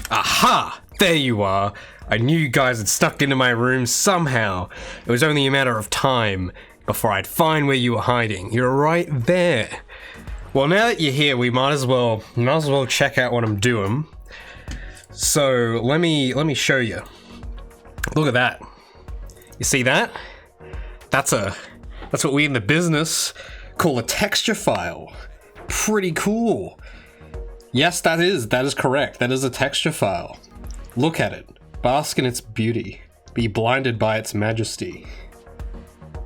Aha! There you are. I knew you guys had snuck into my room somehow. It was only a matter of time before I'd find where you were hiding. You're right there. Well, now that you're here, we might as well check out what I'm doing. So let me show you. Look at that. You see that? That's what we in the business call a texture file. Pretty cool. Yes, that is correct. That is a texture file. Look at it. Bask in its beauty. Be blinded by its majesty.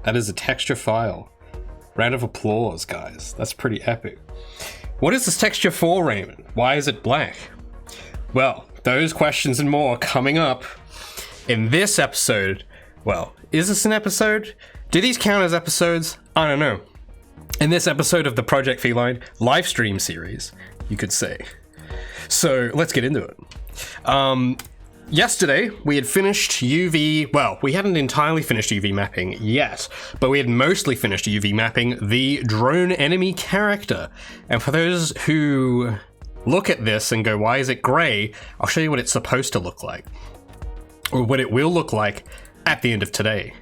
That is a texture file. Round of applause, guys. That's pretty epic. What is this texture for, Raymond? Why is it black? Well, those questions and more coming up in this episode. Well, is this an episode? Do these count as episodes? I don't know. In this episode of the Project Feline live stream series, you could say. So let's get into it. Yesterday, we had finished UV, well, we hadn't entirely finished UV mapping yet, but we had mostly finished UV mapping the drone enemy character. And for those who look at this and go, why is it gray? I'll show you what it's supposed to look like. Or what it will look like at the end of today.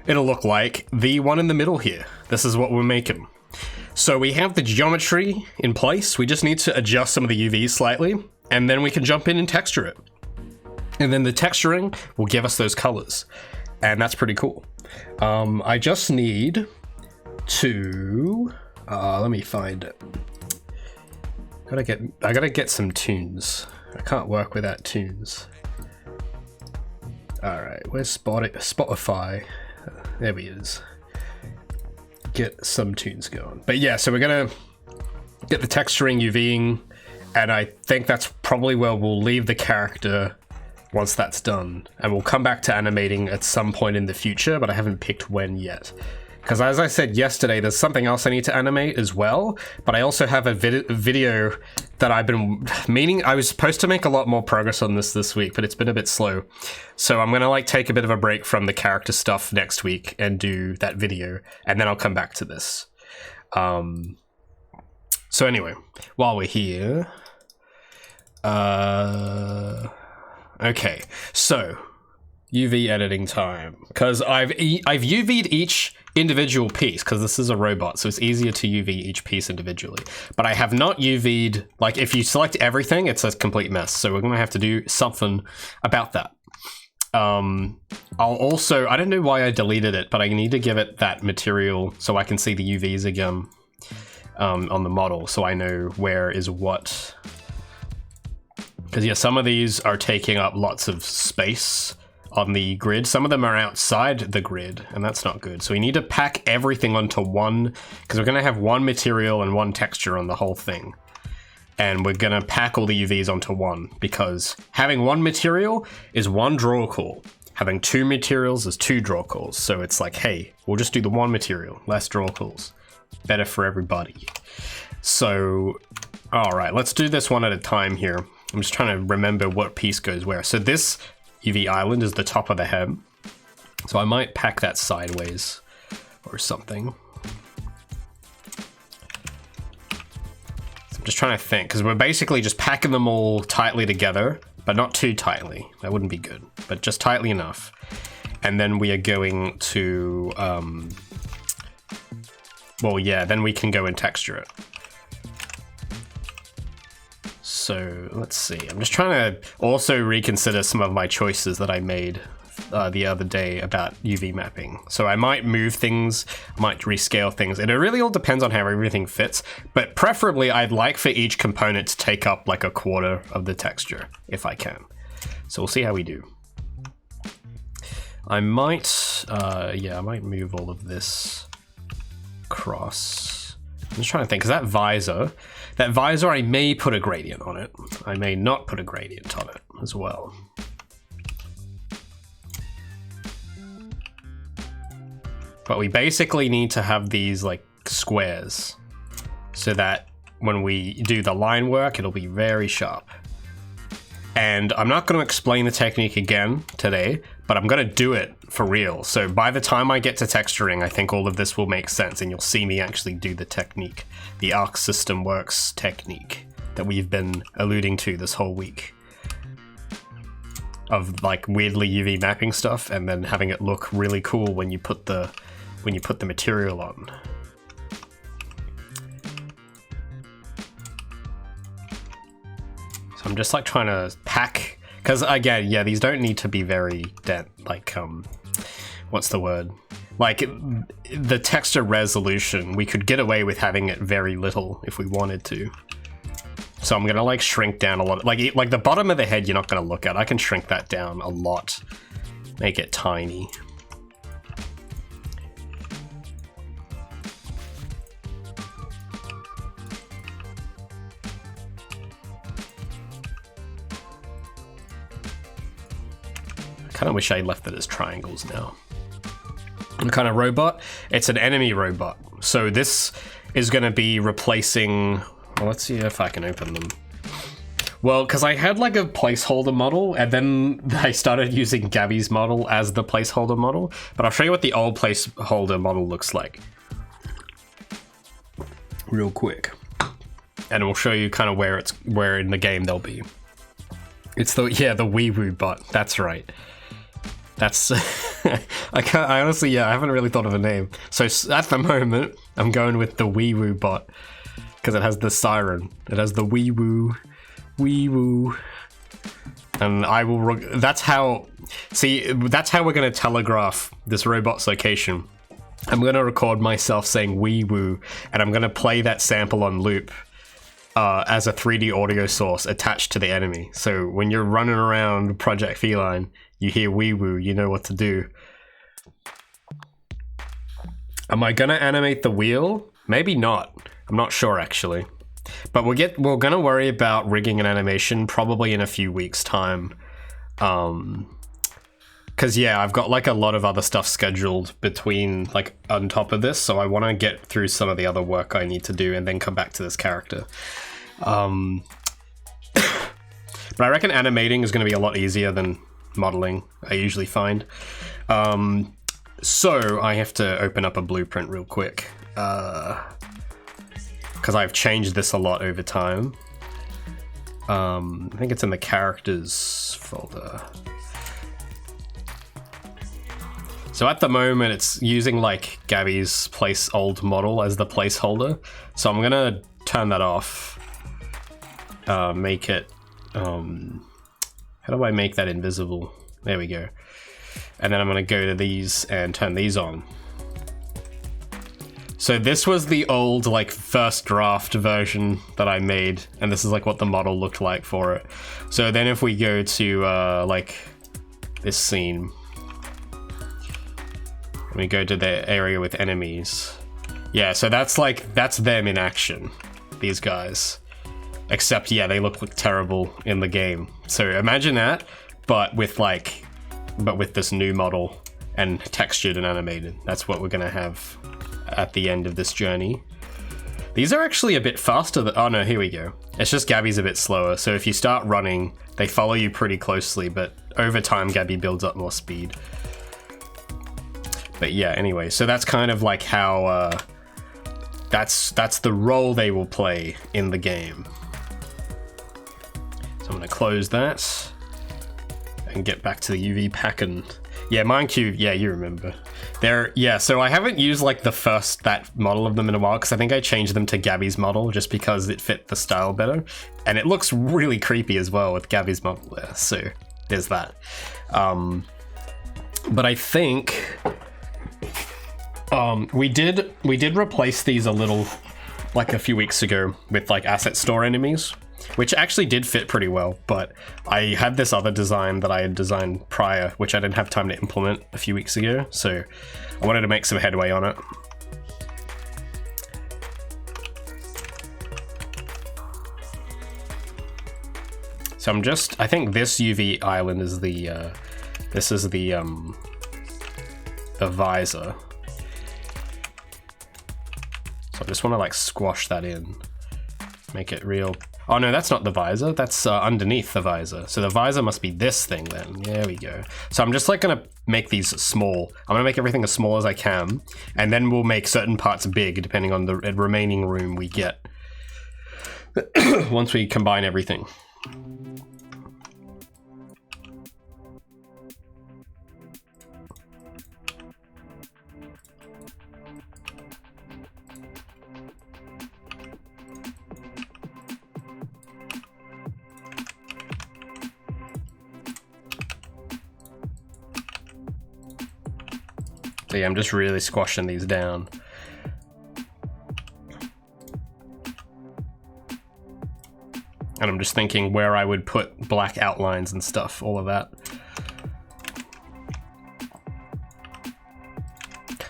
It'll look like the one in the middle here. This is what we're making. So we have the geometry in place. We just need to adjust some of the UVs slightly, and then we can jump in and texture it. And then the texturing will give us those colors. And that's pretty cool. I just need to, let me find it. I gotta get some tunes. I can't work without tunes. All right, where's Spotify? There he is. Get some tunes going. But yeah, so we're gonna get the texturing, UVing, and I think that's probably where we'll leave the character once that's done. And we'll come back to animating at some point in the future, but I haven't picked when yet. Because as I said yesterday, there's something else I need to animate as well, but I also have a video that I've been meaning. I was supposed to make a lot more progress on this week, but it's been a bit slow. So I'm gonna like take a bit of a break from the character stuff next week and do that video, and then I'll come back to this. So anyway, while we're here, okay, so UV editing time, because I've UV'd each individual piece, because this is a robot, so it's easier to UV each piece individually. But I have not UV'd, like if you select everything, it's a complete mess. So we're gonna have to do something about that. I'll also, I don't know why I deleted it, but I need to give it that material so I can see the UVs again on the model, so I know where is what. Because yeah, some of these are taking up lots of space on the grid. Some of them are outside the grid, and that's not good. So we need to pack everything onto one, because we're going to have one material and one texture on the whole thing. And we're going to pack all the UVs onto one, because having one material is one draw call. Having two materials is two draw calls. So it's like, hey, we'll just do the one material, less draw calls. Better for everybody. So, all right, let's do this one at a time here. I'm just trying to remember what piece goes where. So this UV island is the top of the head. So I might pack that sideways or something. So I'm just trying to think, because we're basically just packing them all tightly together, but not too tightly. That wouldn't be good, but just tightly enough. And then we are going to, well, yeah, then we can go and texture it. So let's see, I'm just trying to also reconsider some of my choices that I made the other day about UV mapping. So I might move things, I might rescale things, and it really all depends on how everything fits, but preferably I'd like for each component to take up like a quarter of the texture, if I can. So we'll see how we do. I might, yeah, I might move all of this across. I'm just trying to think, because that visor, I may put a gradient on it. I may not put a gradient on it as well. But we basically need to have these like squares so that when we do the line work, it'll be very sharp. And I'm not going to explain the technique again today, but I'm going to do it for real. So by the time I get to texturing, I think all of this will make sense and you'll see me actually do the technique, the Arc System Works technique that we've been alluding to this whole week. Of like weirdly UV mapping stuff and then having it look really cool when you put the material on. So I'm just like trying to pack, because again, yeah, these don't need to be very what's the word? Like the texture resolution, we could get away with having it very little if we wanted to. So I'm gonna like shrink down a lot. Like the bottom of the head, you're not gonna look at. I can shrink that down a lot, make it tiny. I kind of wish I left it as triangles now. What kind of robot? It's an enemy robot. So this is going to be replacing... Well, let's see if I can open them. Well, because I had like a placeholder model, and then I started using Gabby's model as the placeholder model. But I'll show you what the old placeholder model looks like. Real quick. And we'll show you kind of where in the game they'll be. It's the wee woo bot. That's right. That's I honestly, I haven't really thought of a name. So at the moment, I'm going with the wee woo bot because it has the siren. It has the wee woo, and I will. That's how we're going to telegraph this robot's location. I'm going to record myself saying wee woo, and I'm going to play that sample on loop as a 3D audio source attached to the enemy. So when you're running around Project Feline, you hear wee woo, you know what to do. Am I gonna animate the wheel? Maybe not. I'm not sure actually. But we're gonna worry about rigging an animation probably in a few weeks' time. Because, yeah, I've got, like, a lot of other stuff scheduled between, like, on top of this, so I want to get through some of the other work I need to do and then come back to this character. But I reckon animating is going to be a lot easier than modeling, I usually find. So I have to open up a blueprint real quick. Because I've changed this a lot over time. I think it's in the characters folder. So at the moment, it's using like Gabby's old model as the placeholder. So I'm gonna turn that off. Make it. How do I make that invisible? There we go. And then I'm gonna go to these and turn these on. So this was the old like first draft version that I made, and this is like what the model looked like for it. So then if we go to like this scene, we go to the area with enemies. Yeah, so that's them in action, these guys. Except, yeah, they look terrible in the game. So imagine that, but with this new model and textured and animated. That's what we're gonna have at the end of this journey. These are actually a bit faster oh no, here we go. It's just Gabby's a bit slower, so if you start running, they follow you pretty closely, but over time Gabby builds up more speed. But yeah, anyway, so that's kind of like how, that's the role they will play in the game. So I'm gonna close that and get back to the UV pack and, yeah, Minecube, yeah, you remember. Yeah, so I haven't used like that model of them in a while because I think I changed them to Gabby's model just because it fit the style better. And it looks really creepy as well with Gabby's model there, so there's that. But I think we did replace these a little, like a few weeks ago with like asset store enemies, which actually did fit pretty well, but I had this other design that I had designed prior, which I didn't have time to implement a few weeks ago, so I wanted to make some headway on it. So I think this UV island is the visor. So I just want to like squash that in, make it real. Oh no, that's not the visor, that's underneath the visor. So the visor must be this thing then. There we go. So I'm just like gonna make these small. I'm gonna make everything as small as I can, and then we'll make certain parts big depending on the remaining room we get once we combine everything. So yeah, I'm just really squashing these down. And I'm just thinking where I would put black outlines and stuff, all of that.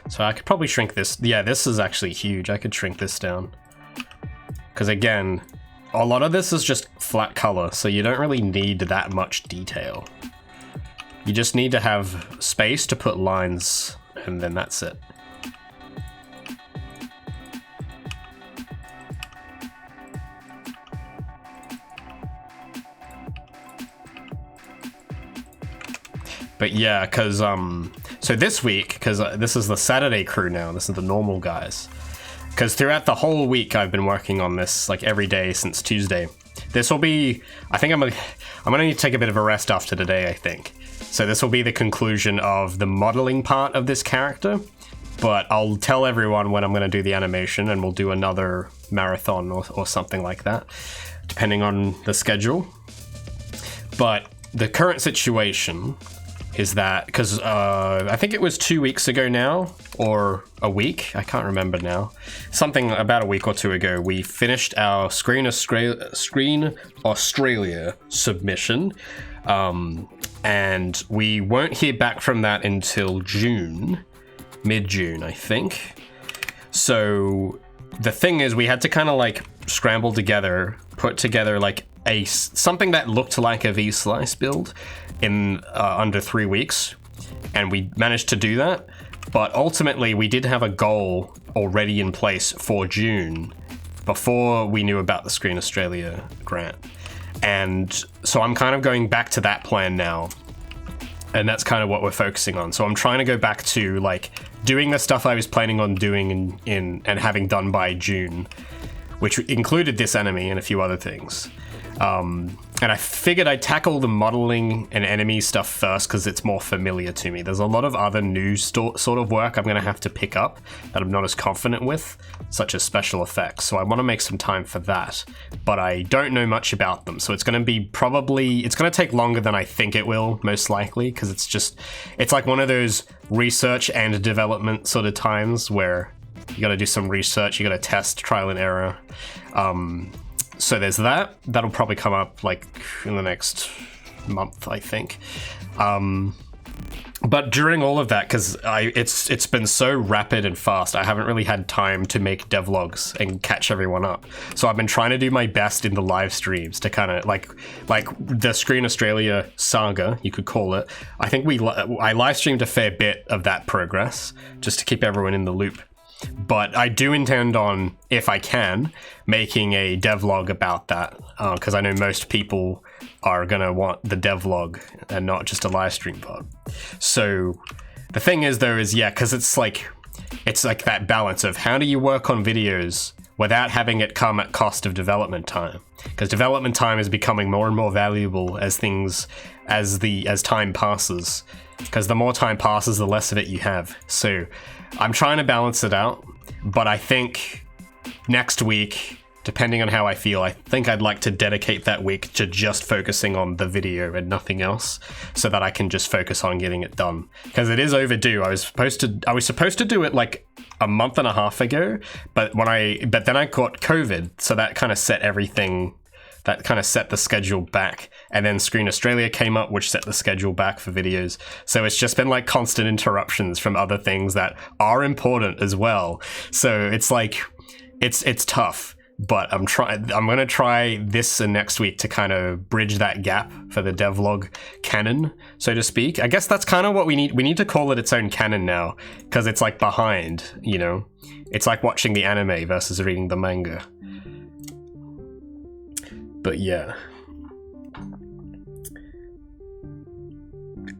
So I could probably shrink this. Yeah, this is actually huge. I could shrink this down. Because again, a lot of this is just flat color, so you don't really need that much detail. You just need to have space to put lines, and then that's it. But yeah, because so this week, because this is the Saturday crew now, this is the normal guys. Because throughout the whole week I've been working on this like every day since Tuesday. This will be, I think I'm gonna need to take a bit of a rest after today, I think. So this will be the conclusion of the modeling part of this character, but I'll tell everyone when I'm gonna do the animation, and we'll do another marathon or something like that, depending on the schedule. But the current situation is that, because I think it was 2 weeks ago now, or a week, I can't remember now, something about a week or two ago, we finished our Screen Australia submission, and we won't hear back from that until June, mid-June, I think. So the thing is, we had to kind of like scramble together, put together like something that looked like a V-Slice build in under 3 weeks. and we managed to do that. But ultimately, we did have a goal already in place for June before we knew about the Screen Australia grant. And so I'm kind of going back to that plan now. And that's kind of what we're focusing on. So I'm trying to go back to like doing the stuff I was planning on doing in and having done by June, which included this enemy and a few other things. And I figured I'd tackle the modeling and enemy stuff first because it's more familiar to me. There's a lot of other new sort of work I'm going to have to pick up that I'm not as confident with, such as special effects. So I want to make some time for that, but I don't know much about them. So it's going to be it's going to take longer than I think it will, most likely, because it's like one of those research and development sort of times where you got to do some research, you got to test, trial and error. So there's that. That'll probably come up like in the next month, I think. But during all of that, because it's been so rapid and fast, I haven't really had time to make devlogs and catch everyone up. So I've been trying to do my best in the live streams to kind of like the Screen Australia saga, you could call it. I think I live streamed a fair bit of that progress just to keep everyone in the loop. But I do intend on, if I can, making a devlog about that, because I know most people are going to want the devlog and not just a live stream pod. So the thing is, though, because it's like that balance of how do you work on videos without having it come at cost of development time? Because development time is becoming more and more valuable as time passes. Because the more time passes, the less of it you have. So I'm trying to balance it out, but I think next week, depending on how I feel, I think I'd like to dedicate that week to just focusing on the video and nothing else, so that I can just focus on getting it done. Because it is overdue. I was supposed to do it like a month and a half ago, but then I got COVID, so that kind of set everything. That kind of set the schedule back. And then Screen Australia came up, which set the schedule back for videos. So it's just been like constant interruptions from other things that are important as well. So it's like, it's tough, but I'm going to try this and next week to kind of bridge that gap for the devlog canon, so to speak. I guess that's kind of what we need. We need to call it its own canon now, because it's like behind, you know? It's like watching the anime versus reading the manga. But yeah.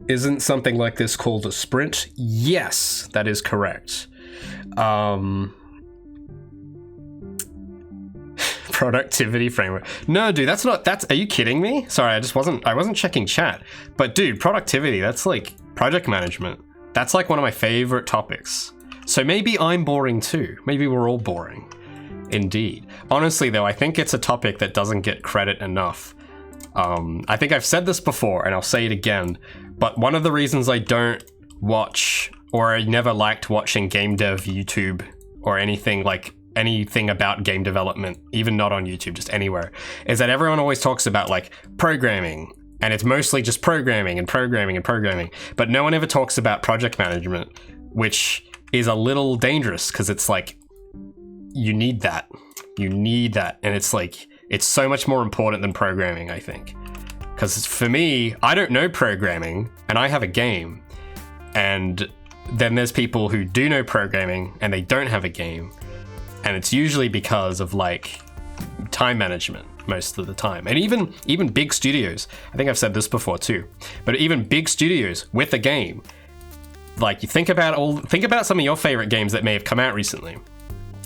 Isn't something like this called a sprint? Yes, that is correct. Productivity framework. No, dude, are you kidding me? Sorry, I wasn't checking chat. But dude, productivity, that's like project management. That's like one of my favorite topics. So maybe I'm boring too. Maybe we're all boring. Indeed. Honestly, though, I think it's a topic that doesn't get credit enough. I think I've said this before, and I'll say it again, but one of the reasons I don't watch, or I never liked watching game dev YouTube, or anything about game development, even not on YouTube, just anywhere, is that everyone always talks about, like, programming, and it's mostly just programming, but no one ever talks about project management, which is a little dangerous, because it's like, you need that, and it's like, it's so much more important than programming, I think. Because for me, I don't know programming, and I have a game, and then there's people who do know programming, and they don't have a game, and it's usually because of, like, time management most of the time. And even big studios, I think I've said this before too, but even big studios with a game, like, you think about some of your favorite games that may have come out recently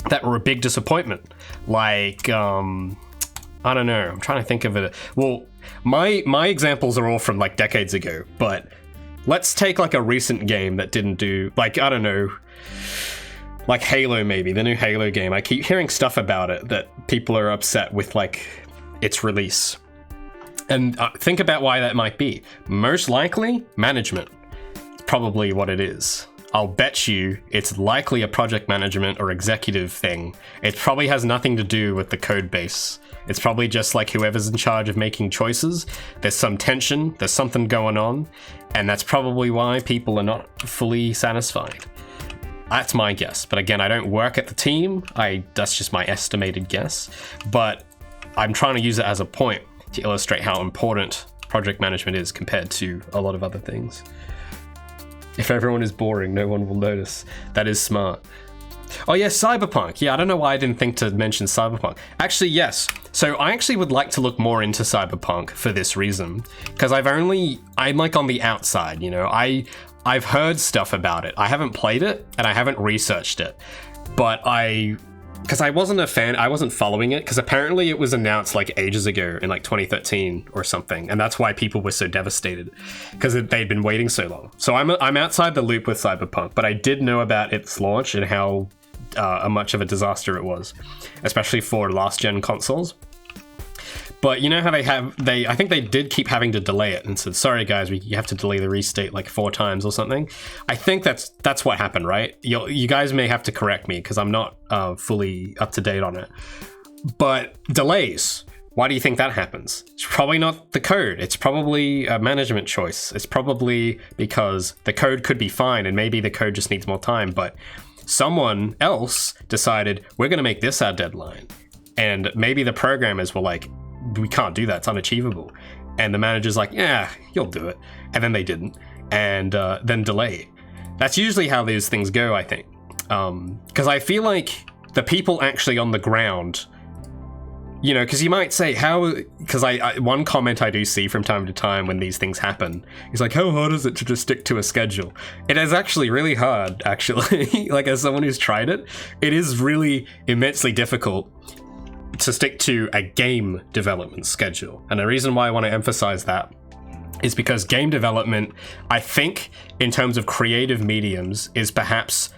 that were a big disappointment. Like, I don't know, I'm trying to think of it. Well, my examples are all from like decades ago, but let's take like a recent game that didn't do, like, I don't know, like Halo, maybe, the new Halo game. I keep hearing stuff about it that people are upset with, like, its release. And think about why that might be. Most likely, management. Probably what it is. I'll bet you it's likely a project management or executive thing. It probably has nothing to do with the code base. It's probably just like whoever's in charge of making choices. There's some tension, there's something going on, and that's probably why people are not fully satisfied. That's my guess. But again, I don't work at the team. That's just my estimated guess. But I'm trying to use it as a point to illustrate how important project management is compared to a lot of other things. If everyone is boring, no one will notice. That is smart. Oh yeah, Cyberpunk. Yeah, I don't know why I didn't think to mention Cyberpunk. Actually, yes. So I actually would like to look more into Cyberpunk for this reason, because I'm like on the outside, you know. I've heard stuff about it. I haven't played it and I haven't researched it, but because I wasn't a fan, I wasn't following it, because apparently it was announced like ages ago in like 2013 or something, and that's why people were so devastated, because they'd been waiting so long. So I'm outside the loop with Cyberpunk, but I did know about its launch and how much of a disaster it was, especially for last gen consoles. But you know how I think they did keep having to delay it and said, sorry guys, you have to delay the restate like 4 times or something. I think that's what happened, right? You guys may have to correct me because I'm not fully up to date on it. But delays, why do you think that happens? It's probably not the code. It's probably a management choice. It's probably because the code could be fine and maybe the code just needs more time, but someone else decided we're going to make this our deadline. And maybe the programmers were like, we can't do that, it's unachievable. And the manager's like, yeah, you'll do it. And then they didn't. And then delay. That's usually how these things go, I think. Because I feel like the people actually on the ground, you know, because you might say, because I one comment I do see from time to time when these things happen is like, how hard is it to just stick to a schedule? It is actually really hard, actually. Like, as someone who's tried it, it is really immensely difficult to stick to a game development schedule. And the reason why I want to emphasize that is because game development, I think, in terms of creative mediums, is perhaps,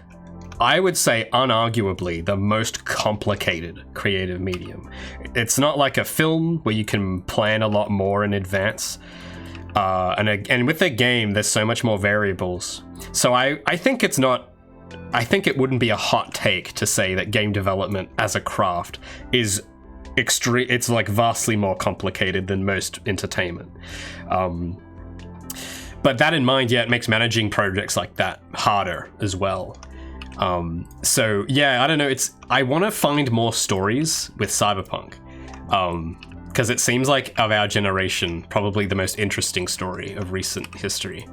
I would say, unarguably the most complicated creative medium. It's not like a film where you can plan a lot more in advance. And with a game, there's so much more variables. So I think it's not, I think it wouldn't be a hot take to say that game development as a craft is extreme. It's like vastly more complicated than most entertainment. But that in mind, yeah, it makes managing projects like that harder as well. So yeah, I don't know. I want to find more stories with Cyberpunk, because it seems like of our generation, probably the most interesting story of recent history,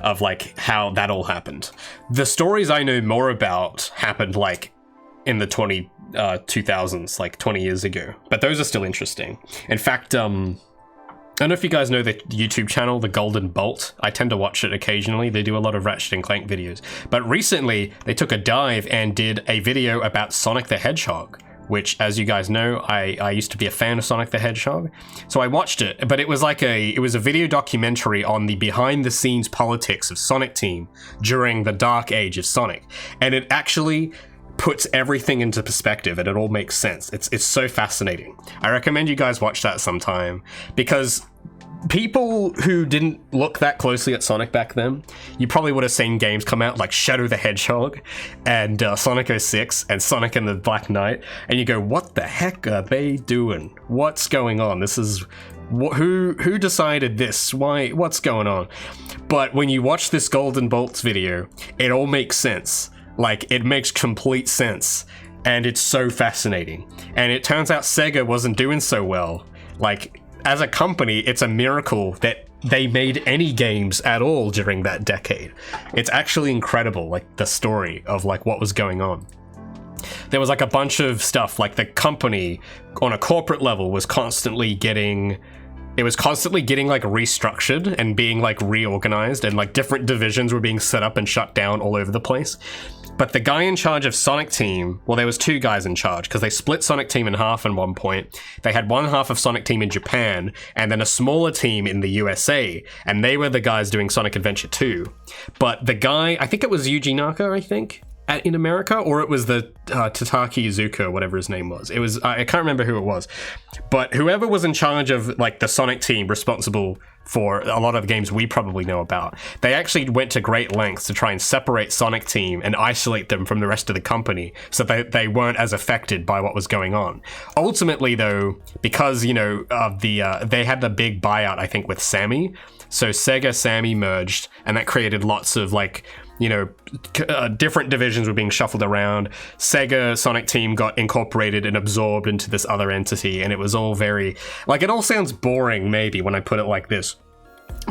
of like how that all happened. The stories I know more about happened like in the 2000s, like 20 years ago, but those are still interesting. In fact, I don't know if you guys know the YouTube channel, The Golden Bolt. I tend to watch it occasionally. They do a lot of Ratchet and Clank videos. But recently, they took a dive and did a video about Sonic the Hedgehog, which, as you guys know, I used to be a fan of Sonic the Hedgehog. So I watched it, but it was a video documentary on the behind-the-scenes politics of Sonic Team during the dark age of Sonic. And it actually puts everything into perspective and it all makes sense. It's so fascinating. I recommend you guys watch that sometime, because people who didn't look that closely at Sonic back then, you probably would have seen games come out like Shadow the Hedgehog and Sonic 06 and Sonic and the Black Knight, and you go, what the heck are they doing? What's going on? This is who decided this? Why? What's going on? But when you watch this Golden Bolts video, it all makes sense. Like, it makes complete sense, and it's so fascinating. And it turns out Sega wasn't doing so well. Like, as a company, it's a miracle that they made any games at all during that decade. It's actually incredible, like, the story of, like, what was going on. There was, like, a bunch of stuff, like, the company, on a corporate level, was constantly getting... It was constantly getting, like, restructured and being, like, reorganized, and, like, different divisions were being set up and shut down all over the place. But the guy in charge of Sonic Team, well, there was 2 guys in charge, because they split Sonic Team in half at one point. They had one half of Sonic Team in Japan, and then a smaller team in the USA, and they were the guys doing Sonic Adventure 2. But the guy, I think it was Yuji Naka, in America, or it was the Tataki Izuka, whatever his name was. It was, I can't remember who it was. But whoever was in charge of, like, the Sonic team responsible for a lot of the games we probably know about, they actually went to great lengths to try and separate Sonic Team and isolate them from the rest of the company so that they weren't as affected by what was going on. Ultimately, though, because, you know, of they had the big buyout, I think, with Sammy, so Sega Sammy merged, and that created lots of, like, you know, different divisions were being shuffled around. Sega Sonic Team got incorporated and absorbed into this other entity, and it was all very, like, it all sounds boring maybe when I put it like this,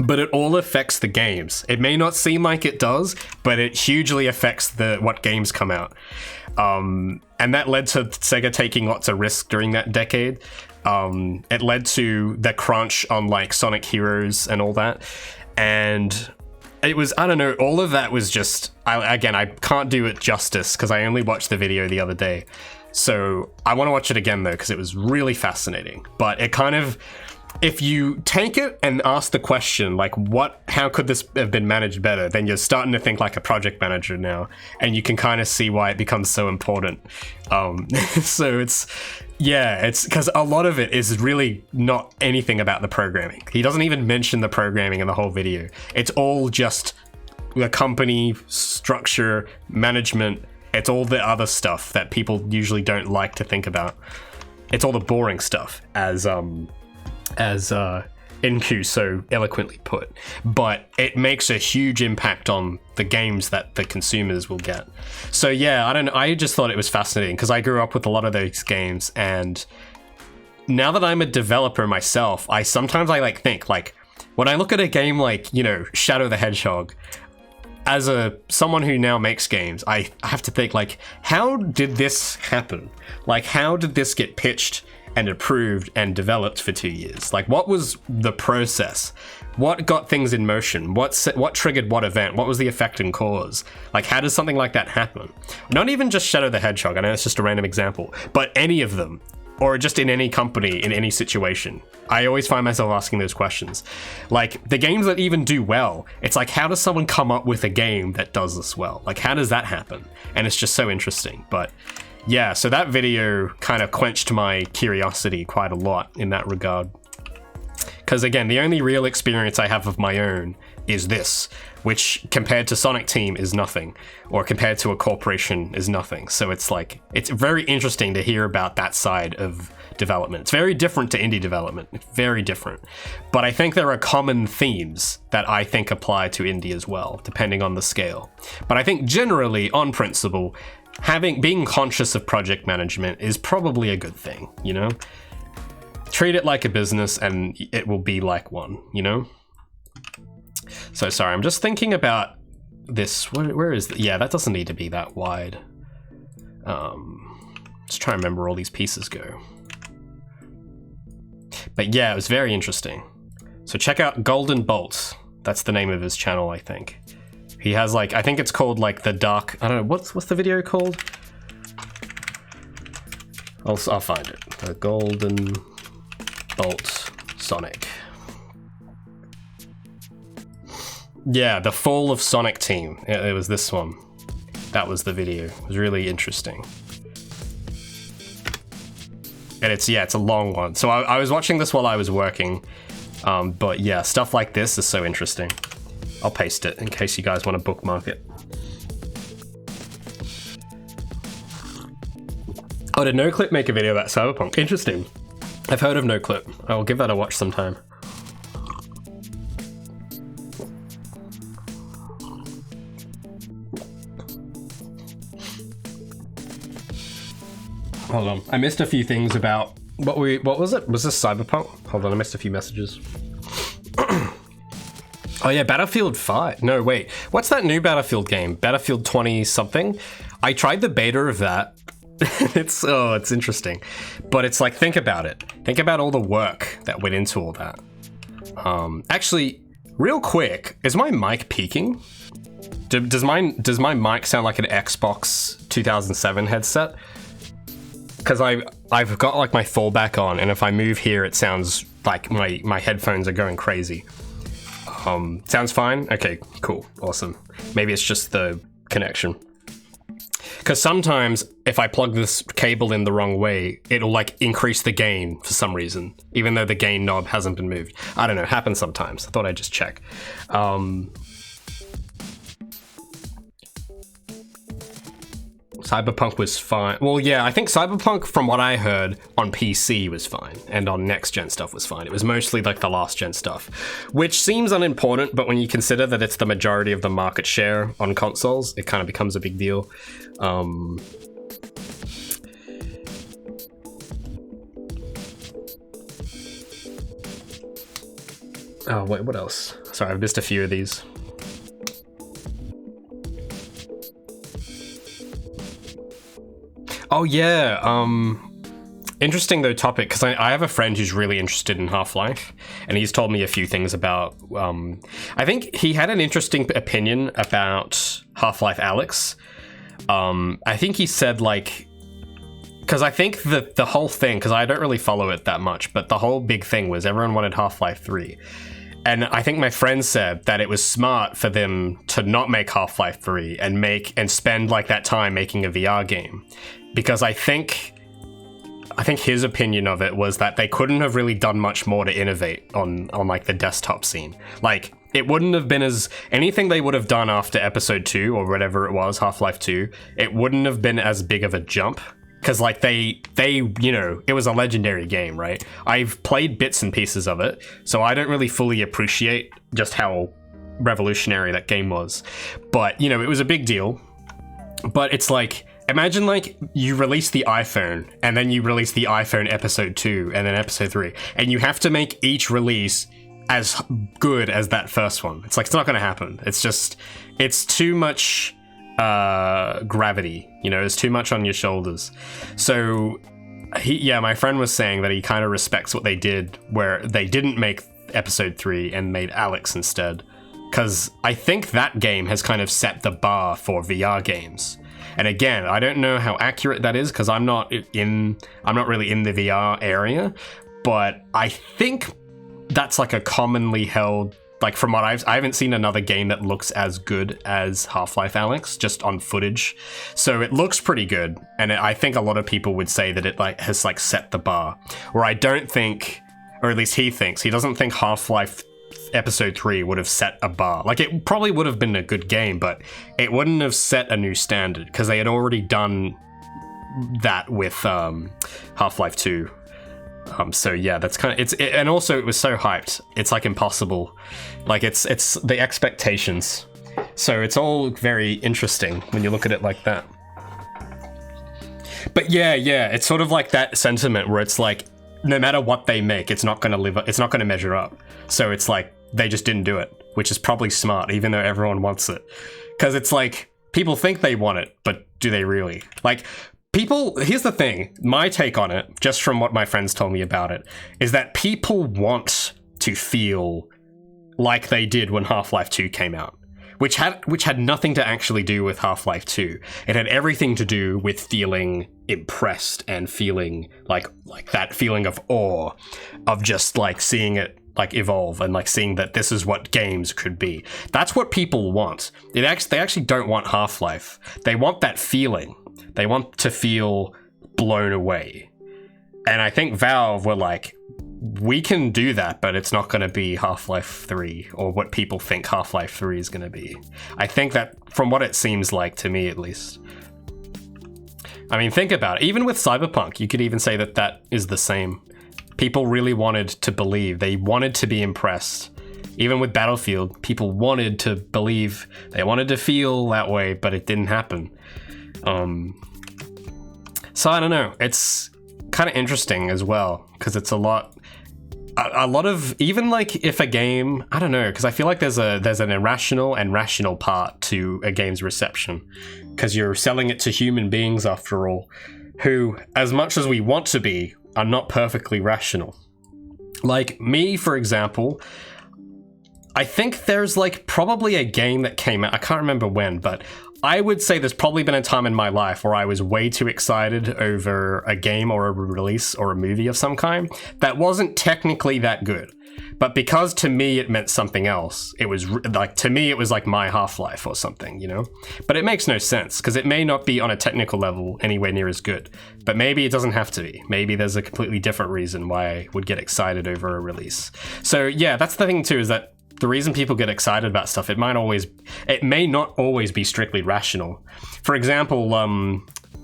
but it all affects the games. It may not seem like it does, but it hugely affects what games come out. And that led to Sega taking lots of risks during that decade. It led to the crunch on like Sonic Heroes and all that. And it was, I don't know, all of that was just, I can't do it justice because I only watched the video the other day. So I want to watch it again though, because it was really fascinating. But it kind of, if you take it and ask the question, like, how could this have been managed better? Then you're starting to think like a project manager now, and you can kind of see why it becomes so important. So it's because a lot of it is really not anything about the programming. He doesn't even mention the programming in the whole video. It's all just the company structure, management. It's all the other stuff that people usually don't like to think about. It's all the boring stuff, as Inku so eloquently put, but it makes a huge impact on the games that the consumers will get. So yeah, I don't know, I just thought it was fascinating because I grew up with a lot of those games, and now that I'm a developer myself, I sometimes think like when I look at a game like, you know, Shadow the Hedgehog, as someone who now makes games, I have to think like, how did this happen? Like, how did this get pitched and approved and developed for 2 years? Like, what was the process? What got things in motion? What triggered what event? What was the effect and cause? Like, how does something like that happen? Not even just Shadow the Hedgehog, I know it's just a random example, but any of them, or just in any company, in any situation. I always find myself asking those questions. Like, the games that even do well, it's like, how does someone come up with a game that does this well? Like, how does that happen? And it's just so interesting. But yeah, so that video kind of quenched my curiosity quite a lot in that regard. Because again, the only real experience I have of my own is this, which compared to Sonic Team is nothing, or compared to a corporation is nothing. So it's like, it's very interesting to hear about that side of development. It's very different to indie development, very different. But I think there are common themes that I think apply to indie as well, depending on the scale. But I think generally, on principle, being conscious of project management is probably a good thing, you know? Treat it like a business and it will be like one, you know? So sorry, I'm just thinking about this. Where is the, yeah, that doesn't need to be that wide. Just trying to remember where all these pieces go. But yeah, it was very interesting. So check out Golden Bolts. That's the name of his channel, I think. He has like, I think it's called like the dark, I don't know, what's the video called? I'll find it. The Golden Bolt Sonic. Yeah, the Fall of Sonic Team. It was this one. That was the video. It was really interesting. And it's a long one. So I was watching this while I was working. But yeah, stuff like this is so interesting. I'll paste it in case you guys want to bookmark it. Oh, did NoClip make a video about Cyberpunk? Interesting. I've heard of NoClip. I'll give that a watch sometime. Hold on, I missed a few things about what was it? Was this Cyberpunk? Hold on, I missed a few messages. Oh yeah, Battlefield 5. No, wait. What's that new Battlefield game? Battlefield 20 something? I tried the beta of that. It's interesting. But it's like, think about it. Think about all the work that went into all that. Actually, real quick, is my mic peaking? Does my mic sound like an Xbox 2007 headset? Because I've got like my fallback on, and if I move here, it sounds like my headphones are going crazy. Sounds fine? Okay, cool, awesome. Maybe it's just the connection. Because sometimes if I plug this cable in the wrong way, it'll like increase the gain for some reason, even though the gain knob hasn't been moved. I don't know, happens sometimes. I thought I'd just check. Cyberpunk was fine. Well, yeah, I think Cyberpunk, from what I heard, on PC was fine, and on next-gen stuff was fine. It was mostly like the last-gen stuff, which seems unimportant, but when you consider that it's the majority of the market share on consoles, it kind of becomes a big deal. Oh, wait, what else? Sorry, I've missed a few of these. Oh yeah, interesting though topic, because I have a friend who's really interested in Half-Life, and he's told me a few things about, I think he had an interesting opinion about Half-Life Alyx. I think he said like, because I think that the whole thing, because I don't really follow it that much, but the whole big thing was everyone wanted Half-Life 3. And I think my friend said that it was smart for them to not make Half-Life 3 and spend like that time making a VR game. Because I think his opinion of it was that they couldn't have really done much more to innovate on like the desktop scene. Like, it wouldn't have been anything they would have done after episode 2 or whatever it was, Half-Life 2, it wouldn't have been as big of a jump. Because like they, you know, it was a legendary game, right? I've played bits and pieces of it, so I don't really fully appreciate just how revolutionary that game was. But, you know, it was a big deal. But it's like, imagine like you release the iPhone and then you release the iPhone episode 2 and then episode 3, and you have to make each release as good as that first one. It's like, it's not going to happen. It's just, it's too much gravity, you know, it's too much on your shoulders. So my friend was saying that he kind of respects what they did, where they didn't make episode 3 and made Alyx instead, because I think that game has kind of set the bar for VR games. And again, I don't know how accurate that is, because I'm not really in the VR area, but I think that's like a commonly held, like from what I haven't seen another game that looks as good as Half-Life Alyx, just on footage. So it looks pretty good, and I think a lot of people would say that it like has like set the bar. Where I don't think, or at least he doesn't think Half-Life episode 3 would have set a bar. Like, it probably would have been a good game, but it wouldn't have set a new standard, because they had already done that with Half-Life 2. So yeah, that's kind of and also it was so hyped. It's like impossible. Like it's the expectations. So it's all very interesting when you look at it like that. But yeah, it's sort of like that sentiment where it's like, no matter what they make, it's not going to measure up. So it's like they just didn't do it, which is probably smart, even though everyone wants it. Because it's like, people think they want it, but do they really? Like, here's the thing, my take on it, just from what my friends told me about it, is that people want to feel like they did when Half-Life 2 came out, which had nothing to actually do with Half-Life 2. It had everything to do with feeling impressed and feeling like that feeling of awe, of just like seeing it like evolve and like seeing that this is what games could be. That's what people want. They actually don't want Half-Life. They want that feeling. They want to feel blown away. And I think Valve were like, we can do that, but it's not going to be Half-Life 3 or what people think Half-Life 3 is going to be. I think that, from what it seems like to me at least. I mean, think about it. Even with Cyberpunk, you could even say that that is the same. People really wanted to believe. They wanted to be impressed. Even with Battlefield, people wanted to believe. They wanted to feel that way, but it didn't happen. So I don't know. It's kind of interesting as well, because it's a lot of, even like if a game, I don't know, because I feel like there's an irrational and rational part to a game's reception, because you're selling it to human beings after all, who, as much as we want to be, are not perfectly rational. Like me, for example, I think there's like probably a game that came out, I can't remember when, but I would say there's probably been a time in my life where I was way too excited over a game or a release or a movie of some kind that wasn't technically that good. But because to me it meant something else, it was like, to me it was like my Half-Life or something, you know? But it makes no sense, because it may not be on a technical level anywhere near as good. But maybe it doesn't have to be. Maybe there's a completely different reason why I would get excited over a release. So yeah, that's the thing too, is that the reason people get excited about stuff, it may not always be strictly rational. For example,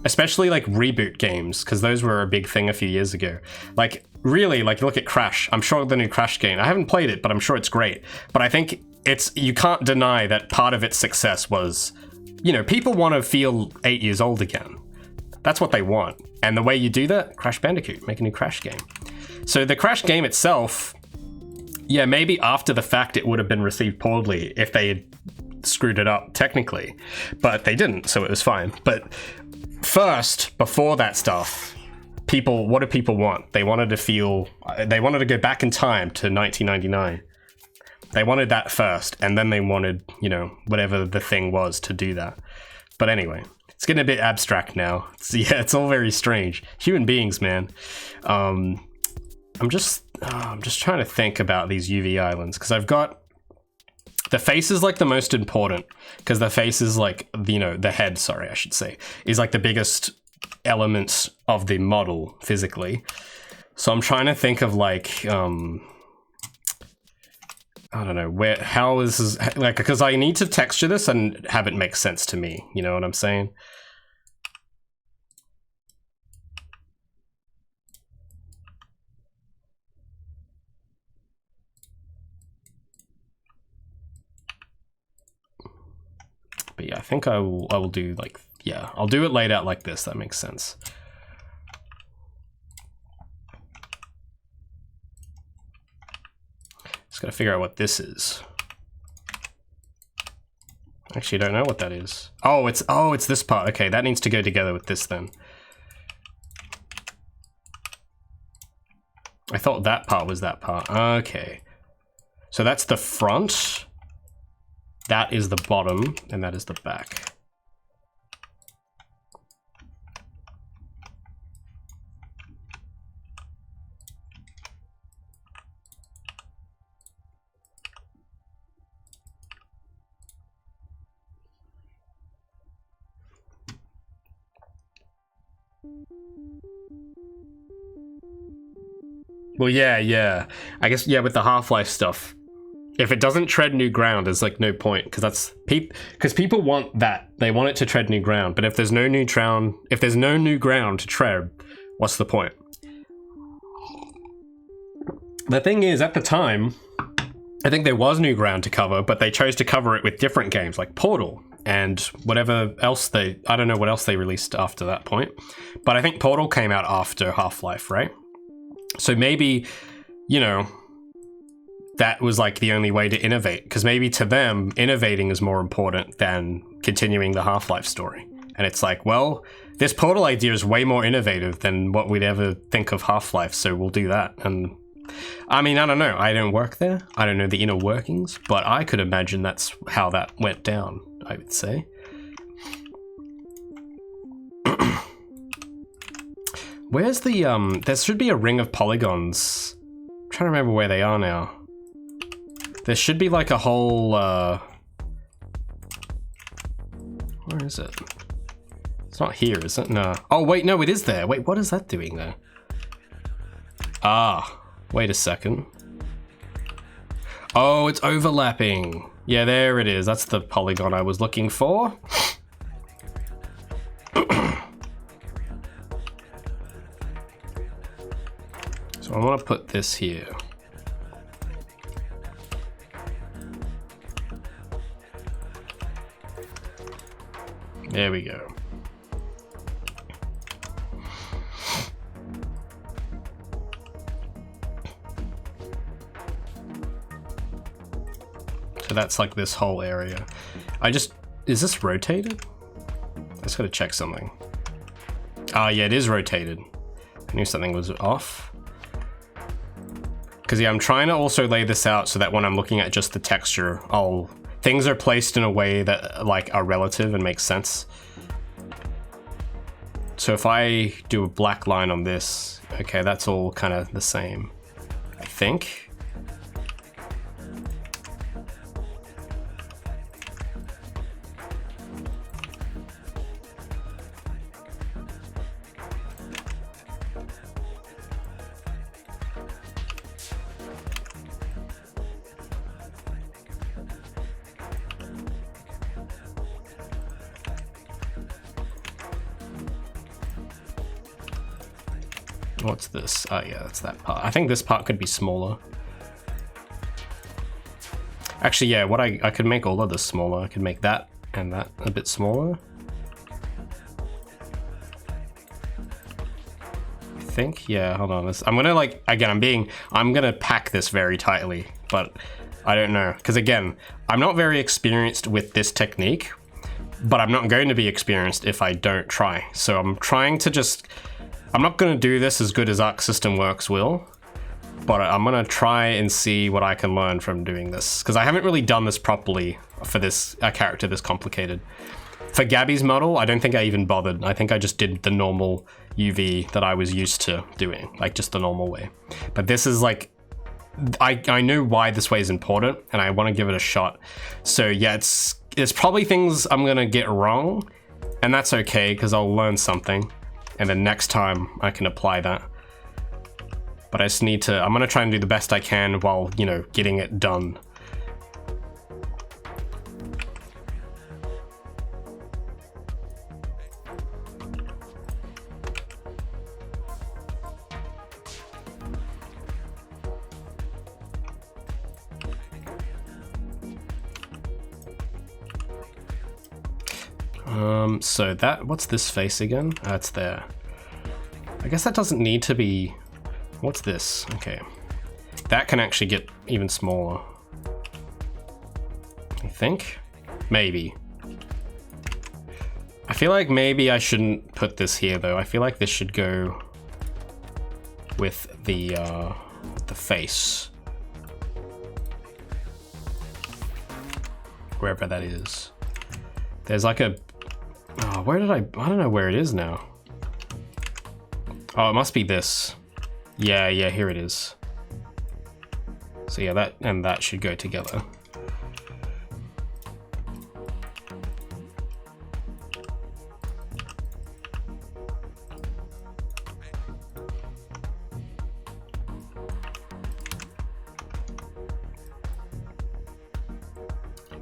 especially like reboot games, because those were a big thing a few years ago. Like, really, like, look at Crash. I'm sure the new Crash game, I haven't played it, but I'm sure it's great. But I think you can't deny that part of its success was, you know, people want to feel 8 years old again. That's what they want. And the way you do that, Crash Bandicoot, make a new Crash game. So the Crash game itself, Yeah, maybe after the fact it would have been received poorly if they had screwed it up technically, but they didn't, so it was fine. But first, before that stuff, what do people want? They wanted to go back in time to 1999. They wanted that first, and then they wanted, you know, whatever the thing was to do that. But anyway, it's getting a bit abstract now. It's all very strange. Human beings, man. I'm just trying to think about these UV islands, because I've got the face is like the most important, because the face is like, you know, the head, sorry, I should say, is like the biggest element of the model physically. So I'm trying to think of like, I don't know, how is this, like, because I need to texture this and have it make sense to me, you know what I'm saying? But yeah, I think I will do like, yeah, I'll do it laid out like this. That makes sense. Just gotta figure out what this is. Actually, I don't know what that is. Oh, it's this part. Okay, that needs to go together with this then. I thought that part was that part. Okay. So that's the front. That is the bottom, and that is the back. Well, yeah. I guess, yeah, with the Half-Life stuff. If it doesn't tread new ground, there's like no point, because that's because people want that. They want it to tread new ground. But if there's no new ground to tread, what's the point? The thing is, at the time, I think there was new ground to cover, but they chose to cover it with different games like Portal and whatever else I don't know what else they released after that point. But I think Portal came out after Half-Life, right? So maybe, you know, that was like the only way to innovate, because maybe to them innovating is more important than continuing the Half-Life story. And it's like, well, this Portal idea is way more innovative than what we'd ever think of Half-Life, so we'll do that. And I mean, I don't know, I don't work there, I don't know the inner workings, but I could imagine that's how that went down, I would say. Where's the there should be a ring of polygons. I'm trying to remember where they are now. There should be like a whole, where is it? It's not here, is it? No. Oh, wait, no, it is there. Wait, what is that doing there? Ah, wait a second. Oh, it's overlapping. Yeah, there it is. That's the polygon I was looking for. So I want to put this here. There we go. So that's like this whole area. Is this rotated? I just gotta check something. Ah, yeah, it is rotated. I knew something was off. Because yeah, I'm trying to also lay this out so that when I'm looking at just the texture, things are placed in a way that like are relative and make sense. So if I do a black line on this, okay, that's all kind of the same, I think. What's this? Oh yeah, that's that part. I think this part could be smaller. Actually, yeah, I could make all of this smaller. I could make that and that a bit smaller. I think. Yeah, hold on. I'm gonna like, again, I'm gonna pack this very tightly, but I don't know. Because again, I'm not very experienced with this technique, but I'm not going to be experienced if I don't try. So I'm trying to just, I'm not gonna do this as good as Arc System Works will, but I'm gonna try and see what I can learn from doing this. Because I haven't really done this properly for this character this complicated. For Gabby's model, I don't think I even bothered. I think I just did the normal UV that I was used to doing, like just the normal way. But this is like, I know why this way is important and I want to give it a shot. So yeah, it's probably things I'm gonna get wrong, and that's okay because I'll learn something and then next time I can apply that. But I just need to, I'm gonna try and do the best I can while, you know, getting it done. So that, what's this face again? It's there. I guess that doesn't need to be, what's this? Okay. That can actually get even smaller. I think? Maybe. I feel like maybe I shouldn't put this here though. I feel like this should go with the face. Wherever that is. There's like a, oh, where did I don't know where it is now. Oh, it must be this. Yeah, here it is. So yeah, that and that should go together.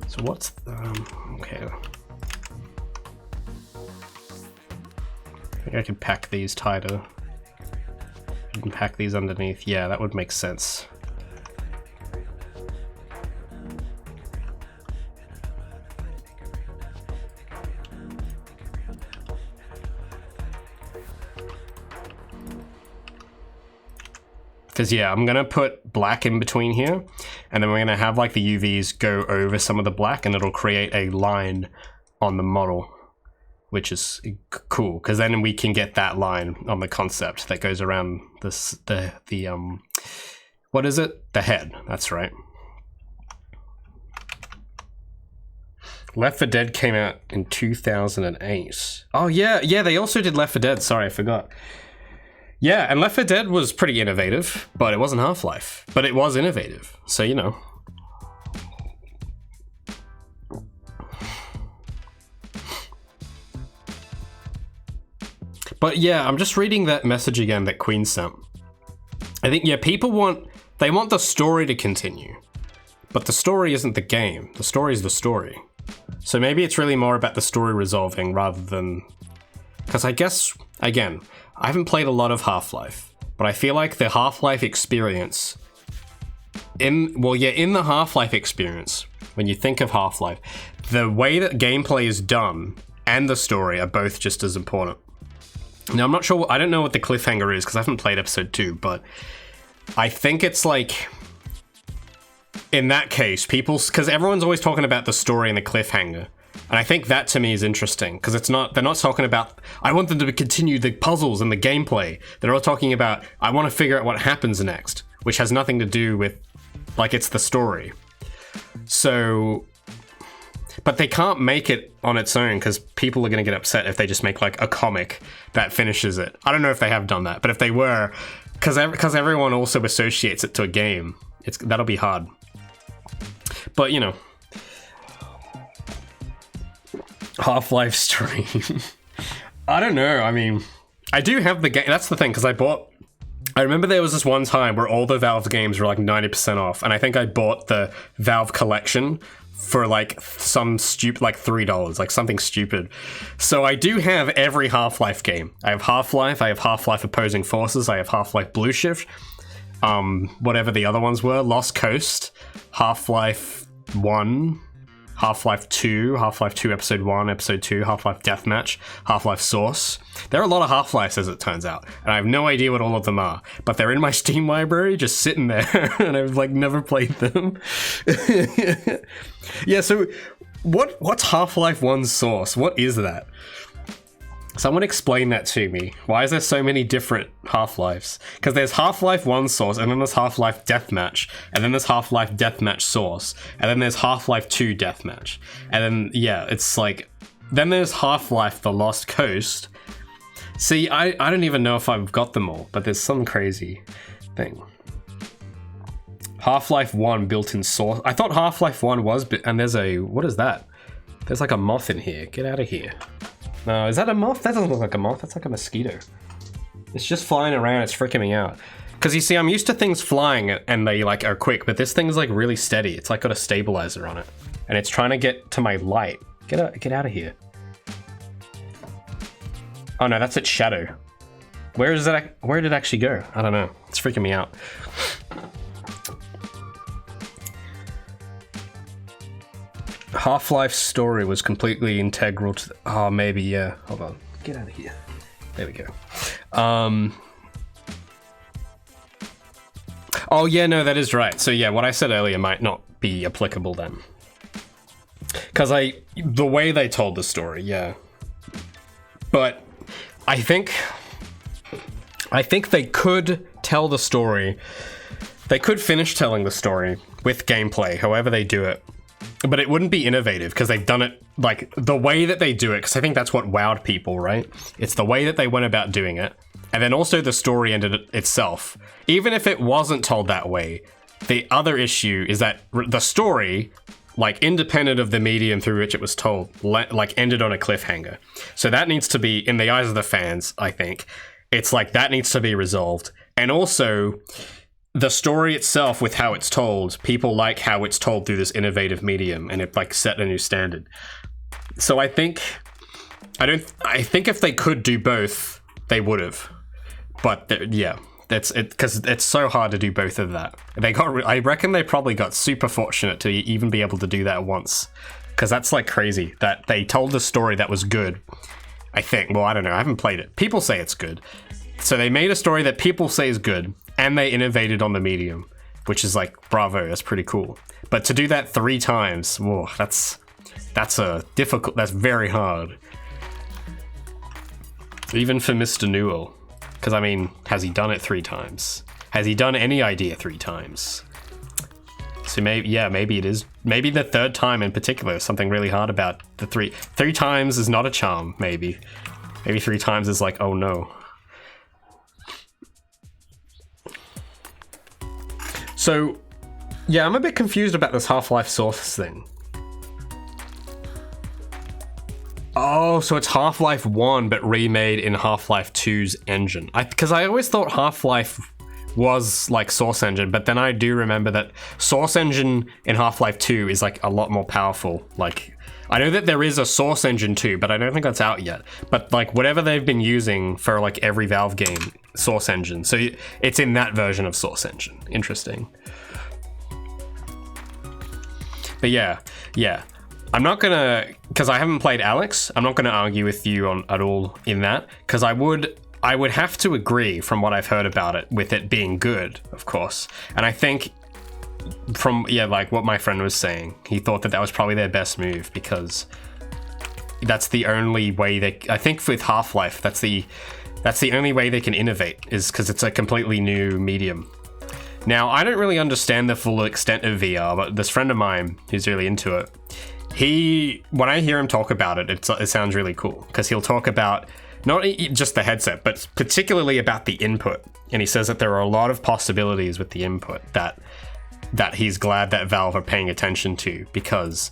So what's, okay. I think I can pack these tighter. You can pack these underneath. Yeah, that would make sense. Because yeah, I'm gonna put black in between here, and then we're gonna have like the UVs go over some of the black, and it'll create a line on the model, which is cool. Because then we can get that line on the concept that goes around this the what is it? The head. That's right. Left 4 Dead came out in 2008. Oh yeah, they also did Left 4 Dead. Sorry, I forgot. Yeah, and Left 4 Dead was pretty innovative, but it wasn't Half-Life. But it was innovative, so you know. But yeah, I'm just reading that message again that Queen sent. I think, yeah, people want the story to continue. But the story isn't the game. The story is the story. So maybe it's really more about the story resolving rather than... Because I guess, again, I haven't played a lot of Half-Life, but I feel like the Half-Life experience, in the Half-Life experience, when you think of Half-Life, the way that gameplay is done and the story are both just as important. Now, I'm not sure, I don't know what the cliffhanger is because I haven't played episode 2, but I think it's like, in that case, because everyone's always talking about the story and the cliffhanger. And I think that to me is interesting because they're not talking about, I want them to continue the puzzles and the gameplay. They're all talking about, I want to figure out what happens next, which has nothing to do with, like, it's the story. So, but they can't make it on its own because people are going to get upset if they just make like a comic that finishes it. I don't know if they have done that, but if they were, because everyone also associates it to a game, that'll be hard. But you know, Half-Life stream. I don't know. I mean, I do have the game. That's the thing, because I remember there was this one time where all the Valve games were like 90% off, and I think I bought the Valve collection for like some stupid, like $3, like something stupid. So I do have every Half-Life game. I have Half-Life, I have Half-Life Opposing Forces, I have Half-Life Blue Shift, whatever the other ones were, Lost Coast, Half-Life 1, Half-Life 2, Half-Life 2 Episode 1, Episode 2, Half-Life Deathmatch, Half-Life Source. There are a lot of Half-Lives, as it turns out, and I have no idea what all of them are, but they're in my Steam library, just sitting there, and I've like never played them. Yeah, so what's Half-Life 1 Source? What is that? Someone explain that to me. Why is there so many different Half-Lives? Because there's Half-Life 1 Source, and then there's Half-Life Deathmatch, and then there's Half-Life Deathmatch Source, and then there's Half-Life 2 Deathmatch. And then, yeah, it's like... Then there's Half-Life The Lost Coast. See, I don't even know if I've got them all, but there's some crazy thing. Half-Life 1 built-in Source. I thought Half-Life 1 was... And there's a... What is that? There's like a moth in here. Get out of here. No, is that a moth? That doesn't look like a moth. That's like a mosquito. It's just flying around. It's freaking me out. Because you see, I'm used to things flying and they like are quick, but this thing's like really steady. It's like got a stabilizer on it, and it's trying to get to my light. Get out of here. Oh no, that's its shadow. Where is that? Where did it actually go? I don't know. It's freaking me out. Half-Life story was completely integral to oh, maybe, yeah. Hold on. Get out of here. There we go. Oh, yeah, no, that is right. So, yeah, what I said earlier might not be applicable then. Because the way they told the story, yeah. But I think they could tell the story. They could finish telling the story with gameplay, however they do it. But it wouldn't be innovative because they've done it like the way that they do it, because I think that's what wowed people, right? It's the way that they went about doing it. And then also the story ended itself. Even if it wasn't told that way, the other issue is that the story, like independent of the medium through which it was told, like ended on a cliffhanger. So that needs to be, in the eyes of the fans, I think, it's like that needs to be resolved. And also... the story itself, with how it's told, people like how it's told through this innovative medium, and it like set a new standard. So I think if they could do both, they would have. But yeah, that's it, because it's so hard to do both of that. I reckon they probably got super fortunate to even be able to do that once, because that's like crazy that they told a story that was good. I think. Well, I don't know. I haven't played it. People say it's good. So they made a story that people say is good, and they innovated on the medium, which is like, bravo, that's pretty cool. But to do that 3 times, whoa, that's very hard. Even for Mr. Newell. Because, I mean, has he done it 3 times? Has he done any idea 3 times? So maybe it is. Maybe the 3rd time in particular is something really hard about the 3. 3 times is not a charm, maybe. Maybe 3 times is like, oh no. So, yeah, I'm a bit confused about this Half-Life Source thing. Oh, so it's Half-Life 1, but remade in Half-Life 2's engine. Because I always thought Half-Life was like Source Engine, but then I do remember that Source Engine in Half-Life 2 is like a lot more powerful. Like, I know that there is a Source Engine 2, but I don't think that's out yet. But like whatever they've been using for like every Valve game, Source Engine. So it's in that version of Source Engine. Interesting. But yeah. I'm not gonna, because I haven't played Alex, I'm not gonna argue with you at all in that, because I would have to agree from what I've heard about it, with it being good, of course. And I think from, like what my friend was saying, he thought that was probably their best move, because that's the only way I think with Half-Life, that's the only way they can innovate, is because it's a completely new medium. Now, I don't really understand the full extent of VR, but this friend of mine who's really into it, when I hear him talk about it, it sounds really cool, because he'll talk about not just the headset, but particularly about the input. And he says that there are a lot of possibilities with the input that he's glad that Valve are paying attention to, because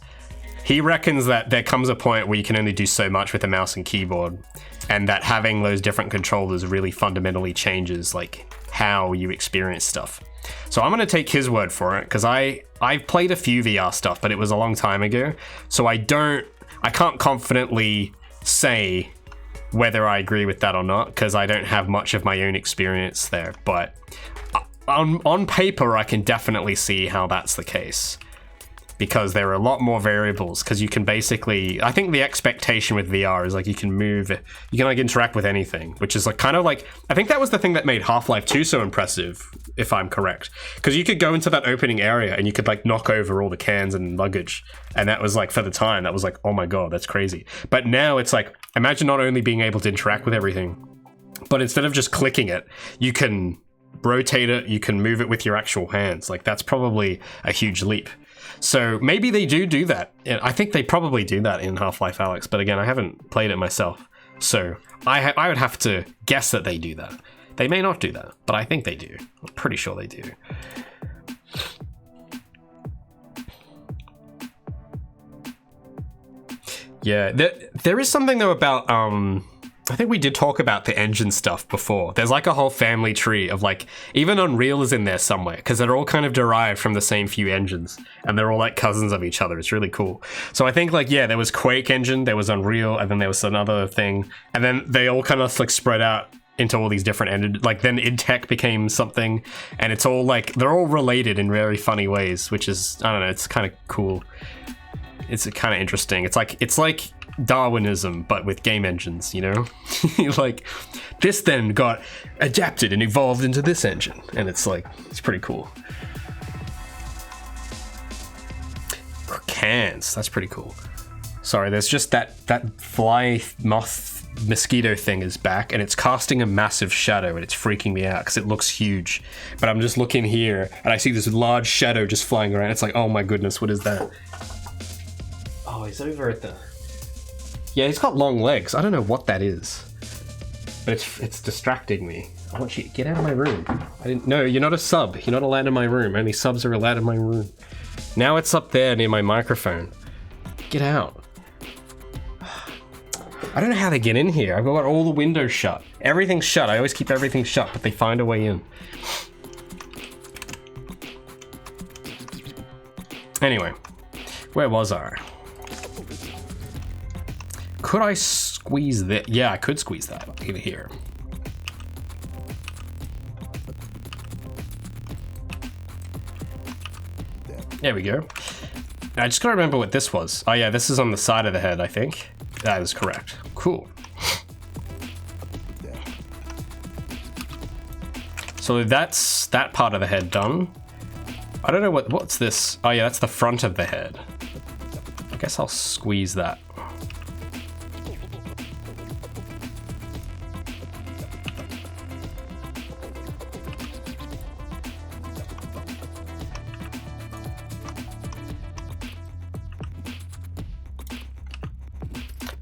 he reckons that there comes a point where you can only do so much with a mouse and keyboard, and that having those different controllers really fundamentally changes like how you experience stuff. So I'm going to take his word for it, because I've played a few VR stuff, but it was a long time ago, so I can't confidently say whether I agree with that or not, because I don't have much of my own experience there. But on paper, I can definitely see how that's the case. because there are a lot more variables, because you can basically, I think the expectation with VR is like you can move, you can like interact with anything, which is like kind of like, I think that was the thing that made Half-Life 2 so impressive, if I'm correct, because you could go into that opening area and you could like knock over all the cans and luggage, and that was like, for the time, that was like, oh my god, that's crazy. But now it's like, imagine not only being able to interact with everything, but instead of just clicking it, you can rotate it, you can move it with your actual hands. Like, that's probably a huge leap. So maybe they do that. I think they probably do that in Half-Life Alyx, but again, I haven't played it myself. So I would have to guess that they do that. They may not do that, but I think they do. I'm pretty sure they do. Yeah, there is something though about I think we did talk about the engine stuff before. There's like a whole family tree of like, even Unreal is in there somewhere, because they're all kind of derived from the same few engines, and they're all like cousins of each other. It's really cool. So I think like, yeah, there was Quake engine, there was Unreal, and then there was another thing, and then they all kind of like spread out into all these different engines. Like then IdTech became something, and it's all like, they're all related in very funny ways, which is, I don't know, it's kind of cool. It's kind of interesting. It's like Darwinism, but with game engines, you know? Like, this then got adapted and evolved into this engine, and it's like, it's pretty cool. Cans, that's pretty cool. Sorry, there's just that fly moth mosquito thing is back, and it's casting a massive shadow, and it's freaking me out because it looks huge. But I'm just looking here, and I see this large shadow just flying around. It's like, oh my goodness, what is that? Oh, he's over at the... Yeah, he's got long legs. I don't know what that is, but it's distracting me. I want you to get out of my room. No, you're not a sub. You're not allowed in my room. Only subs are allowed in my room. Now it's up there near my microphone. Get out. I don't know how they get in here. I've got all the windows shut. Everything's shut. I always keep everything shut, but they find a way in. Anyway, where was I? Could I squeeze that? Yeah, I could squeeze that in here. There we go. I just gotta remember what this was. Oh yeah, this is on the side of the head, I think. That is correct. Cool. So that's that part of the head done. I don't know what's this. Oh yeah, that's the front of the head. I guess I'll squeeze that.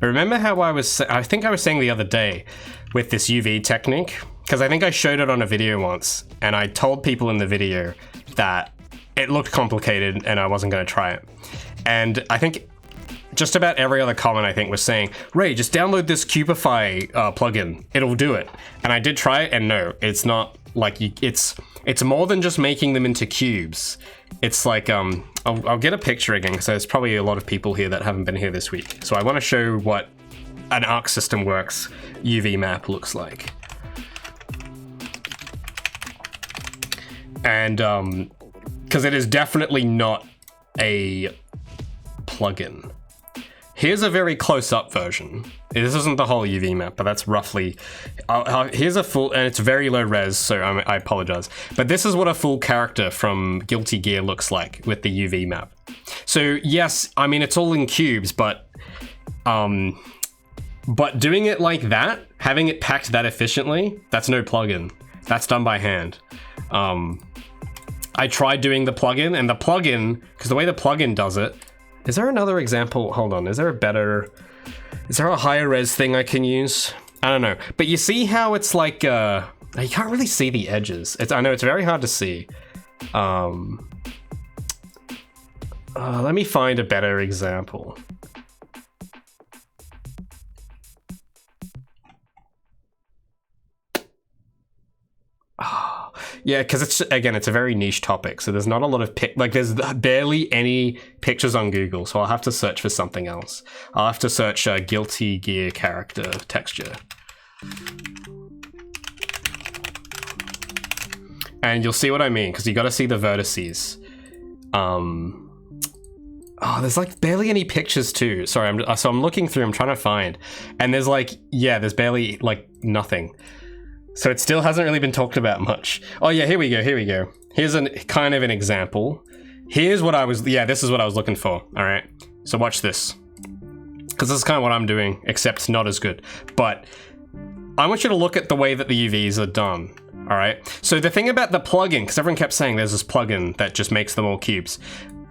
Remember how I think I was saying the other day with this UV technique, because I think I showed it on a video once, and I told people in the video that it looked complicated and I wasn't going to try it. And I think just about every other comment I think was saying, Ray, just download this Cubify plugin, it'll do it. And I did try it, and no, it's not like it's more than just making them into cubes. It's like I'll get a picture again, because there's probably a lot of people here that haven't been here this week. So I want to show what an Arc System Works UV map looks like. And because it is definitely not a plugin. Here's a very close-up version. This isn't the whole UV map, but that's roughly... here's a full... And it's very low res, so I apologize. But this is what a full character from Guilty Gear looks like with the UV map. So, yes, I mean, it's all in cubes, but doing it like that, having it packed that efficiently, that's no plugin. That's done by hand. I tried doing the plugin, and the plugin... Because the way the plugin does it... Is there another example? Hold on, is there a higher res thing I can use? I don't know. But you see how it's like, you can't really see the edges. I know it's very hard to see. Let me find a better example. Yeah, because it's a very niche topic, so there's not a lot of there's barely any pictures on Google, so I'll have to search for something else. I'll have to search Guilty Gear character texture. And you'll see what I mean, because you got to see the vertices. Oh, there's like barely any pictures too. Sorry, I'm looking through, I'm trying to find. And there's like, yeah, there's barely like nothing. So it still hasn't really been talked about much. Oh yeah, here we go. Here's kind of an example. Here's what this is what I was looking for. All right, so watch this. Because this is kind of what I'm doing, except not as good. But I want you to look at the way that the UVs are done. All right, so the thing about the plugin, because everyone kept saying there's this plugin that just makes them all cubes.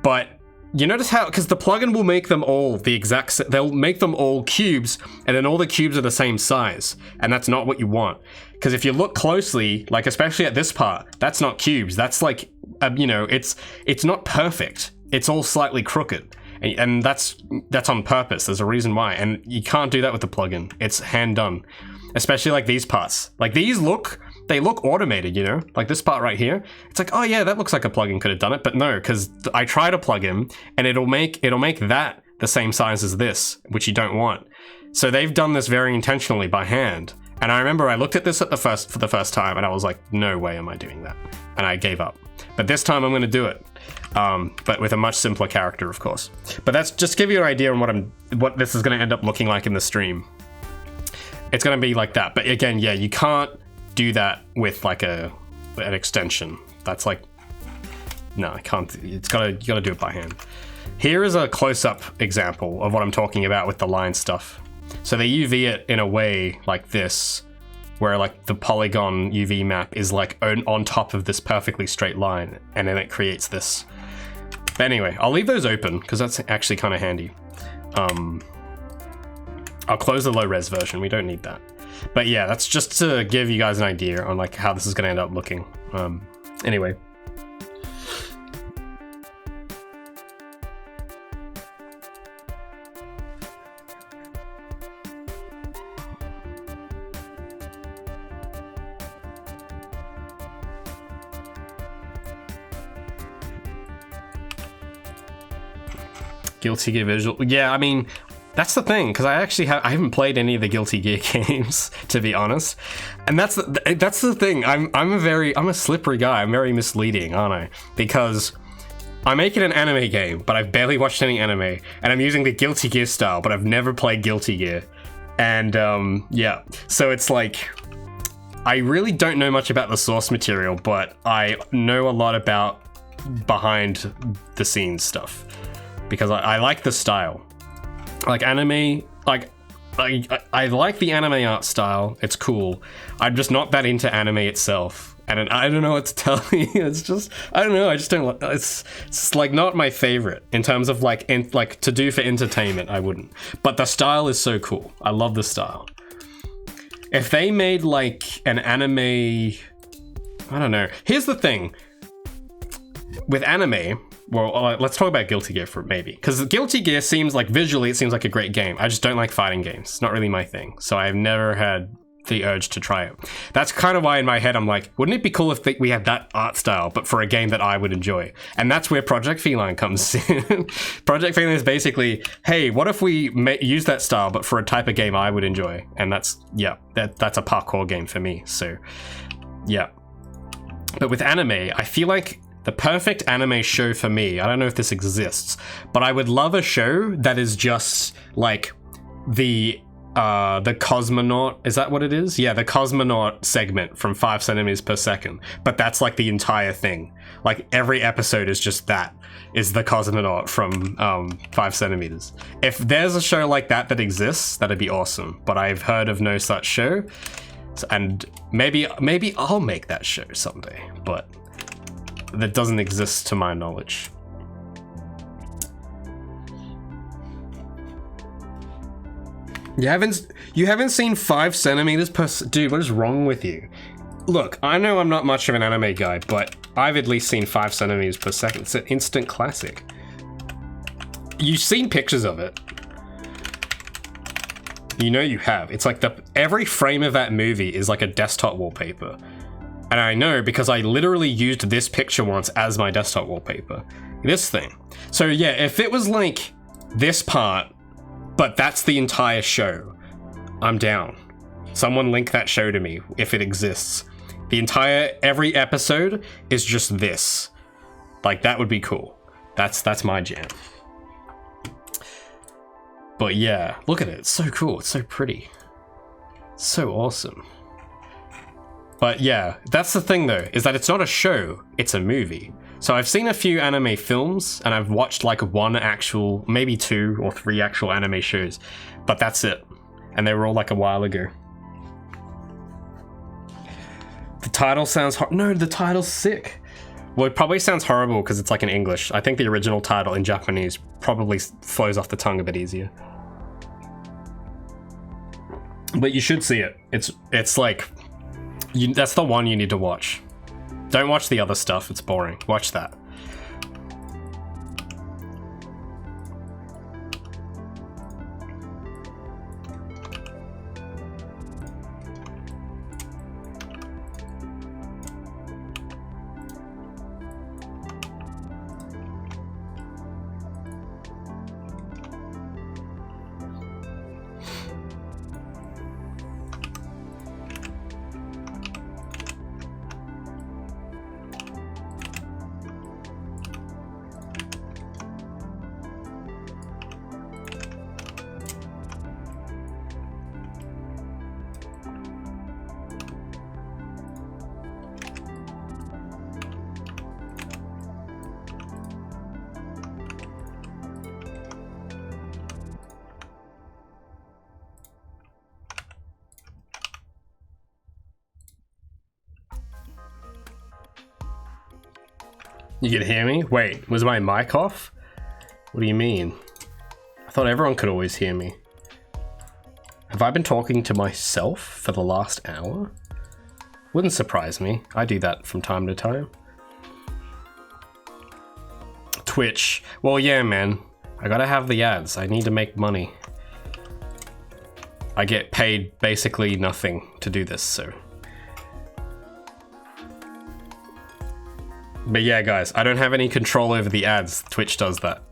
But you notice how, because the plugin will make them all they'll make them all cubes, and then all the cubes are the same size, and that's not what you want. Because if you look closely, like especially at this part, that's not cubes. That's like, you know, it's not perfect. It's all slightly crooked, and that's on purpose. There's a reason why, and you can't do that with the plugin. It's hand done, especially like these parts. Like these they look automated, you know? Like this part right here, it's like, oh yeah, that looks like a plugin could have done it, but no, because I tried a plugin and it'll make that the same size as this, which you don't want. So they've done this very intentionally by hand. And I remember I looked at this for the first time and I was like, no way am I doing that. And I gave up. But this time I'm gonna do it. But with a much simpler character, of course. But that's just give you an idea on what this is gonna end up looking like in the stream. It's gonna be like that. But again, yeah, you can't do that with like an extension. That's like, no, I can't. You gotta do it by hand. Here is a close-up example of what I'm talking about with the line stuff. So they UV it in a way like this, where like the polygon UV map is like on top of this perfectly straight line, and then it creates this. But anyway, I'll leave those open because that's actually kind of handy. I'll close the low res version. We don't need that. But yeah, that's just to give you guys an idea on like how this is going to end up looking. Anyway. Guilty Gear visual. Yeah, I mean, that's the thing, because I actually I haven't played any of the Guilty Gear games, to be honest. And that's the thing. I'm a slippery guy. I'm very misleading, aren't I? Because I make it an anime game, but I've barely watched any anime, and I'm using the Guilty Gear style, but I've never played Guilty Gear. And yeah, so it's like I really don't know much about the source material, but I know a lot about behind the scenes stuff because I like the style. Like anime, like I like the anime art style. It's cool. I'm just not that into anime itself, and I don't know what to tell you. It's just I don't know. I just don't. It's like not my favorite in terms of like to do for entertainment. I wouldn't. But the style is so cool. I love the style. If they made like an anime, I don't know. Here's the thing with anime. Well, let's talk about Guilty Gear for maybe, because Guilty Gear seems like visually it seems like a great game. I just don't like fighting games. It's not really my thing, so I've never had the urge to try it. That's kind of why in my head I'm like, wouldn't it be cool if we had that art style, but for a game that I would enjoy? And that's where Project Feline comes in. Project Feline is basically, hey, what if we use that style, but for a type of game I would enjoy? And that's a parkour game for me. So yeah, but with anime, I feel like the perfect anime show for me, I don't know if this exists, but I would love a show that is just like the cosmonaut, is that what it is? Yeah, the cosmonaut segment from 5 centimeters per second, but that's like the entire thing. Like every episode is just that, is the cosmonaut from 5 centimeters. If there's a show like that that exists, that'd be awesome, but I've heard of no such show, and maybe I'll make that show someday, but that doesn't exist to my knowledge. You haven't seen 5 centimeters per dude, what is wrong with you? Look, I know I'm not much of an anime guy, but I've at least seen 5 centimeters per second. It's an instant classic. You've seen pictures of it. You know you have. It's like every frame of that movie is like a desktop wallpaper. And I know because I literally used this picture once as my desktop wallpaper. This thing. So yeah, if it was like this part, but that's the entire show, I'm down. Someone link that show to me if it exists. Every episode is just this. Like that would be cool. That's my jam. But yeah, look at it. It's so cool. It's so pretty. It's so awesome. But yeah, that's the thing though, is that it's not a show, it's a movie. So I've seen a few anime films and I've watched like one actual, maybe 2 or 3 actual anime shows, but that's it. And they were all like a while ago. The title sounds no, the title's sick. Well, it probably sounds horrible because it's like in English. I think the original title in Japanese probably flows off the tongue a bit easier. But you should see it. It's like, that's the one you need to watch. Don't watch the other stuff, it's boring. Watch that. You can hear me? Wait, was my mic off? What do you mean? I thought everyone could always hear me. Have I been talking to myself for the last hour? Wouldn't surprise me. I do that from time to time. Twitch. Well, yeah, man. I gotta have the ads. I need to make money. I get paid basically nothing to do this, so. But yeah, guys, I don't have any control over the ads. Twitch does that.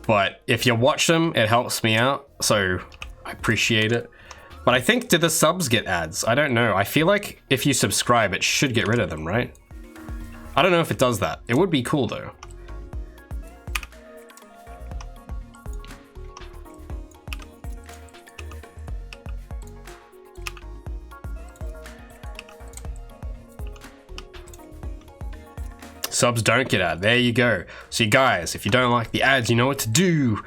But if you watch them, it helps me out, so I appreciate it. But I think, do the subs get ads? I don't know. I feel like if you subscribe, it should get rid of them, right? I don't know if it does that. It would be cool, though. Subs don't get ads. There you go. So you guys, if you don't like the ads, you know what to do.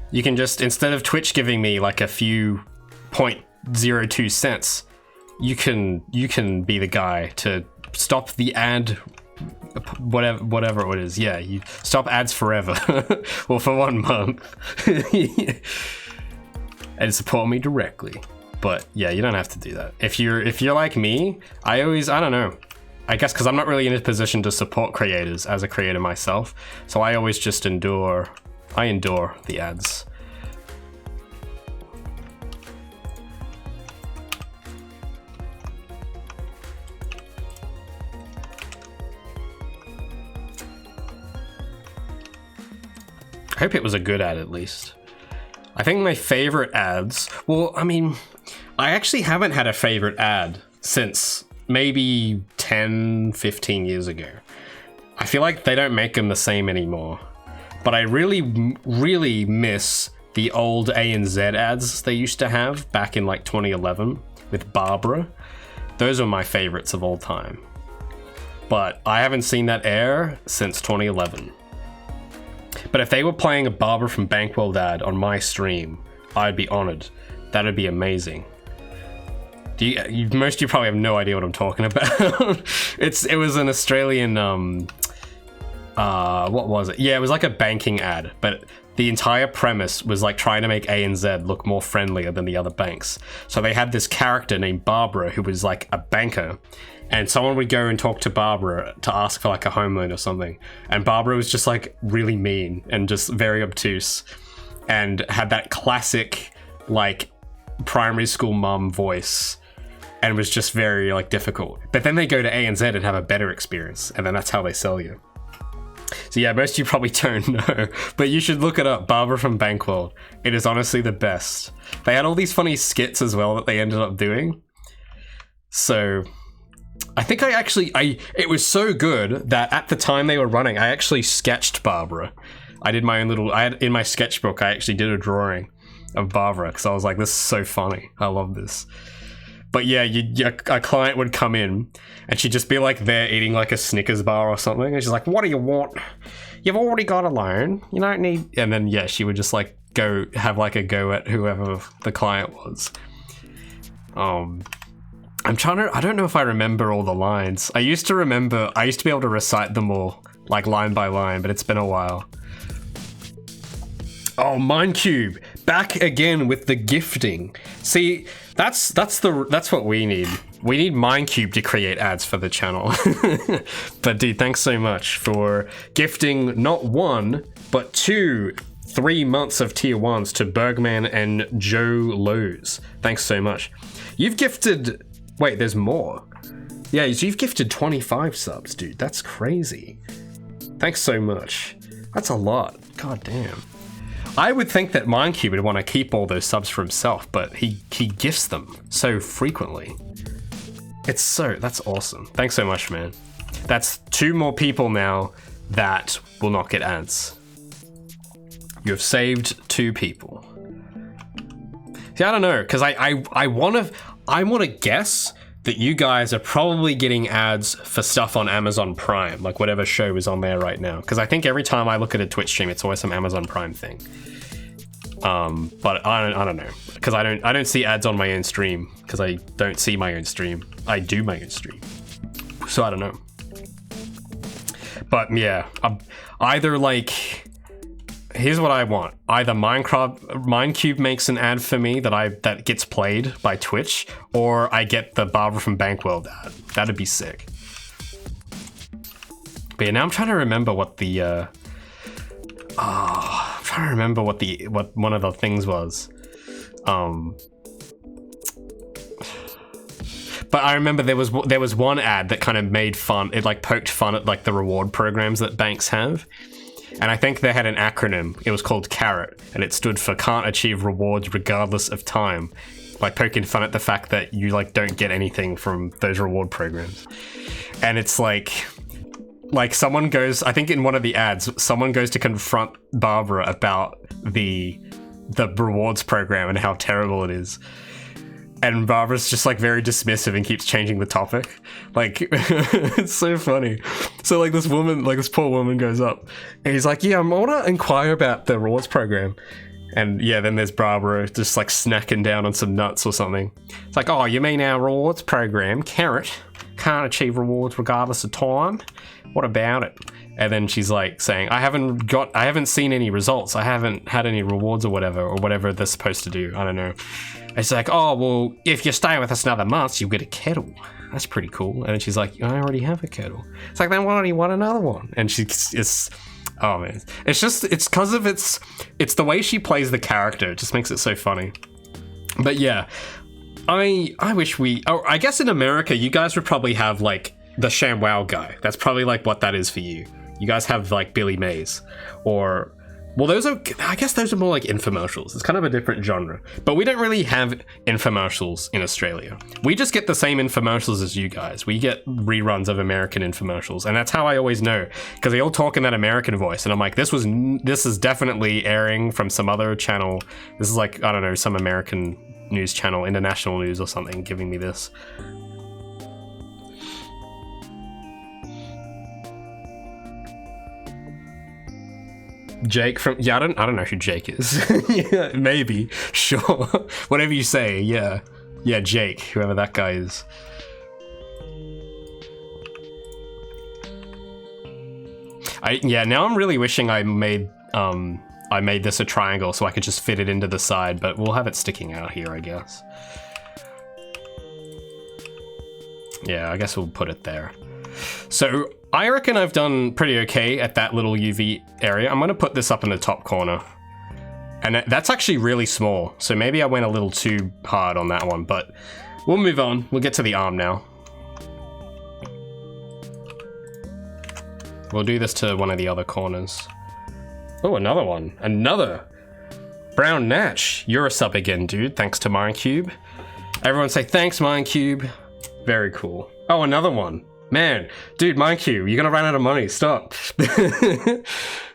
You can just, instead of Twitch giving me like a few 0.02 cents, you can be the guy to stop the ad, whatever it is. Yeah, you stop ads forever. Well, for 1 month. And support me directly. But yeah, you don't have to do that. If you're like me, I don't know. I guess because I'm not really in a position to support creators as a creator myself, so I always just endure the ads. I hope it was a good ad at least. I think my favorite ads, well, I mean, I actually haven't had a favorite ad since maybe 10, 15 years ago. I feel like they don't make them the same anymore. But I really, really miss the old ANZ ads they used to have back in like 2011 with Barbara. Those are my favorites of all time. But I haven't seen that air since 2011. But if they were playing a Barbara from Bankworld ad on my stream, I'd be honored. That'd be amazing. Most of you probably have no idea what I'm talking about. It was an Australian, what was it? Yeah, it was like a banking ad, but the entire premise was like trying to make ANZ look more friendlier than the other banks. So they had this character named Barbara who was like a banker, and someone would go and talk to Barbara to ask for like a home loan or something. And Barbara was just like really mean and just very obtuse and had that classic like primary school mum voice. And was just very like difficult. But then they go to ANZ and have a better experience, and then that's how they sell you. So yeah, most of you probably don't know, but you should look it up. Barbara from Bankworld. It is honestly the best. They had all these funny skits as well that they ended up doing. So I think it was so good that at the time they were running, I actually sketched Barbara. I did my own little, in my sketchbook, I actually did a drawing of Barbara because I was like, this is so funny. I love this. But yeah, a client would come in and she'd just be like there eating like a Snickers bar or something. And she's like, what do you want? You've already got a loan. You don't need... And then, yeah, she would just like go have like a go at whoever the client was. I'm trying to... I don't know if I remember all the lines. I used to be able to recite them all like line by line, but it's been a while. Oh, Mindcube, back again with the gifting. See, that's what we need. We need Mindcube to create ads for the channel. But dude, thanks so much for gifting not 1, but 2 3 months of tier 1s to Bergman and Joe Lowe's. Thanks so much. You've gifted... Wait, there's more. Yeah, you've gifted 25 subs, dude. That's crazy. Thanks so much. That's a lot. God damn. I would think that Mindcube would want to keep all those subs for himself, but he gifts them so frequently. That's awesome. Thanks so much, man. That's 2 more people now that will not get ads. You have saved 2 people. See, I don't know, because I want to guess that you guys are probably getting ads for stuff on Amazon Prime, like whatever show is on there right now. Because I think every time I look at a Twitch stream, it's always some Amazon Prime thing. But I don't know, because I don't see ads on my own stream, because I don't see my own stream. I do my own stream, so I don't know. But yeah, either like, here's what I want: either Mindcube makes an ad for me that gets played by Twitch, or I get the Barbara from Bankworld ad. That'd be sick. But yeah, now I'm trying to remember what the I'm trying to remember what one of the things was. But I remember there was one ad that kind of made fun. It like poked fun at like the reward programs that banks have. And I think they had an acronym. It was called CARROT, and it stood for Can't Achieve Rewards Regardless of Time. Like poking fun at the fact that you like don't get anything from those reward programs. And it's like someone goes, I think in one of the ads, someone goes to confront Barbara about the rewards program and how terrible it is. And Barbara's just like very dismissive and keeps changing the topic. Like, it's so funny. So like this poor woman goes up and he's like, yeah, I want to inquire about the rewards program. And yeah, then there's Barbara just like snacking down on some nuts or something. It's like, oh, you mean our rewards program, Carrot, can't achieve rewards regardless of time? What about it? And then she's like saying, I haven't seen any results. I haven't had any rewards or whatever they're supposed to do. I don't know. It's like, oh, well, if you stay with us another month, you'll get a kettle. That's pretty cool. And then she's like, I already have a kettle. It's like, then why do you want another one? And oh man, it's because of it's the way she plays the character. It just makes it so funny. But yeah, I wish I guess in America, you guys would probably have like the ShamWow guy. That's probably like what that is for you. You guys have like Billy Mays or... Well, I guess those are more like infomercials. It's kind of a different genre. But we don't really have infomercials in Australia. We just get the same infomercials as you guys. We get reruns of American infomercials. And that's how I always know. Because they all talk in that American voice. And I'm like, this is definitely airing from some other channel. This is like, I don't know, some American news channel, international news or something, giving me this. Jake from... Yeah, I don't know who Jake is. Yeah, maybe. Sure. Whatever you say, yeah. Yeah, Jake, whoever that guy is. Now I'm really wishing I made this a triangle so I could just fit it into the side, but we'll have it sticking out here, I guess. Yeah, I guess we'll put it there. So I reckon I've done pretty okay at that little UV area. I'm going to put this up in the top corner. And that's actually really small. So maybe I went a little too hard on that one, but we'll move on. We'll get to the arm now. We'll do this to one of the other corners. Oh, another one. Another. Brown Natch. You're a sub again, dude. Thanks to Mindcube. Everyone say thanks, Mindcube. Very cool. Oh, another one. Man, dude, Mindcube, you're gonna run out of money. Stop.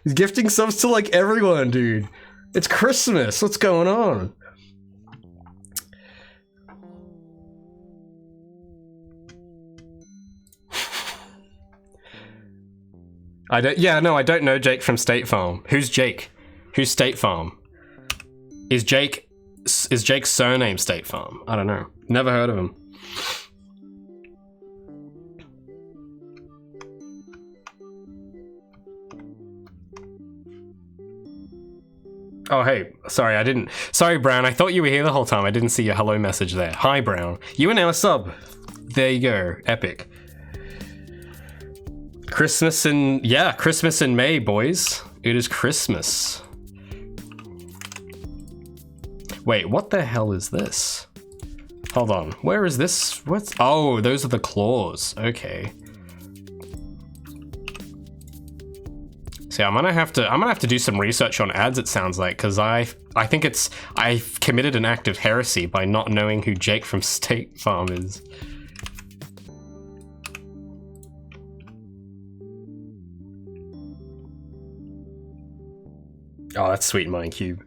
He's gifting subs to like everyone, dude. It's Christmas. What's going on? I don't know Jake from State Farm. Who's Jake? Who's State Farm? Is Jake's surname State Farm? I don't know. Never heard of him. Oh, hey. Sorry, Brown. I thought you were here the whole time. I didn't see your hello message there. Hi, Brown. You are now a sub. There you go. Epic. Christmas in May, boys. It is Christmas. Wait, what the hell is this? Hold on. Where is this? Oh, those are the claws. Okay. See, I'm gonna have to do some research on ads, it sounds like, because I think I've committed an act of heresy by not knowing who Jake from State Farm is. Oh, that's sweet, Mindcube.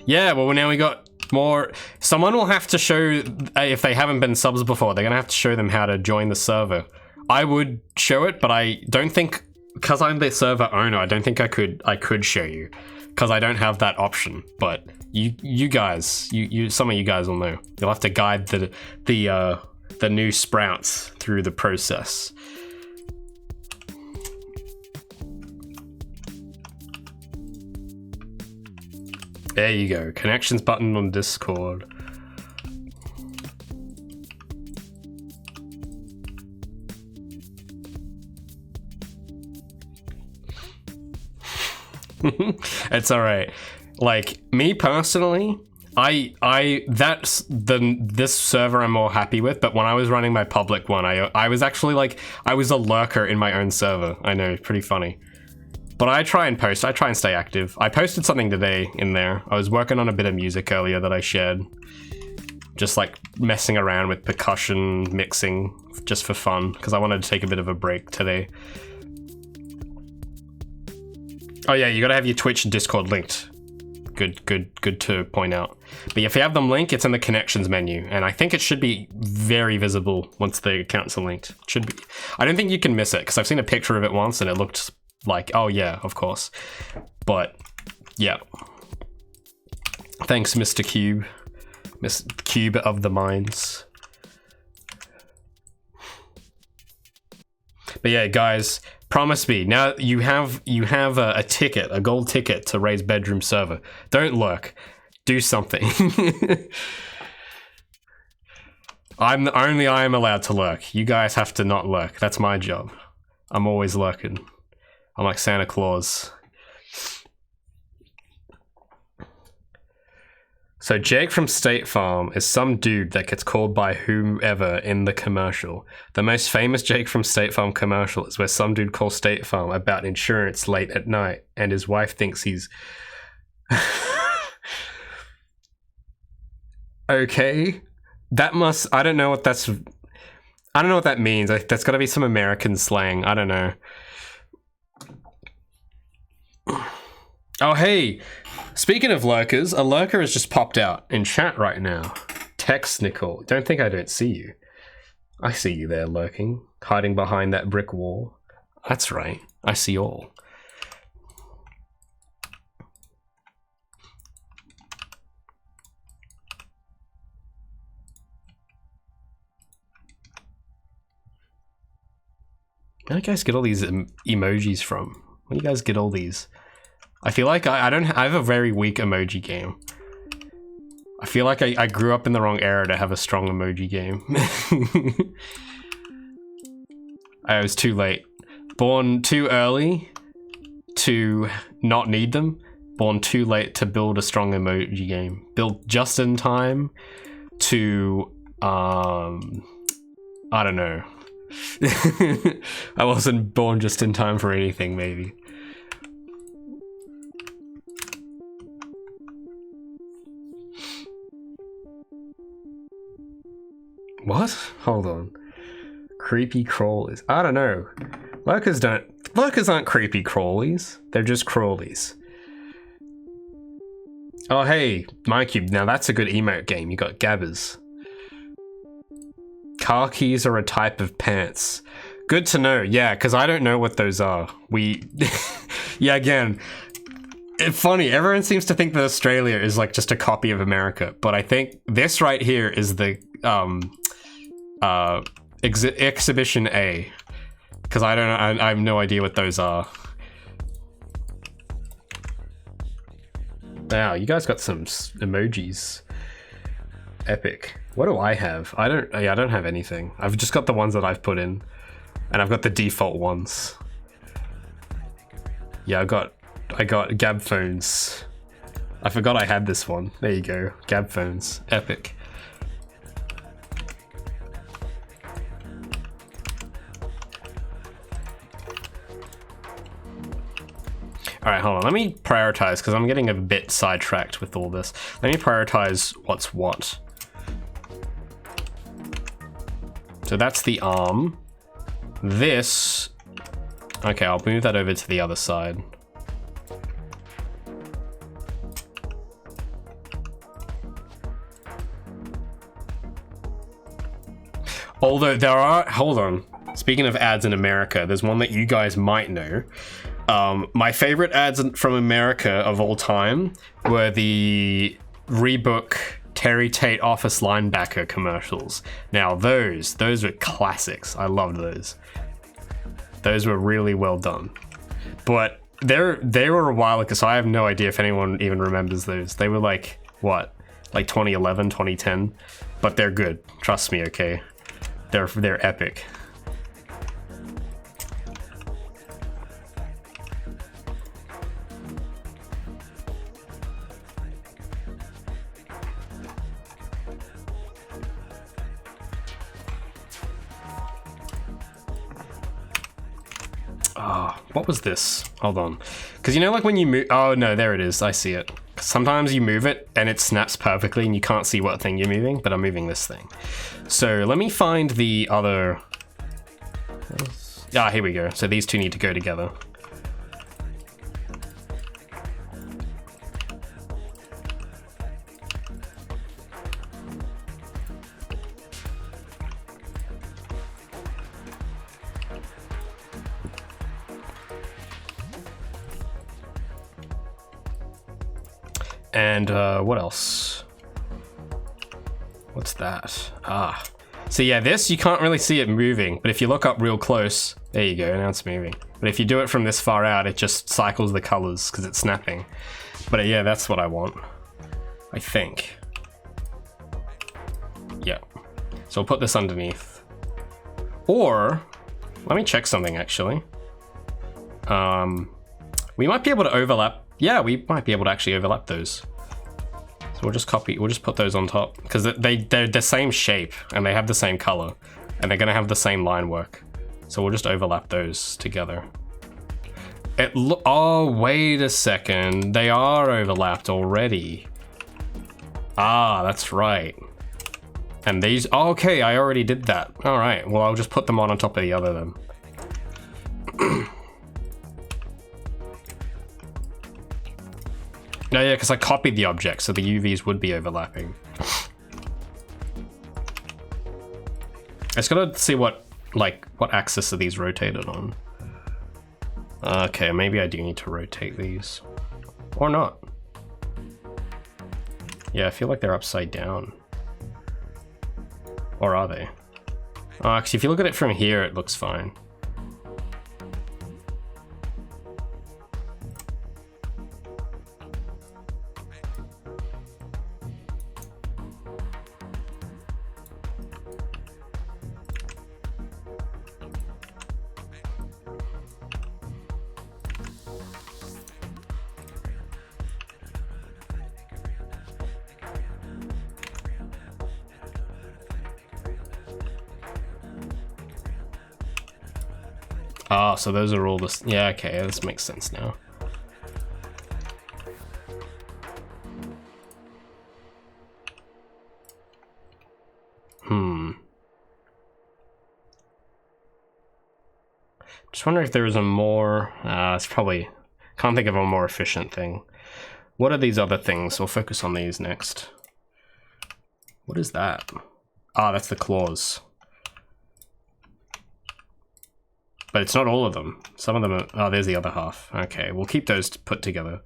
Yeah, well, now we got more. Someone will have to show, if they haven't been subs before, they're gonna have to show them how to join the server. I would show it, but I don't think, because I'm the server owner, I don't think I could show you, because I don't have that option. But you guys, some of you guys will know. You'll have to guide the new sprouts through the process. There you go. Connections button on Discord. It's all right. Like, me personally, this server I'm more happy with, but when I was running my public one, I was actually like, I was a lurker in my own server. I know, pretty funny. But I try and stay active. I posted something today in there. I was working on a bit of music earlier that I shared. Just like messing around with percussion, mixing, just for fun, because I wanted to take a bit of a break today. Oh yeah, you gotta have your Twitch and Discord linked. Good to point out. But if you have them linked, it's in the connections menu, and I think it should be very visible once the accounts are linked. It should be. I don't think you can miss it, because I've seen a picture of it once and it looked like, oh yeah, of course. But yeah. Thanks, Mr. Cube. Mr. Cube of the Minds. But yeah, guys, promise me, now you have a ticket, a gold ticket to raise bedroom server. Don't lurk. Do something. I am allowed to lurk. You guys have to not lurk. That's my job. I'm always lurking. I'm like Santa Claus. So Jake from State Farm is some dude that gets called by whomever in the commercial. The most famous Jake from State Farm commercial is where some dude calls State Farm about insurance late at night, and his wife thinks he's... Okay. That must... I don't know what that means. That's gotta be some American slang. I don't know. Oh, hey, speaking of lurkers, a lurker has just popped out in chat right now. Text Nicole. Don't think I don't see you. I see you there lurking, hiding behind that brick wall. That's right, I see all. Where do you guys get all these emojis from? Where do you guys get all these? I feel like I have a very weak emoji game. I feel like I grew up in the wrong era to have a strong emoji game. I was too late. Born too early to not need them. Born too late to build a strong emoji game. Built just in time to, I don't know. I wasn't born just in time for anything, maybe. What? Hold on. Creepy crawlies. I don't know. Lurkers aren't creepy crawlies. They're just crawlies. Oh, hey, MyCube. Now that's a good emote game. You got gabbers. Car keys are a type of pants. Good to know. Yeah, because I don't know what those are. Yeah, again, it's funny. Everyone seems to think that Australia is like just a copy of America, but I think this right here is the exhibition A. Because I don't know. I have no idea what those are. Wow, you guys got some emojis. Epic. What do I have? I don't have anything. I've just got the ones that I've put in, and I've got the default ones. Yeah, I got Gab phones. I forgot I had this one. There you go, Gab phones. Epic. All right, hold on. Let me prioritize because I'm getting a bit sidetracked with all this. Let me prioritize what's what. So that's the arm. This, okay, I'll move that over to the other side. Although there are, hold on. Speaking of ads in America, there's one that you guys might know. My favorite ads from America of all time were the Rebook Terry Tate office linebacker commercials. Now those were classics. I loved those. Those were really well done. But they were a while ago, so I have no idea if anyone even remembers those. They were like, what? Like 2011, 2010? But they're good. Trust me, okay? They're epic. What was this? Hold on. Because you know, like when you move, oh no, there it is. I see it. Sometimes you move it and it snaps perfectly and you can't see what thing you're moving, but I'm moving this thing. So let me find the other. Ah, here we go. So these two need to go together. And what else? What's that? Ah. So yeah, this, you can't really see it moving, but if you look up real close, there you go, now it's moving. But if you do it from this far out, it just cycles the colors because it's snapping. But yeah, that's what I want, I think. Yeah. So we'll put this underneath. Or, let me check something actually. We might be able to overlap. Yeah, we might be able to actually overlap those. So we'll just put those on top because they're the same shape and they have the same color and they're gonna have the same line work. So we'll just overlap those together. Oh, wait a second. They are overlapped already. Ah, that's right. And these, oh, okay, I already did that. All right, well, I'll just put them on top of the other then. No, yeah, because I copied the object, so the UVs would be overlapping. I just gotta see what axis are these rotated on. Okay, maybe I do need to rotate these. Or not. Yeah, I feel like they're upside down. Or are they? Oh, actually, if you look at it from here, it looks fine. Ah, so those are all the... Yeah, okay, this makes sense now. Just wondering if there was a more... it's probably... Can't think of a more efficient thing. What are these other things? We'll focus on these next. What is that? Ah, that's the claws. But it's not all of them. Some of them are... Oh, there's the other half. Okay, we'll keep those put together.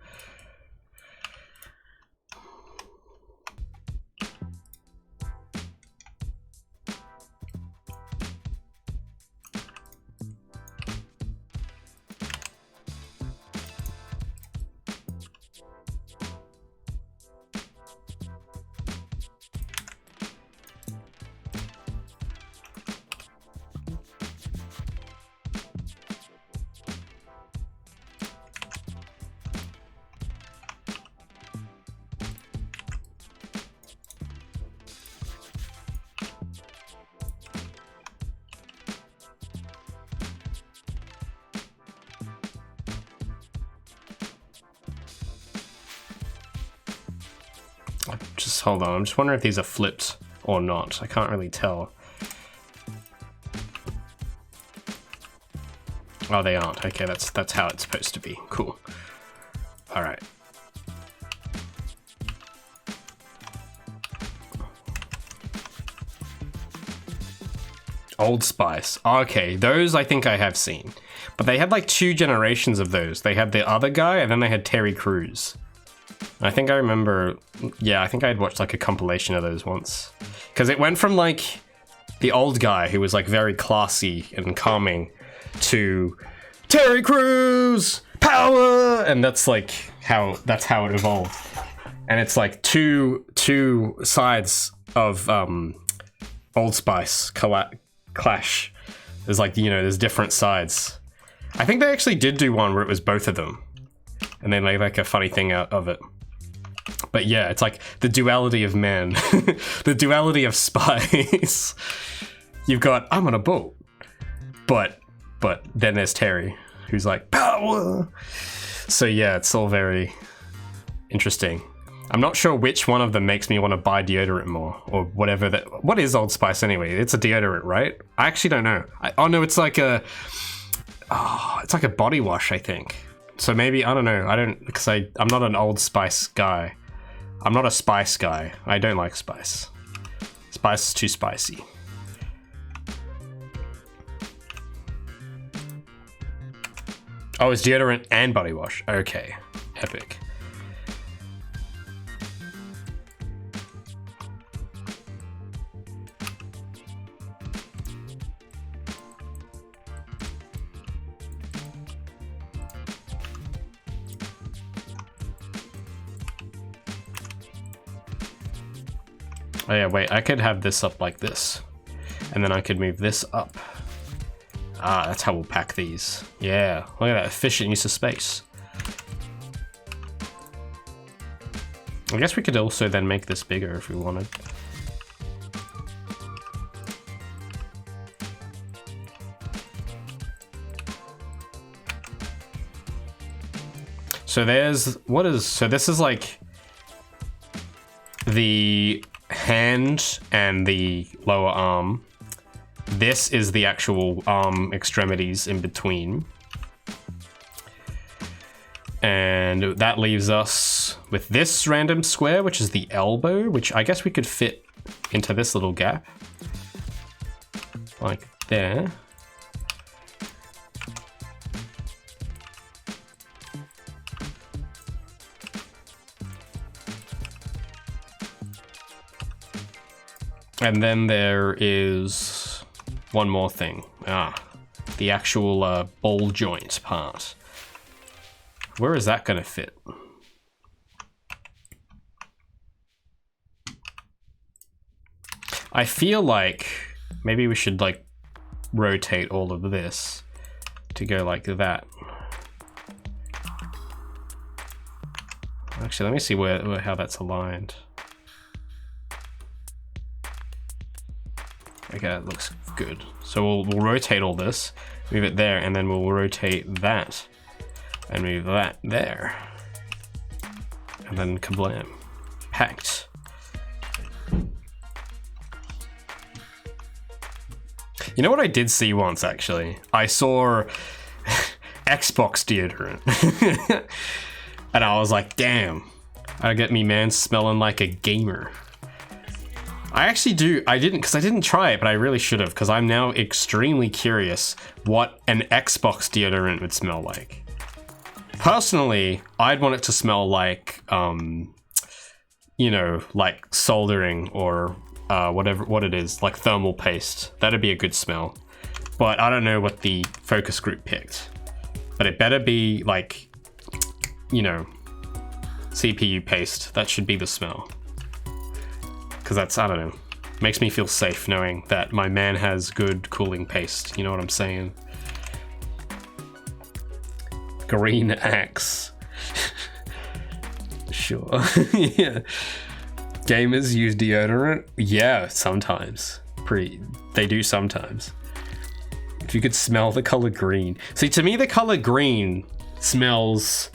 Just hold on, I'm just wondering if these are flipped or not. I can't really tell. Oh, they aren't. Okay, that's how it's supposed to be. Cool. All right. Old Spice. Okay, those I think I have seen. But they had like 2 generations of those. They had the other guy and then they had Terry Crews. I think I remember, yeah, I think I had watched like a compilation of those once. Because it went from like the old guy who was like very classy and calming to Terry Crews, power! And that's like how it evolved. And it's like two sides of Old Spice clash. There's like, you know, there's different sides. I think they actually did do one where it was both of them. And they made like a funny thing out of it. But yeah, it's like the duality of men. The duality of spies. You've got, I'm on a boat. But then there's Terry, who's like, power! So yeah, it's all very interesting. I'm not sure which one of them makes me want to buy deodorant more, or whatever that... What is Old Spice anyway? It's a deodorant, right? I actually don't know. Oh no, it's like a... Oh, it's like a body wash, I think. So maybe, I don't know, because I'm not an Old Spice guy. I'm not a spice guy. I don't like spice. Spice is too spicy. Oh, it's deodorant and body wash. Okay, epic. Oh yeah, wait, I could have this up like this. And then I could move this up. Ah, that's how we'll pack these. Yeah, look at that efficient use of space. I guess we could also then make this bigger if we wanted. So there's, so this is like the hand and the lower arm. This is the actual arm extremities in between. And that leaves us with this random square, which is the elbow, which I guess we could fit into this little gap. Like there. And then there is one more thing. The actual ball joint part. Where is that gonna fit? I feel like maybe we should like rotate all of this to go like that. Actually, let me see how that's aligned. Okay, that looks good. So we'll rotate all this, move it there, and then we'll rotate that, and move that there. And then kablam. Packed. You know what I did see once, actually? I saw Xbox deodorant. And I was like, damn, I get me man smelling like a gamer. I actually do. I didn't try it, but I really should have, because I'm now extremely curious what an Xbox deodorant would smell like. Personally, I'd want it to smell like, you know, like soldering or what it is, like thermal paste. That'd be a good smell. But I don't know what the focus group picked. But it better be like, you know, CPU paste. That should be the smell. Because that's, I don't know, makes me feel safe knowing that my man has good cooling paste. You know what I'm saying? Green axe. Sure. Yeah. Gamers use deodorant? Yeah, sometimes. They do sometimes. If you could smell the color green. See, to me, the color green smells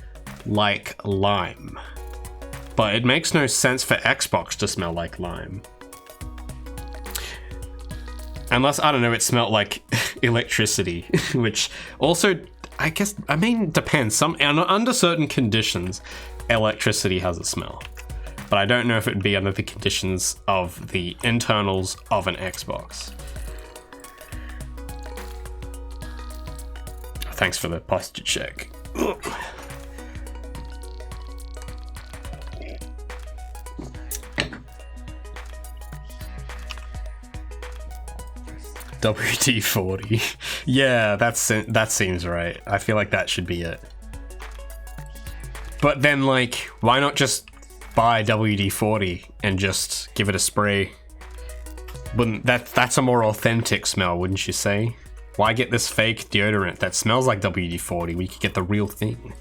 like lime. But it makes no sense for Xbox to smell like lime. Unless, I don't know, it smelled like electricity, which also, I guess, I mean, depends. Under certain conditions, electricity has a smell. But I don't know if it would be under the conditions of the internals of an Xbox. Thanks for the posture check. Ugh. WD-40. Yeah, that seems right. I feel like that should be it. But then, like, why not just buy WD-40 and just give it a spray? That's a more authentic smell, wouldn't you say? Why get this fake deodorant that smells like WD-40? We could get the real thing.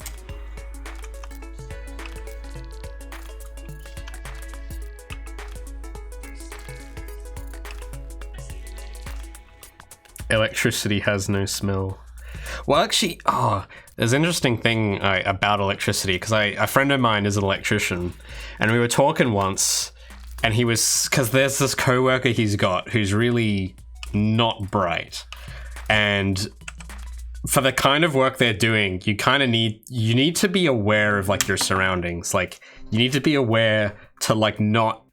Electricity has no smell. Well, actually, there's an interesting thing about electricity, because a friend of mine is an electrician, and we were talking once, and he was, because there's this coworker he's got who's really not bright, and for the kind of work they're doing, you need to be aware of like your surroundings. Like, you need to be aware to like not,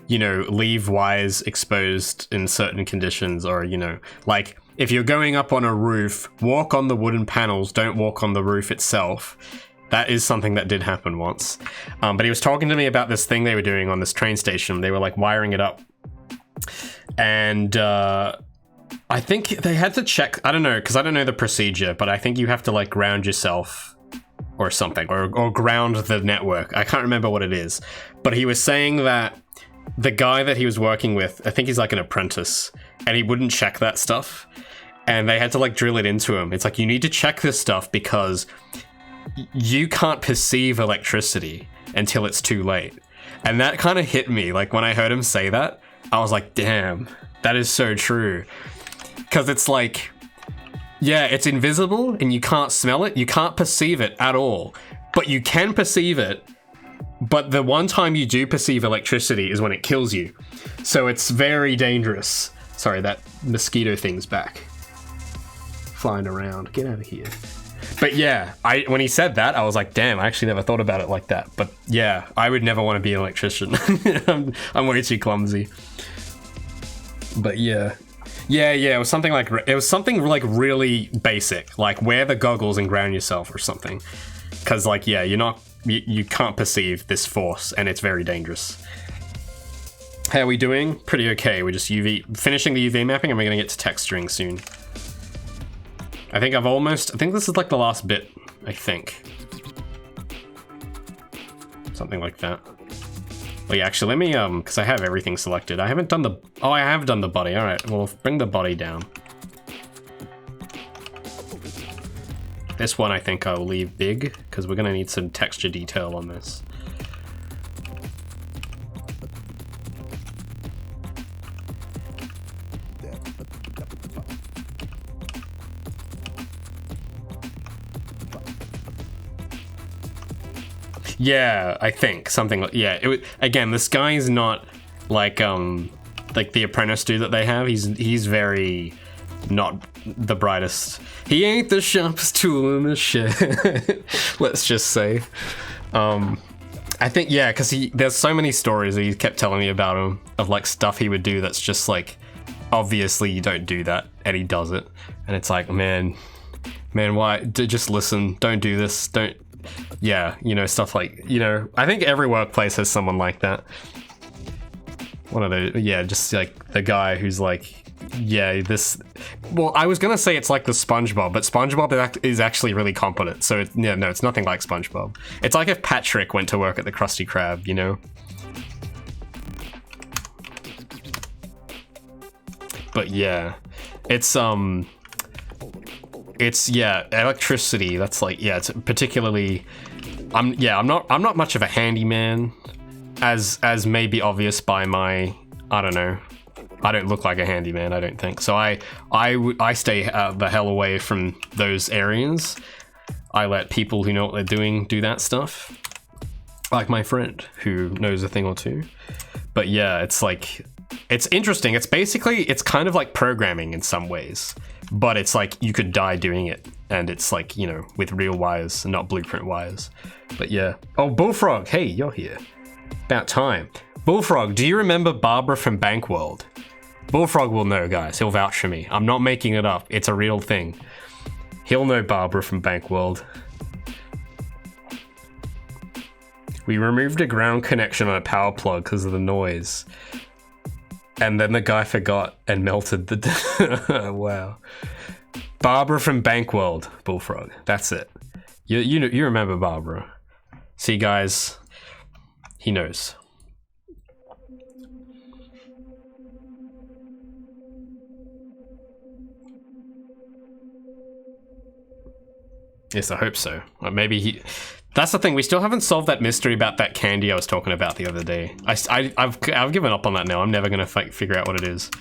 you know, leave wires exposed in certain conditions, or, you know, like if you're going up on a roof, walk on the wooden panels, don't walk on the roof itself. That is something that did happen once. But he was talking to me about this thing they were doing on this train station. They were like wiring it up. And I think they had to check, I don't know, because I don't know the procedure, but I think you have to like ground yourself or something, or ground the network. I can't remember what it is. But he was saying that the guy that he was working with, I think he's like an apprentice, and he wouldn't check that stuff. And they had to like drill it into him. It's like, you need to check this stuff because you can't perceive electricity until it's too late. And that kind of hit me. Like when I heard him say that, I was like, damn, that is so true. Because it's like, yeah, it's invisible and you can't smell it. You can't perceive it at all, but you can perceive it. But the one time you do perceive electricity is when it kills you. So it's very dangerous. Sorry, that mosquito thing's back. Flying around. Get out of here. But yeah, when he said that, I was like, damn, I actually never thought about it like that. But yeah, I would never want to be an electrician. I'm way too clumsy. But yeah. Yeah, it was something like really basic. Like wear the goggles and ground yourself or something. Because like, yeah, you can't perceive this force and it's very dangerous. How are we doing? Pretty okay. We're just finishing the UV mapping and we're going to get to texturing soon. I think this is like the last bit, I think. Something like that. Well, yeah, actually, let me, because I have everything selected. I haven't done I have done the body. All right, well, bring the body down. This one I think I'll leave big, because we're going to need some texture detail on this. Yeah, I think something like, yeah. Again, this guy is not like the apprentice dude that they have. He's very not the brightest. He ain't the sharpest tool in the shed. Let's just say. I think, yeah, because there's so many stories that he kept telling me about him, of like stuff he would do that's just like, obviously you don't do that, and he does it. And it's like, man, why? Just listen, don't do this, don't, yeah, you know, stuff like, you know, I think every workplace has someone like that. One of those, yeah, just like the guy who's like, yeah, this, well, I was gonna say it's like the SpongeBob, but SpongeBob is actually really competent, so yeah, no, it's nothing like SpongeBob. It's like if Patrick went to work at the Krusty Krab, you know? But yeah, it's yeah, electricity, that's like, yeah, it's particularly, I'm not much of a handyman, as may be obvious by my, I don't know, I don't look like a handyman, I don't think. So I stay the hell away from those areas. I let people who know what they're doing do that stuff. Like my friend who knows a thing or two. But yeah, it's like, it's interesting. It's basically, it's kind of like programming in some ways, but it's like you could die doing it. And it's like, you know, with real wires and not blueprint wires. But yeah. Oh, Bullfrog, hey, you're here. About time. Bullfrog, do you remember Barbara from Bankworld? Bullfrog will know, guys. He'll vouch for me. I'm not making it up. It's a real thing. He'll know Barbara from Bankworld. We removed a ground connection on a power plug because of the noise. And then the guy forgot and melted the... Wow. Barbara from Bankworld, Bullfrog. That's it. You remember Barbara. See, guys, he knows. Yes, I hope so. Or maybe he... That's the thing, we still haven't solved that mystery about that candy I was talking about the other day. I've given up on that now. I'm never gonna figure out what it is.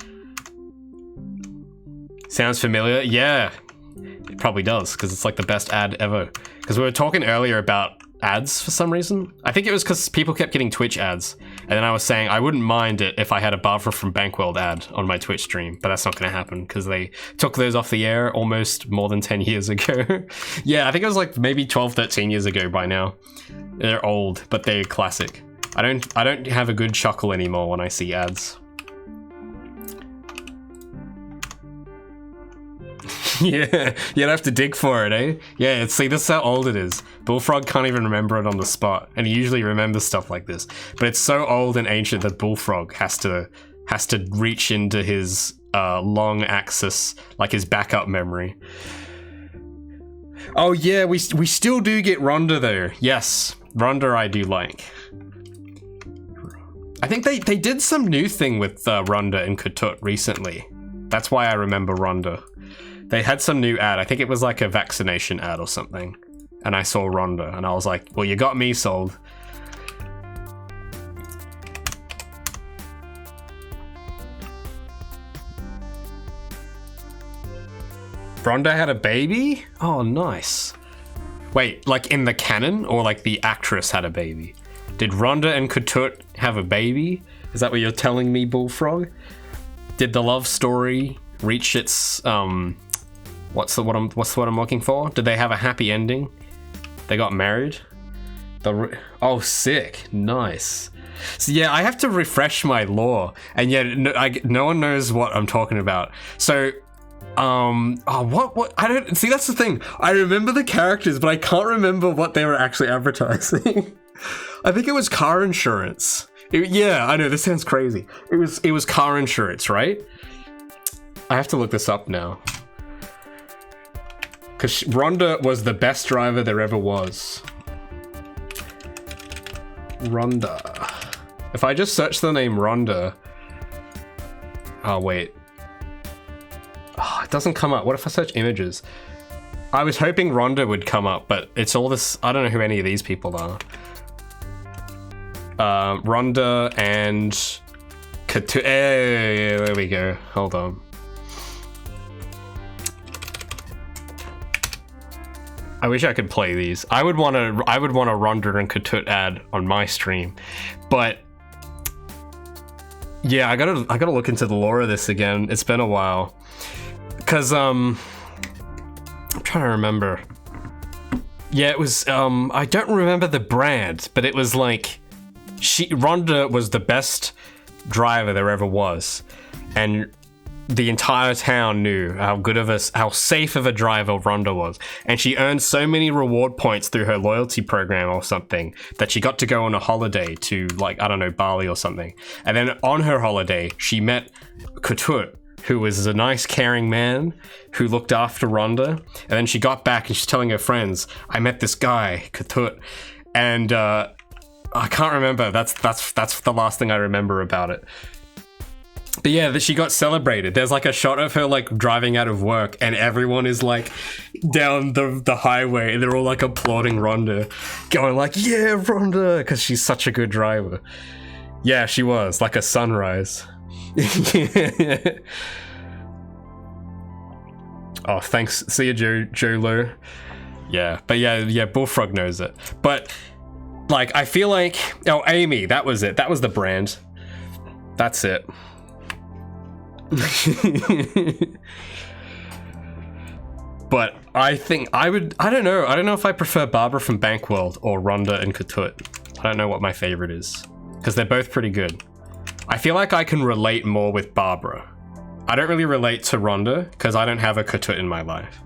Sounds familiar? Yeah, it probably does, because it's like the best ad ever. Because we were talking earlier about ads for some reason. I think it was because people kept getting Twitch ads. And then I was saying I wouldn't mind it if I had a Barbara from Bankworld ad on my Twitch stream, but that's not going to happen because they took those off the air almost more than 10 years ago. Yeah, I think it was like maybe 12, 13 years ago by now. They're old, but they're classic. I don't have a good chuckle anymore when I see ads. Yeah, you'd have to dig for it, eh? Yeah, see, this is how old it is. Bullfrog can't even remember it on the spot, and he usually remembers stuff like this. But it's so old and ancient that Bullfrog has to reach into his long axis, like his backup memory. Oh yeah, we still do get Rhonda though. Yes, Rhonda I do like. I think they did some new thing with Rhonda and Katut recently. That's why I remember Rhonda. They had some new ad. I think it was like a vaccination ad or something. And I saw Rhonda and I was like, well, you got me sold. Rhonda had a baby? Oh, nice. Wait, like in the canon or like the actress had a baby? Did Rhonda and Katut have a baby? Is that what you're telling me, Bullfrog? Did the love story reach its, what's the word I'm looking for? Did they have a happy ending? They got married? Oh, sick. Nice. So yeah, I have to refresh my lore, and yet no one knows what I'm talking about. So, what? I don't see. That's the thing. I remember the characters, but I can't remember what they were actually advertising. I think it was car insurance. Yeah, I know. This sounds crazy. It was car insurance, right? I have to look this up now. Because Rhonda was the best driver there ever was. Rhonda. If I just search the name Rhonda... Oh, wait. Oh, it doesn't come up. What if I search images? I was hoping Rhonda would come up, but it's all this... I don't know who any of these people are. Rhonda and... Hey, there we go. Hold on. I wish I could play these. I would want a Rhonda and Katut ad on my stream, but yeah, I gotta look into the lore of this again. It's been a while, cause I'm trying to remember. Yeah, it was, I don't remember the brand, but it was like, Rhonda was the best driver there ever was. And the entire town knew how safe of a driver Rhonda was. And she earned so many reward points through her loyalty program or something that she got to go on a holiday to, like, I don't know, Bali or something. And then on her holiday, she met Kutut, who was a nice, caring man who looked after Rhonda. And then she got back and she's telling her friends, I met this guy, Kutut. And I can't remember. That's the last thing I remember about it. But yeah, she got celebrated. There's like a shot of her like driving out of work and everyone is like down the highway and they're all like applauding Rhonda, going like, yeah, Rhonda, because she's such a good driver. Yeah, she was like a sunrise. Oh, thanks. See you, Joe Low. Yeah, but yeah, Bullfrog knows it. But like, I feel like, oh, Amy, that was it. That was the brand. That's it. But I think I don't know if I prefer Barbara from Bankworld or Rhonda and Kutut. I don't know what my favorite is, because they're both pretty good. I feel like I can relate more with Barbara. I don't really relate to Rhonda because I don't have a Kutut in my life.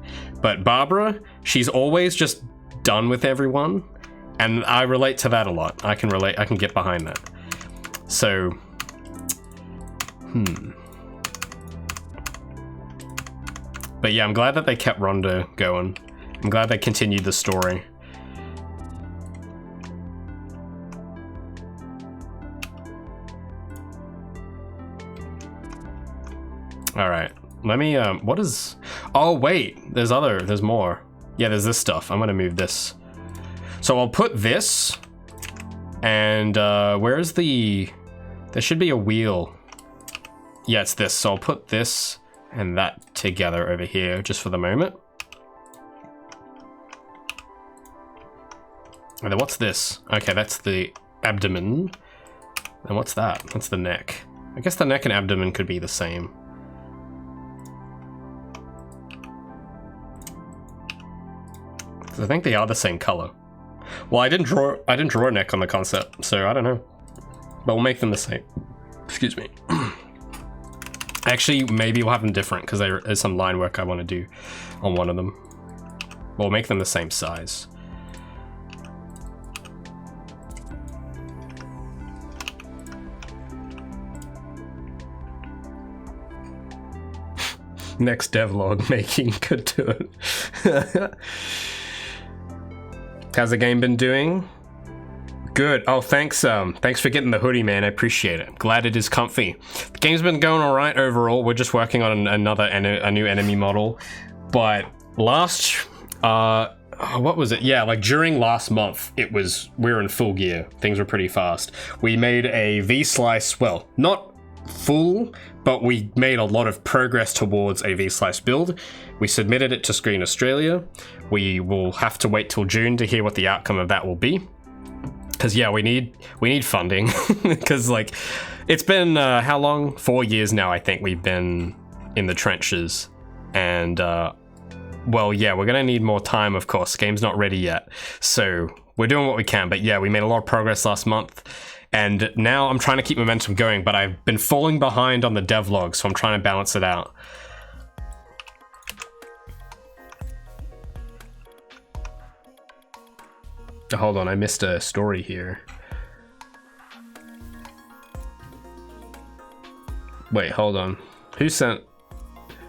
But Barbara, she's always just done with everyone, and I relate to that a lot. I can get behind that. So, But yeah, I'm glad that they kept Rhonda going. I'm glad they continued the story. All right, let me, what is, oh wait, there's more. Yeah, there's this stuff. I'm gonna move this. So I'll put this, and where's there should be a wheel. Yeah, it's this. So I'll put this and that together over here just for the moment. And then what's this? Okay, that's the abdomen. And what's that? That's the neck. I guess the neck and abdomen could be the same. I think they are the same color. Well, I didn't draw a neck on the concept, so I don't know. But we'll make them the same. Excuse me. Actually, maybe we'll have them different because there is some line work I want to do on one of them. We'll make them the same size. Next devlog making could do it. How's the game been doing? Good. Oh, thanks for getting the hoodie, man. I appreciate it. Glad it is comfy. The game's been going all right overall. We're just working on a new enemy model. But last, what was it? Yeah, like during last month, we were in full gear. Things were pretty fast. We made a V-Slice, well, not full, but we made a lot of progress towards a V-Slice build. We submitted it to Screen Australia. We will have to wait till June to hear what the outcome of that will be. Because yeah, we need funding. Because like, it's been how long? 4 years now, I think we've been in the trenches. And well, yeah, we're gonna need more time, of course. The game's not ready yet. So we're doing what we can. But yeah, we made a lot of progress last month. And now I'm trying to keep momentum going, but I've been falling behind on the devlog, so I'm trying to balance it out. Hold on, I missed a story here. Wait, hold on. Who sent...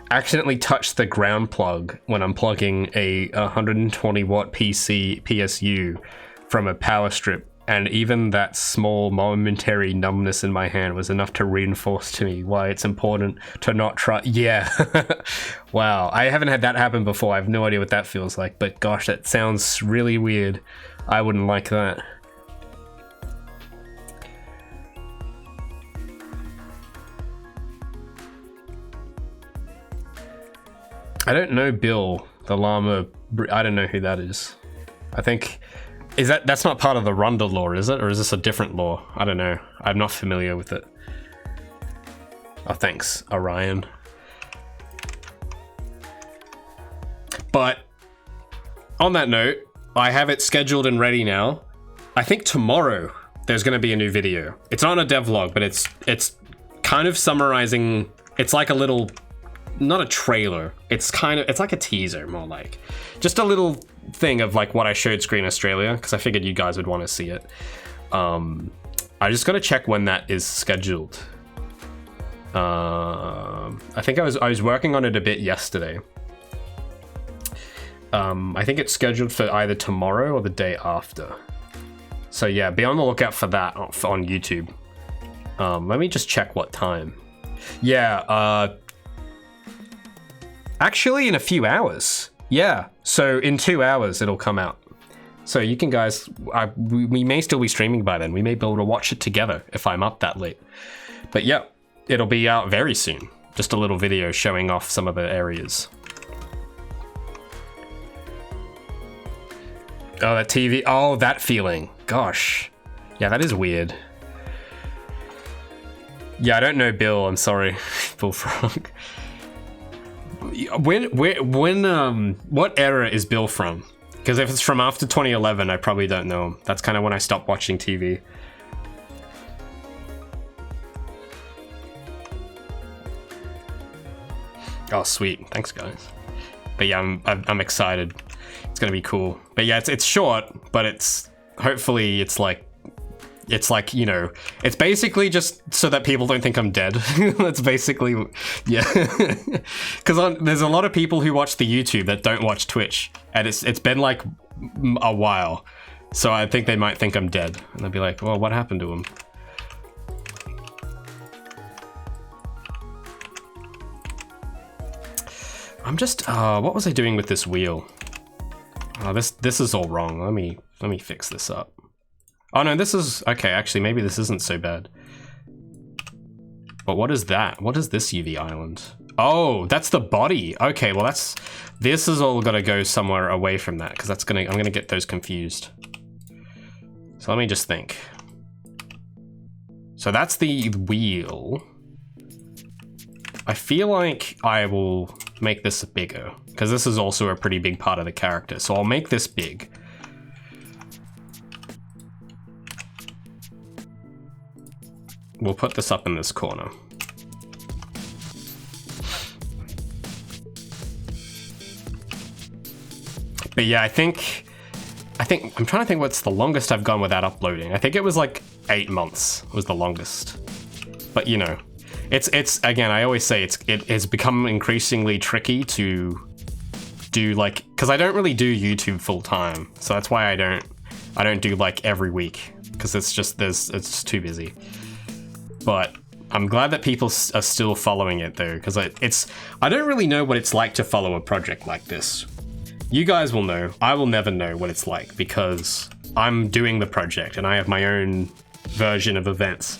Accidentally touched the ground plug when I'm plugging a 120 watt PSU from a power strip, and even that small momentary numbness in my hand was enough to reinforce to me why it's important to not try... Yeah. Wow, I haven't had that happen before. I have no idea what that feels like, but gosh, that sounds really weird. I wouldn't like that. I don't know Bill, the llama. I don't know who that is. I think... That's not part of the Rhonda lore, is it? Or is this a different lore? I don't know. I'm not familiar with it. Oh, thanks, Orion. But on that note, I have it scheduled and ready now. I think tomorrow there's going to be a new video. It's not a devlog, but it's kind of summarizing. It's like a little, not a trailer. It's like a teaser, more like just a little thing of like what I showed Screen Australia, because I figured you guys would want to see it. I just got to check when that is scheduled. I think I was working on it a bit yesterday. I think it's scheduled for either tomorrow or the day after. So yeah, be on the lookout for that on YouTube. Let me just check what time. Yeah, actually in a few hours. Yeah, so in 2 hours it'll come out. So you can guys, we may still be streaming by then. We may be able to watch it together if I'm up that late. But yeah, it'll be out very soon. Just a little video showing off some of the areas. Oh, that TV. Oh, that feeling. Gosh. Yeah, that is weird. Yeah, I don't know Bill. I'm sorry. Bullfrog. What era is Bill from? Because if it's from after 2011, I probably don't know him. That's kind of when I stopped watching TV. Oh, sweet. Thanks, guys. But yeah, I'm excited. It's gonna be cool. But yeah, it's short, but hopefully it's like, you know, it's basically just so that people don't think I'm dead. That's basically, yeah. Because there's a lot of people who watch the YouTube that don't watch Twitch, and it's been like a while. So I think they might think I'm dead, and they'll be like, well, what happened to him? I'm just, what was I doing with this wheel? Oh, this is all wrong. Let me fix this up. Oh no, this is, okay, actually maybe this isn't so bad. But what is that? What is this UV island? Oh, that's the body. Okay, well this is all gotta go somewhere away from that, because I'm gonna get those confused. So let me just think. So that's the wheel. I feel like I will make this bigger, because this is also a pretty big part of the character. So I'll make this big. We'll put this up in this corner. But yeah, I think I'm trying to think what's the longest I've gone without uploading. I think it was like 8 months was the longest. But you know, it's again, I always say it has become increasingly tricky to do, like, because I don't really do YouTube full time. So that's why I don't do like every week, because it's just too busy. But I'm glad that people are still following it though, because I don't really know what it's like to follow a project like this. You guys will know. I will never know what it's like, because I'm doing the project and I have my own version of events.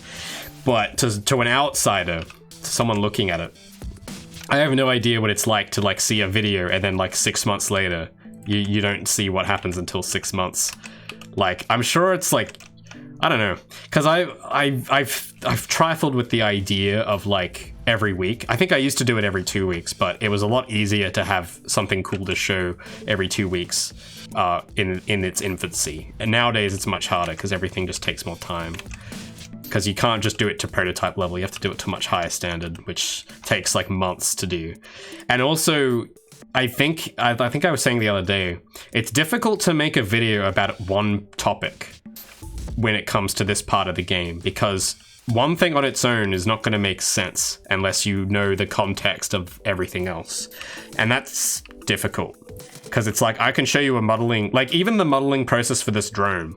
But to an outsider, to someone looking at it, I have no idea what it's like to like see a video and then like 6 months later, you don't see what happens until 6 months. Like, I'm sure it's like, I don't know, because I've trifled with the idea of like every week. I think I used to do it every 2 weeks, but it was a lot easier to have something cool to show every 2 weeks in its infancy. And nowadays it's much harder because everything just takes more time. Because you can't just do it to prototype level, you have to do it to much higher standard, which takes like months to do. And also, I think I was saying the other day, it's difficult to make a video about one topic when it comes to this part of the game, because one thing on its own is not going to make sense unless you know the context of everything else. And that's difficult, because it's like, I can show you a modeling, like even the modeling process for this drone.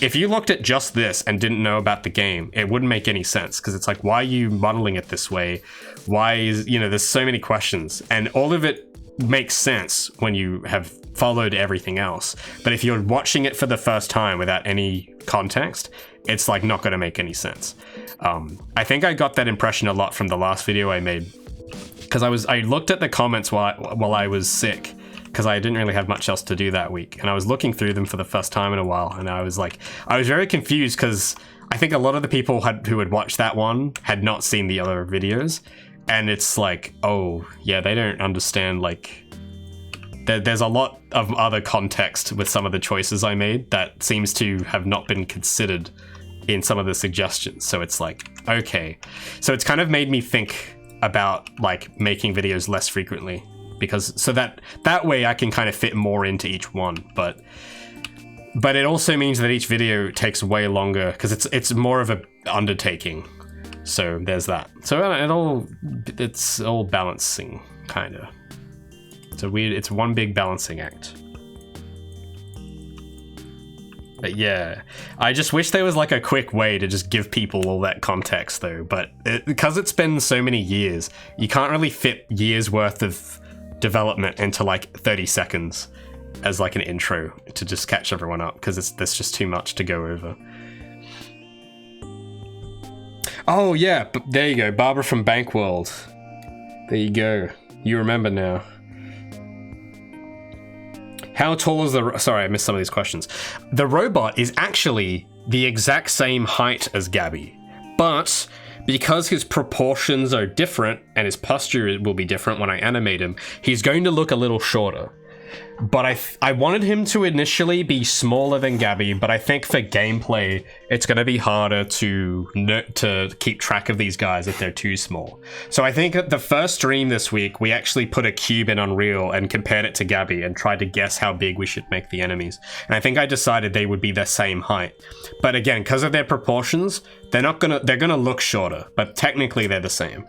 If you looked at just this and didn't know about the game, it wouldn't make any sense, because it's like, why are you modeling it this way? Why is, you know, there's so many questions, and all of it makes sense when you have followed everything else. But if you're watching it for the first time without any context, it's like not going to make any sense. I think I got that impression a lot from the last video I made, because I looked at the comments while I was sick, because I didn't really have much else to do that week, and I was looking through them for the first time in a while, and I was very confused, because I think a lot of the people who had watched that one had not seen the other videos, and it's like, oh yeah, they don't understand like there's a lot of other context with some of the choices I made that seems to have not been considered in some of the suggestions. So it's like, okay. So it's kind of made me think about like making videos less frequently, because so that way I can kind of fit more into each one. But it also means that each video takes way longer because it's more of a undertaking. So there's that. So it's all balancing, kind of. It's one big balancing act. But yeah, I just wish there was like a quick way to just give people all that context though. But because it's been so many years, you can't really fit years worth of development into like 30 seconds as like an intro to just catch everyone up, because there's just too much to go over. Oh yeah, but there you go, Barbara from Bankworld. There you go. You remember now. How tall is the... Sorry, I missed some of these questions. The robot is actually the exact same height as Gabby, but because his proportions are different and his posture will be different when I animate him, he's going to look a little shorter. But I wanted him to initially be smaller than Gabby, but I think for gameplay, it's going to be harder to keep track of these guys if they're too small. So I think at the first stream this week, we actually put a cube in Unreal and compared it to Gabby and tried to guess how big we should make the enemies. And I think I decided they would be the same height. But again, because of their proportions, they're gonna look shorter, but technically they're the same.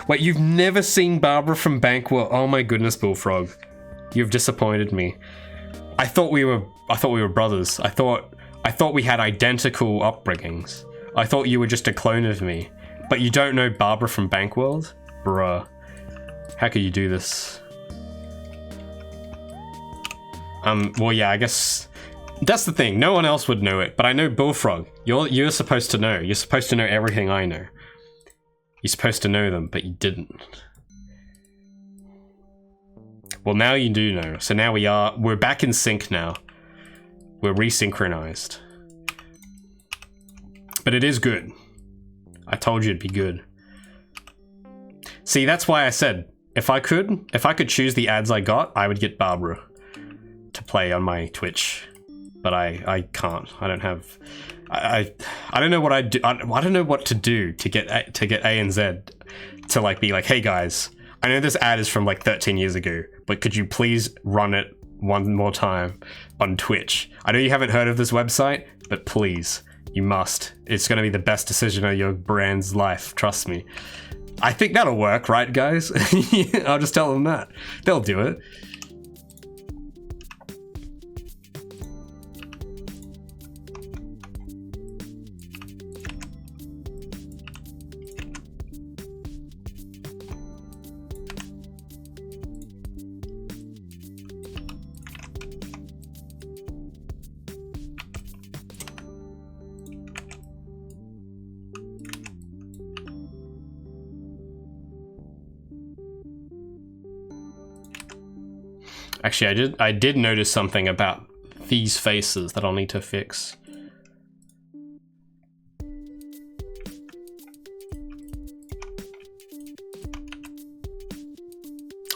Wait, you've never seen Barbara from Banquet? Oh my goodness, Bullfrog. You've disappointed me. I thought we were brothers. I thought we had identical upbringings. I thought you were just a clone of me. But you don't know Barbara from Bankworld? Bruh. How could you do this? Well yeah, I guess that's the thing. No one else would know it, but I know Bullfrog. You're supposed to know. You're supposed to know everything I know. You're supposed to know them, but you didn't. Well, now you do know. So now we're back in sync now. We're resynchronized. But it is good. I told you it'd be good. See, that's why I said, if I could choose the ads I got, I would get Barbara to play on my Twitch. But I can't. I don't have... I don't know what I do. I don't know what to do to get ANZ to like be like, hey guys, I know this ad is from like 13 years ago, but could you please run it one more time on Twitch? I know you haven't heard of this website, but please, you must. It's going to be the best decision of your brand's life. Trust me. I think that'll work, right, guys? I'll just tell them that. They'll do it. Actually, I did notice something about these faces that I'll need to fix.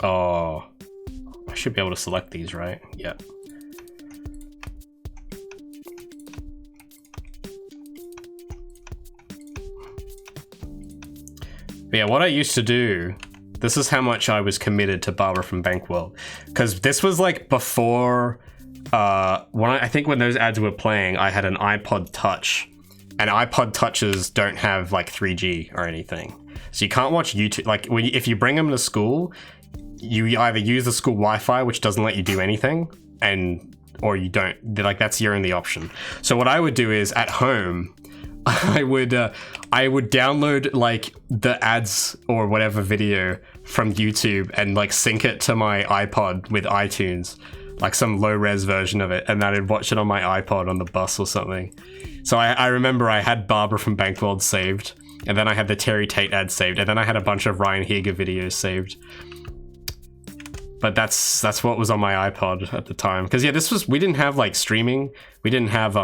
Oh, I should be able to select these, right? Yeah. But yeah, what I used to do, this is how much I was committed to Barbara from Bankworld, because this was like before, I think when those ads were playing, I had an iPod Touch, and iPod Touches don't have like 3G or anything, so you can't watch YouTube. Like if you bring them to school, you either use the school Wi-Fi, which doesn't let you do anything, or you don't. Like that's your only option. So what I would do is at home, I would download like the ads or whatever video from YouTube and like sync it to my iPod with iTunes, like some low res version of it, and then I'd watch it on my iPod on the bus or something. So I remember I had Barbara from Bankworld saved, and then I had the Terry Tate ad saved, and then I had a bunch of Ryan Higa videos saved. But that's what was on my iPod at the time. Because yeah, we didn't have like streaming. We didn't have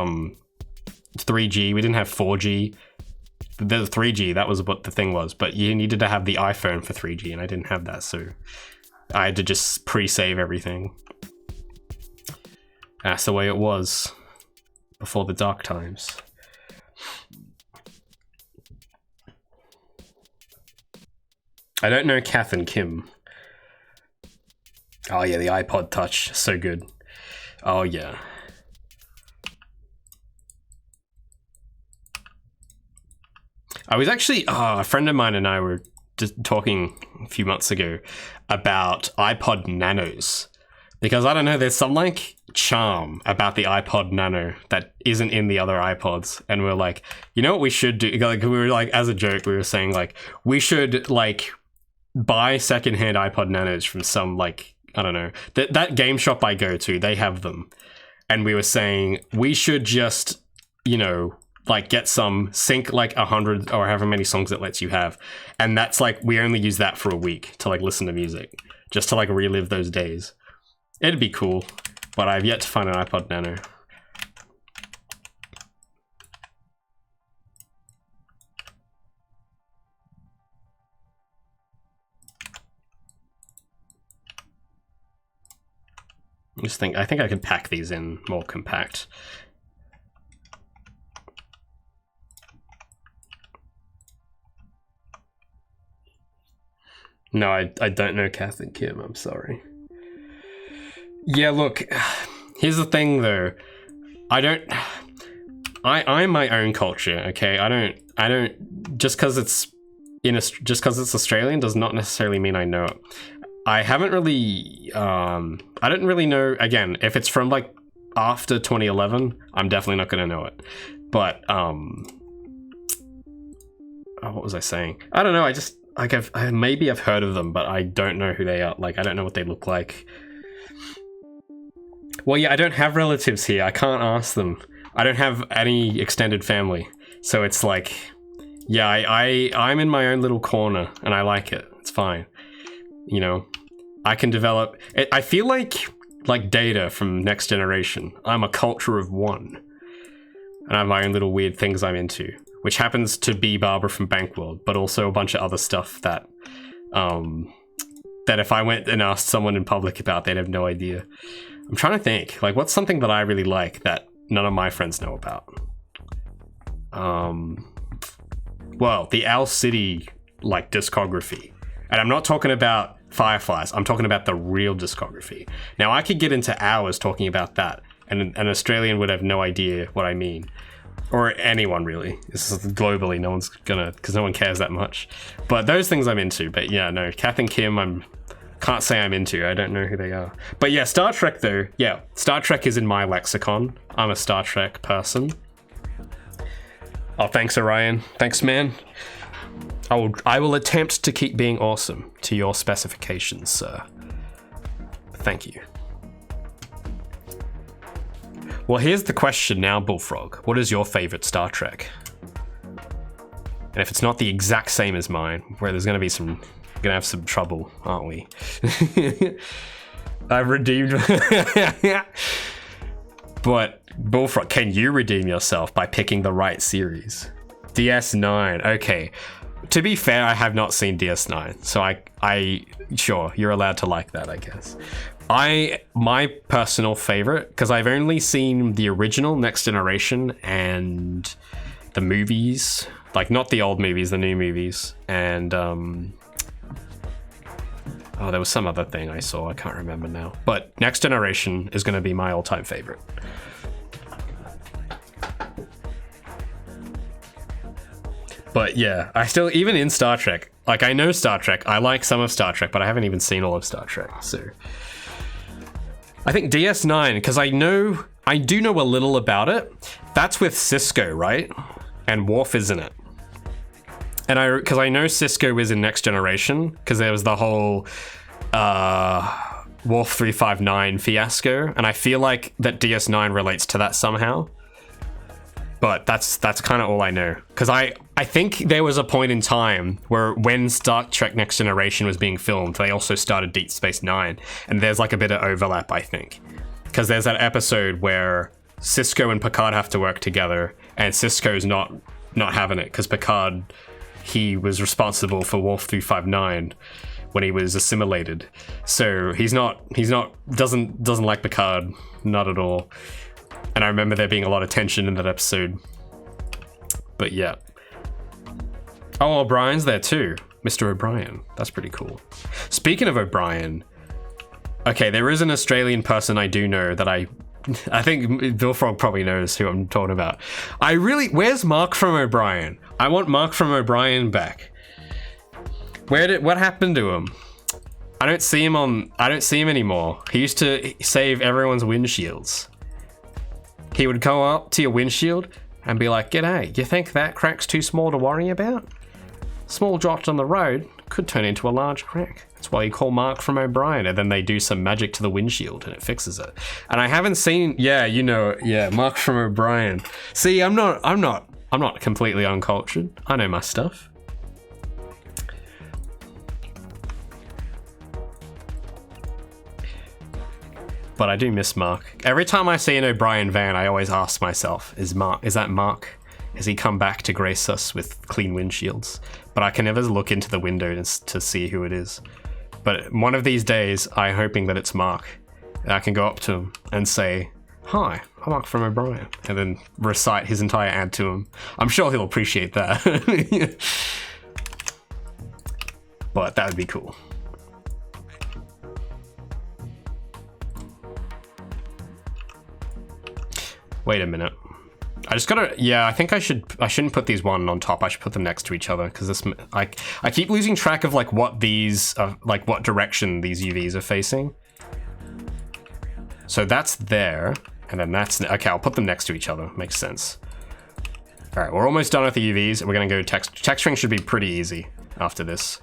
3G, we didn't have 4G. The 3G, that was what the thing was, but you needed to have the iPhone for 3G, and I didn't have that, so I had to just pre-save everything. That's the way it was before the dark times. I don't know Kath and Kim. Oh yeah, the iPod Touch, so good. Oh yeah. I was actually, a friend of mine and I were just talking a few months ago about iPod Nanos. Because I don't know, there's some like charm about the iPod Nano that isn't in the other iPods. And we're like, you know what we should do? Like, we were like, as a joke, we were saying like, we should like buy secondhand iPod Nanos from some like, I don't know, that game shop I go to, they have them. And we were saying we should just, you know, like get some, sync like 100 or however many songs it lets you have. And that's like, we only use that for a week to like listen to music, just to like relive those days. It'd be cool, but I've yet to find an iPod Nano. I think I can pack these in more compact. No, I don't know Kath and Kim, I'm sorry. Yeah, look, here's the thing though. I'm my own culture, okay? I don't just because it's Australian does not necessarily mean I know it. I haven't really I don't really know, again, if it's from like after 2011, I'm definitely not gonna know it. But what was I saying? I don't know, I just like maybe I've heard of them, but I don't know who they are. Like, I don't know what they look like. Well, yeah, I don't have relatives here. I can't ask them. I don't have any extended family. So it's like, yeah, I'm in my own little corner and I like it. It's fine. You know, I can develop it. I feel like Data from Next Generation. I'm a culture of one. And I have my own little weird things I'm into, which happens to be Barbara from Bankworld, but also a bunch of other stuff that that if I went and asked someone in public about, they'd have no idea. I'm trying to think, like, what's something that I really like that none of my friends know about? Well, the Owl City, like, discography. And I'm not talking about Fireflies, I'm talking about the real discography. Now, I could get into hours talking about that, and an Australian would have no idea what I mean. Or anyone, really. This is globally, no one's gonna, because no one cares that much. But those things I'm into. But yeah, no, Kath and Kim, can't say I'm into. I don't know who they are. But yeah, Star Trek though. Yeah, Star Trek is in my lexicon. I'm a Star Trek person. Oh, thanks, Orion. Thanks, man. I will attempt to keep being awesome to your specifications, sir. Thank you. Well, here's the question now, Bullfrog. What is your favorite Star Trek? And if it's not the exact same as mine, where there's gonna have some trouble, aren't we? I've redeemed. But Bullfrog, can you redeem yourself by picking the right series? DS9. Okay. To be fair, I have not seen DS9, so I sure, you're allowed to like that, I guess. My personal favorite, because I've only seen the original Next Generation and the movies, like not the old movies, the new movies, and there was some other thing I saw, I can't remember now. But Next Generation is going to be my all-time favorite. But yeah, I still, even in Star Trek, like I know Star Trek, I like some of Star Trek, but I haven't even seen all of Star Trek, so I think DS9, because I do know a little about it. That's with Cisco, right? And Worf is in it. And because I know Cisco is in Next Generation, because there was the whole Worf 359 fiasco, and I feel like that DS9 relates to that somehow. But that's kind of all I know. Because I think there was a point in time where when Star Trek Next Generation was being filmed, they also started Deep Space Nine. And there's like a bit of overlap, I think. Because there's that episode where Cisco and Picard have to work together, and Cisco's not having it, because Picard, he was responsible for Wolf 359, when he was assimilated. So he's not doesn't like Picard, not at all. And I remember there being a lot of tension in that episode. But yeah. Oh, O'Brien's there too. Mr. O'Brien. That's pretty cool. Speaking of O'Brien, okay, there is an Australian person I do know that I think Bill Frog probably knows who I'm talking about. Where's Mark from O'Brien? I want Mark from O'Brien back. What happened to him? I don't see him anymore. He used to save everyone's windshields. He would go up to your windshield and be like, "G'day, you think that crack's too small to worry about? Small dot on the road could turn into a large crack. That's why you call Mark from O'Brien," and then they do some magic to the windshield and it fixes it. And I haven't seen, Mark from O'Brien. See, I'm not completely uncultured. I know my stuff. But I do miss Mark. Every time I see an O'Brien van, I always ask myself, is that Mark? Has he come back to grace us with clean windshields? But I can never look into the window to see who it is. But one of these days, I'm hoping that it's Mark. And I can go up to him and say, "Hi, I'm Mark from O'Brien," and then recite his entire ad to him. I'm sure he'll appreciate that. But that would be cool. Wait a minute. I just gotta, I think I shouldn't put these one on top. I should put them next to each other because I keep losing track of like what these are, like what direction these UVs are facing. So that's there, and then that's, okay, I'll put them next to each other. Makes sense. All right, we're almost done with the UVs and we're gonna go texturing should be pretty easy after this.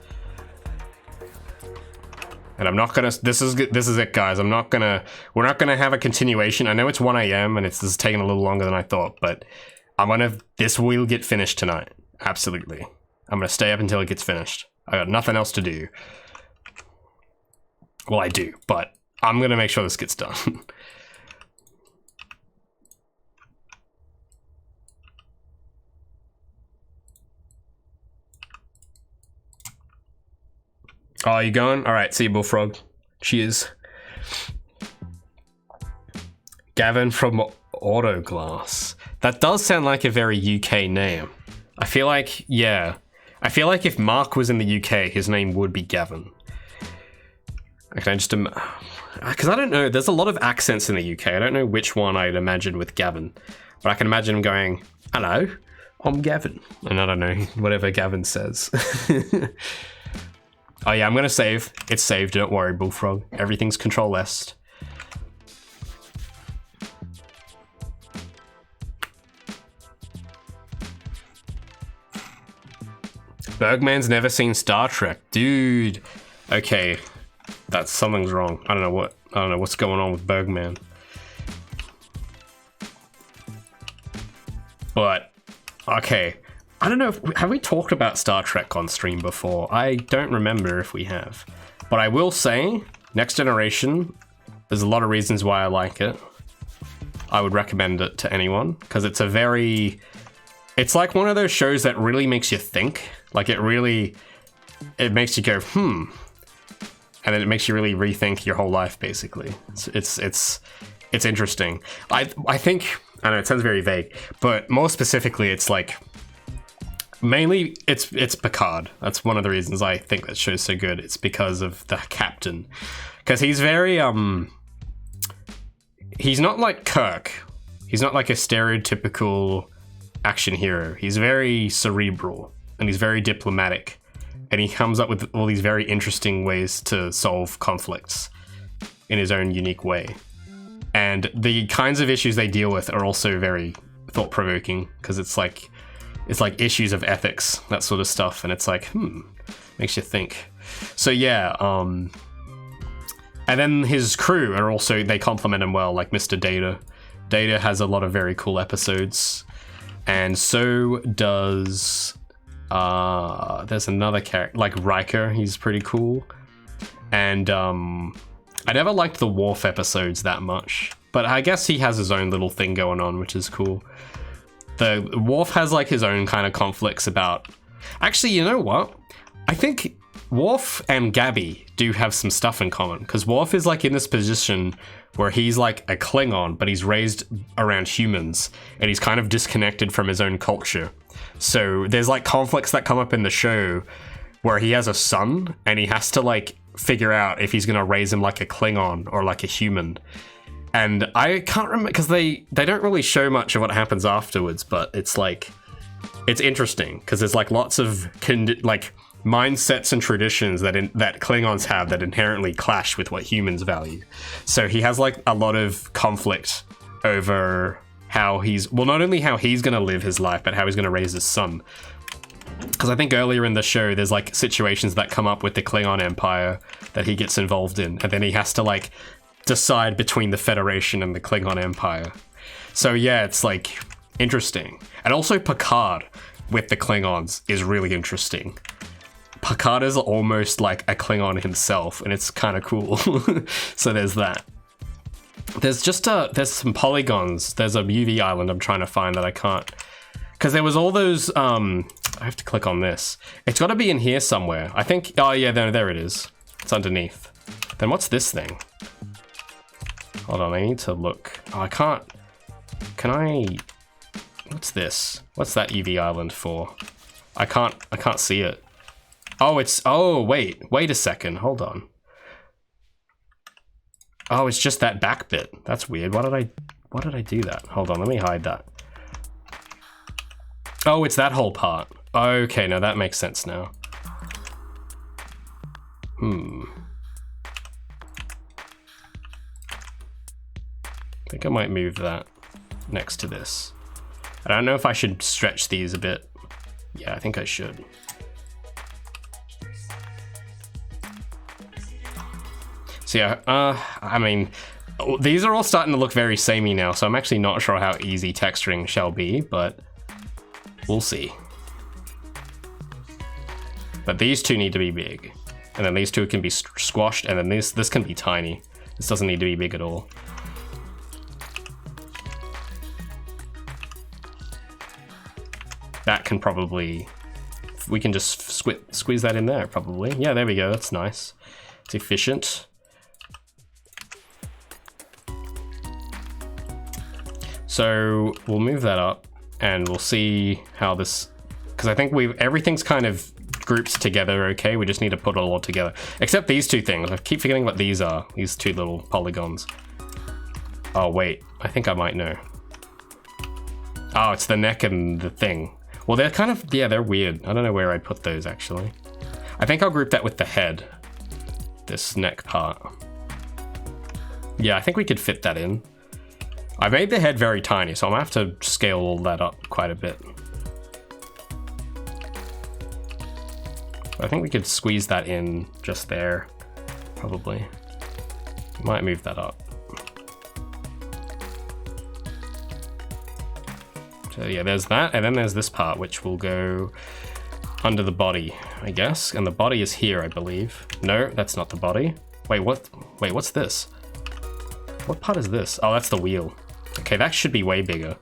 And I'm not gonna, this is it guys, we're not gonna have a continuation. I know it's 1 AM and this is taking a little longer than I thought, but this will get finished tonight. Absolutely. I'm gonna stay up until it gets finished. I got nothing else to do. Well, I do, but I'm gonna make sure this gets done. Oh, you going? All right, see you, Bullfrog. Cheers. Gavin from Autoglass. That does sound like a very UK name. I feel like if Mark was in the UK, his name would be Gavin. Okay, because I don't know, there's a lot of accents in the UK. I don't know which one I'd imagine with Gavin, but I can imagine him going, "Hello, I'm Gavin," and I don't know, whatever Gavin says. Oh yeah, I'm gonna save. It's saved, don't worry, Bullfrog. Everything's Control S. Bergman's never seen Star Trek. Dude. Okay. Something's wrong. I don't know what's going on with Bergman. But, okay. I don't know, have we talked about Star Trek on stream before? I don't remember if we have. But I will say, Next Generation, there's a lot of reasons why I like it. I would recommend it to anyone, because it's like one of those shows that really makes you think. Like it makes you go, and then it makes you really rethink your whole life, basically. It's interesting. I think, I know it sounds very vague, but more specifically, it's like, mainly, it's Picard. That's one of the reasons I think that show's so good. It's because of the captain. Because he's very, he's not like Kirk. He's not like a stereotypical action hero. He's very cerebral, and he's very diplomatic. And he comes up with all these very interesting ways to solve conflicts in his own unique way. And the kinds of issues they deal with are also very thought-provoking, because it's like issues of ethics, that sort of stuff, and it's like, makes you think. So yeah, and then his crew are also, they complement him well, like Mr. Data. Data has a lot of very cool episodes, and so does, there's another character, like Riker, he's pretty cool. And I never liked the Worf episodes that much, but I guess he has his own little thing going on, which is cool. The Worf has like his own kind of conflicts about... Actually, you know what? I think Worf and Gabby do have some stuff in common, because Worf is like in this position where he's like a Klingon, but he's raised around humans, and he's kind of disconnected from his own culture. So there's like conflicts that come up in the show where he has a son, and he has to like figure out if he's gonna raise him like a Klingon or like a human. And I can't remember, because they don't really show much of what happens afterwards, but it's like, it's interesting, because there's like lots of like mindsets and traditions that Klingons have that inherently clash with what humans value. So he has like a lot of conflict over how he's, well, not only how he's going to live his life, but how he's going to raise his son. Because I think earlier in the show, there's like situations that come up with the Klingon Empire that he gets involved in, and then he has to like decide between the Federation and the Klingon Empire. So yeah, it's like interesting. And also Picard with the Klingons is really interesting. Picard is almost like a Klingon himself, and it's kind of cool. So there's that. There's just there's some polygons. There's a UV island I'm trying to find that I can't, because there was all those I have to click on this. It's got to be in here somewhere, I think. Oh yeah, there it is. It's underneath. Then what's this thing? Hold on, I need to look. Oh, I can't. Can I? What's this? What's that UV island for? I can't see it. Oh, it's, oh, wait a second, hold on. Oh, it's just that back bit. That's weird. Why did I do that? Hold on, let me hide that. Oh, it's that whole part. Okay, now that makes sense now. I think I might move that next to this. I don't know if I should stretch these a bit. Yeah, I think I should. So yeah, I mean, these are all starting to look very samey now, so I'm actually not sure how easy texturing shall be, but we'll see. But these two need to be big, and then these two can be squashed, and then this can be tiny. This doesn't need to be big at all. That can probably, we can just squeeze that in there probably. Yeah, there we go, that's nice. It's efficient. So we'll move that up and we'll see how this, because I think everything's kind of grouped together okay. We just need to put it all together. Except these two things. I keep forgetting what these are. These two little polygons. Oh wait, I think I might know. Oh, it's the neck and the thing. Well, they're kind of, yeah, they're weird. I don't know where I'd put those actually. I think I'll group that with the head. This neck part. Yeah, I think we could fit that in. I made the head very tiny, so I'm gonna have to scale all that up quite a bit. I think we could squeeze that in just there, probably. Might move that up. So yeah, there's that, and then there's this part, which will go under the body, I guess. And the body is here, I believe. No, that's not the body. Wait, what's this? What part is this? Oh, that's the wheel. Okay, that should be way bigger.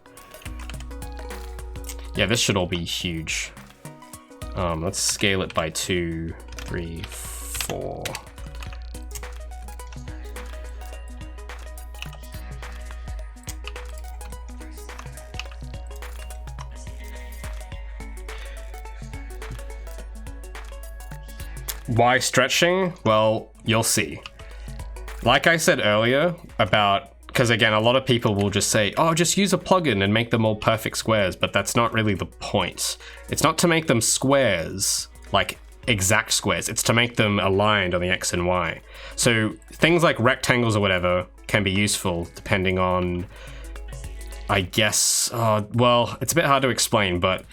Yeah, this should all be huge. Let's scale it by 2, 3, 4. Why stretching? Well, you'll see. Like I said earlier about, because again, a lot of people will just say, oh, just use a plugin and make them all perfect squares, but that's not really the point. It's not to make them squares, like exact squares. It's to make them aligned on the X and Y. So things like rectangles or whatever can be useful depending on, I guess, well, it's a bit hard to explain, but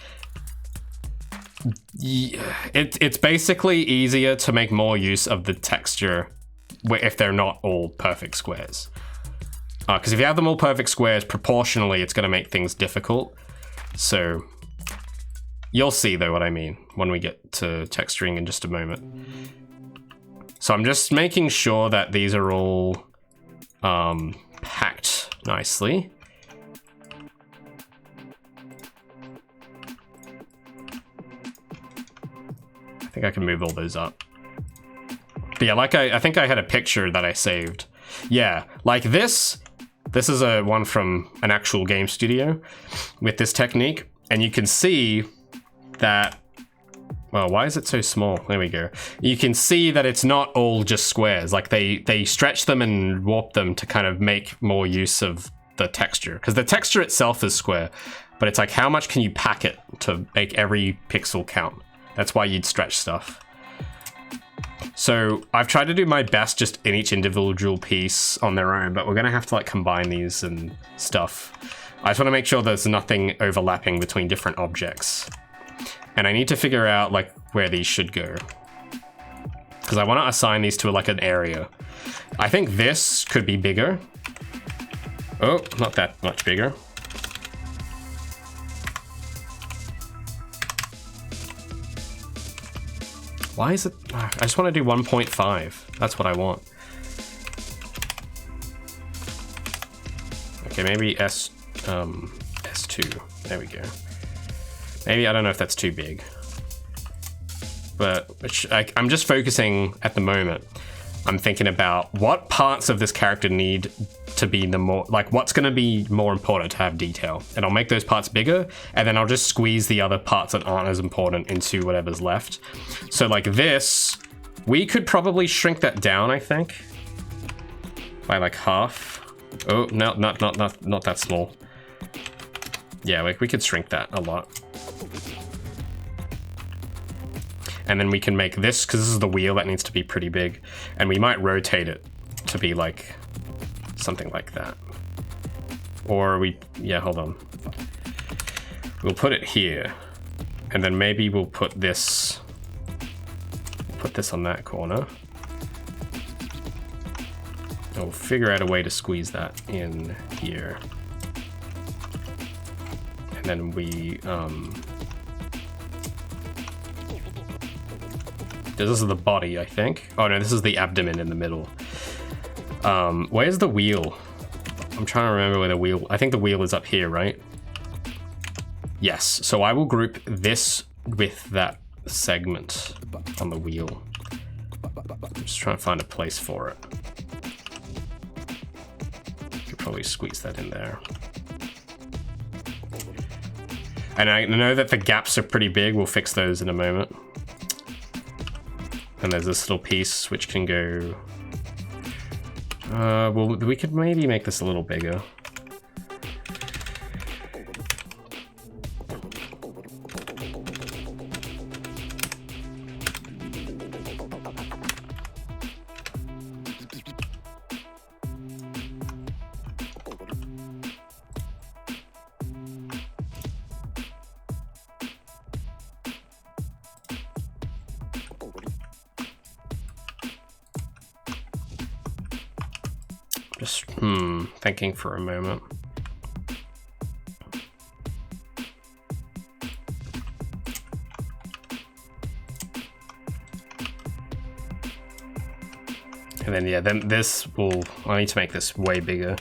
it's basically easier to make more use of the texture if they're not all perfect squares. Because if you have them all perfect squares, proportionally, it's going to make things difficult. So you'll see, though, what I mean when we get to texturing in just a moment. So I'm just making sure that these are all packed nicely. I think I can move all those up. yeah, like I think I had a picture that I saved. Yeah, like this is a one from an actual game studio with this technique, and you can see that, well, why is it so small? There we go. You can see that it's not all just squares. Like they stretch them and warp them to kind of make more use of the texture, because the texture itself is square, but it's like, how much can you pack it to make every pixel count? That's why you'd stretch stuff. So I've tried to do my best just in each individual piece on their own, but we're gonna have to like combine these and stuff. I just want to make sure there's nothing overlapping between different objects. And I need to figure out like where these should go, because I want to assign these to like an area. I think this could be bigger. Oh, not that much bigger. Why is it? I just want to do 1.5. That's what I want. Okay, maybe S2. There we go. Maybe, I don't know if that's too big. But I'm just focusing at the moment. I'm thinking about what parts of this character need to be the more, like what's going to be more important to have detail. And I'll make those parts bigger, and then I'll just squeeze the other parts that aren't as important into whatever's left. So like this, we could probably shrink that down, I think, by like half. Oh, no, not that small. Yeah, like we could shrink that a lot. And then we can make this, because this is the wheel, that needs to be pretty big. And we might rotate it to be like something like that. Or yeah, hold on. We'll put it here. And then maybe we'll put this on that corner. We'll figure out a way to squeeze that in here. And then we, this is the body, I think. Oh no, this is the abdomen in the middle. Where's the wheel? I'm trying to remember where the wheel, I think the wheel is up here, right? Yes, so I will group this with that segment on the wheel. I'm just trying to find a place for it. Could probably squeeze that in there. And I know that the gaps are pretty big. We'll fix those in a moment. And there's this little piece which can go... well, we could maybe make this a little bigger. Just, thinking for a moment. And then, yeah, then this will, I need to make this way bigger.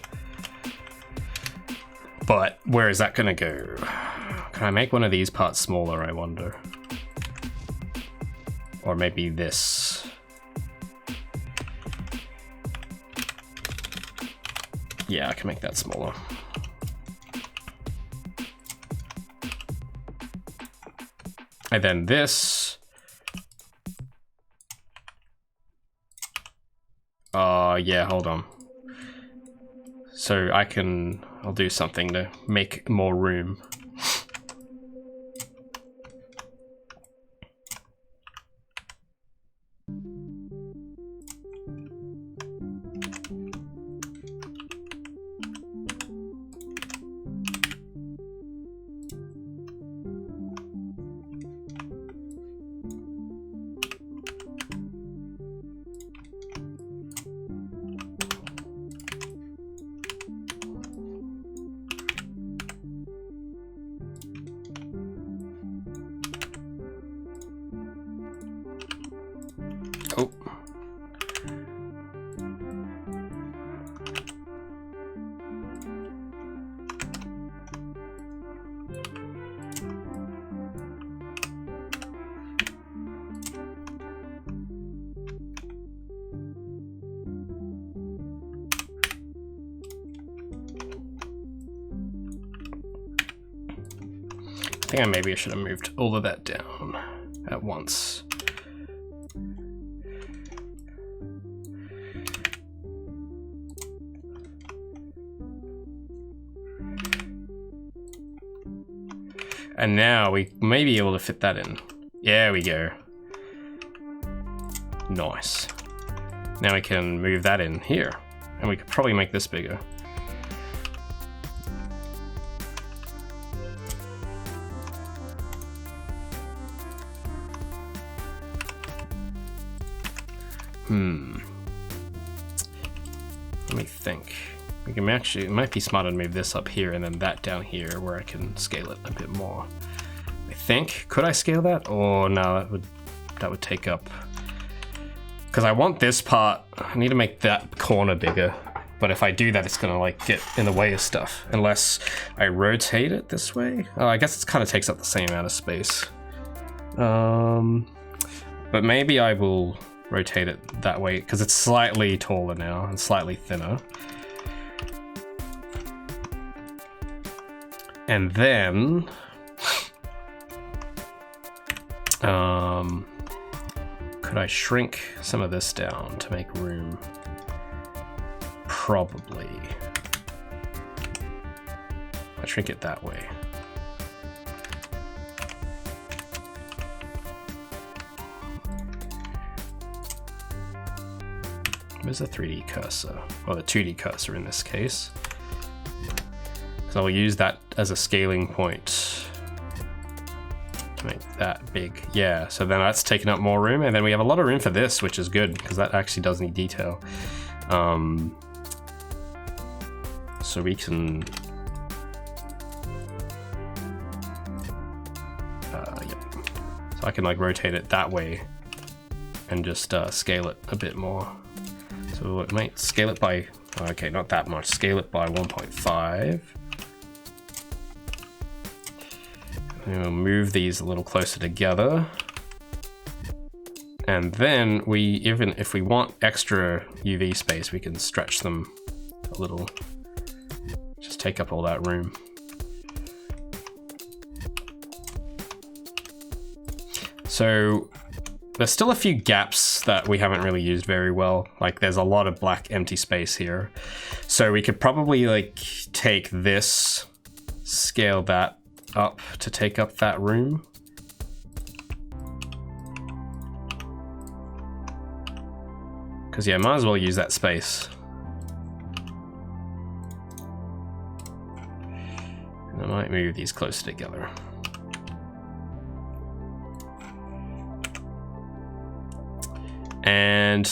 But where is that gonna go? Can I make one of these parts smaller, I wonder? Or maybe this. Yeah, I can make that smaller. And then this. Yeah, hold on. So I'll do something to make more room. think maybe I should have moved all of that down at once. And now we may be able to fit that in. There we go. Nice. Now we can move that in here. And we could probably make this bigger. Let me think. We can actually, it might be smarter to move this up here and then that down here where I can scale it a bit more. I think. Could I scale that? Or no, that would take up. Because I want this part, I need to make that corner bigger. But if I do that, it's gonna like get in the way of stuff. Unless I rotate it this way. Oh, I guess it kind of takes up the same amount of space. But maybe I will rotate it that way because it's slightly taller now and slightly thinner. And then could I shrink some of this down to make room? Probably. I shrink it that way. Where's the 3D cursor? Or the 2D cursor in this case. So I'll use that as a scaling point to make that big. Yeah, so then that's taking up more room, and then we have a lot of room for this, which is good because that actually does need detail. So we can yep. So I can like rotate it that way and just scale it a bit more. So it might scale it by, okay, not that much, scale it by 1.5. And we'll move these a little closer together. And then even if we want extra UV space, we can stretch them a little. Just take up all that room. So there's still a few gaps that we haven't really used very well. Like there's a lot of black empty space here. So we could probably like take this, scale that up to take up that room. Because yeah, might as well use that space. And I might move these closer together. And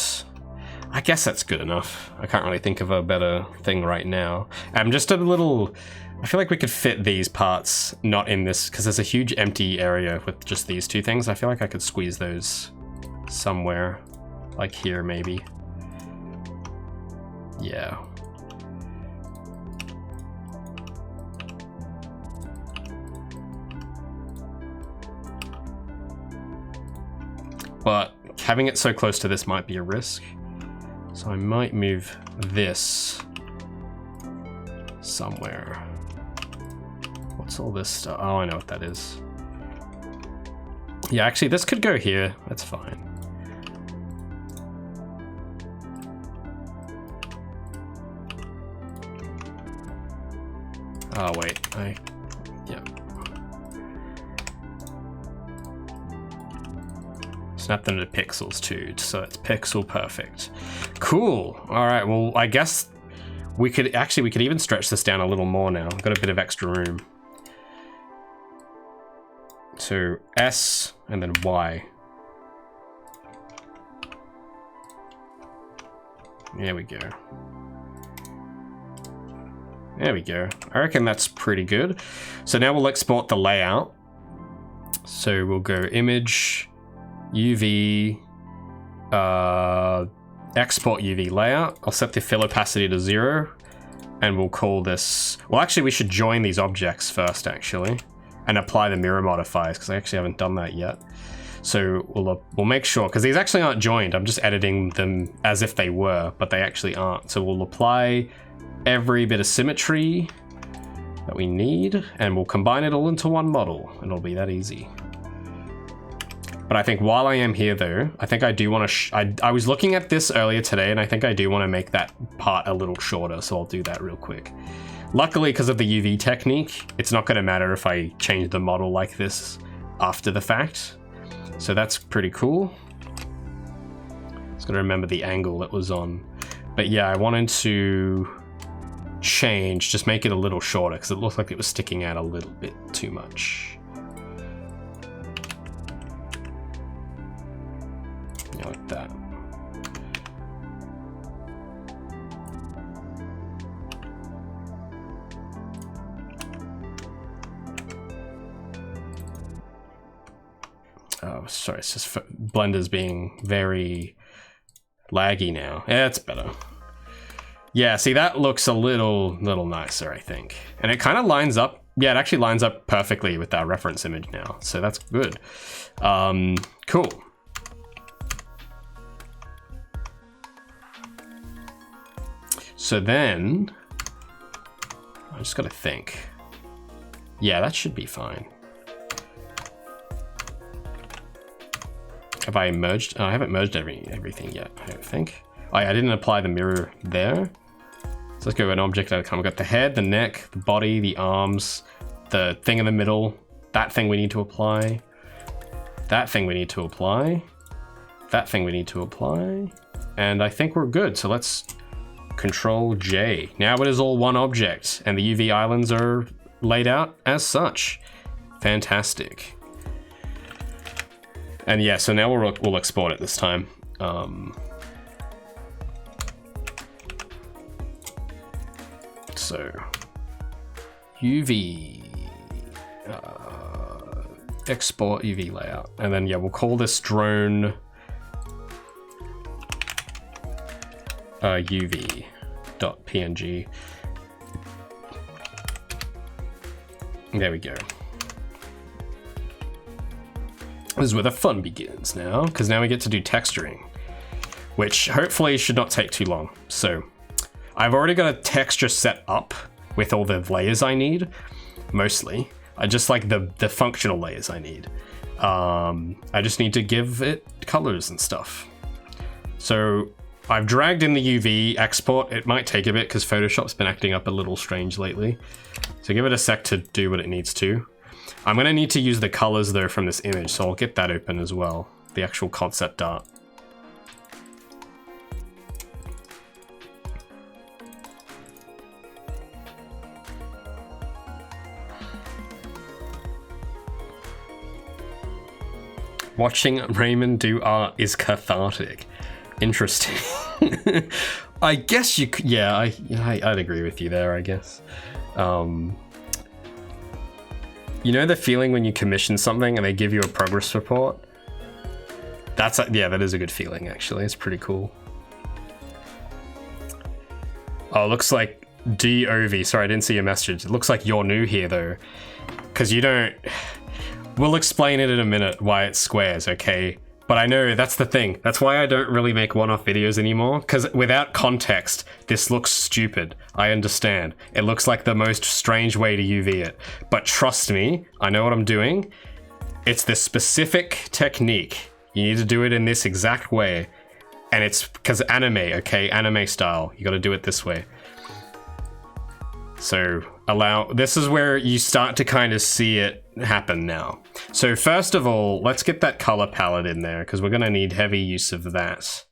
I guess that's good enough. I can't really think of a better thing right now. Just a little, I feel like we could fit these parts not in this, because there's a huge empty area with just these two things. I feel like I could squeeze those somewhere, like here maybe. Yeah. But having it so close to this might be a risk. So I might move this somewhere. What's all this stuff? Oh, I know what that is. Yeah, actually this could go here. That's fine. Oh, wait. Yeah. Snap them to pixels too, so it's pixel perfect. Cool. All right, well, I guess we could even stretch this down a little more now. I've got a bit of extra room. So S and then Y. There we go. There we go. I reckon that's pretty good. So now we'll export the layout. So we'll go image, UV, export UV layout. I'll set the fill opacity to 0 and we'll call this, well actually we should join these objects first actually and apply the mirror modifiers because I actually haven't done that yet. So we'll make sure, because these actually aren't joined, I'm just editing them as if they were, but they actually aren't. So we'll apply every bit of symmetry. that we need, and we'll combine it all into one model, and it'll be that easy. But I think while I am here though, I think I do want to, I was looking at this earlier today, and I think I do want to make that part a little shorter, so I'll do that real quick. Luckily, because of the UV technique, it's not going to matter if I change the model like this after the fact. So that's pretty cool. Just got to remember the angle it was on. But yeah, I wanted to change, just make it a little shorter, because it looked like it was sticking out a little bit too much. Yeah, like that. Oh, sorry, it's just Blender's being very laggy now. Yeah, it's better. Yeah, see, that looks a little nicer, I think. And it kind of lines up. Yeah, it actually lines up perfectly with our reference image now. So that's good. Cool. So then, I just got to think. Yeah, that should be fine. Have I merged? Oh, I haven't merged everything yet, I don't think. Oh yeah, I didn't apply the mirror there. So let's go with an object at a time. We've got the head, the neck, the body, the arms, the thing in the middle. That thing we need to apply. That thing we need to apply. That thing we need to apply. And I think we're good. So let's Control J. Now it is all one object, and the UV islands are laid out as such. Fantastic. And yeah, so now we'll export it this time. So UV export UV layout, and then yeah, we'll call this drone UV.png. There we go. This is where the fun begins now, because now we get to do texturing, which hopefully should not take too long. So I've already got a texture set up with all the layers I need, mostly. I just like the functional layers I need. I just need to give it colors and stuff. So I've dragged in the UV export. It might take a bit because Photoshop's been acting up a little strange lately. So give it a sec to do what it needs to. I'm gonna need to use the colors though from this image, so I'll get that open as well. The actual concept art. Watching Raymond do art is cathartic. Interesting. I guess you could, yeah, I'd agree with you there, I guess. You know the feeling when you commission something and they give you a progress report? Yeah, that is a good feeling, actually. It's pretty cool. Oh, it looks like DOV. Sorry, I didn't see your message. It looks like you're new here, though. Because you don't... We'll explain it in a minute why it squares, okay? But I know that's the thing. That's why I don't really make one-off videos anymore. Because without context, this looks stupid. I understand. It looks like the most strange way to UV it. But trust me, I know what I'm doing. It's this specific technique. You need to do it in this exact way. And it's because anime, okay? Anime style. You got to do it this way. So this is where you start to kind of see it happen now. So first of all, let's get that color palette in there because we're going to need heavy use of that.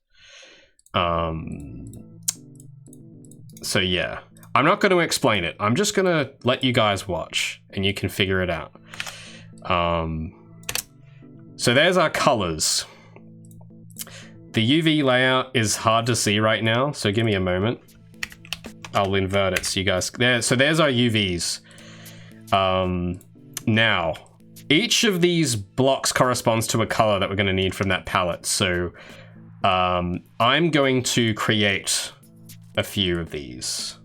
So yeah, I'm not going to explain it. I'm just going to let you guys watch and you can figure it out. So there's our colors. The UV layout is hard to see right now, so give me a moment. I'll invert it so you guys... So there's our UVs. Now, each of these blocks corresponds to a color that we're going to need from that palette. So I'm going to create a few of these.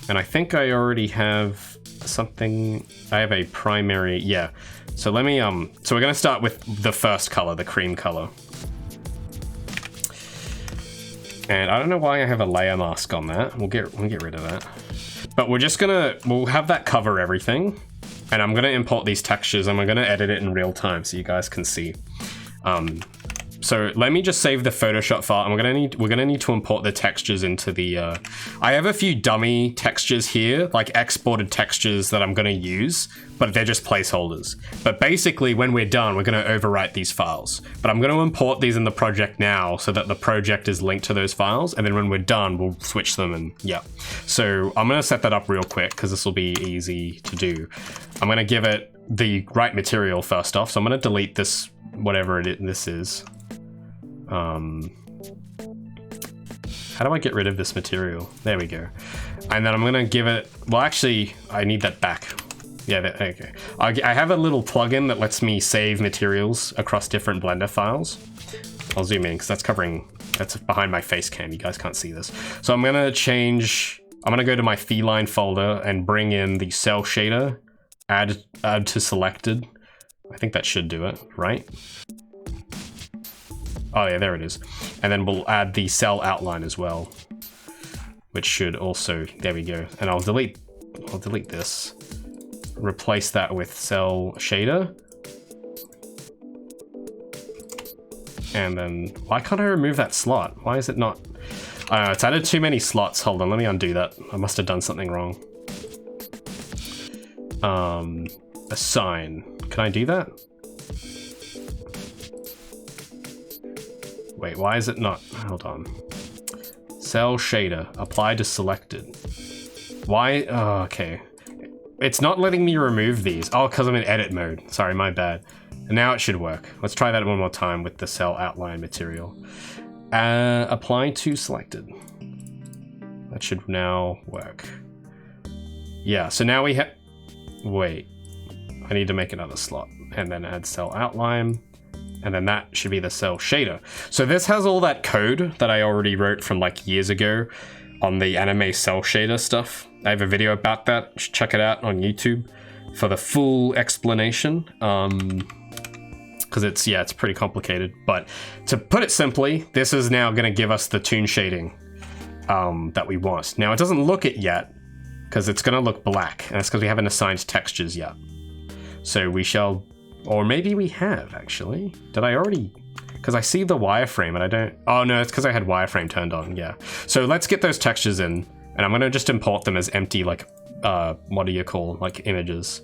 And I think I already have something... I have a primary... Yeah. So let me... So we're going to start with the first color, the cream color. And I don't know why I have a layer mask on that. We'll get rid of that. But we'll have that cover everything. And I'm gonna import these textures and we're gonna edit it in real time so you guys can see. So let me just save the Photoshop file, and we're gonna need to import the textures into the. I have a few dummy textures here, like exported textures that I'm gonna use, but they're just placeholders. But basically, when we're done, we're gonna overwrite these files. But I'm gonna import these in the project now, so that the project is linked to those files, and then when we're done, we'll switch them. And yeah, so I'm gonna set that up real quick because this will be easy to do. I'm gonna give it the right material first off, so I'm gonna delete this whatever this is. How do I get rid of this material? There we go. And then I'm gonna give it, well actually, I need that back. Yeah, okay. I have a little plugin that lets me save materials across different Blender files. I'll zoom in because that's behind my face cam, you guys can't see this. So I'm gonna go to my Feline folder and bring in the cell shader, add to selected. I think that should do it, right? Oh yeah, there it is. And then we'll add the cell outline as well, which should also, there we go. And I'll delete this, replace that with cell shader. And then, why can't I remove that slot? Why is it not? I don't know, it's added too many slots. Hold on, let me undo that. I must have done something wrong. Assign, can I do that? Wait, why is it not? Hold on. Cell shader, apply to selected. Why? Oh, okay. It's not letting me remove these. Oh, because I'm in edit mode. Sorry, my bad. And now it should work. Let's try that one more time with the cell outline material. Apply to selected. That should now work. Yeah, so now we have... Wait. I need to make another slot. And then add cell outline. And then that should be the cell shader. So this has all that code that I already wrote from like years ago on the anime cell shader stuff. I have a video about that. You should check it out on YouTube for the full explanation. Because it's pretty complicated. But to put it simply, this is now going to give us the toon shading that we want. Now it doesn't look it yet because it's going to look black, and that's because we haven't assigned textures yet. So we shall. Or maybe we have, actually. Did I already? Because I see the wireframe and I don't... Oh, no, it's because I had wireframe turned on, yeah. So let's get those textures in. And I'm going to just import them as empty, like, what do you call, like, images.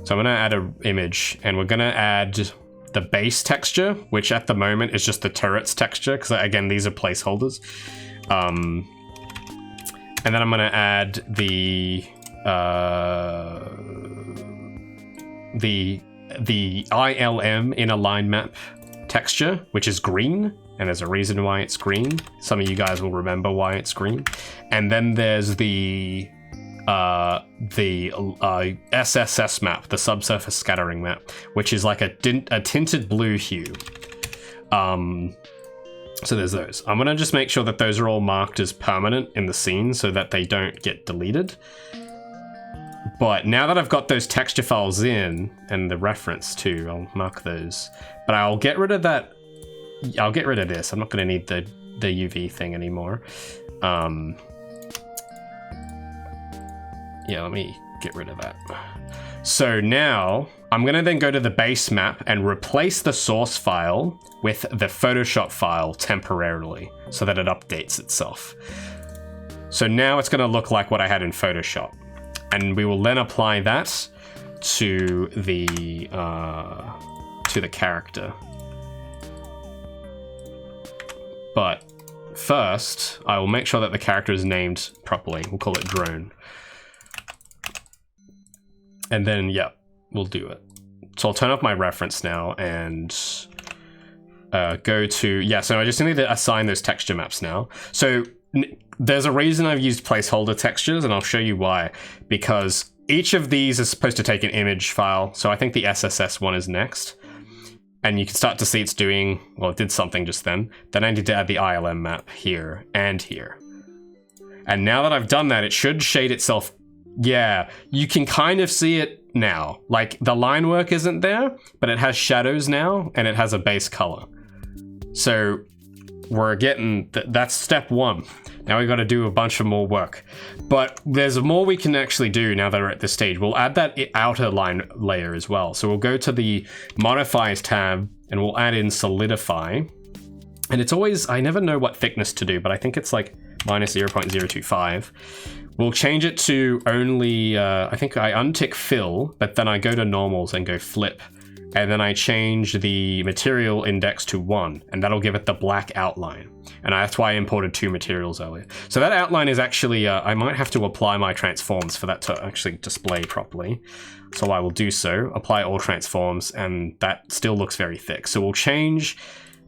So I'm going to add an image. And we're going to add the base texture, which at the moment is just the turret's texture. Because, again, these are placeholders. And then I'm going to add the ILM inner line map texture, which is green, and there's a reason why it's green. Some of you guys will remember why it's green. And then there's the SSS map, the subsurface scattering map, which is like a tinted blue hue. So there's those. I'm gonna just make sure that those are all marked as permanent in the scene so that they don't get deleted. But now that I've got those texture files in, and the reference too, I'll mark those. But I'll get rid of that. I'll get rid of this. I'm not going to need the UV thing anymore. Yeah, let me get rid of that. So now I'm going to then go to the base map and replace the source file with the Photoshop file temporarily so that it updates itself. So now it's going to look like what I had in Photoshop. And we will then apply that to the character. But first, I will make sure that the character is named properly. We'll call it drone. And then, yeah, we'll do it. So I'll turn off my reference now and go to, yeah, so I just need to assign those texture maps now. So there's a reason I've used placeholder textures, and I'll show you why. Because each of these is supposed to take an image file, so I think the SSS one is next. And you can start to see it's doing, well, it did something just then. Then I need to add the ILM map here and here. And now that I've done that, it should shade itself. Yeah, you can kind of see it now. Like, the line work isn't there, but it has shadows now, and it has a base color. So we're getting, that's step one. Now we got to do a bunch of more work. But there's more we can actually do now that we're at this stage. We'll add that outer line layer as well. So we'll go to the modifiers tab and we'll add in solidify. And it's always, I never know what thickness to do, but I think it's like minus 0.025. We'll change it to only, I think I untick fill, but then I go to normals and go flip. And then I change the material index to 1, and that'll give it the black outline. And that's why I imported 2 materials earlier. So that outline is actually, I might have to apply my transforms for that to actually display properly. So I will do so, apply all transforms, and that still looks very thick. So we'll change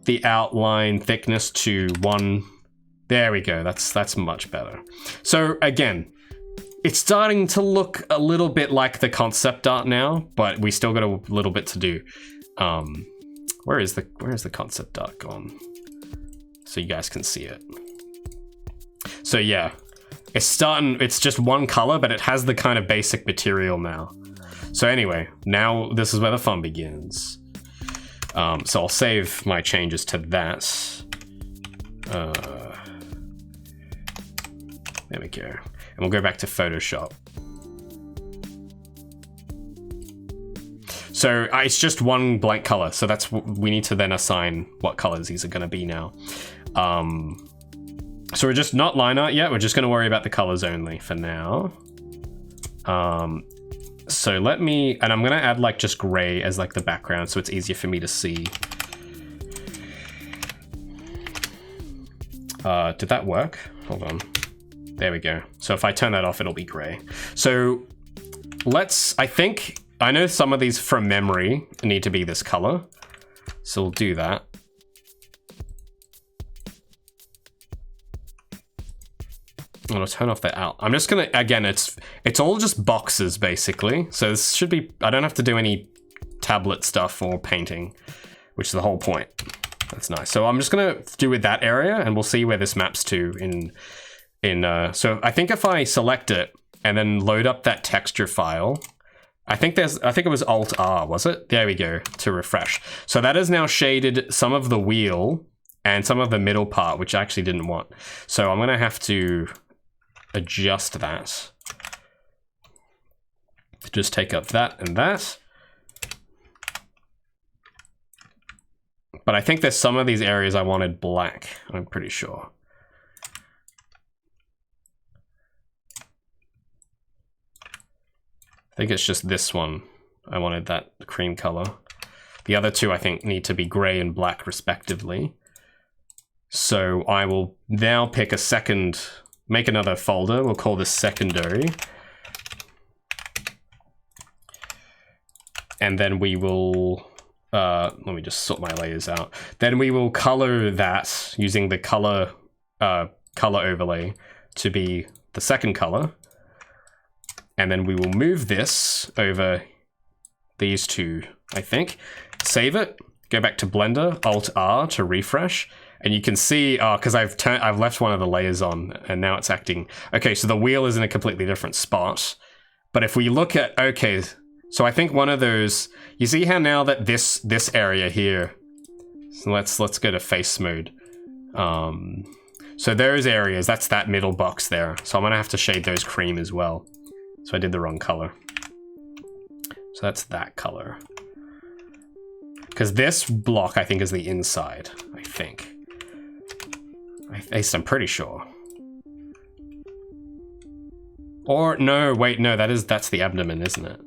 the outline thickness to 1. There we go, that's much better. So again, it's starting to look a little bit like the concept art now, but we still got a little bit to do. Where is the concept art gone? So you guys can see it. So yeah, it's just one color, but it has the kind of basic material now. So anyway, now this is where the fun begins. So I'll save my changes to that. There we go. And we'll go back to Photoshop. So it's just one blank color. So that's we need to then assign what colors these are going to be now. So we're just not line art yet. We're just going to worry about the colors only for now. So let me, and I'm going to add like just gray as like the background so it's easier for me to see. Did that work? Hold on. There we go. So if I turn that off, it'll be gray. So I know some of these from memory need to be this color. So we'll do that. I'm gonna turn off the out. I'm just gonna, again, it's all just boxes basically. So this should be, I don't have to do any tablet stuff or painting, which is the whole point. That's nice. So I'm just gonna do with that area and we'll see where this maps to so I think if I select it and then load up that texture file, I think it was Alt R, was it? There we go, to refresh. So that has now shaded some of the wheel and some of the middle part, which I actually didn't want. So I'm gonna have to adjust that. Just take up that and that. But I think there's some of these areas I wanted black, I'm pretty sure. I think it's just this one. I wanted that cream color. The other two I think need to be gray and black respectively. So I will now pick make another folder. We'll call this secondary. And then we will, let me just sort my layers out. Then we will color that using the color overlay to be the second color. And then we will move this over these two, I think. Save it, go back to Blender, Alt R to refresh. And you can see, because I've left one of the layers on and now it's acting. Okay, so the wheel is in a completely different spot. But if we look at, okay, so I think one of those, you see how now that this area here, so let's go to face mode. So those areas, that's that middle box there. So I'm gonna have to shade those cream as well. So I did the wrong color. So that's that color. Because this block, I think, is the inside, I think. At least I'm pretty sure. Or, no, wait, no, that's the abdomen, isn't it?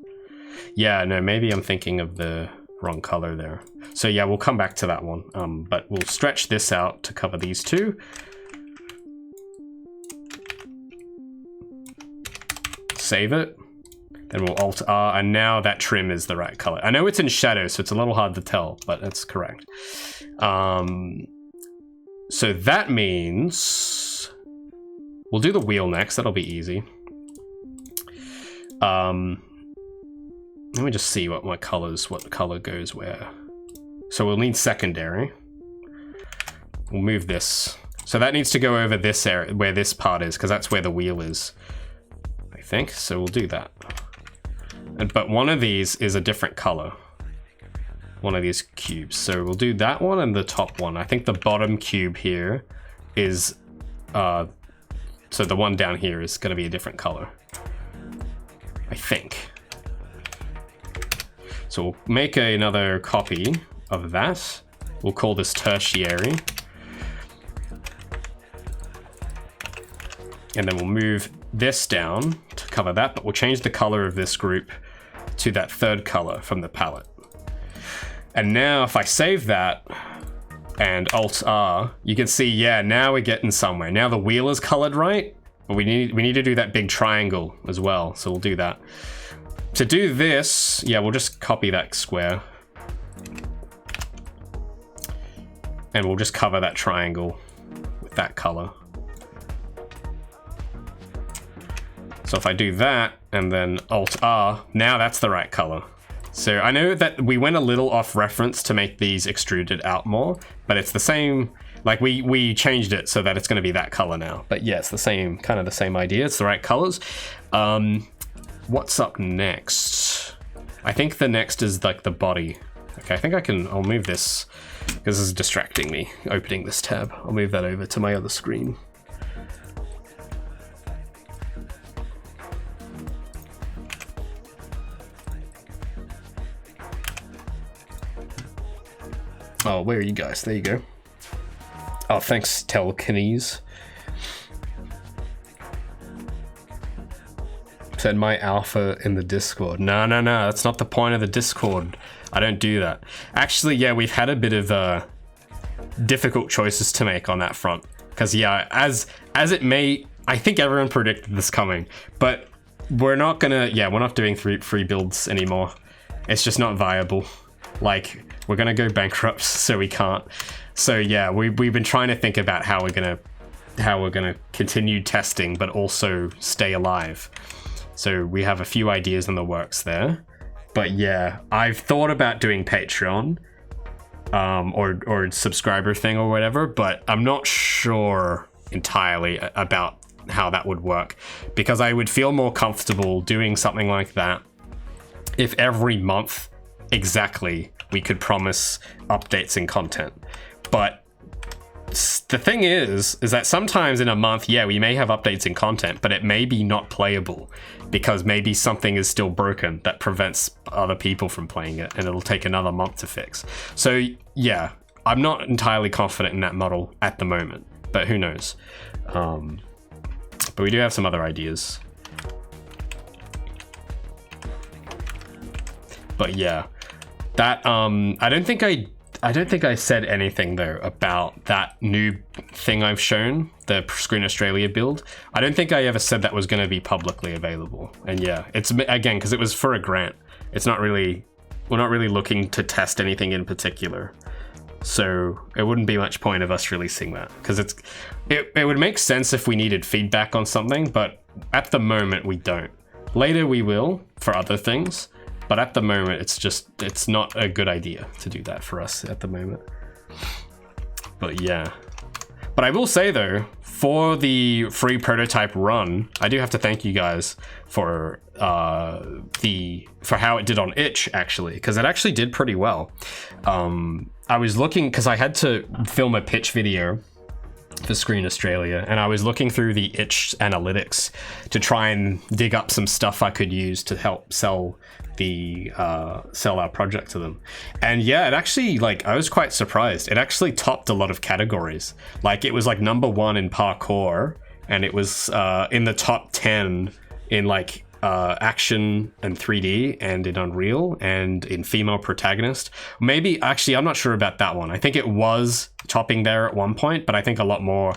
Yeah, no, maybe I'm thinking of the wrong color there. So yeah, we'll come back to that one. But we'll stretch this out to cover these two. Save it, then we'll Alt R, and now that trim is the right color. I know it's in shadow, so it's a little hard to tell, but that's correct. So that means we'll do the wheel next. That'll be easy. Let me just see what color goes where. So we'll need secondary. We'll move this. So that needs to go over this area where this part is, because that's where the wheel is. Think so we'll do that, but one of these is a different color. one of these cubes. So we'll do that one and the top one. I think the bottom cube here is, so the one down here is going to be a different color, I think. So we'll make another copy of that. We'll call this tertiary. And then we'll move this down to cover that, but we'll change the color of this group to that third color from the palette. And now if I save that and Alt-R, you can see, yeah, now we're getting somewhere. Now the wheel is colored right, but we need to do that big triangle as well, so we'll do that. To do this, yeah, we'll just copy that square. And we'll just cover that triangle with that color. So if I do that and then Alt-R, now that's the right color. So I know that we went a little off reference to make these extruded out more, but it's the same, like we changed it so that it's gonna be that color now. But yeah, it's the same, kind of the same idea. It's the right colors. What's up next? I think the next is like the body. Okay, I think I'll move this because this is distracting me, opening this tab. I'll move that over to my other screen. Oh, where are you guys? There you go. Oh, thanks, Telekinesis. Said my alpha in the Discord. No, that's not the point of the Discord. I don't do that. Actually, yeah, we've had a bit of difficult choices to make on that front. Because yeah, as it may, I think everyone predicted this coming, but we're not doing free builds anymore. It's just not viable. Like, we're gonna go bankrupt, so we can't. So yeah, we've been trying to think about how we're gonna continue testing, but also stay alive. So we have a few ideas in the works there. But yeah, I've thought about doing Patreon, or subscriber thing or whatever, but I'm not sure entirely about how that would work, because I would feel more comfortable doing something like that if every month exactly we could promise updates and content. But the thing is that sometimes in a month, yeah, we may have updates and content, but it may be not playable because maybe something is still broken that prevents other people from playing it, and it'll take another month to fix. So yeah, I'm not entirely confident in that model at the moment, but who knows. But we do have some other ideas. But yeah, that I don't think I said anything though about that new thing I've shown, the Screen Australia build. I don't think I ever said that was going to be publicly available. And yeah, it's again because it was for a grant. It's not really, we're not really looking to test anything in particular. So it wouldn't be much point of us releasing that, because it would make sense if we needed feedback on something, but at the moment we don't. Later we will for other things. But at the moment, it's not a good idea to do that for us at the moment. But yeah. But I will say though, for the free prototype run, I do have to thank you guys for how it did on itch actually, because it actually did pretty well. I was looking, because I had to film a pitch video for Screen Australia, and I was looking through the itch analytics to try and dig up some stuff I could use to help sell our project to them. And yeah, it actually, like, I was quite surprised. It actually topped a lot of categories. Like, it was like #1 in parkour, and it was in the top 10 in like action and 3D and in Unreal and in female protagonist. Maybe, actually, I'm not sure about that one. I think it was topping there at one point, but I think a lot more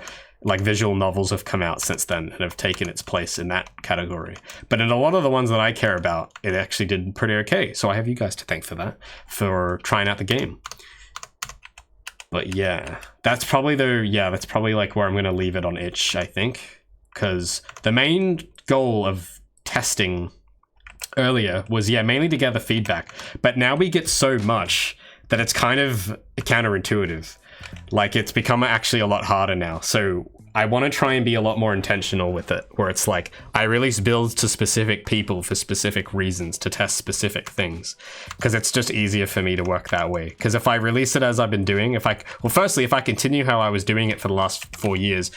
like visual novels have come out since then and have taken its place in that category. But in a lot of the ones that I care about, it actually did pretty okay. So I have you guys to thank for that, for trying out the game. But yeah, that's probably like where I'm going to leave it on itch, I think, because the main goal of testing earlier was, yeah, mainly to gather feedback. But now we get so much that it's kind of counterintuitive. Like, it's become actually a lot harder now. So I want to try and be a lot more intentional with it, where it's like I release builds to specific people for specific reasons to test specific things, because it's just easier for me to work that way. Because if I release it as I've been doing, firstly, if I continue how I was doing it for the last 4 years,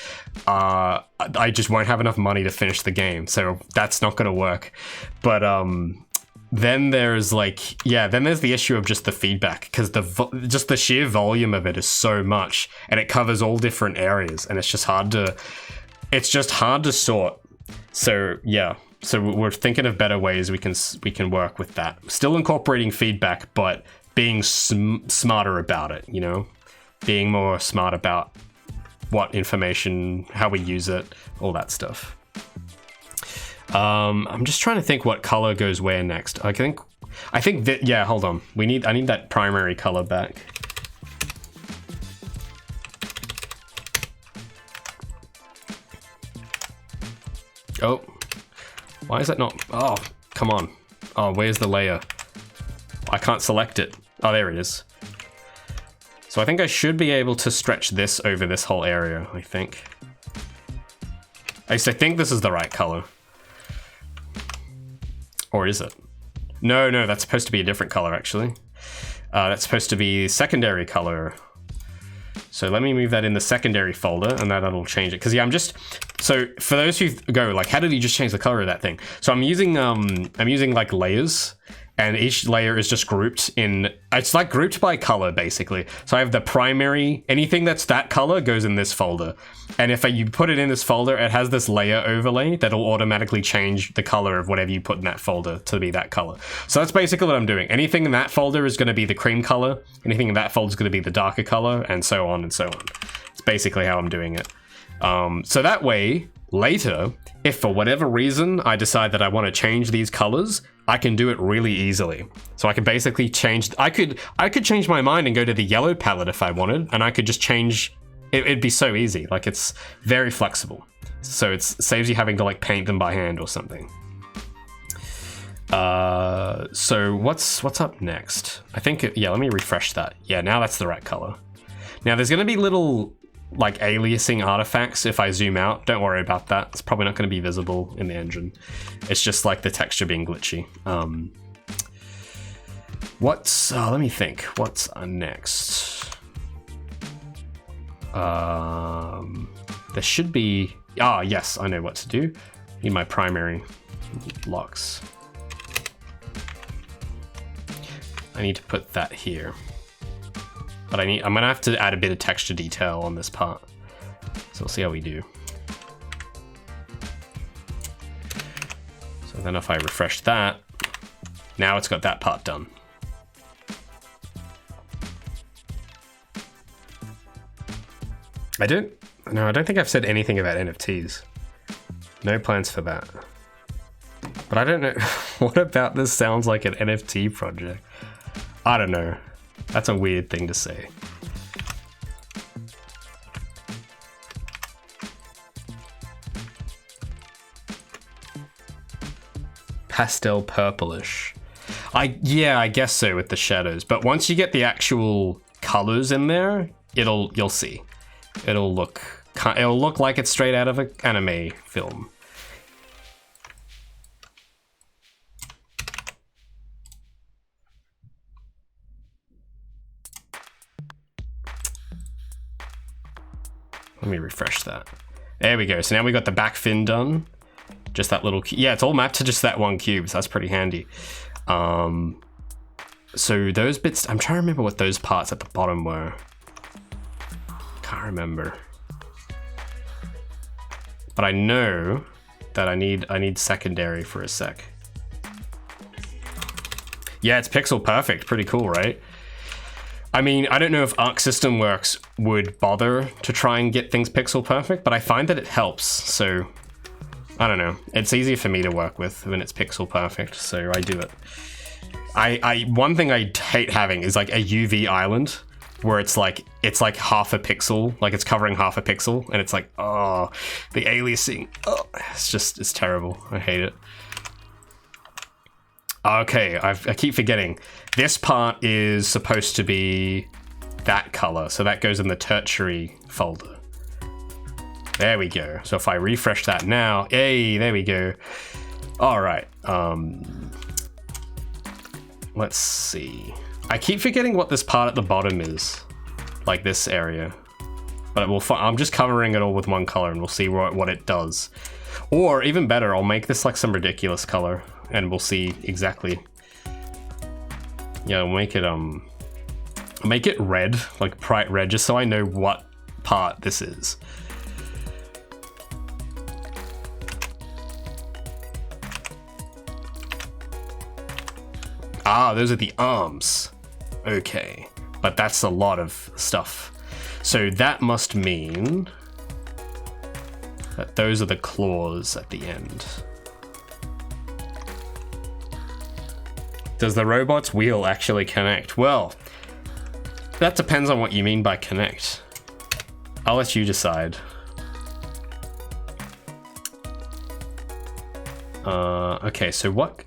I just won't have enough money to finish the game, so that's not going to work. But then there's then there's the issue of just the feedback, because just the sheer volume of it is so much, and it covers all different areas, and it's just hard to sort. So yeah, so we're thinking of better ways we can work with that, still incorporating feedback, but being smarter about it, you know, being more smart about what information, how we use it, all that stuff. I'm just trying to think what color goes where next. I think that, yeah, hold on. I need that primary color back. Oh, why is that not? Oh, come on. Oh, where's the layer? I can't select it. Oh, there it is. So I think I should be able to stretch this over this whole area, I think. I think this is the right color. Or is it? No, that's supposed to be a different color, actually. That's supposed to be secondary color. So let me move that in the secondary folder, and that'll change it. Because yeah, so for those who go like, how did he just change the color of that thing? So I'm using like layers, and each layer is just grouped in, it's like grouped by color basically. So I have the primary, anything that's that color goes in this folder. And if you put it in this folder, it has this layer overlay that'll automatically change the color of whatever you put in that folder to be that color. So that's basically what I'm doing. Anything in that folder is going to be the cream color. Anything in that folder is going to be the darker color, and so on and so on. It's basically how I'm doing it. So that way, later, if for whatever reason I decide that I want to change these colors, I can do it really easily. So I can basically change, I could change my mind and go to the yellow palette if I wanted, and I could just change, it'd be so easy. Like, it's very flexible. So it saves you having to like paint them by hand or something. So what's up next? I think, yeah, let me refresh that. Yeah, now that's the right color. Now there's gonna be little like aliasing artifacts if I zoom out. Don't worry about that. It's probably not going to be visible in the engine. It's just like the texture being glitchy. Let me think. What's next? There should be, yes, I know what to do. Need my primary locks. I need to put that here. But I'm gonna have to add a bit of texture detail on this part. So we'll see how we do. So then if I refresh that, now it's got that part done. I don't think I've said anything about NFTs. No plans for that. But I don't know, what about this sounds like an NFT project? I don't know. That's a weird thing to say. Pastel purplish. Yeah, I guess so with the shadows. But once you get the actual colors in there, you'll see. It'll look like it's straight out of an anime film. Let me refresh that. There we go. So now we got the back fin done. Just that little, yeah, it's all mapped to just that one cube. So that's pretty handy. So those bits, I'm trying to remember what those parts at the bottom were. Can't remember. But I know that I need secondary for a sec. Yeah, it's pixel perfect. Pretty cool, right? I mean, I don't know if Arc System Works would bother to try and get things pixel perfect, but I find that it helps. So I don't know. It's easier for me to work with when it's pixel perfect, so I do it. One thing I hate having is like a UV island where it's like half a pixel, like it's covering half a pixel, and it's like, oh, the aliasing. Oh, it's terrible. I hate it. Okay, I keep forgetting. This part is supposed to be that color, so that goes in the tertiary folder. There we go. So if I refresh that now, hey, there we go. All right. Let's see. I keep forgetting what this part at the bottom is, like this area. But I'm just covering it all with one color, and we'll see what it does. Or even better, I'll make this like some ridiculous color, and we'll see exactly. Yeah, I'll make it red, like bright red, just so I know what part this is. Ah, those are the arms. Okay, but that's a lot of stuff. So that must mean that those are the claws at the end. Does the robot's wheel actually connect? Well, that depends on what you mean by connect. I'll let you decide. Okay, so what?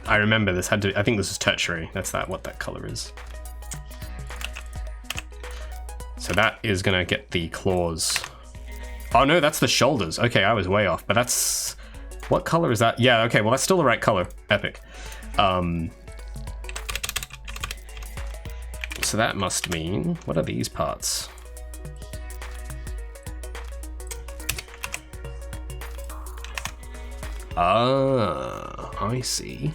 I remember this had to. I think this is tertiary. That's what that color is. So that is gonna get the claws. Oh no, that's the shoulders. Okay, I was way off, but that's... What color is that? Yeah, okay, well that's still the right color. Epic. So that must mean... What are these parts? Ah, I see.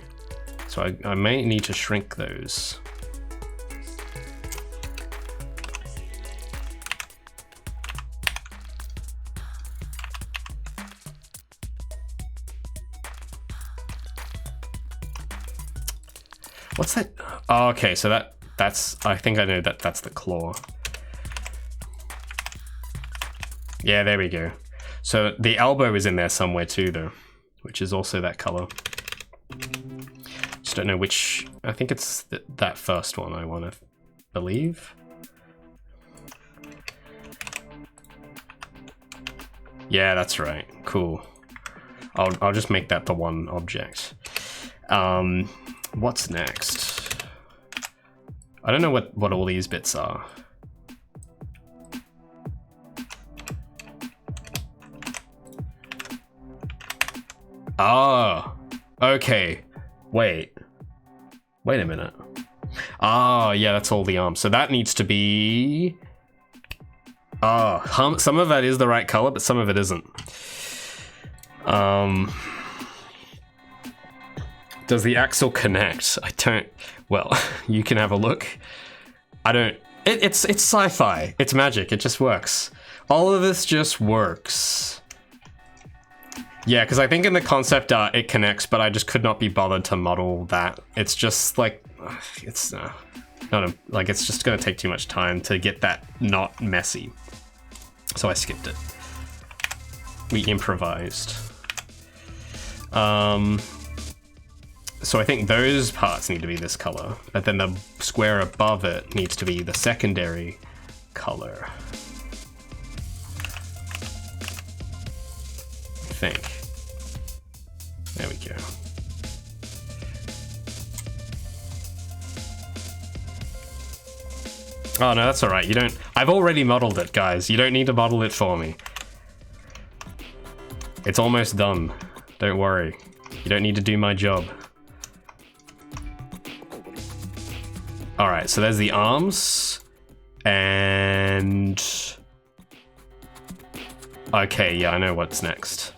So I may need to shrink those. What's that? Oh, okay, so that's I think I know that's the claw. Yeah, there we go. So the elbow is in there somewhere too, though, which is also that color. Just don't know which. I think it's that first one I want to believe. Yeah, that's right. Cool. I'll just make that the one object. What's next? I don't know what all these bits are. Ah, okay. Wait a minute. Ah, yeah, that's all the arms. So that needs to be... Ah, some of that is the right color, but some of it isn't. Does the axle connect? I don't... Well, you can have a look. I don't... It's sci-fi. It's magic. It just works. All of this just works. Yeah, because I think in the concept art it connects, but I just could not be bothered to model that. It's just like... It's like it's just going to take too much time to get that not messy. So I skipped it. We improvised. So I think those parts need to be this color, but then the square above it needs to be the secondary color. I think. There we go. Oh no, that's all right. You don't. I've already modeled it, guys. You don't need to model it for me. It's almost done. Don't worry. You don't need to do my job. All right, so there's the arms, and okay, yeah, I know what's next.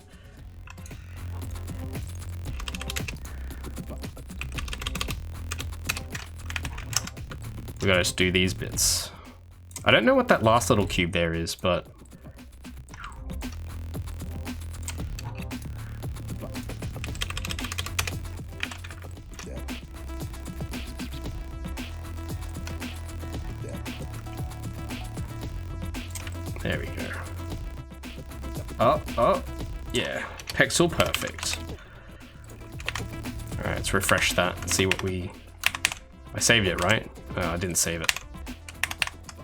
We gotta just do these bits. I don't know what that last little cube there is, but there we go. Oh, yeah. Pixel perfect. Alright, let's refresh that and see what we... I saved it, right? Oh, I didn't save it.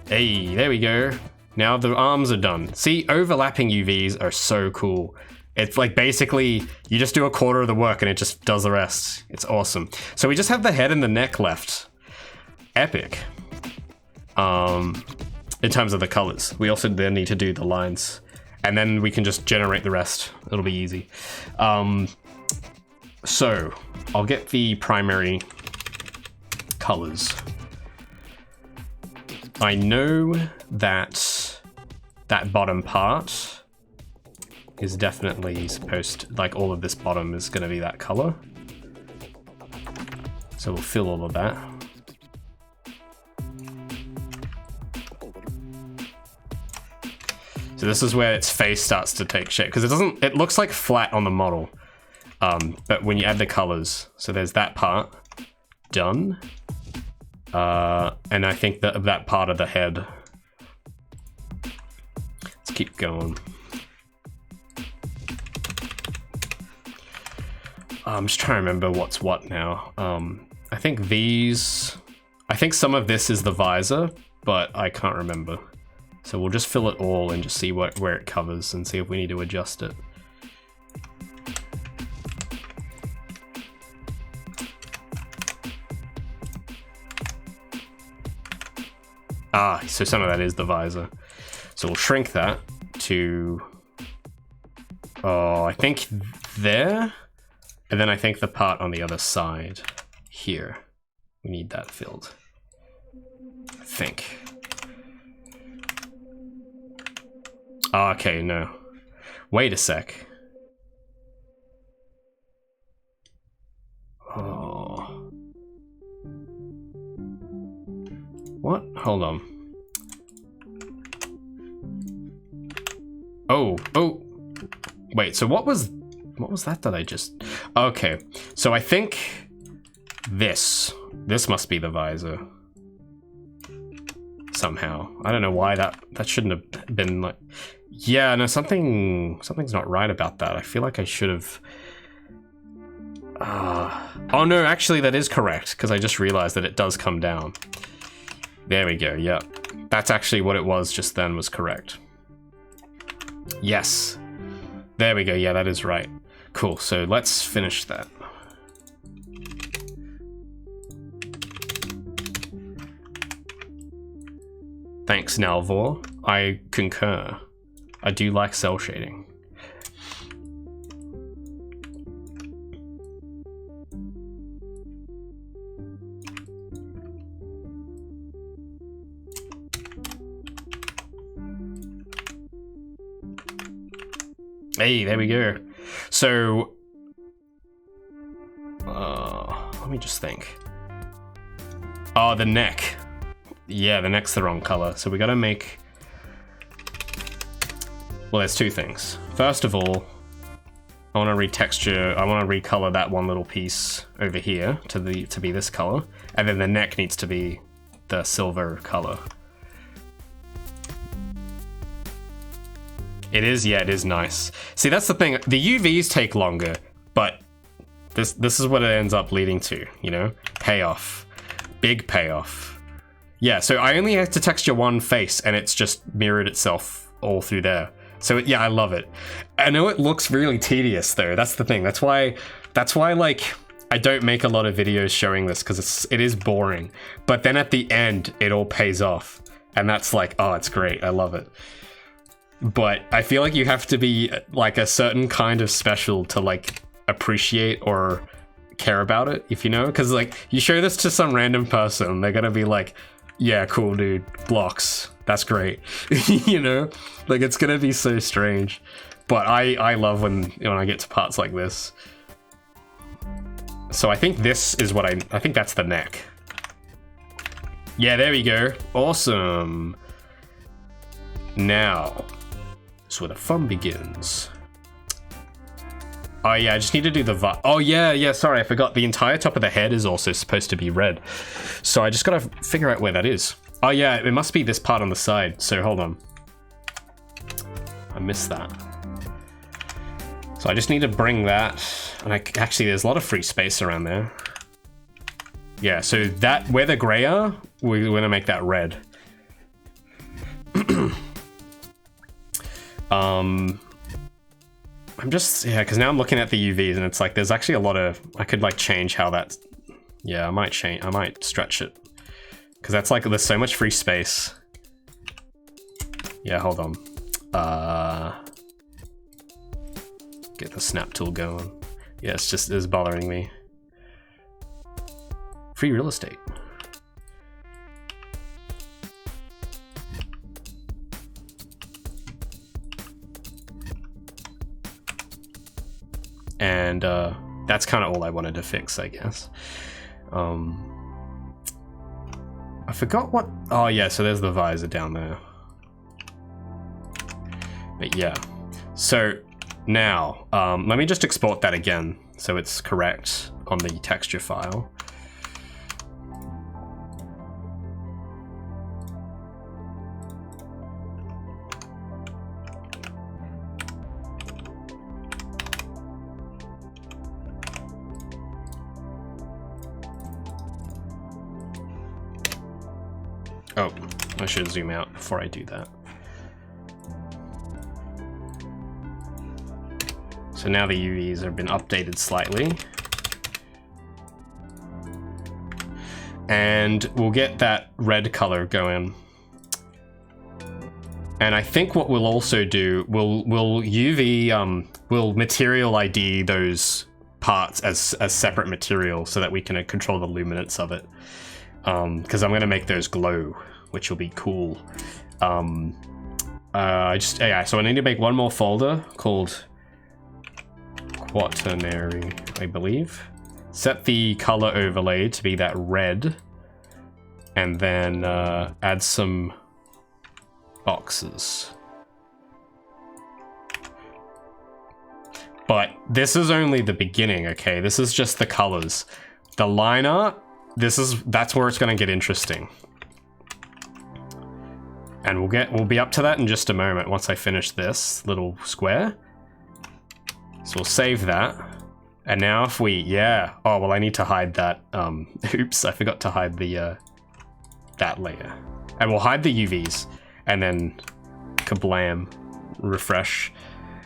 Hey, there we go. Now the arms are done. See, overlapping UVs are so cool. It's like basically, you just do a quarter of the work and it just does the rest. It's awesome. So we just have the head and the neck left. Epic. In terms of the colors. We also then need to do the lines. and then we can just generate the rest. It'll be easy. So I'll get the primary colors. I know that that bottom part is definitely supposed to, like, all of this bottom is going to be that color. So we'll fill all of that. So this is where its face starts to take shape, because it looks like flat on the model. But when you add the colors, so there's that part done. And I think that part of the head. Let's keep going. I'm just trying to remember what's what now. I think some of this is the visor, but I can't remember. So we'll just fill it all and just see where it covers and see if we need to adjust it. Ah, so some of that is the visor. So we'll shrink that to, I think there. And then I think the part on the other side here, we need that filled. I think. Oh, okay, no. Wait a sec. Oh. What? Hold on. Oh. Wait, so what was that I just... Okay, so I think this must be the visor. Somehow. I don't know why that shouldn't have been like... Yeah, no, something's not right about that. I feel like I should have... Oh no, actually that is correct, because I just realized that it does come down. There we go, yep. That's actually what it was just then, was correct. Yes. There we go, yeah, that is right. Cool, so let's finish that. Thanks, Nalvor. I concur. I do like cell shading. Hey, there we go. So, let me just think. Oh, the neck. Yeah, the neck's the wrong color. So we gotta make... Well, there's two things. First of all, I want to retexture, I want to recolor that one little piece over here to be this color. And then the neck needs to be the silver color. It is, yeah, it is nice. See, that's the thing. The UVs take longer, but this is what it ends up leading to, you know? Payoff. Big payoff. Yeah, so I only have to texture one face, and it's just mirrored itself all through there. So yeah, I love it. I know it looks really tedious, though. That's the thing. That's why, like, I don't make a lot of videos showing this, because it is boring. But then at the end, it all pays off. And that's like, oh, it's great. I love it. But I feel like you have to be like a certain kind of special to like appreciate or care about it, if you know, because like you show this to some random person, they're gonna be like, yeah, cool, dude, blocks, that's great. You know, like it's gonna be so strange. But I love when I get to parts like this. So I think this is what I think that's the neck. Yeah, there we go. Awesome. Now is where the fun begins. Oh yeah, I just need to do the oh yeah, sorry, I forgot. The entire top of the head is also supposed to be red. So I just gotta figure out where that is. Oh yeah, it must be this part on the side. So hold on. I missed that. So I just need to bring that. And actually, there's a lot of free space around there. Yeah, so that, where the gray are, we're gonna make that red. I'm just, yeah, because now I'm looking at the UVs and it's like, there's actually a lot of, I could like change how that's, yeah, I might stretch it. Because that's like, there's so much free space. Yeah, hold on. get the snap tool going. Yeah, it's bothering me. Free real estate. And that's kind of all I wanted to fix, I guess. I forgot what... Oh yeah, so there's the visor down there. But yeah. So now, let me just export that again so it's correct on the texture file. Oh, I should zoom out before I do that. So now the UVs have been updated slightly. And we'll get that red color going. And I think what we'll also do, we'll material ID those parts as separate material so that we can control the luminance of it. Because I'm gonna make those glow, which will be cool. Yeah, so I need to make one more folder called Quaternary, I believe. Set the color overlay to be that red, and then add some boxes. But this is only the beginning, okay? This is just the colors. The line art, that's where it's gonna get interesting. And we'll be up to that in just a moment once I finish this little square. So we'll save that. And now if we, yeah. Oh, well, I need to hide that. Oops, I forgot to hide the, that layer. And we'll hide the UVs and then kablam, refresh.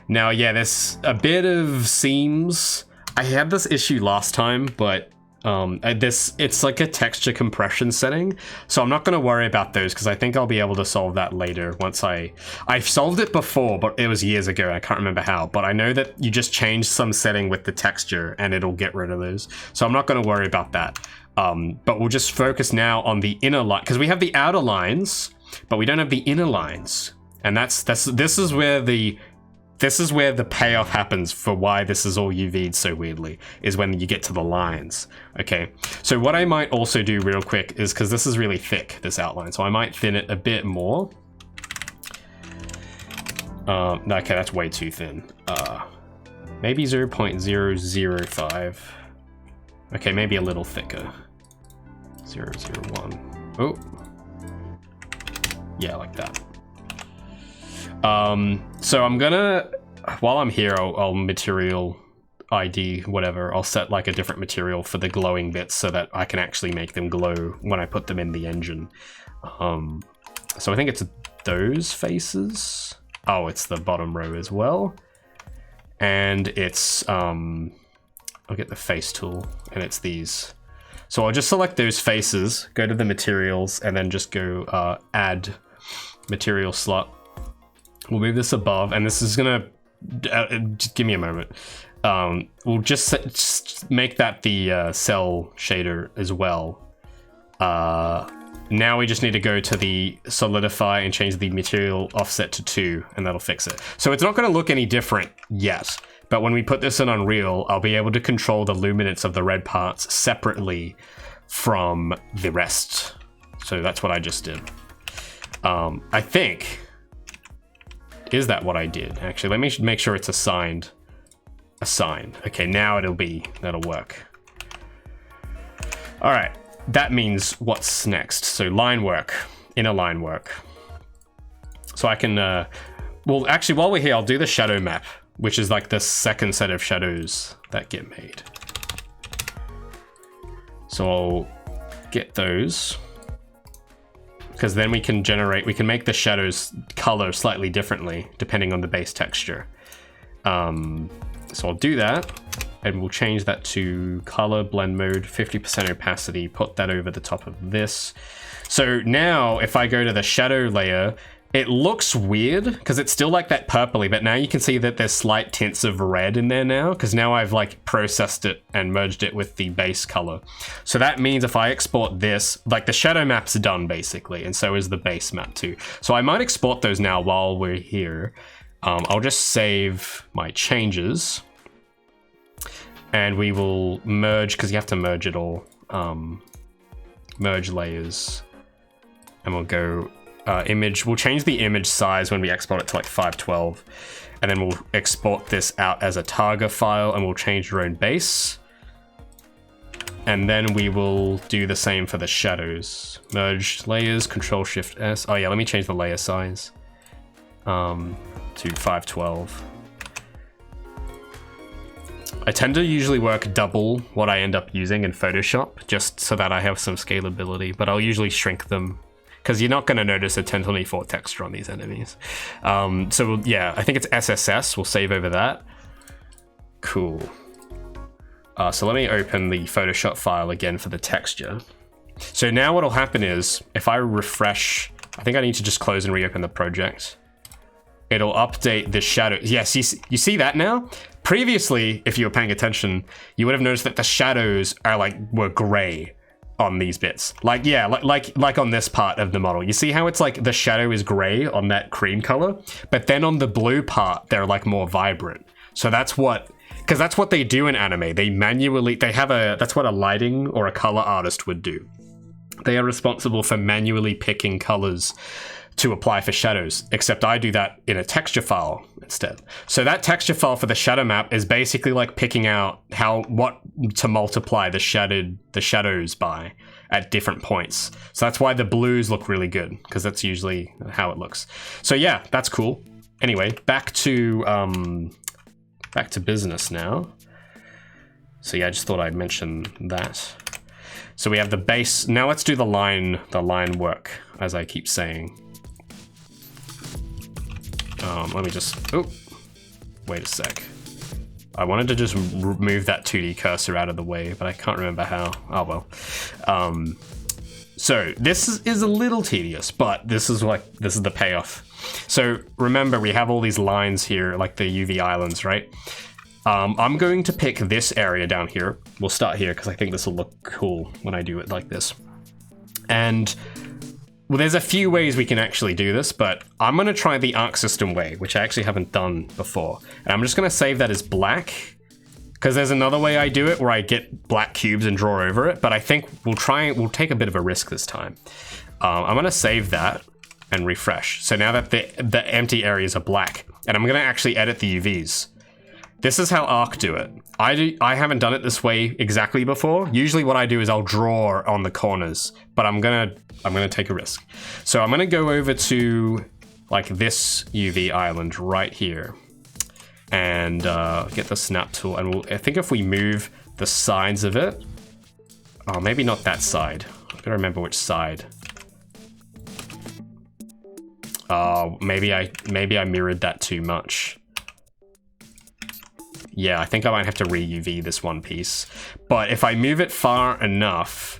Now, yeah, there's a bit of seams. I had this issue last time, but it's like a texture compression setting, so I'm not going to worry about those because I think I'll be able to solve that later once I've solved it before, but it was years ago. I can't remember how, but I know that you just change some setting with the texture and it'll get rid of those. So I'm not going to worry about that. But we'll just focus now on the inner line because we have the outer lines, but we don't have the inner lines. And this is where the payoff happens for why this is all UV'd so weirdly, is when you get to the lines, okay? So what I might also do real quick is, because this is really thick, this outline, so I might thin it a bit more. Okay, that's way too thin. Maybe 0.005. Okay, maybe a little thicker. 0.001. Oh. Yeah, like that. So I'm gonna, while I'm here, I'll material ID, whatever. I'll set like a different material for the glowing bits so that I can actually make them glow when I put them in the engine. So I think it's those faces. Oh, it's the bottom row as well. And it's, I'll get the face tool and it's these. So I'll just select those faces, go to the materials and then just go add material slot. We'll move this above, and this is gonna, just give me a moment. We'll just make that the cell shader as well. Now we just need to go to the solidify and change the material offset to 2, and that'll fix it. So it's not gonna look any different yet, but when we put this in Unreal, I'll be able to control the luminance of the red parts separately from the rest. So that's what I just did. I think, is that what I did? Actually, let me make sure it's assigned. Assign. Okay, now that'll work. All right, that means what's next? So line work, inner line work. So I can, well, actually, while we're here, I'll do the shadow map, which is like the second set of shadows that get made. So I'll get those. Because then we can make the shadows color slightly differently depending on the base texture. So I'll do that, and we'll change that to color blend mode, 50% opacity, put that over the top of this. So now if I go to the shadow layer, it looks weird because it's still like that purpley, but now you can see that there's slight tints of red in there now, because now I've like processed it and merged it with the base color. So that means if I export this, like the shadow map's done basically, and so is the base map too. So I might export those now while we're here. I'll just save my changes and we will merge, because you have to merge it all. Merge layers, and we'll go image. We'll change the image size when we export it to like 512, and then we'll export this out as a Targa file, and we'll change your own base. And then we will do the same for the shadows. Merge layers, Control Shift S. Oh yeah, let me change the layer size to 512. I tend to usually work double what I end up using in Photoshop, just so that I have some scalability, but I'll usually shrink them, because you're not going to notice a 1024 texture on these enemies. So yeah, I think it's SSS. We'll save over that. Cool. So let me open the Photoshop file again for the texture. So now what'll happen is, if I refresh, I think I need to just close and reopen the project. It'll update the shadow. Yes, you see that now? Previously, if you were paying attention, you would have noticed that the shadows were gray on these bits. Like, yeah, like on this part of the model. You see how it's like the shadow is gray on that cream color, but then on the blue part, they're like more vibrant. So that's what, because that's what they do in anime. That's what a lighting or a color artist would do. They are responsible for manually picking colors to apply for shadows, except I do that in a texture file instead. So that texture file for the shadow map is basically like picking out what to multiply the shadows by at different points. So that's why the blues look really good, because that's usually how it looks. So yeah, that's cool. Anyway, back to business now. So yeah, I just thought I'd mention that. So we have the base. Now let's do the line work, as I keep saying. Let me just, wait a sec. I wanted to just move that 2D cursor out of the way, but I can't remember how. Oh well. So this is a little tedious, but this is the payoff. So remember, we have all these lines here, like the UV islands, right? I'm going to pick this area down here. We'll start here because I think this will look cool when I do it like this. And well, there's a few ways we can actually do this, but I'm going to try the Arc System way, which I actually haven't done before. And I'm just going to save that as black, because there's another way I do it where I get black cubes and draw over it, but I think we'll take a bit of a risk this time. I'm going to save that and refresh. So now that the empty areas are black, and I'm going to actually edit the UVs. This is how Arc do it. I haven't done it this way exactly before. Usually what I do is I'll draw on the corners, but I'm gonna take a risk. So I'm gonna go over to like this UV island right here and get the snap tool. And I think if we move the sides of it, oh, maybe not that side. I gotta remember which side. Maybe I mirrored that too much. Yeah, I think I might have to re-UV this one piece. But if I move it far enough...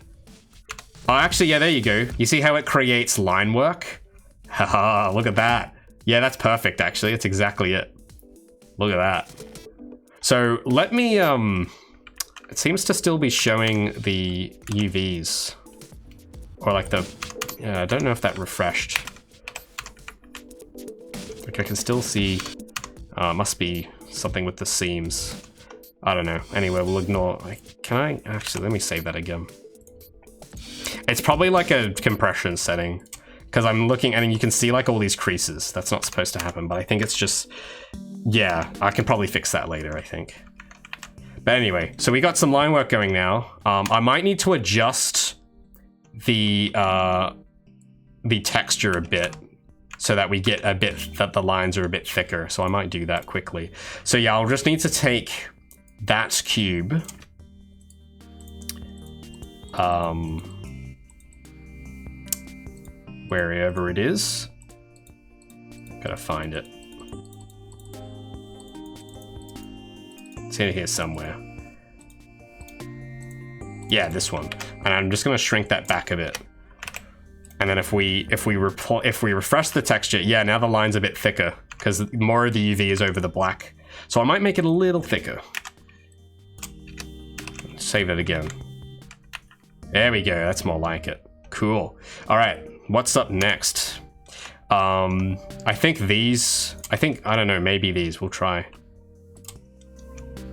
Oh, actually, yeah, there you go. You see how it creates line work? Haha, look at that. Yeah, that's perfect, actually. It's exactly it. Look at that. So let me... It seems to still be showing the UVs. Or like the... I don't know if that refreshed. Like I can still see... it must be... something with the seams. I don't know. Anyway, we'll ignore. Actually, let me save that again. It's probably like a compression setting, because I'm looking and you can see like all these creases. That's not supposed to happen, but I think it's just, yeah, I can probably fix that later, I think. But anyway, so we got some line work going now. I might need to adjust the texture a bit, so that we get that the lines are a bit thicker. So I might do that quickly. So yeah, I'll just need to take that cube. Wherever it is. Gotta find it. It's in here somewhere. Yeah, this one. And I'm just gonna shrink that back a bit. And then if we refresh the texture, yeah, now the line's a bit thicker because more of the UV is over the black. So I might make it a little thicker. Save it again. There we go, that's more like it. Cool. All right, what's up next? I think these, I don't know, maybe these, we'll try.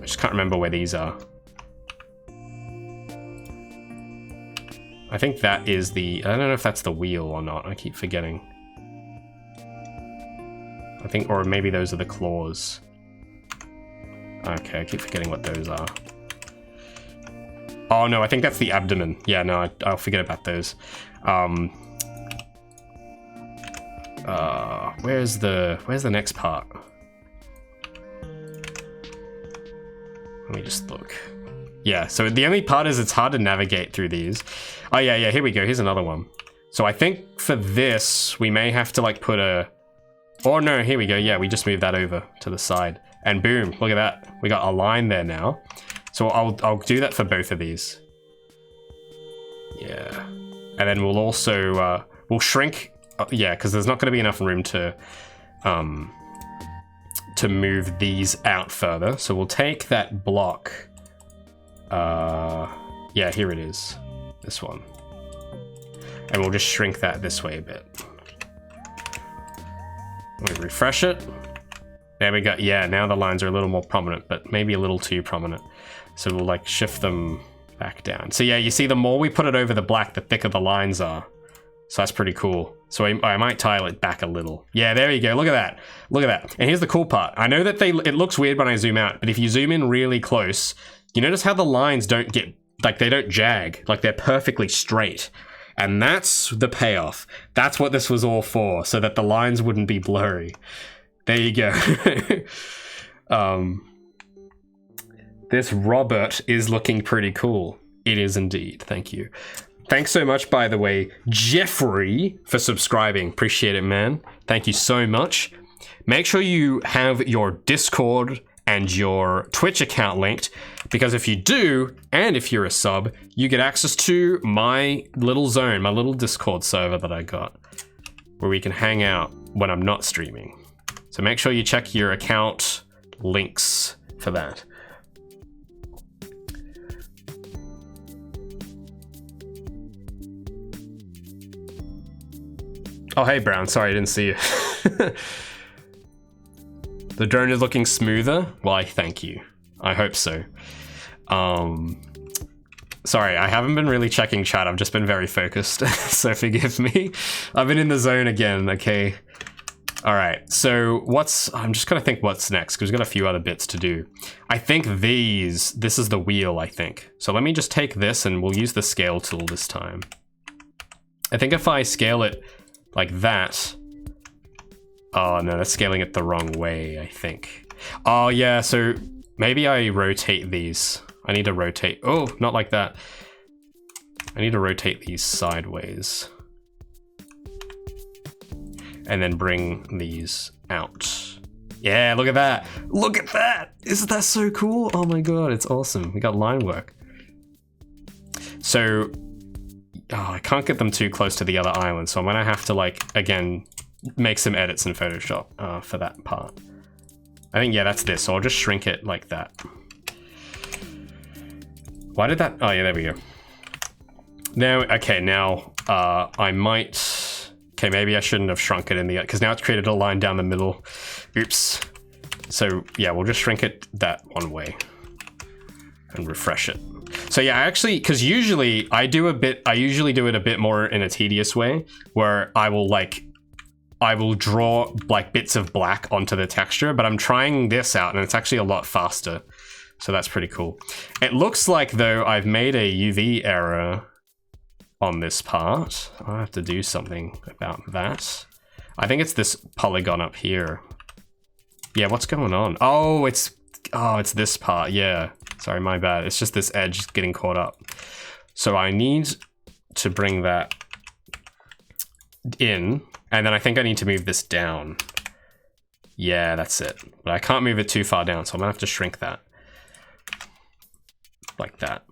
I just can't remember where these are. I think that is the, I don't know if that's the wheel or not, I keep forgetting. I think, or maybe those are the claws. Okay, I keep forgetting what those are. Oh no, I think that's the abdomen. Yeah, no, I'll forget about those. Where's the next part? Let me just look. Yeah, so the only part is it's hard to navigate through these. Oh yeah, here we go, here's another one. So I think for this, we may have to like put a... Oh no, here we go, yeah, we just moved that over to the side. And boom, look at that. We got a line there now. So I'll do that for both of these. Yeah. And then we'll also, we'll shrink, yeah, because there's not going to be enough room to move these out further. So we'll take that block. Yeah, here it is. This one. And we'll just shrink that this way a bit. Let me refresh it. There we go. Yeah, now the lines are a little more prominent, but maybe a little too prominent. So we'll like shift them back down. So yeah, you see the more we put it over the black, the thicker the lines are. So that's pretty cool. So I might tile it back a little. Yeah, there you go. Look at that. Look at that. And here's the cool part. I know that it looks weird when I zoom out, but if you zoom in really close, you notice how the lines don't get, like they don't jag, like they're perfectly straight. And that's the payoff. That's what this was all for, so that the lines wouldn't be blurry. There you go. This Robert is looking pretty cool. It is indeed. Thank you. Thanks so much, by the way, Jeffrey, for subscribing. Appreciate it, man. Thank you so much. Make sure you have your Discord and your Twitch account linked, because if you do, and if you're a sub, you get access to my little zone, my little Discord server that I got, where we can hang out when I'm not streaming. So make sure you check your account links for that. Oh, hey, Brown. Sorry, I didn't see you. The drone is looking smoother. Why, thank you. I hope so. Sorry, I haven't been really checking chat. I've just been very focused, so forgive me. I've been in the zone again, okay? All right, so I'm just gonna think what's next, because we've got a few other bits to do. I think this is the wheel, I think. So let me just take this and we'll use the scale tool this time. I think if I scale it like that, oh no, that's scaling it the wrong way, I think. Oh yeah, so maybe I rotate these. I need to rotate, oh, not like that. I need to rotate these sideways. And then bring these out. Yeah, look at that. Look at that. Isn't that so cool? Oh my God, it's awesome. We got line work. So, I can't get them too close to the other island, so I'm gonna have to, like, again, make some edits in Photoshop for that part. I think, yeah, that's this, so I'll just shrink it like that. Why did that? Oh yeah, there we go. Now, okay, now I might, okay, maybe I shouldn't have shrunk it in the, because now it's created a line down the middle. Oops. So yeah, we'll just shrink it that one way and refresh it. So yeah, actually, because usually I usually do it a bit more in a tedious way, where I will draw like bits of black onto the texture, but I'm trying this out and it's actually a lot faster. So that's pretty cool. It looks like though I've made a UV error on this part. I have to do something about that. I think it's this polygon up here. Yeah, what's going on? Oh, it's this part, yeah. Sorry, my bad. It's just this edge getting caught up. So I need to bring that in, and then I think I need to move this down. Yeah, that's it. But I can't move it too far down, so I'm gonna have to shrink that. Like that.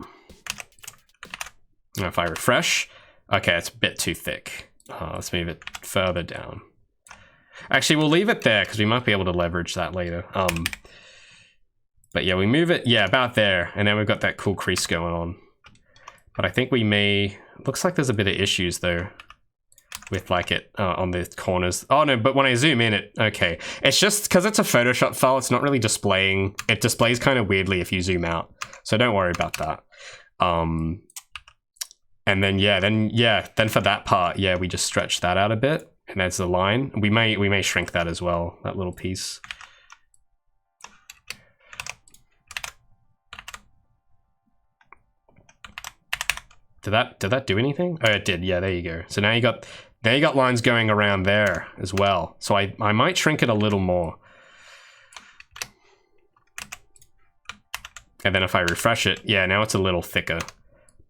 Now if I refresh, okay, it's a bit too thick. Let's move it further down. Actually, we'll leave it there because we might be able to leverage that later. But yeah, we move it, yeah, about there, and then we've got that cool crease going on. But I think we may, looks like there's a bit of issues though with like it on the corners. Oh no, but when I zoom in, okay. It's just because it's a Photoshop file, it's not really displaying, it displays kind of weirdly if you zoom out. So don't worry about that. And then then for that part, yeah, we just stretch that out a bit, and there's the line. We may shrink that as well, that little piece. Did that do anything? Oh, it did. Yeah, there you go. So now you got lines going around there as well. So I might shrink it a little more. And then if I refresh it, yeah, now it's a little thicker.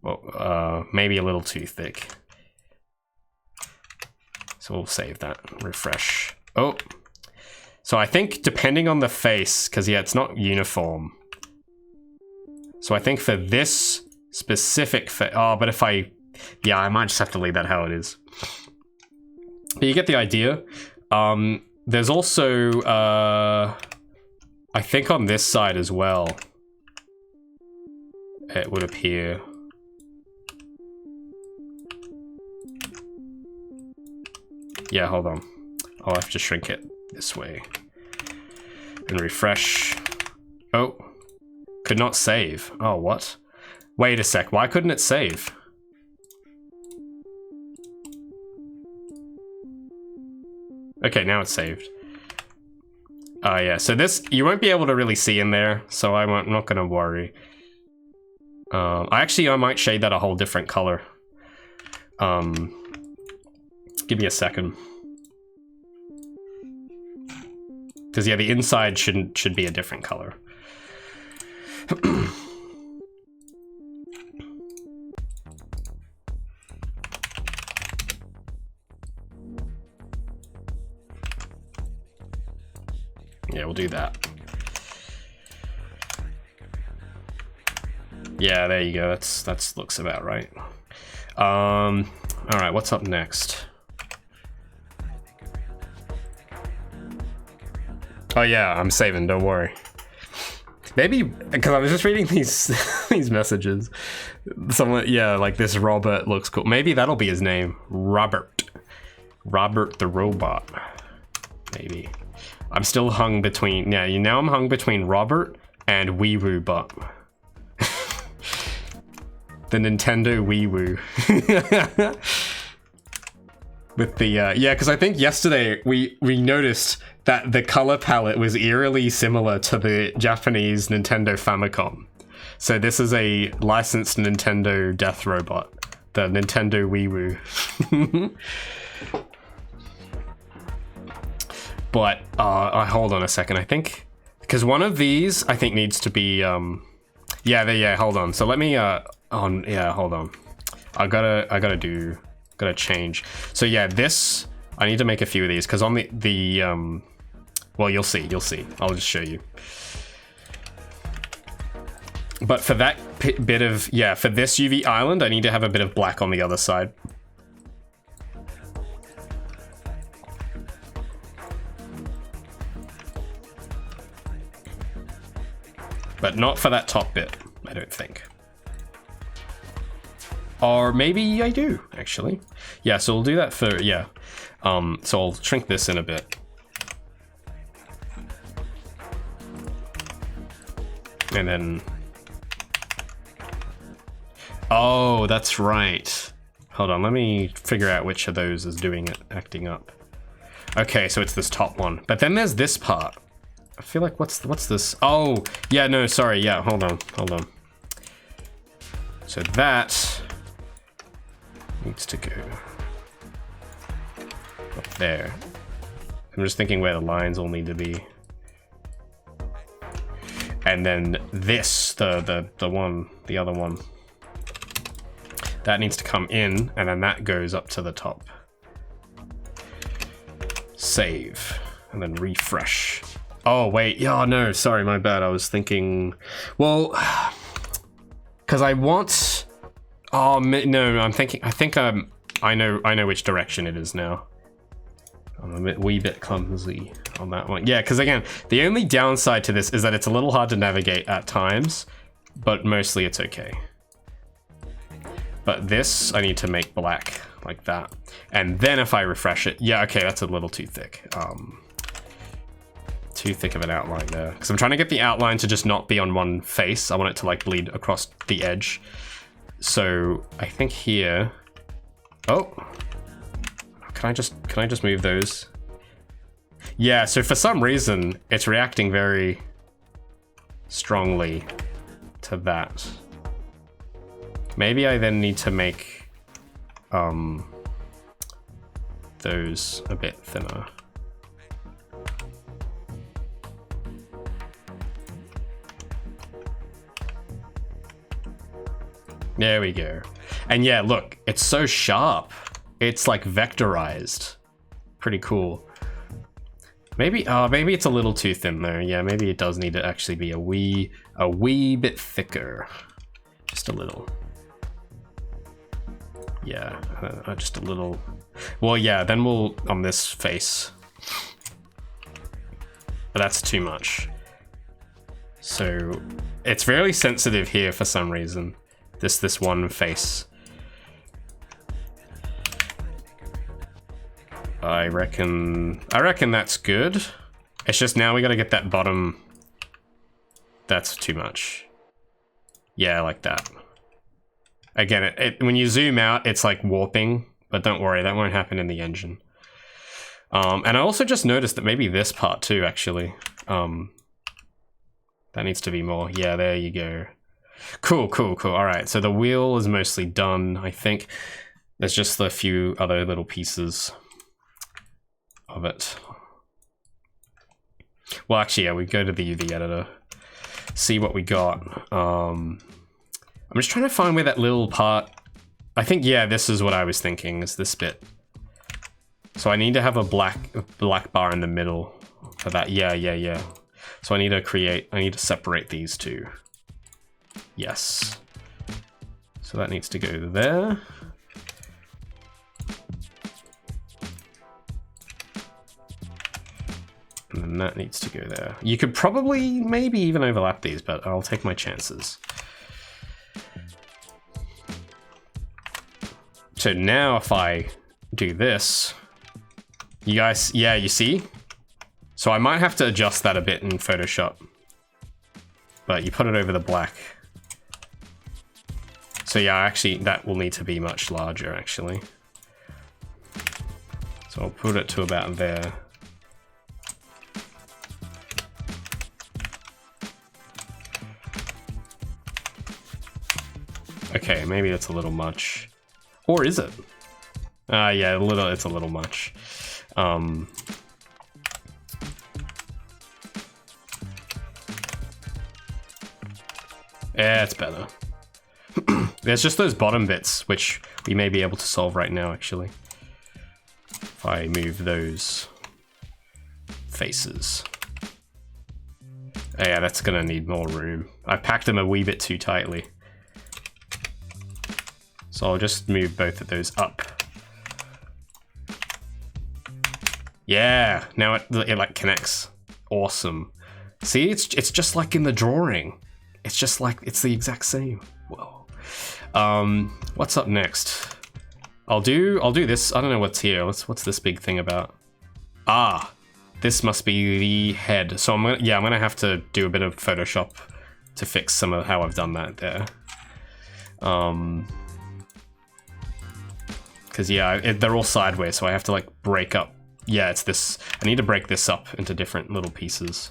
Well, maybe a little too thick. So we'll save that. Refresh. Oh. So I think depending on the face, because yeah, it's not uniform. So I think for this specific but if I might just have to leave that how it is. But you get the idea. There's also I think on this side as well it would appear. Yeah, hold on, I'll have to shrink it this way and refresh. Oh, could not save. Oh, what? Wait a sec, why couldn't it save? Okay, now it's saved. Yeah, so this, you won't be able to really see in there, so I'm not gonna worry. I might shade that a whole different color. Give me a second. Because yeah, the inside should be a different color. Yeah, we'll do that. Yeah, there you go. That's looks about right. All right, what's up next? Oh yeah, I'm saving. Don't worry. Maybe because I was just reading these these messages. Someone, yeah, like this Robert looks cool. Maybe that'll be his name, Robert. Robert the robot. Maybe. I'm still hung between, yeah, now I'm hung between Robert and Wii Woo Bot. The Nintendo Wii Woo. With the, yeah, because I think yesterday we noticed that the color palette was eerily similar to the Japanese Nintendo Famicom. So this is a licensed Nintendo death robot, the Nintendo Wii Woo. But hold on a second. I think because one of these I think needs to be yeah. Hold on. So let me hold on. I gotta change. So yeah, this I need to make a few of these because on the well, you'll see. I'll just show you. But for that bit of, yeah, for this UV island, I need to have a bit of black on the other side. But not for that top bit, I don't think. Or maybe I do, actually. Yeah, so we'll do that for, yeah. So I'll shrink this in a bit. And then... Oh, that's right. Hold on, let me figure out which of those is doing it, acting up. Okay, so it's this top one. But then there's this part. I feel like, what's this? Oh, yeah, no, sorry, yeah, hold on. So that needs to go up there. I'm just thinking where the lines all need to be. And then this, the other one. That needs to come in, and then that goes up to the top. Save, and then refresh. Oh, wait, yeah, no, sorry, my bad. I was thinking, well, because I want, oh, no, I think I know which direction it is now. I'm a wee bit clumsy on that one. Yeah, because again, the only downside to this is that it's a little hard to navigate at times, but mostly it's okay. But this, I need to make black like that. And then if I refresh it, yeah, okay, that's a little too thick. Too thick of an outline there. Because I'm trying to get the outline to just not be on one face. I want it to like bleed across the edge. So I think here, oh, can I just move those? Yeah, so for some reason, it's reacting very strongly to that. Maybe I then need to make those a bit thinner. There we go. And yeah, look, it's so sharp. It's like vectorized. Pretty cool. Maybe it's a little too thin though. Yeah, maybe it does need to actually be a wee bit thicker. Just a little. Yeah, just a little. Well, yeah, then we'll on this face. But that's too much. So it's very sensitive here for some reason. This one face. I reckon that's good. It's just now we gotta get that bottom. That's too much. Yeah, like that. Again, when you zoom out, it's like warping, but don't worry, that won't happen in the engine. And I also just noticed that maybe this part too, actually. That needs to be more. Yeah, there you go. Cool. All right, so the wheel is mostly done, I think. There's just a few other little pieces of it. Well, actually, yeah, we go to the UV editor, see what we got. I'm just trying to find where that little part. I think, yeah, this is what I was thinking, is this bit. So I need to have a black bar in the middle for that. Yeah. So I need to separate these two. Yes. So that needs to go there. And then that needs to go there. You could probably maybe even overlap these, but I'll take my chances. So now if I do this, you guys, yeah, you see? So I might have to adjust that a bit in Photoshop. But you put it over the black. So yeah, actually that will need to be much larger actually. So I'll put it to about there. Okay, maybe that's a little much. Or is it? Yeah, it's a little much. Yeah, it's better. There's just those bottom bits, which we may be able to solve right now, actually. If I move those faces. Yeah, that's gonna need more room. I packed them a wee bit too tightly. So I'll just move both of those up. Yeah, now it like connects. Awesome. See, it's just like in the drawing. It's just like, it's the exact same. Whoa. What's up next? I'll do this. I don't know what's here. What's this big thing about? Ah, this must be the head. So I'm gonna have to do a bit of Photoshop to fix some of how I've done that there. Because yeah, they're all sideways, so I have to like break up. Yeah, it's this. I need to break this up into different little pieces.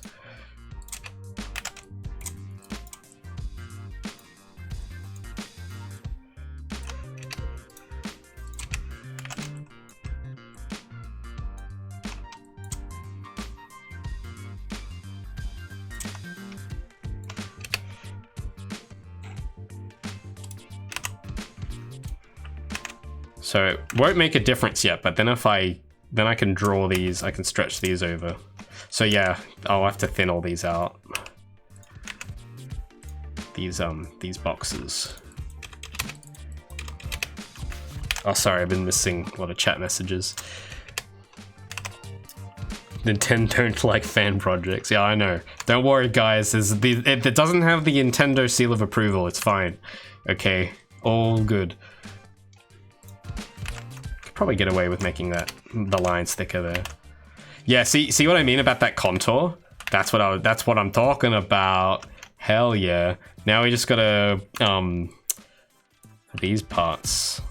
So it won't make a difference yet, but then then I can draw these, I can stretch these over. So yeah, I'll have to thin all these out. These boxes. Oh, sorry, I've been missing a lot of chat messages. Nintendo don't like fan projects. Yeah, I know. Don't worry, guys. It doesn't have the Nintendo seal of approval. It's fine. Okay, all good. Could probably get away with making the lines thicker there. Yeah, see what I mean about that contour? That's what I'm talking about. Hell yeah. Now we just gotta these parts,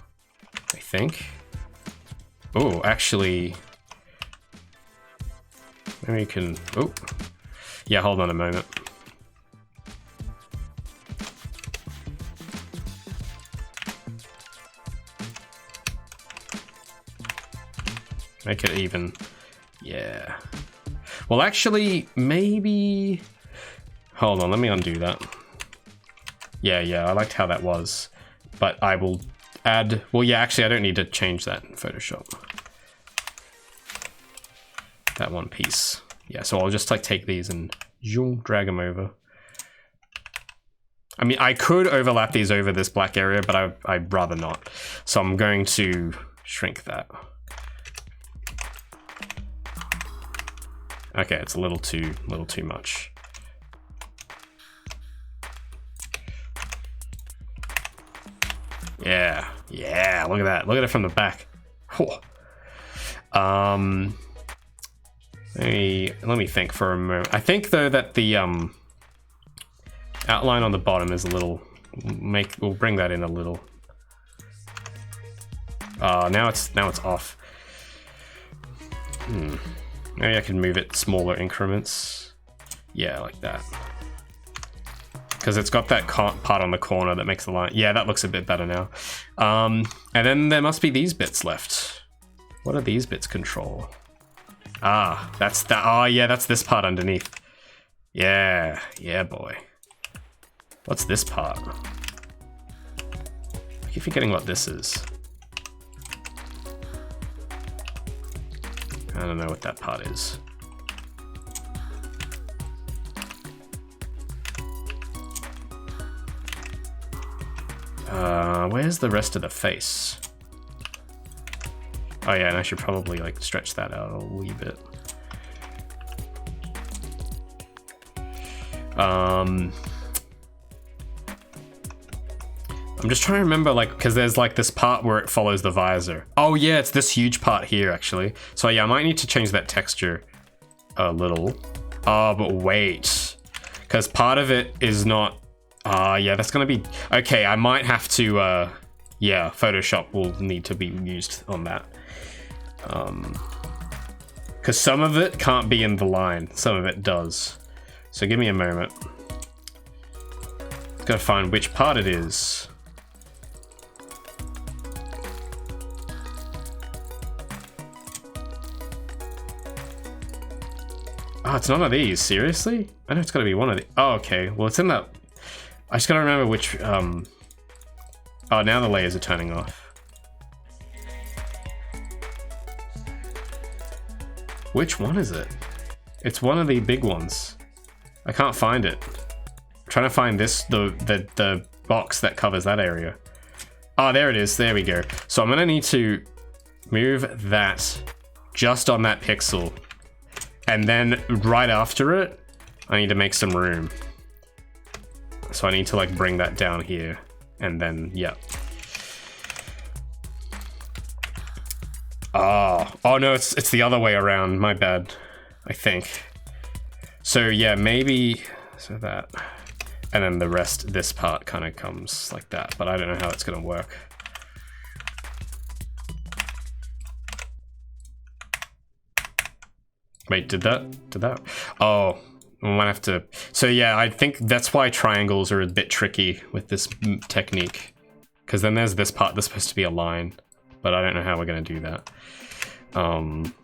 I think. Oh, actually. Maybe you can, oh. Yeah, hold on a moment. Make it even, yeah. Well, actually, maybe, hold on, let me undo that. Yeah, I liked how that was, but I will add, well, yeah, actually, I don't need to change that in Photoshop. That one piece. Yeah, so I'll just like take these and drag them over. I mean, I could overlap these over this black area, but I'd rather not. So I'm going to shrink that. Okay, it's a little too much. Yeah, look at that. Look at it from the back. Let me think for a moment. I think though that the outline on the bottom is a little. We'll bring that in a little. Now it's off. Maybe I can move it smaller increments. Yeah, like that. Because it's got that part on the corner that makes the line. Yeah, that looks a bit better now. And then there must be these bits left. What do these bits control? Ah, that's that. Oh, yeah, that's this part underneath. Yeah, boy. What's this part? I keep forgetting what this is. I don't know what that part is. Where's the rest of the face? Oh yeah, and I should probably like stretch that out a wee bit. I'm just trying to remember, like, because there's like this part where it follows the visor. Oh yeah, it's this huge part here actually. So yeah, I might need to change that texture a little. Oh, but wait, because part of it is not. Yeah, that's gonna be okay. I might have to. Yeah, Photoshop will need to be used on that. Because some of it can't be in the line, some of it does. So give me a moment. Gotta find which part it is. Oh, it's none of these, seriously? I know it's gotta be one of the. Oh, okay, well it's in that. I just gotta remember which, oh, now the layers are turning off. Which one is it? It's one of the big ones. I can't find it. I'm trying to find this, the box that covers that area. Oh, there it is. There we go. So I'm gonna need to move that just on that pixel. And then right after it, I need to make some room. So I need to like bring that down here. And then, yeah. Oh no, it's the other way around. My bad, I think. So yeah, maybe so that, and then the rest, this part kind of comes like that. But I don't know how it's gonna work. Wait, did that? Oh, I might have to. So yeah, I think that's why triangles are a bit tricky with this technique, because then there's this part that's supposed to be a line, but I don't know how we're gonna do that.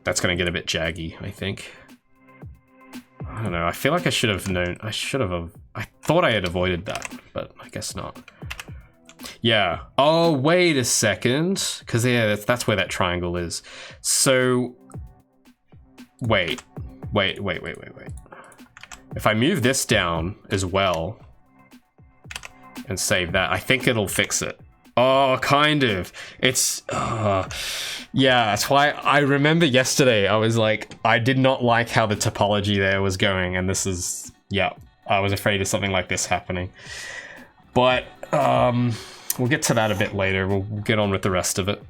That's gonna get a bit jaggy, I think. I don't know. I feel like I should have known. I thought I had avoided that, but I guess not. Yeah. Oh, wait a second, because yeah, that's where that triangle is. So. Wait. If I move this down as well and save that, I think it'll fix it. Oh, kind of. It's, yeah, that's why I remember yesterday I was like, I did not like how the topology there was going, and this is, yeah, I was afraid of something like this happening. But, we'll get to that a bit later. We'll get on with the rest of it.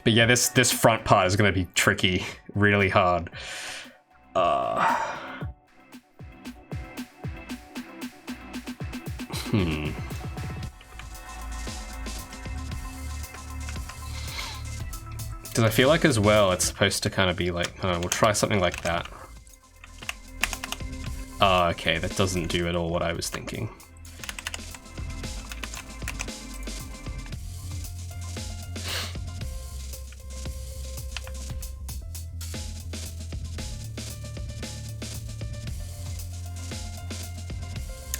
But yeah, this front part is going to be tricky, really hard. Because I feel like as well, it's supposed to kind of be like, we'll try something like that. Okay, that doesn't do at all what I was thinking.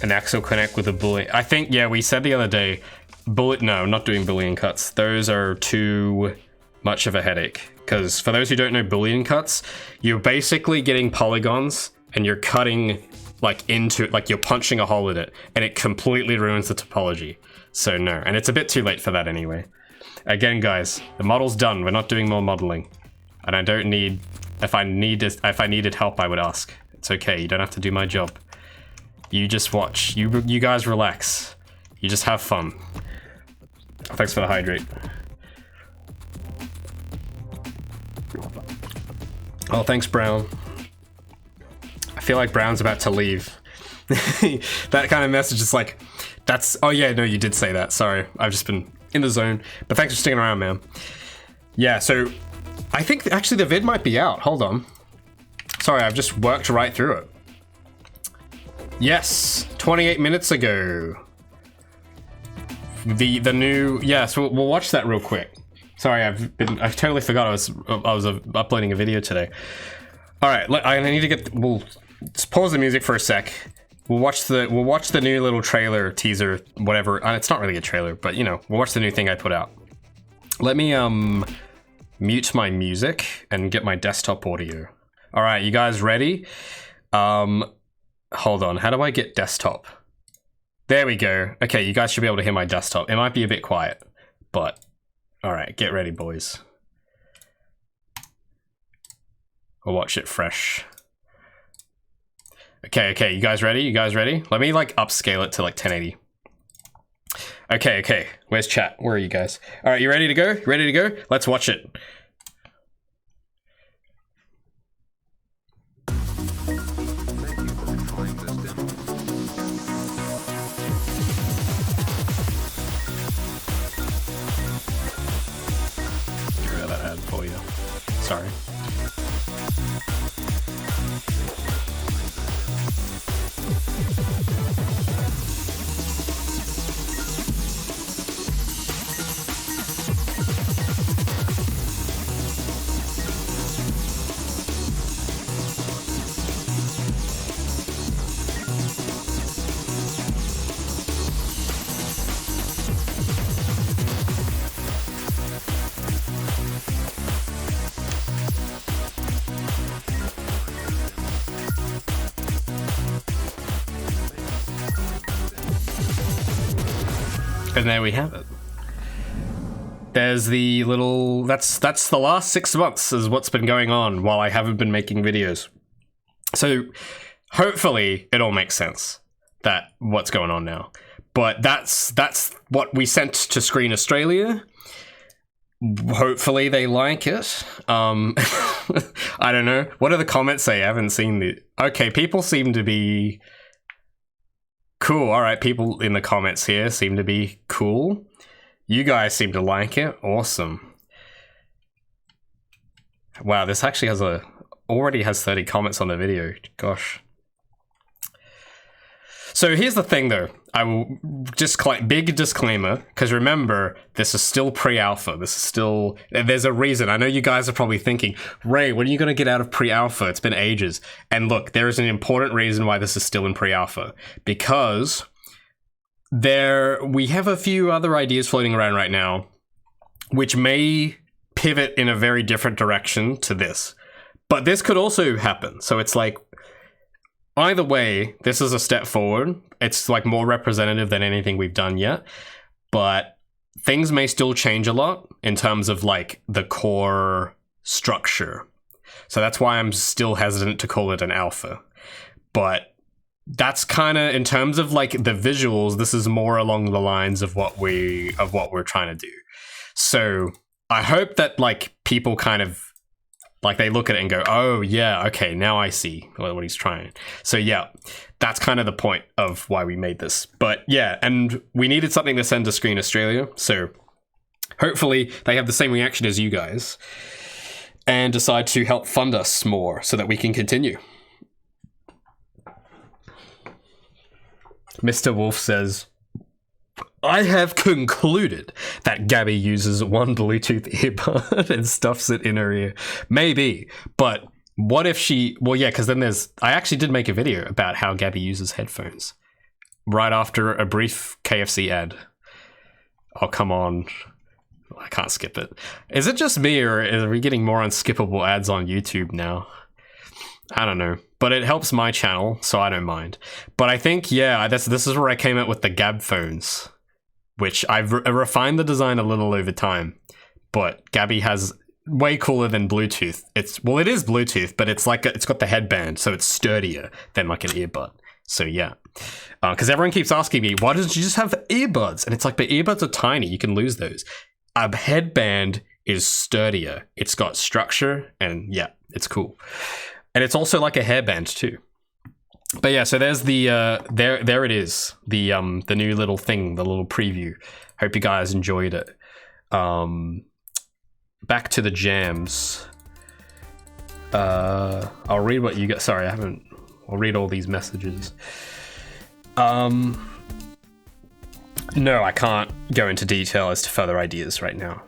An axle connect with a Boolean. I think, yeah, we said the other day, no, not doing Boolean cuts. Those are too much of a headache. Because for those who don't know Boolean cuts, you're basically getting polygons and you're cutting like into, like you're punching a hole in it, and it completely ruins the topology. So no, and it's a bit too late for that anyway. Again, guys, the model's done. We're not doing more modeling. And I don't need, if I needed help, I would ask. It's okay, you don't have to do my job. You just watch. You guys relax. You just have fun. Oh, thanks for the hydrate. Oh, thanks, Brown. I feel like Brown's about to leave. That kind of message is like, that's... Oh yeah, no, you did say that. Sorry, I've just been in the zone. But thanks for sticking around, man. Yeah, so I think actually the vid might be out. Hold on. Sorry, I've just worked right through it. Yes, 28 minutes ago. The new, yeah, so we'll watch that real quick. Sorry, I totally forgot I was uploading a video today. All right, I need to get, we'll just pause the music for a sec. We'll watch the new little trailer, teaser, whatever. It's not really a trailer, but you know, we'll watch the new thing I put out. Let me mute my music and get my desktop audio. All right, you guys ready? Hold on, how do I get desktop? There we go. Okay, you guys should be able to hear my desktop. It might be a bit quiet, but all right, get ready, boys. We'll watch it fresh. Okay, you guys ready? You guys ready? Let me like upscale it to like 1080. Okay, where's chat? Where are you guys? All right, you ready to go? You ready to go? Let's watch it. For you. Sorry. And there we have it. There's the little, that's the last 6 months is what's been going on while I haven't been making videos. So hopefully it all makes sense that what's going on now. But that's what we sent to Screen Australia. Hopefully they like it. I don't know. What do the comments say? I haven't seen the... Okay, people seem to be... Cool, alright, people in the comments here seem to be cool. You guys seem to like it. Awesome. Wow, this actually has already has 30 comments on the video. Gosh. So here's the thing though. I will just big disclaimer, because remember, this is still pre-alpha. This is still, there's a reason. I know you guys are probably thinking, Ray, when are you going to get out of pre-alpha? It's been ages. And look, there is an important reason why this is still in pre-alpha, because we have a few other ideas floating around right now, which may pivot in a very different direction to this. But this could also happen. So it's like, either way, this is a step forward. It's like more representative than anything we've done yet. But things may still change a lot in terms of like the core structure. So that's why I'm still hesitant to call it an alpha. But that's kind of, in terms of like the visuals, this is more along the lines of what we're trying to do. So I hope that like people kind of like they look at it and go, oh yeah, okay, now I see what he's trying. So yeah, that's kind of the point of why we made this. But yeah, and we needed something to send to Screen Australia, so hopefully they have the same reaction as you guys and decide to help fund us more so that we can continue. Mr. Wolf says, I have concluded that Gabby uses one Bluetooth earbud and stuffs it in her ear. Maybe, but what if she... Well, yeah, because then there's... I actually did make a video about how Gabby uses headphones right after a brief KFC ad. Oh, come on. I can't skip it. Is it just me, or are we getting more unskippable ads on YouTube now? I don't know, but it helps my channel, so I don't mind. But I think, yeah, this is where I came up with the Gab phones, which I've refined the design a little over time. But Gabby has way cooler than Bluetooth. It is Bluetooth, but it's like it's got the headband, so it's sturdier than like an earbud. So yeah, because everyone keeps asking me, why don't you just have earbuds? And it's like, the earbuds are tiny, you can lose those. A headband is sturdier. It's got structure, and yeah, it's cool. And it's also like a hairband too. But yeah, so there's the there it is, the new little thing, the little preview. Hope you guys enjoyed it. Back to the jams. I'll read what you got. Sorry, I'll read all these messages. No, I can't go into detail as to further ideas right now.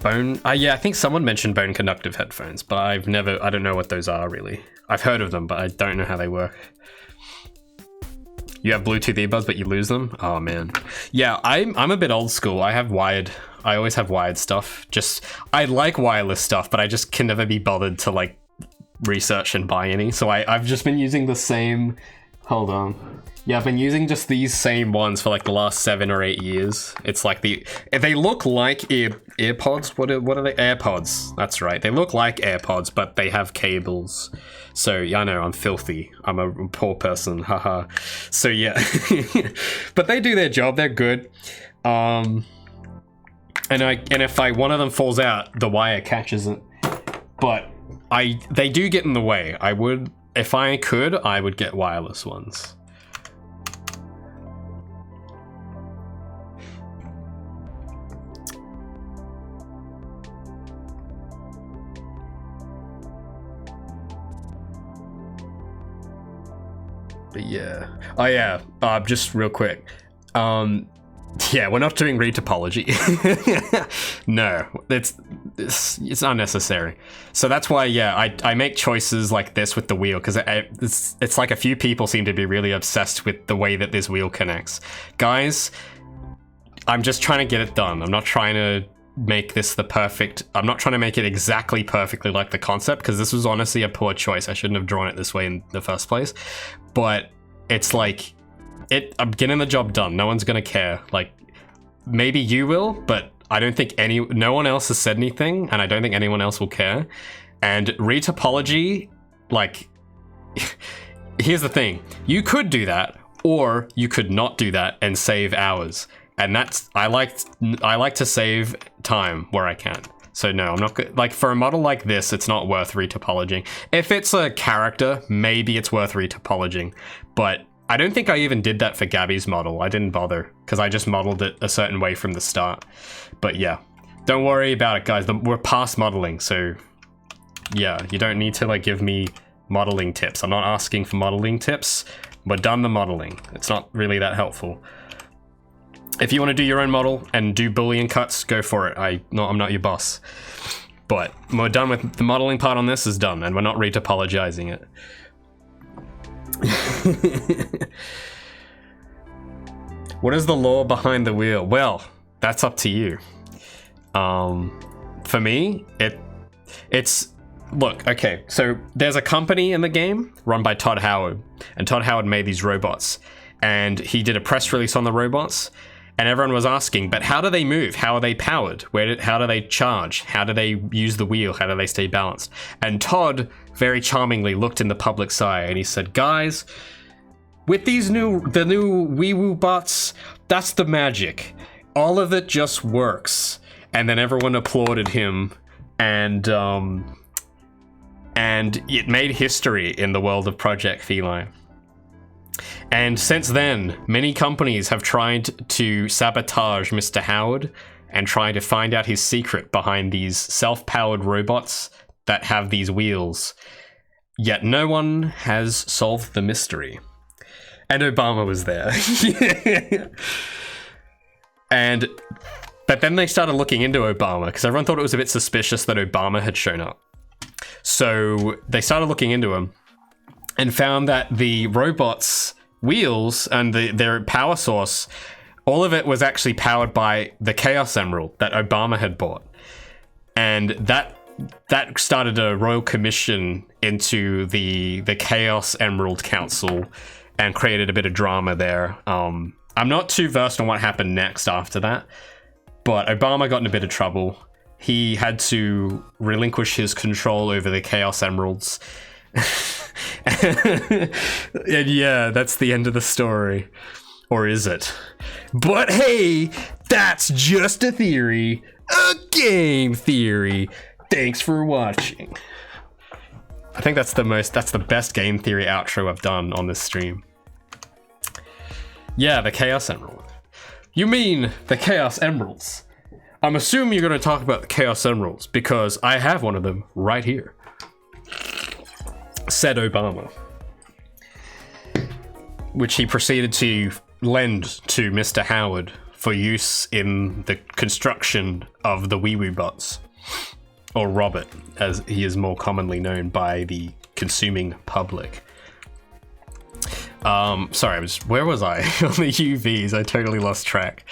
Bone, yeah, I think someone mentioned bone conductive headphones, but I don't know what those are really. I've heard of them, but I don't know how they work. You have Bluetooth earbuds, but you lose them? Oh man. Yeah, I'm a bit old school. I always have wired stuff. I like wireless stuff, but I just can never be bothered to like research and buy any. So I've just been using the same, hold on. Yeah, I've been using just these same ones for like the last 7 or 8 years. It's like they look like AirPods. What are they? AirPods. That's right. They look like AirPods, but they have cables. So yeah, I know I'm filthy. I'm a poor person. Haha. So yeah, but they do their job. They're good. And if one of them falls out, the wire catches it. But they do get in the way. If I could, I would get wireless ones. But yeah. Oh yeah. Just real quick. Yeah, we're not doing retopology. No, it's unnecessary. So that's why, yeah, I make choices like this with the wheel, because it's like a few people seem to be really obsessed with the way that this wheel connects. Guys, I'm just trying to get it done. I'm not trying to make this I'm not trying to make it exactly perfectly like the concept, because this was honestly a poor choice. I shouldn't have drawn it this way in the first place. But it's like, I'm getting the job done. No one's gonna care. Like, maybe you will, but I don't think no one else has said anything, and I don't think anyone else will care. And retopology, like, here's the thing. You could do that, or you could not do that and save hours. And I like to save time where I can. So no, I'm not good. Like, for a model like this, it's not worth retopologing. If it's a character, maybe it's worth retopologing. But I don't think I even did that for Gabby's model. I didn't bother, because I just modeled it a certain way from the start. But yeah, don't worry about it, guys. We're past modeling, so yeah, you don't need to like give me modeling tips. I'm not asking for modeling tips. We're done the modeling. It's not really that helpful. If you want to do your own model and do Boolean cuts, go for it. I'm not your boss. But we're done with the modeling part on this is done, and we're not retopologizing it. What is the lore behind the wheel? Well, that's up to you. For me, it's look, okay, so there's a company in the game run by Todd Howard, and Todd Howard made these robots. and he did a press release on the robots, and everyone was asking, but how do they move? How are they powered? How do they charge? How do they use the wheel? How do they stay balanced? And Todd very charmingly looked in the public's eye and he said, guys, with the new Wii bots, that's the magic. All of it just works. And then everyone applauded him, and it made history in the world of Project Feline. And since then, many companies have tried to sabotage Mr. Howard and try to find out his secret behind these self-powered robots that have these wheels. Yet no one has solved the mystery. And Obama was there. But then they started looking into Obama, because everyone thought it was a bit suspicious that Obama had shown up. So they started looking into him and found that the robots' wheels and their power source, all of it was actually powered by the Chaos Emerald that Obama had bought. And that started a royal commission into the Chaos Emerald Council and created a bit of drama there. I'm not too versed on what happened next after that, but Obama got in a bit of trouble. He had to relinquish his control over the Chaos Emeralds. And yeah, that's the end of the story. Or is it? But hey, that's just a theory. A game theory. Thanks for watching. I think that's the best game theory outro I've done on this stream. Yeah, the Chaos Emerald. You mean the Chaos Emeralds? I'm assuming you're going to talk about the Chaos Emeralds because I have one of them right here. Said Obama. Which he proceeded to lend to Mr. Howard for use in the construction of the Wii bots. Or Robert, as he is more commonly known by the consuming public. Sorry, where was I? On the UVs, I totally lost track.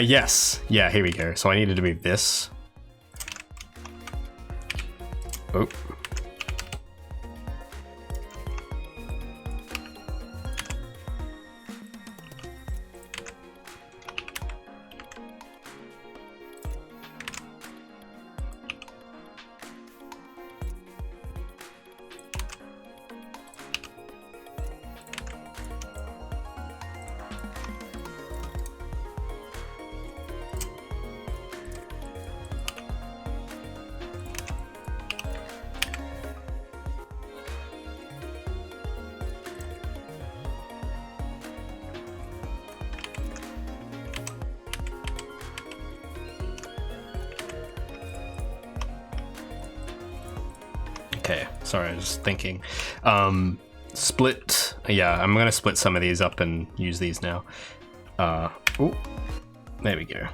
Yes. Yeah, here we go. So I needed to move this. Oh. Okay, sorry, I was just thinking. Split, yeah, I'm gonna split some of these up and use these now. Oh, there we go.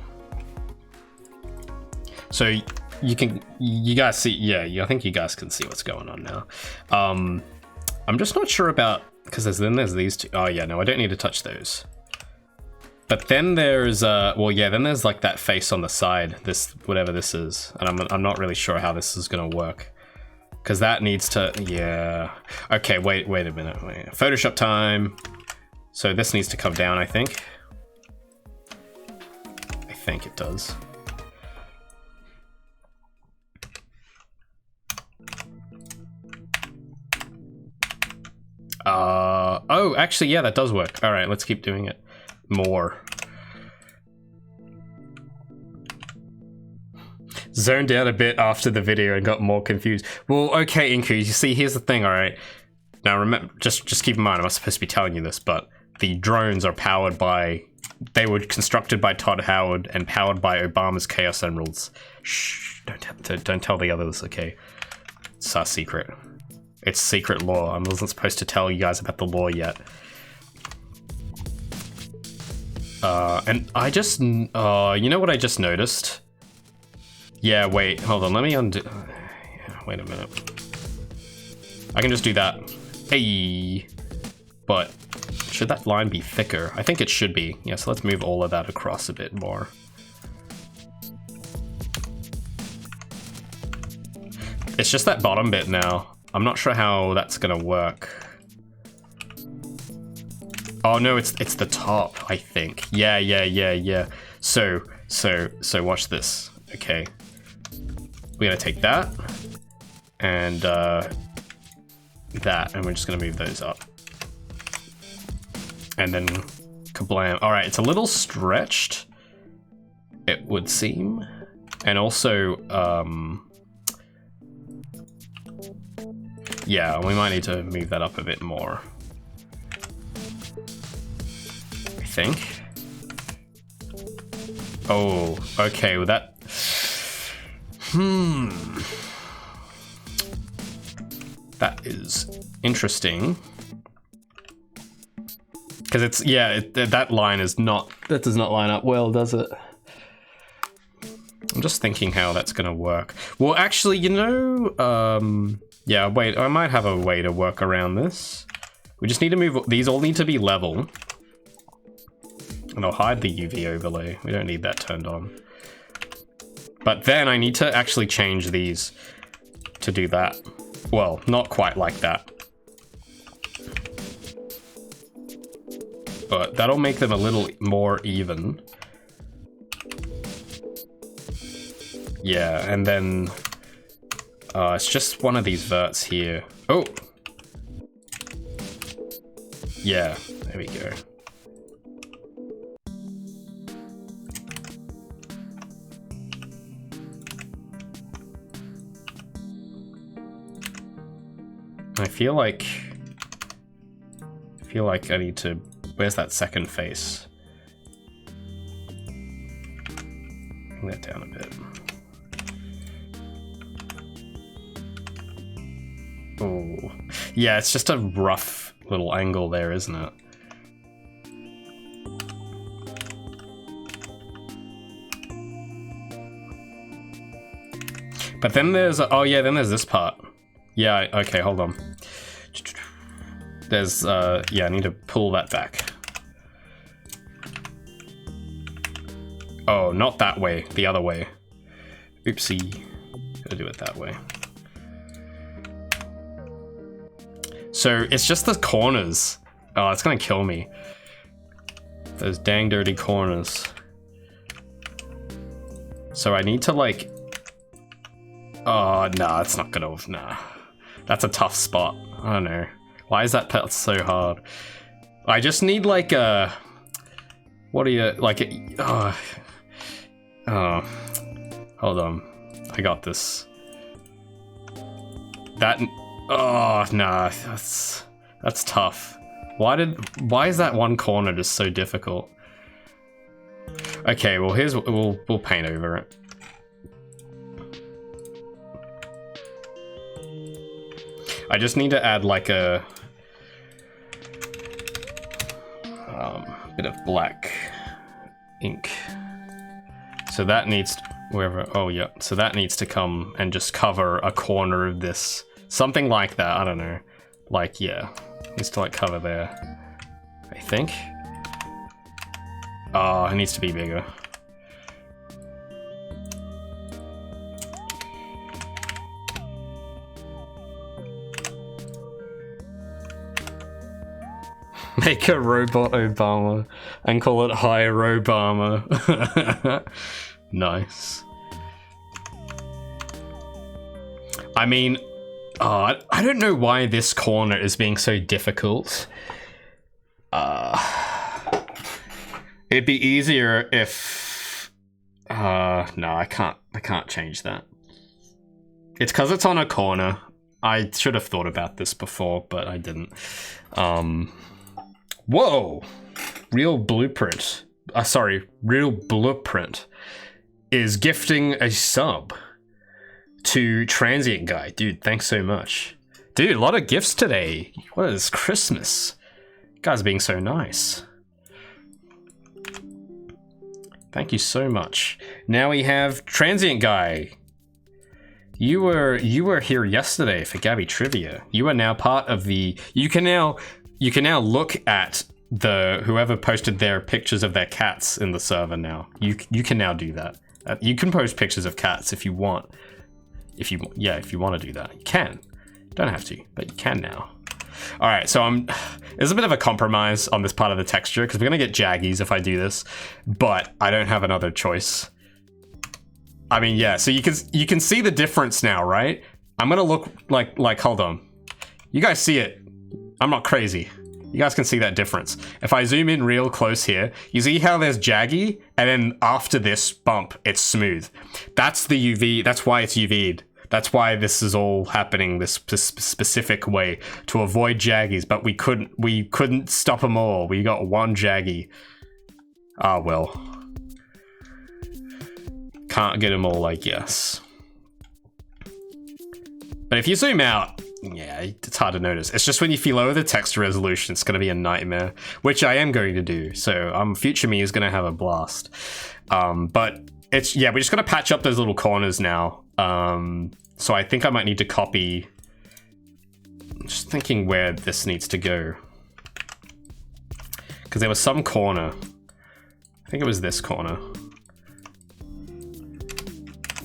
So you guys see, yeah, I think you guys can see what's going on now. I'm just not sure about, because there's these two. Oh yeah, no, I don't need to touch those. But then there's, well, yeah, then there's like that face on the side, this, whatever this is. And I'm not really sure how this is gonna work. Because that needs to, yeah. Okay, wait a minute. Photoshop time. So this needs to come down, I think. I think it does. Oh, actually, yeah, that does work. All right, let's keep doing it more. Zoned out a bit after the video and got more confused. Well, okay, Inku, you see, here's the thing, all right? Now, remember, just keep in mind, I'm not supposed to be telling you this, but the drones are powered by, they were constructed by Todd Howard and powered by Obama's Chaos Emeralds. Shh, don't tell the others, okay? It's our secret. It's secret law. I wasn't supposed to tell you guys about the law yet. And I just, you know what I just noticed? Yeah, wait, hold on, let me undo, wait a minute. I can just do that. Hey, but should that line be thicker? I think it should be. Yeah, so let's move all of that across a bit more. It's just that bottom bit now. I'm not sure how that's gonna work. Oh no, it's the top, I think. Yeah. So watch this. Okay. We're gonna take that and that, and we're just gonna move those up. And then kablam. All right, it's a little stretched, it would seem. And also, yeah, we might need to move that up a bit more, I think. Oh, okay, well that... That is interesting. Because it's, yeah, that line is not... That does not line up well, does it? I'm just thinking how that's gonna work. Well, actually, you know... yeah, wait, I might have a way to work around this. We just need to move... These all need to be level. And I'll hide the UV overlay. We don't need that turned on. But then I need to actually change these to do that. Well, not quite like that. But that'll make them a little more even. Yeah, and then... it's just one of these verts here. Oh! Yeah, there we go. I feel like I need to... Where's that second face? Bring that down a bit. Oh, yeah, it's just a rough little angle there, isn't it? But then there's... Oh yeah, then there's this part. Yeah, okay, hold on. There's, yeah, I need to pull that back. Oh, not that way, the other way. Oopsie, gotta do it that way. So, it's just the corners. Oh, it's gonna kill me. Those dang dirty corners. So I need to, like... Oh, nah, it's not gonna... Nah. That's a tough spot. I don't know. Why is that part so hard? I just need like a... What are you... Like... Oh, hold on. I got this. That... Oh, nah. That's tough. Why is that one corner just so difficult? Okay, well here's... We'll paint over it. I just need to add like a bit of black ink. So that needs to, wherever, oh yeah, so that needs to come and just cover a corner of this. Something like that, I don't know. Like, yeah, needs to like cover there, I think. Oh, it needs to be bigger. Make a robot Obama and call it Hi Obama. Nice. I mean, I don't know why this corner is being so difficult. It'd be easier if... no, I can't change that. It's because it's on a corner. I should have thought about this before, but I didn't. Whoa! Real Blueprint. Real Blueprint is gifting a sub to Transient Guy. Dude, thanks so much. Dude, a lot of gifts today. What is Christmas? You guys are being so nice. Thank you so much. Now we have Transient Guy. You were here yesterday for Gabby Trivia. You are now part of the... You can now look at whoever posted their pictures of their cats in the server now. You can now do that. You can post pictures of cats if you want. If you want to do that, you can. Don't have to, but you can now. All right, so there's a bit of a compromise on this part of the texture because we're gonna get jaggies if I do this, but I don't have another choice. I mean, yeah, so you can see the difference now, right? I'm gonna look like hold on. You guys see it. I'm not crazy. You guys can see that difference. If I zoom in real close here, you see how there's jaggy, and then after this bump, it's smooth. That's the UV, that's why it's UV'd. That's why this is all happening this specific way, to avoid jaggies, but we couldn't stop them all. We got one jaggy. Ah, well. Can't get them all, I guess. But if you zoom out, yeah, it's hard to notice. It's just when you lower the texture resolution, it's going to be a nightmare, which I am going to do. So future me is going to have a blast. But it's, yeah, we're just going to patch up those little corners now. So I think I might need to copy. I'm just thinking where this needs to go. Because there was some corner. I think it was this corner.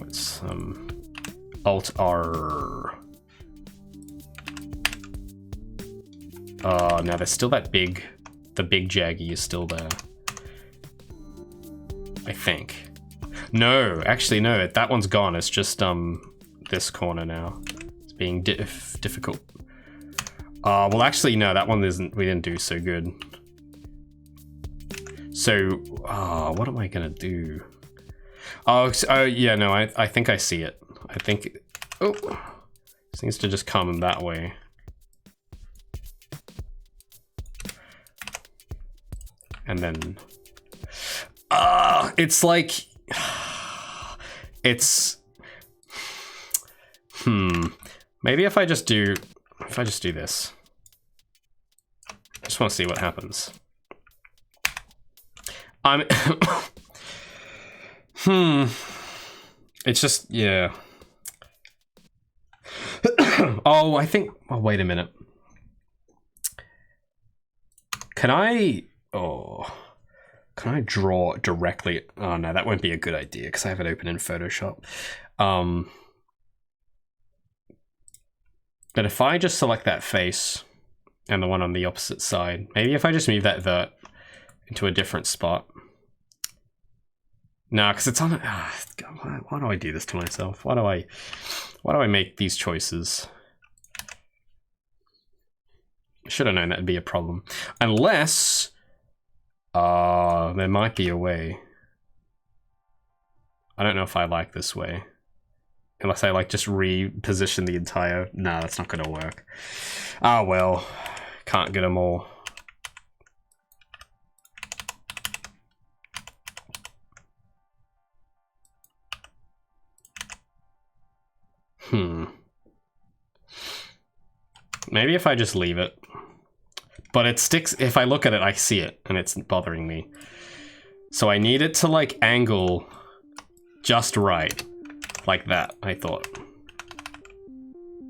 Let's Alt-R. Oh, now there's still that the big jaggy is still there. I think. No, actually no, that one's gone. It's just this corner now. It's being difficult. Well actually no, that one we didn't do so good. So, what am I gonna do? Oh yeah, no, I think I see it. I think, oh, this needs to just come that way. And then, it's like, it's, maybe if I just do this. I just want to see what happens. It's just, yeah. Oh, I think, oh, wait a minute. Can I draw directly? Oh no, that won't be a good idea because I have it open in Photoshop. But if I just select that face and the one on the opposite side, maybe if I just move that vert into a different spot. No, because it's on. Why do I do this to myself? Why do I make these choices? I should have known that'd be a problem. Unless, there might be a way. I don't know if I like this way. Unless I like just reposition the entire. No, that's not gonna work. Ah, well, can't get them all. Maybe if I just leave it. But it sticks, if I look at it, I see it, and it's bothering me. So I need it to, like, angle just right. Like that, I thought.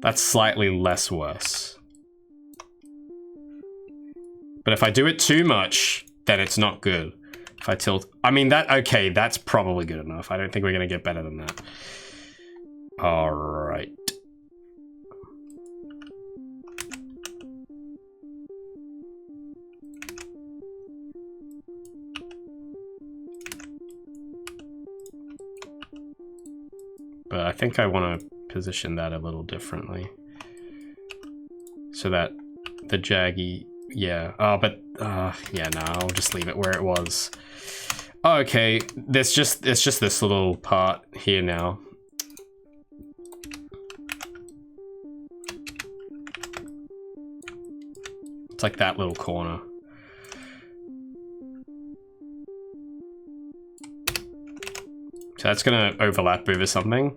That's slightly less worse. But if I do it too much, then it's not good. If I tilt, I mean, okay, that's probably good enough. I don't think we're gonna get better than that. All right. But I think I want to position that a little differently. So that the jaggy, yeah. Yeah, no, I'll just leave it where it was. Oh, okay, it's just this little part here now. It's like that little corner. So that's gonna overlap over something.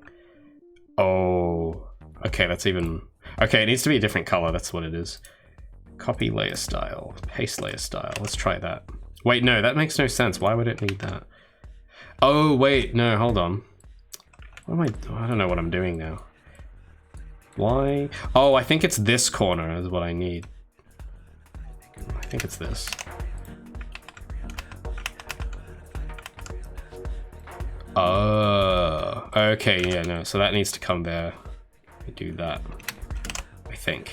Oh, okay, that's even, okay, it needs to be a different color, that's what it is. Copy layer style, paste layer style, let's try that. Wait, no, that makes no sense, why would it need that? Oh, wait, no, hold on. What am I don't know what I'm doing now. Why? Oh, I think it's this corner is what I need. I think it's this. Oh, okay, yeah, no, so that needs to come there. I do that, I think.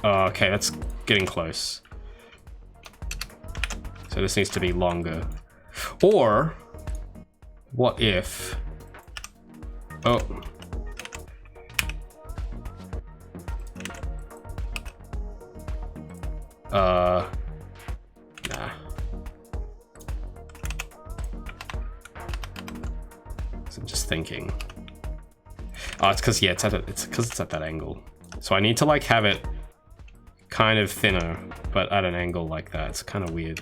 Oh, okay, that's getting close. So this needs to be longer. Or, what if... Oh. Nah. So I'm just thinking. Oh, it's because, yeah, it's because it's at that angle. So I need to, like, have it kind of thinner, but at an angle like that. It's kind of weird.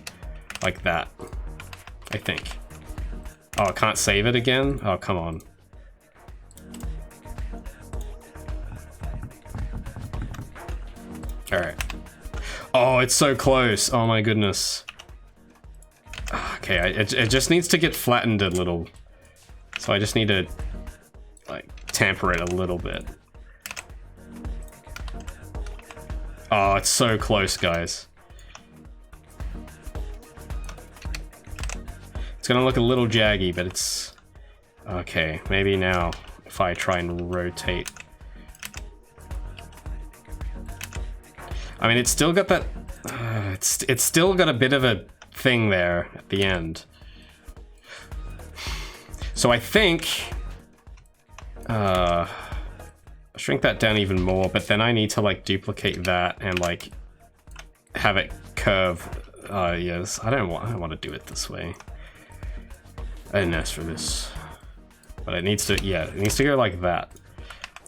Like that, I think. Oh, I can't save it again? Oh, come on. Alright. Oh, it's so close. Oh my goodness. Okay, it just needs to get flattened a little. So I just need to, like, tamper it a little bit. Oh, it's so close, guys. It's gonna look a little jaggy, but it's... Okay, maybe now, if I try and rotate... I mean, it's still got that... it's still got a bit of a thing there at the end. So I think... shrink that down even more, but then I need to, like, duplicate that and, like, have it curve. Yes, I don't want to do it this way. I didn't ask for this, but it needs to, yeah, it needs to go like that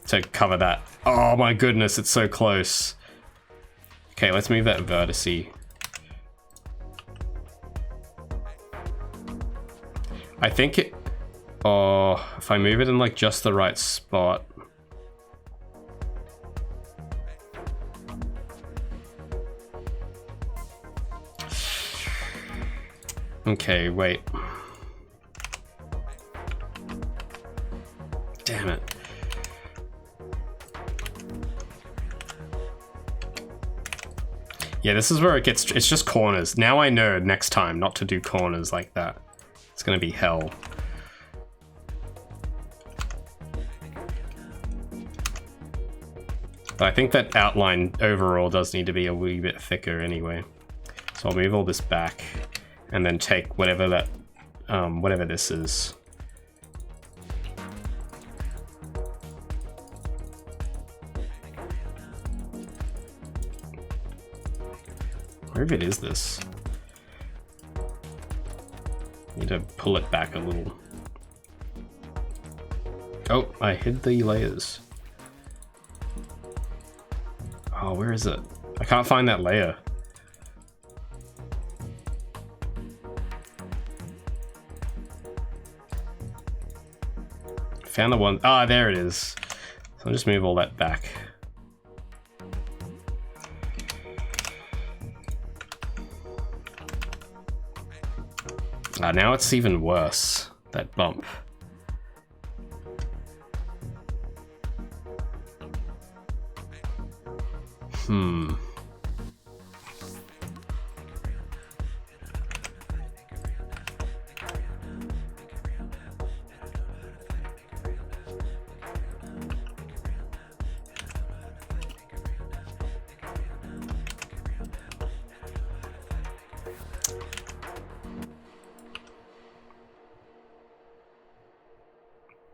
to cover that. Oh my goodness, it's so close. Okay, let's move that vertice. I think it, oh, if I move it in, like, just the right spot. Okay, wait. Damn it. Yeah, this is where it gets, it's just corners. Now I know next time not to do corners like that. It's gonna be hell. But I think that outline overall does need to be a wee bit thicker anyway. So I'll move all this back and then take whatever that, whatever this is. Where even is this? Need to pull it back a little. Oh, I hid the layers. Oh, where is it? I can't find that layer. Found the one. Ah, there it is. So I'll just move all that back. Now it's even worse, that bump.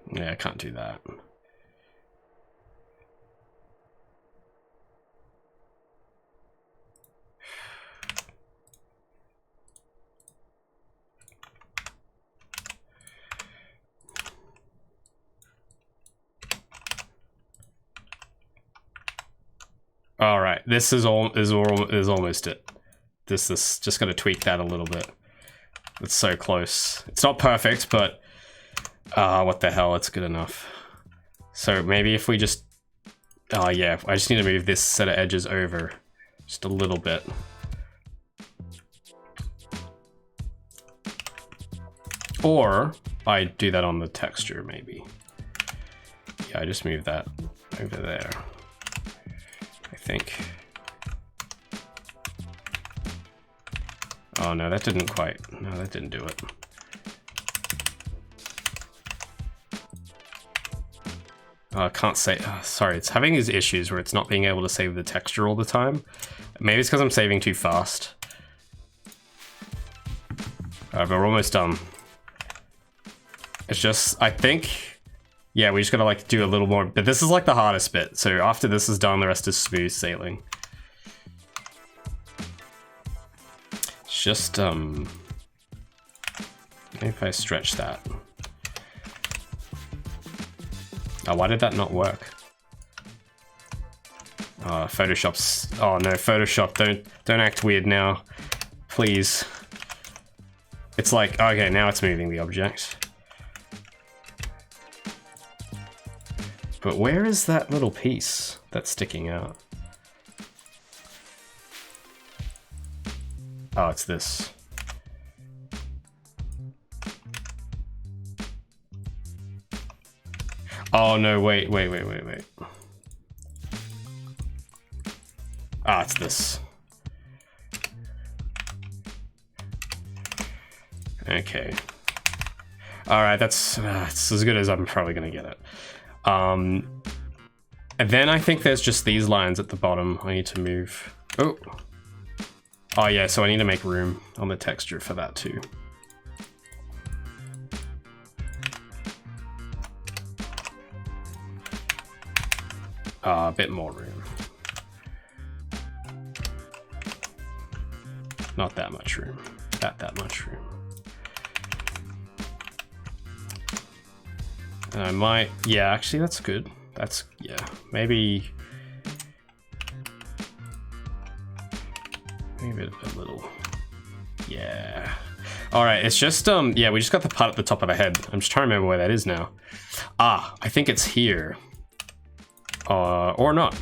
Yeah, I can't do that. All right, this is almost it. This is just gonna tweak that a little bit. It's so close. It's not perfect, but what the hell? It's good enough. So maybe if we just, oh yeah, I just need to move this set of edges over just a little bit. Or I do that on the texture maybe. Yeah, I just move that over there. I think. Oh no, that didn't quite, no, that didn't do it. I can't say. Sorry, it's having these issues where it's not being able to save the texture all the time. Maybe it's because I'm saving too fast. But we're almost done. It's just, I think, yeah, we just gotta like do a little more. But this is like the hardest bit. So after this is done, the rest is smooth sailing. It's just maybe if I stretch that. Oh, why did that not work? Photoshop's... Oh no, Photoshop, don't act weird now. Please. It's like, okay, now it's moving the object. But where is that little piece that's sticking out? Oh, it's this. Oh no, wait. Ah, it's this. Okay. Alright, that's as good as I'm probably gonna get it. And then I think there's just these lines at the bottom I need to move. Oh. Oh yeah, so I need to make room on the texture for that too. A bit more room. Not that much room. That much room. And I might, yeah, actually that's good. That's, yeah, maybe a little, yeah. All right, it's just, yeah, we just got the part at the top of the head. I'm just trying to remember where that is now. Ah, I think it's here. Or not.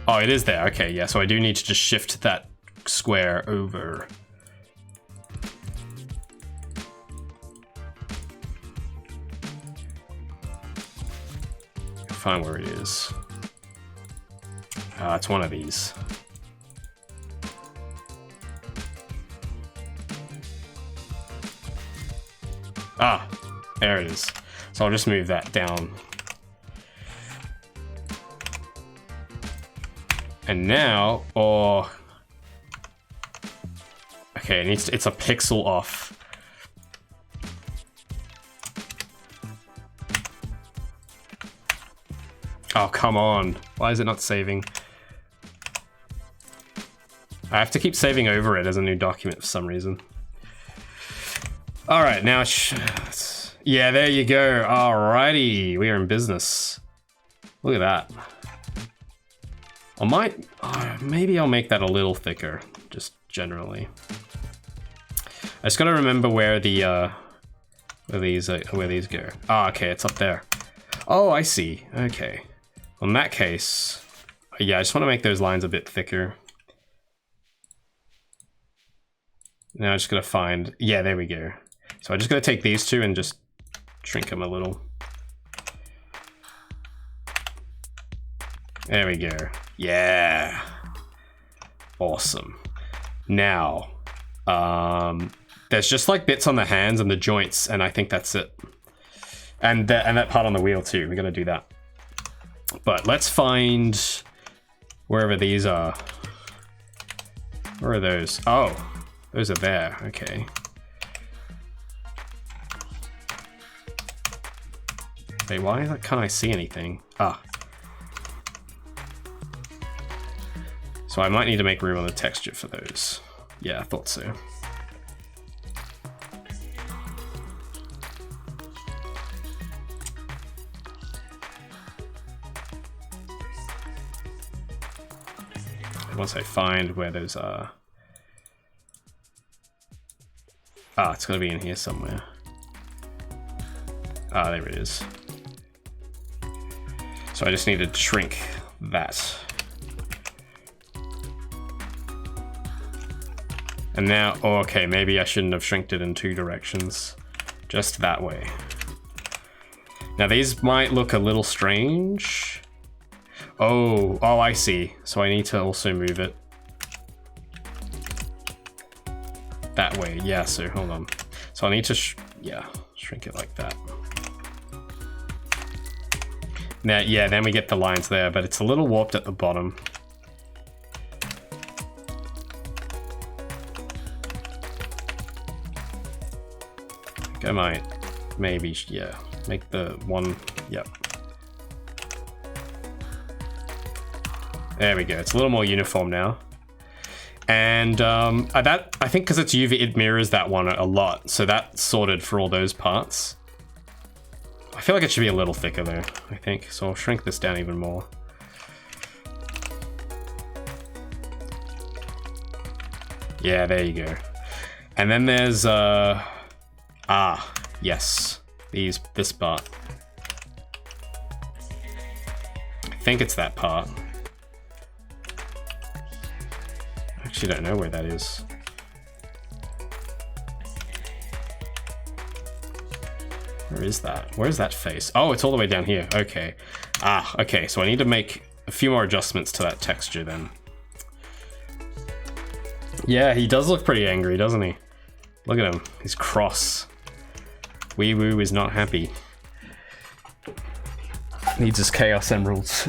Oh, it is there. Okay, yeah, so I do need to just shift that square over. Find where it is. It's one of these. Ah, there it is. So I'll just move that down. And now, oh, okay, it's a pixel off. Oh, come on. Why is it not saving? I have to keep saving over it as a new document for some reason. All right, now, yeah, there you go. Alrighty, we are in business. Look at that. I might, maybe I'll make that a little thicker, just generally. I just gotta remember where the, where these go. Ah, okay, it's up there. Oh, I see, okay. Well, in that case, yeah, I just wanna make those lines a bit thicker. Now I'm just gonna find, yeah, there we go. So I'm just gonna take these two and just shrink them a little. There we go. Yeah. Awesome. Now, there's just like bits on the hands and the joints, and I think that's it. And that part on the wheel too. We're gonna do that. But let's find wherever these are. Where are those? Oh, those are there. Okay. Wait, why can't I see anything? Ah. So I might need to make room on the texture for those. Yeah, I thought so. Once I find where those are. Ah, it's gotta be in here somewhere. Ah, there it is. So I just need to shrink that. And now, oh, okay, maybe I shouldn't have shrinked it in two directions. Just that way. Now these might look a little strange. Oh, I see. So I need to also move it that way. Yeah, so hold on. So I need to, yeah, shrink it like that. Now, yeah, then we get the lines there, but it's a little warped at the bottom. I think I might, maybe, yeah, make the one, yep. There we go, it's a little more uniform now. And that, I think because it's UV, it mirrors that one a lot, so that's sorted for all those parts. I feel like it should be a little thicker though, I think, so I'll shrink this down even more. Yeah, there you go. And then there's, yes, this part. I think it's that part. I actually don't know where that is. Where is that? Where's that face? Oh, it's all the way down here. Okay. Okay, so I need to make a few more adjustments to that texture then. Yeah, he does look pretty angry, doesn't he? Look at him. He's cross. Wee Woo is not happy. Needs his Chaos Emeralds.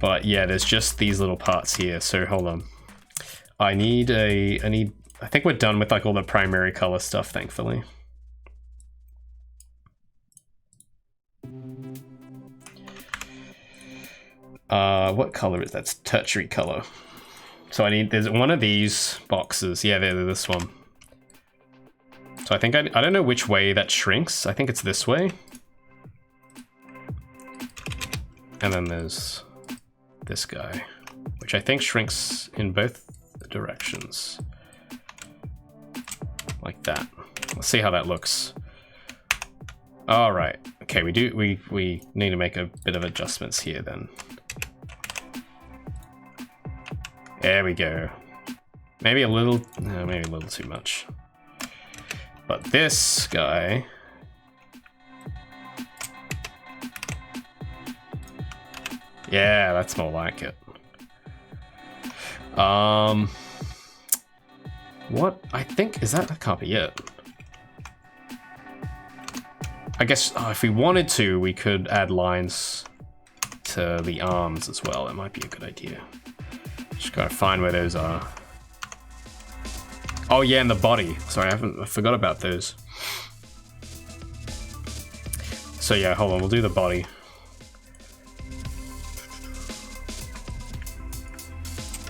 But yeah, there's just these little parts here, so hold on. I think we're done with like all the primary color stuff, thankfully. What color is that? It's tertiary color. So there's one of these boxes. Yeah, they're this one. So I think, I don't know which way that shrinks. I think it's this way. And then there's this guy, which I think shrinks in both directions. Like that. Let's see how that looks. All right. Okay, we need to make a bit of adjustments here then. There we go. Maybe a little, no, maybe a little too much. But this guy, yeah, that's more like it. What I think is that can't be it. I guess if we wanted to, we could add lines to the arms as well. That might be a good idea. Just gotta find where those are. Oh yeah, and the body. Sorry, I forgot about those. So yeah, hold on, we'll do the body.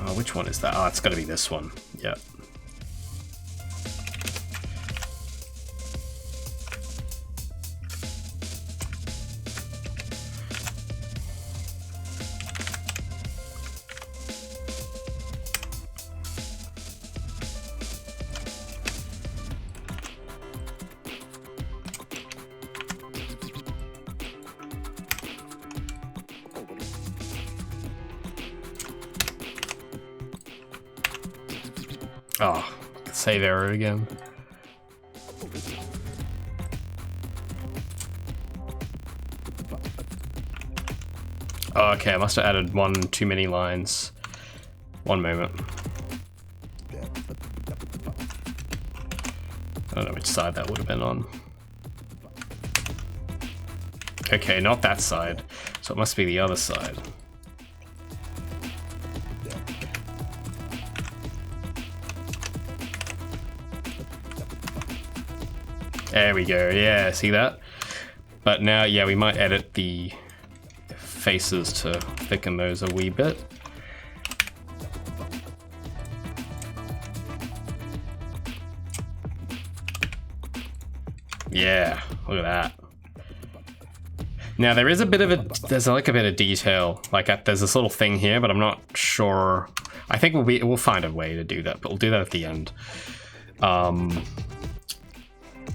Oh, which one is that? Oh, it's gotta be this one. Yep. Oh, save error again. Oh, okay, I must have added one too many lines. One moment. I don't know which side that would have been on. Okay, not that side. So it must be the other side. There we go, yeah, see that? But now, yeah, we might edit the faces to thicken those a wee bit. Yeah, look at that. Now there is a bit of there's like a bit of detail, like there's this little thing here, but I'm not sure. I think we'll find a way to do that, but we'll do that at the end.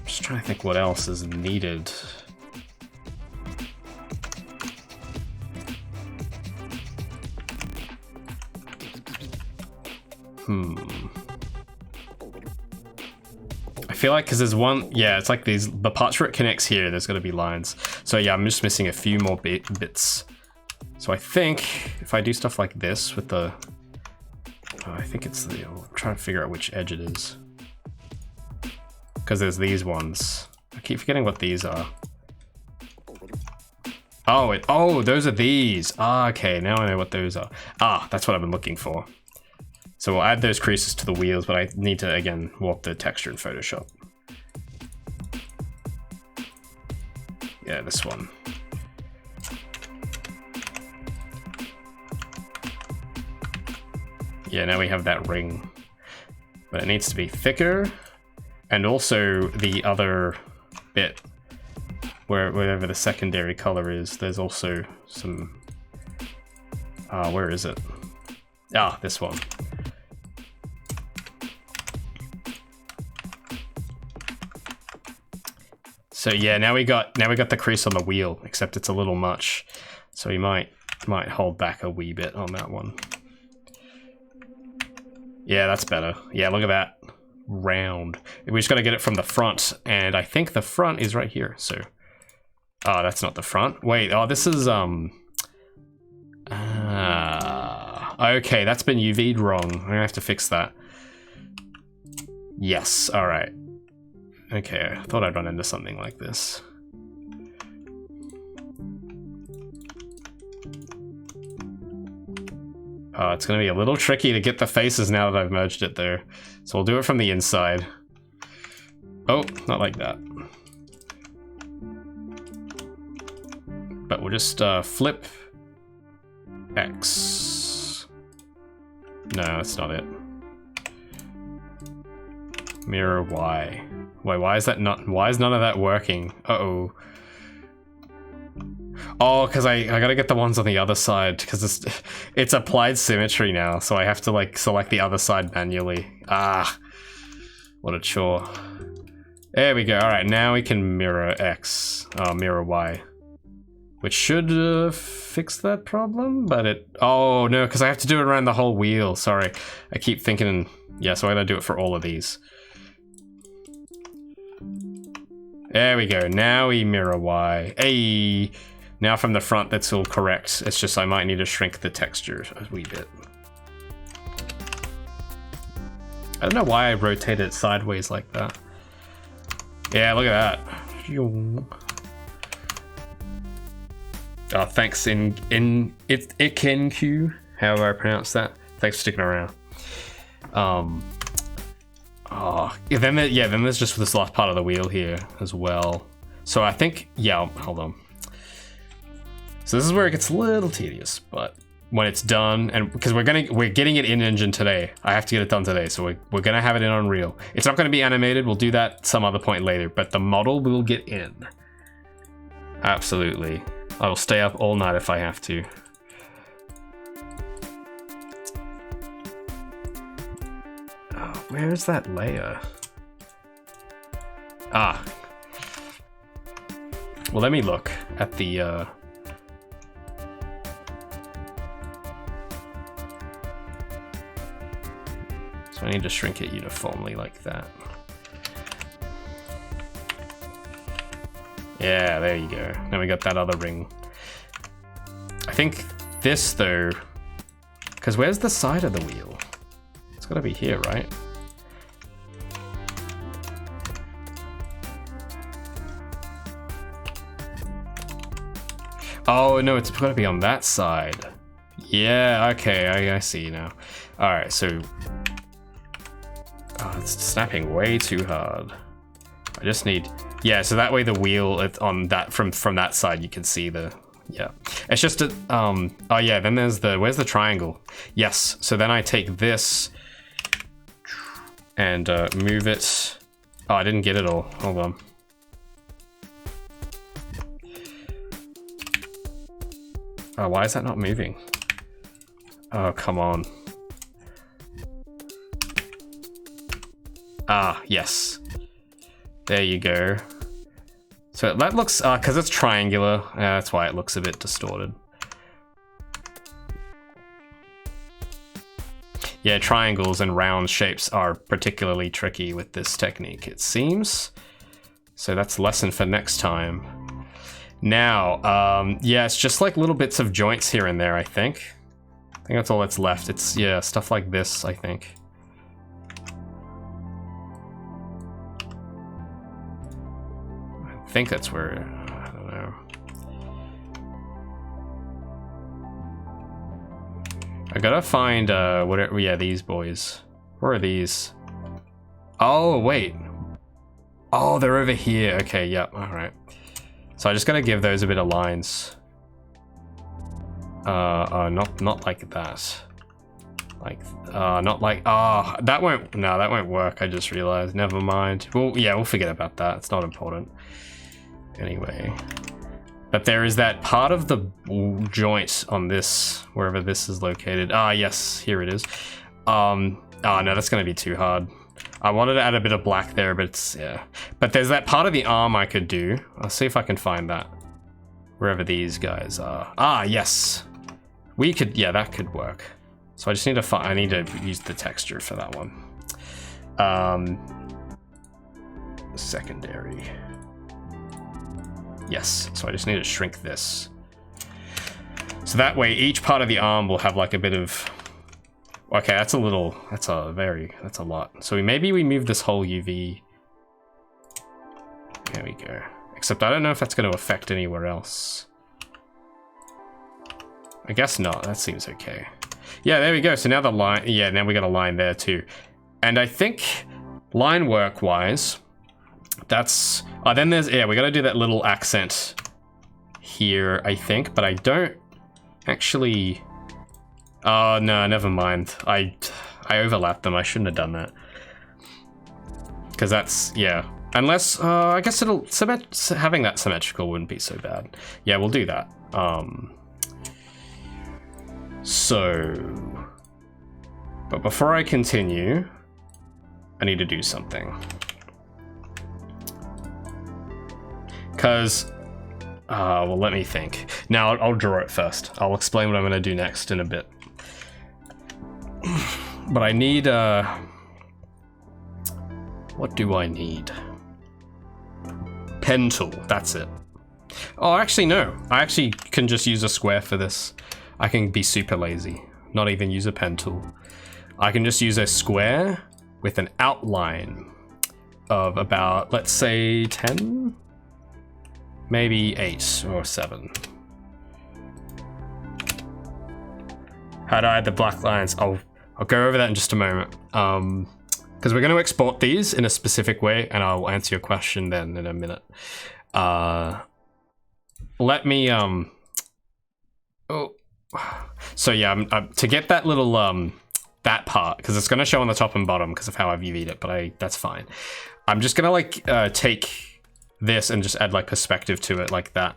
Just trying to think what else is needed. I feel like because there's one, yeah, it's like the parts where it connects here, there's going to be lines. So yeah, I'm just missing a few more bits. So I think if I do stuff like this with the, I think it's I'm trying to figure out which edge it is. because there's these ones. I keep forgetting what these are. Oh, oh, those are these. Ah, okay, now I know what those are. Ah, that's what I've been looking for. So we'll add those creases to the wheels, but I need to, again, warp the texture in Photoshop. Yeah, this one. Yeah, now we have that ring. But it needs to be thicker. And also the other bit, wherever the secondary color is, there's also some... where is it? Ah, this one. So yeah, now we got the crease on the wheel, except it's a little much. So we might hold back a wee bit on that one. Yeah, that's better. Yeah, look at that. Round. We just gotta get it from the front, and I think the front is right here, so... Oh, that's not the front. Wait, oh, this is, okay, that's been UV'd wrong. I'm gonna have to fix that. Yes, alright. Okay, I thought I'd run into something like this. Oh, it's gonna be a little tricky to get the faces now that I've merged it there. So we'll do it from the inside. Oh, not like that. But we'll just flip X. No, that's not it. Mirror Y. Wait, why is that not? Why is none of that working? Uh-oh. Oh, because I gotta get the ones on the other side, because it's applied symmetry now, so I have to like select the other side manually. Ah, what a chore. There we go. All right, now we can mirror X, mirror Y, which should fix that problem, but it... Oh no, because I have to do it around the whole wheel. Sorry, I keep thinking, yeah, so I gotta do it for all of these. There we go. Now we mirror Y. Hey. Now from the front, that's all correct. It's just I might need to shrink the texture a wee bit. I don't know why I rotated it sideways like that. Yeah, look at that. Oh, thanks Ikenku, however I pronounce that. Thanks for sticking around. Oh, yeah, then there's just this last part of the wheel here as well. So I think, yeah, hold on. So this is where it gets a little tedious, but when it's done, and because we're getting it in engine today, I have to get it done today, so we're gonna have it in Unreal. It's not gonna be animated, we'll do that some other point later, but the model will get in. Absolutely. I will stay up all night if I have to. Oh, where is that layer? Ah. Well, let me look at the, So I need to shrink it uniformly like that. Yeah, there you go. Now we got that other ring. I think this though, because where's the side of the wheel? It's gotta be here, right? Oh no, it's gotta be on that side. Yeah, okay, I see now. All right, so, oh, it's snapping way too hard. I just need, yeah, so that way the wheel on that from that side you can see the, yeah. It's just a, oh yeah, then there's the, where's the triangle? Yes, so then I take this and move it. Oh, I didn't get it all, hold on. Oh, why is that not moving? Oh, come on. Ah, yes. There you go. So that looks, because it's triangular, that's why it looks a bit distorted. Yeah, triangles and round shapes are particularly tricky with this technique, it seems. So that's a lesson for next time. Now, yeah, it's just like little bits of joints here and there, I think. I think that's all that's left. It's, yeah, stuff like this, I think. think that's where, I don't know. I gotta find, whatever, yeah, these boys. Where are these? Oh, wait. Oh, they're over here. Okay, yep, alright. So I just gotta give those a bit of lines. Not like that. Like, not like, that won't, no, that won't work, I just realized. Never mind. Well, yeah, we'll forget about that. It's not important. Anyway. But there is that part of the joint on this, wherever this is located. Ah, yes, here it is. Oh, no, that's gonna be too hard. I wanted to add a bit of black there, but it's, yeah. But there's that part of the arm I could do. I'll see if I can find that. Wherever these guys are. Ah, yes. We could, yeah, that could work. So I just need to find, I need to use the texture for that one. Secondary. Yes, so I just need to shrink this. So that way each part of the arm will have like a bit of, okay, that's a little, that's a lot. So maybe we move this whole UV. There we go. Except I don't know if that's going to affect anywhere else. I guess not, that seems okay. Yeah, there we go. So now the line, yeah, now we got a line there too. And I think line work wise, that's, then there's, yeah, we got to do that little accent here, I think, but I don't actually, oh, no, never mind. I overlapped them. I shouldn't have done that. Because that's, yeah. Unless, I guess it'll, having that symmetrical wouldn't be so bad. Yeah, we'll do that. So, but before I continue, I need to do something. Because, well, let me think. Now, I'll draw it first. I'll explain what I'm going to do next in a bit. But I need, what do I need? Pen tool, that's it. Oh, actually, no. I actually can just use a square for this. I can be super lazy, not even use a pen tool. I can just use a square with an outline of about, let's say, 10? Maybe 8 or 7. How to add the black lines? I'll go over that in just a moment. Because we're going to export these in a specific way, and I'll answer your question then in a minute. Let me, oh. So yeah, to get that little, that part, because it's going to show on the top and bottom because of how I've UV'd it, but that's fine. I'm just going to like, take this and just add like perspective to it like that.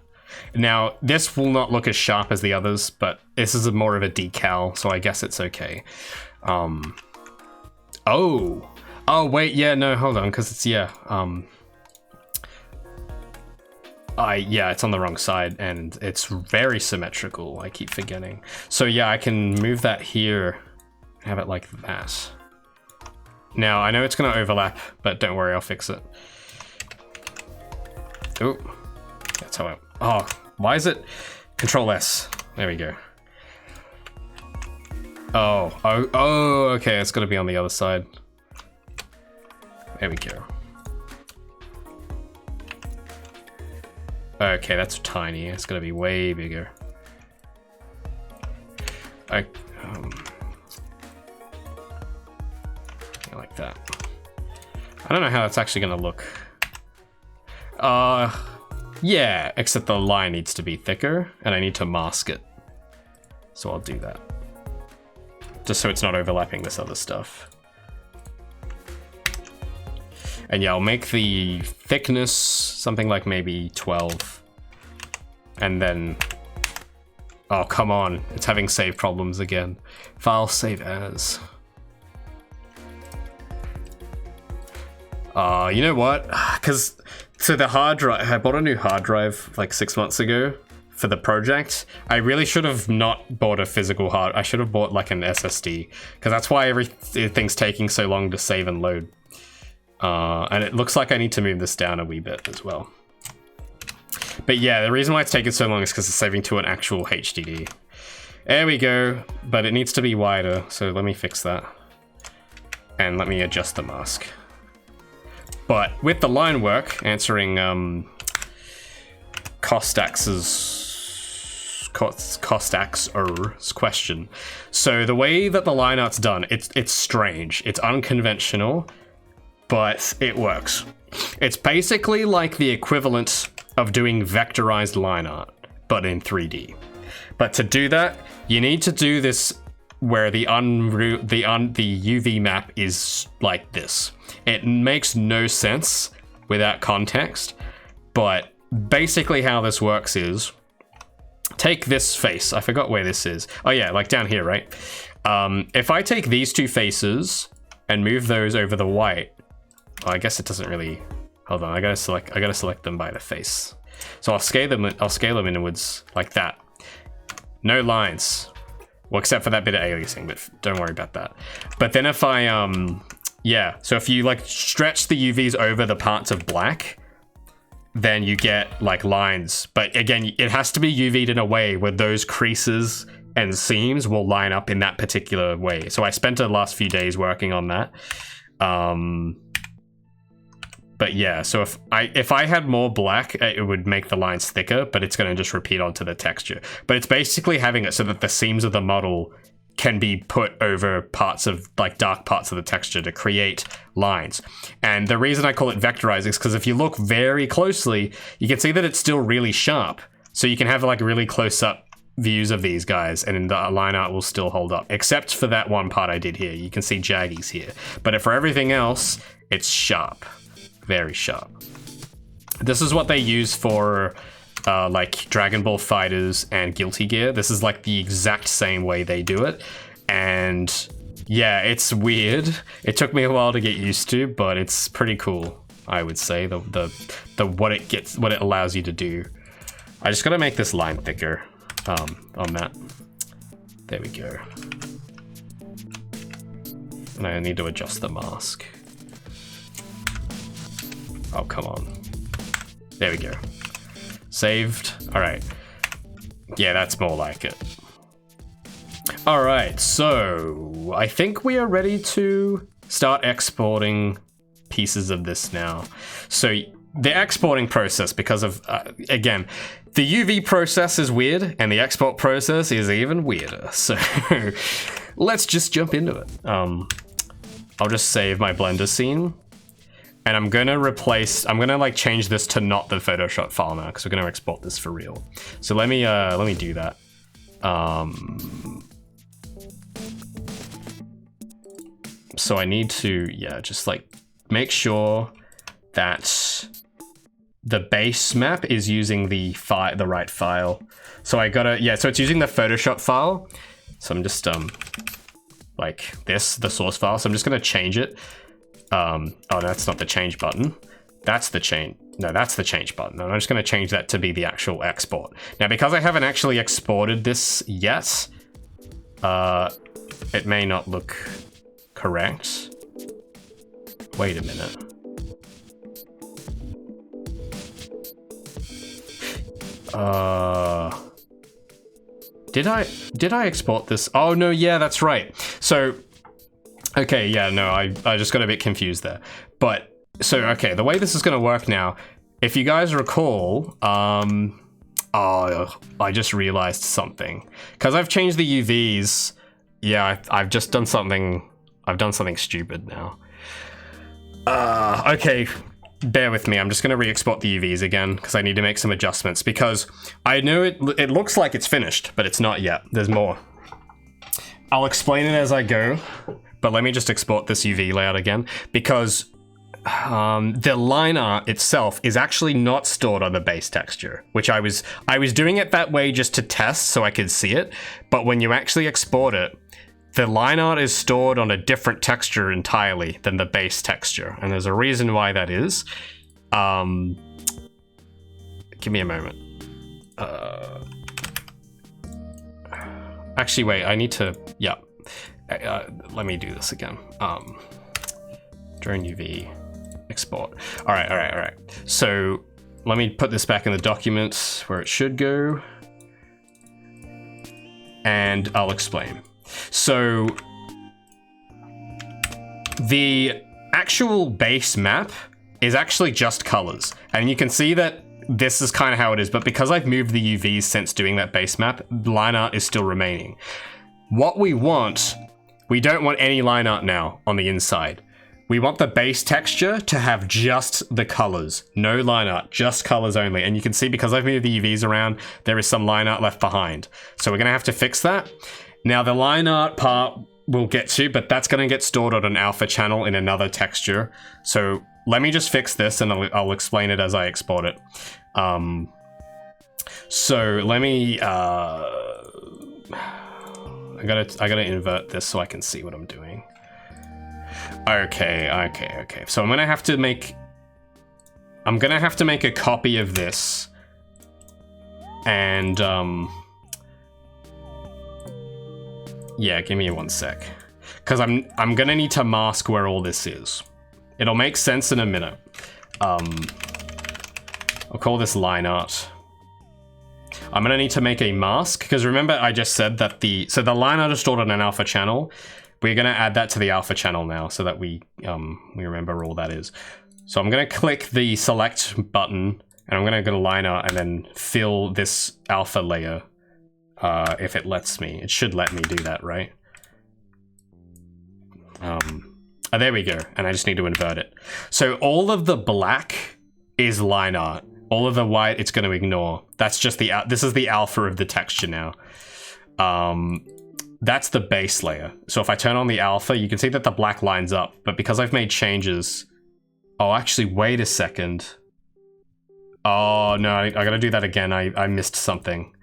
Now, this will not look as sharp as the others, but this is more of a decal, so I guess it's okay. Oh, wait, yeah, no, hold on, because it's, yeah, yeah, it's on the wrong side, and it's very symmetrical, I keep forgetting. So yeah, I can move that here, have it like that. Now, I know it's gonna overlap, but don't worry, I'll fix it. Oh, that's how oh, why is it? Control S, there we go. Oh, okay, it's gotta be on the other side. There we go. Okay, that's tiny. It's gonna be way bigger. Like that. I don't know how that's actually gonna look. Yeah, except the line needs to be thicker, and I need to mask it. So I'll do that. Just so it's not overlapping this other stuff. And yeah, I'll make the thickness something like maybe 12. And then, oh, come on. It's having save problems again. File save as. You know what? Because, so the hard drive, I bought a new hard drive like 6 months ago for the project. I really should have not bought a physical hard. I should have bought like an SSD, because that's why everything's taking so long to save and load. And it looks like I need to move this down a wee bit as well. But yeah, the reason why it's taking so long is because it's saving to an actual HDD. There we go, but it needs to be wider, so let me fix that. And let me adjust the mask. But with the line work, answering Costax's question. So the way that the line art's done, it's strange. It's unconventional, but it works. It's basically like the equivalent of doing vectorized line art, but in 3D. But to do that, you need to do this where the UV map is like this. It makes no sense without context, but basically how this works is, take this face. I forgot where this is. Oh yeah, like down here, right? If I take these two faces and move those over the white, well, I guess it doesn't really. Hold on, I gotta select them by the face. So I'll scale them inwards like that. No lines. Well, except for that bit of aliasing, but don't worry about that. But then if I, yeah, so if you like stretch the UVs over the parts of black, then you get like lines. But again, it has to be UV'd in a way where those creases and seams will line up in that particular way. So I spent the last few days working on that. But yeah, so if I had more black, it would make the lines thicker, but it's going to just repeat onto the texture. But it's basically having it so that the seams of the model can be put over parts of, like, dark parts of the texture to create lines. And the reason I call it vectorized is because if you look very closely, you can see that it's still really sharp. So you can have like really close up views of these guys and the line art will still hold up, except for that one part I did here. You can see jaggies here. But for everything else, it's sharp. Very sharp. This is what they use for like Dragon Ball Fighters and Guilty Gear. This is like the exact same way they do it. And yeah, it's weird. It took me a while to get used to, but it's pretty cool, I would say. The what it allows you to do. I just gotta make this line thicker on that. There we go. And I need to adjust the mask. Oh, come on. There we go. Saved. All right. Yeah, that's more like it. All right, so I think we are ready to start exporting pieces of this now. So the exporting process, because of, again, the UV process is weird and the export process is even weirder. So let's just jump into it. I'll just save my Blender scene. And I'm gonna like change this to not the Photoshop file now, because we're gonna export this for real. So let me do that. So I need to, yeah, just like make sure that the base map is using the right file. So I gotta, yeah, so it's using the Photoshop file. So I'm just like this, the source file. So I'm just gonna change it. Oh, that's not the change button. That's the change. No, that's the change button. And I'm just going to change that to be the actual export. Now, because I haven't actually exported this yet, it may not look correct. Wait a minute. Did I export this? Oh, no, yeah, that's right. So, okay, yeah, no, I just got a bit confused there. But, so, okay, the way this is going to work now, if you guys recall, oh, I just realized something. Because I've changed the UVs, yeah, I've just done something, I've done something stupid now. Okay, bear with me, I'm just going to re-export the UVs again, because I need to make some adjustments, because I know it looks like it's finished, but it's not yet, there's more. I'll explain it as I go. But let me just export this UV layout again, because the line art itself is actually not stored on the base texture, which I was doing it that way just to test so I could see it. But when you actually export it, the line art is stored on a different texture entirely than the base texture. And there's a reason why that is. Give me a moment. Actually, wait, I need to, yeah. Let me do this again. Drone UV, export. All right. So let me put this back in the documents where it should go. And I'll explain. So the actual base map is actually just colors. And you can see that this is kind of how it is, but because I've moved the UVs since doing that base map, line art is still remaining. What we don't want any line art now on the inside. We want the base texture to have just the colors, no line art, just colors only. And you can see because I've moved the UVs around, there is some line art left behind. So we're gonna have to fix that. Now the line art part we'll get to, but that's gonna get stored on an alpha channel in another texture. So let me just fix this and I'll explain it as I export it. So let me, I gotta invert this so I can see what I'm doing. Okay. So I'm gonna have to make a copy of this, and yeah, give me 1 sec, because I'm gonna need to mask where all this is. It'll make sense in a minute. I'll call this line art. I'm gonna need to make a mask, because remember I just said that the line art is stored on an alpha channel. We're gonna add that to the alpha channel now so that we remember where all that is. So I'm gonna click the select button and I'm gonna go to line art and then fill this alpha layer. If it lets me. It should let me do that, right? Oh, there we go. And I just need to invert it. So all of the black is line art. All of the white, it's going to ignore. That's just this is the alpha of the texture now. That's the base layer. So if I turn on the alpha, you can see that the black lines up, but because I've made changes... Oh, actually, wait a second. Oh, no, I gotta do that again. I missed something.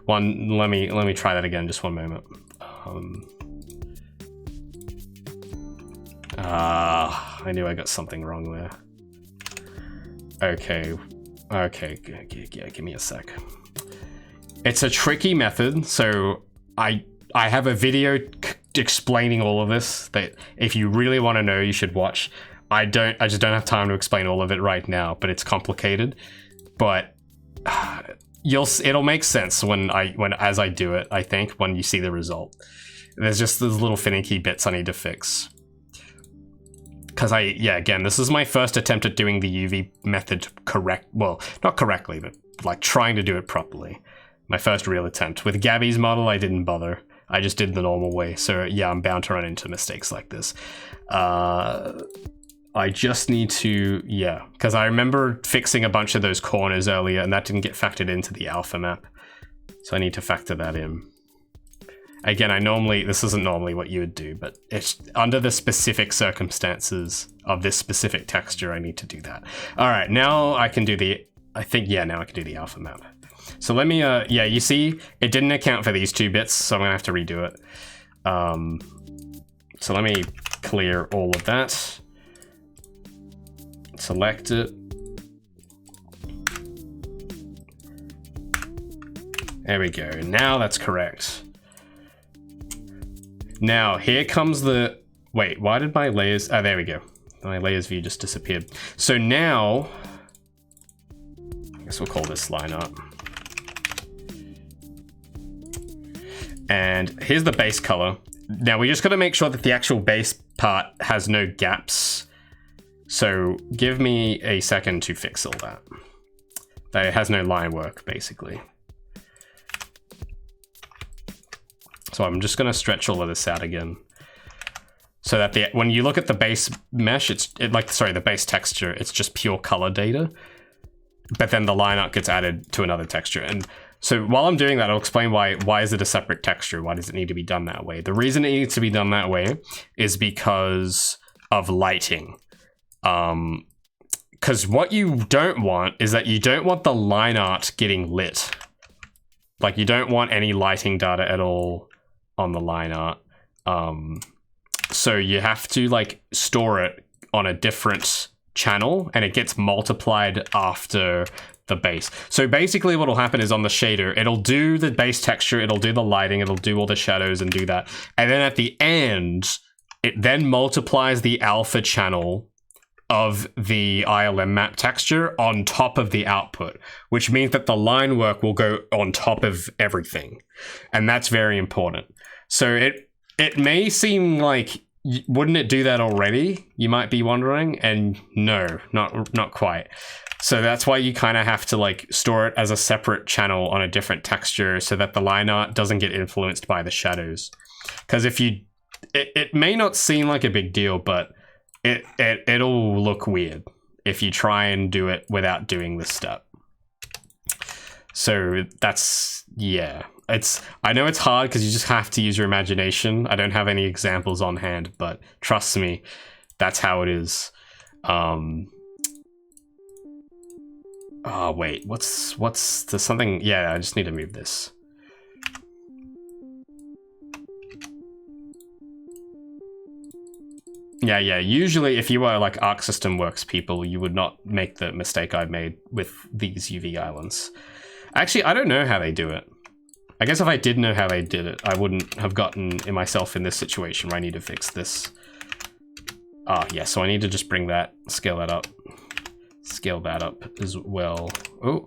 Let me try that again, just one moment. I knew I got something wrong there. Okay, give me a sec. It's a tricky method, so I have a video explaining all of this that if you really want to know, you should watch. I just don't have time to explain all of it right now, but it's complicated. But it'll make sense as I do it, I think, when you see the result. There's just those little finicky bits I need to fix. Because again, this is my first attempt at doing the UV method well, not correctly, but like trying to do it properly. My first real attempt. With Gabby's model, I didn't bother. I just did the normal way. So yeah, I'm bound to run into mistakes like this. I just need to, because I remember fixing a bunch of those corners earlier and that didn't get factored into the alpha map. So I need to factor that in. Again, this isn't normally what you would do, but it's under the specific circumstances of this specific texture, I need to do that. All right, now I can do now I can do the alpha map. So let me, you see, it didn't account for these 2 bits, so I'm gonna have to redo it. So let me clear all of that. Select it. There we go, now that's correct. Now, here comes the... Wait, why did my layers... Oh, there we go. My layers view just disappeared. So now... I guess we'll call this line art. And here's the base color. Now, we just got to make sure that the actual base part has no gaps. So give me a second to fix all that. That it has no line work, basically. So I'm just going to stretch all of this out again. So that when you look at the base mesh, the base texture, it's just pure color data. But then the line art gets added to another texture. And so while I'm doing that, I'll explain why is it a separate texture? Why does it need to be done that way? The reason it needs to be done that way is because of lighting. Because what you don't want is that you don't want the line art getting lit. Like, you don't want any lighting data at all on the line art. So you have to store it on a different channel and it gets multiplied after the base. So basically what will happen is on the shader, it'll do the base texture, it'll do the lighting, it'll do all the shadows and do that. And then at the end, it then multiplies the alpha channel of the ILM map texture on top of the output, which means that the line work will go on top of everything. And that's very important. So it may seem like, wouldn't it do that already? You might be wondering, and no, not quite. So that's why you kind of have to like store it as a separate channel on a different texture so that the line art doesn't get influenced by the shadows. Because if you, it may not seem like a big deal, but it'll look weird if you try and do it without doing this step. So that's, yeah. I know it's hard because you just have to use your imagination. I don't have any examples on hand, but trust me, that's how it is. Oh wait, what's the something? Yeah, I just need to move this. Yeah, usually if you were like Arc System Works people, you would not make the mistake I've made with these UV islands. Actually, I don't know how they do it. I guess if I did know how they did it, I wouldn't have gotten myself in this situation where I need to fix this. Ah, yeah, so I need to just bring that, scale that up as well. Oh.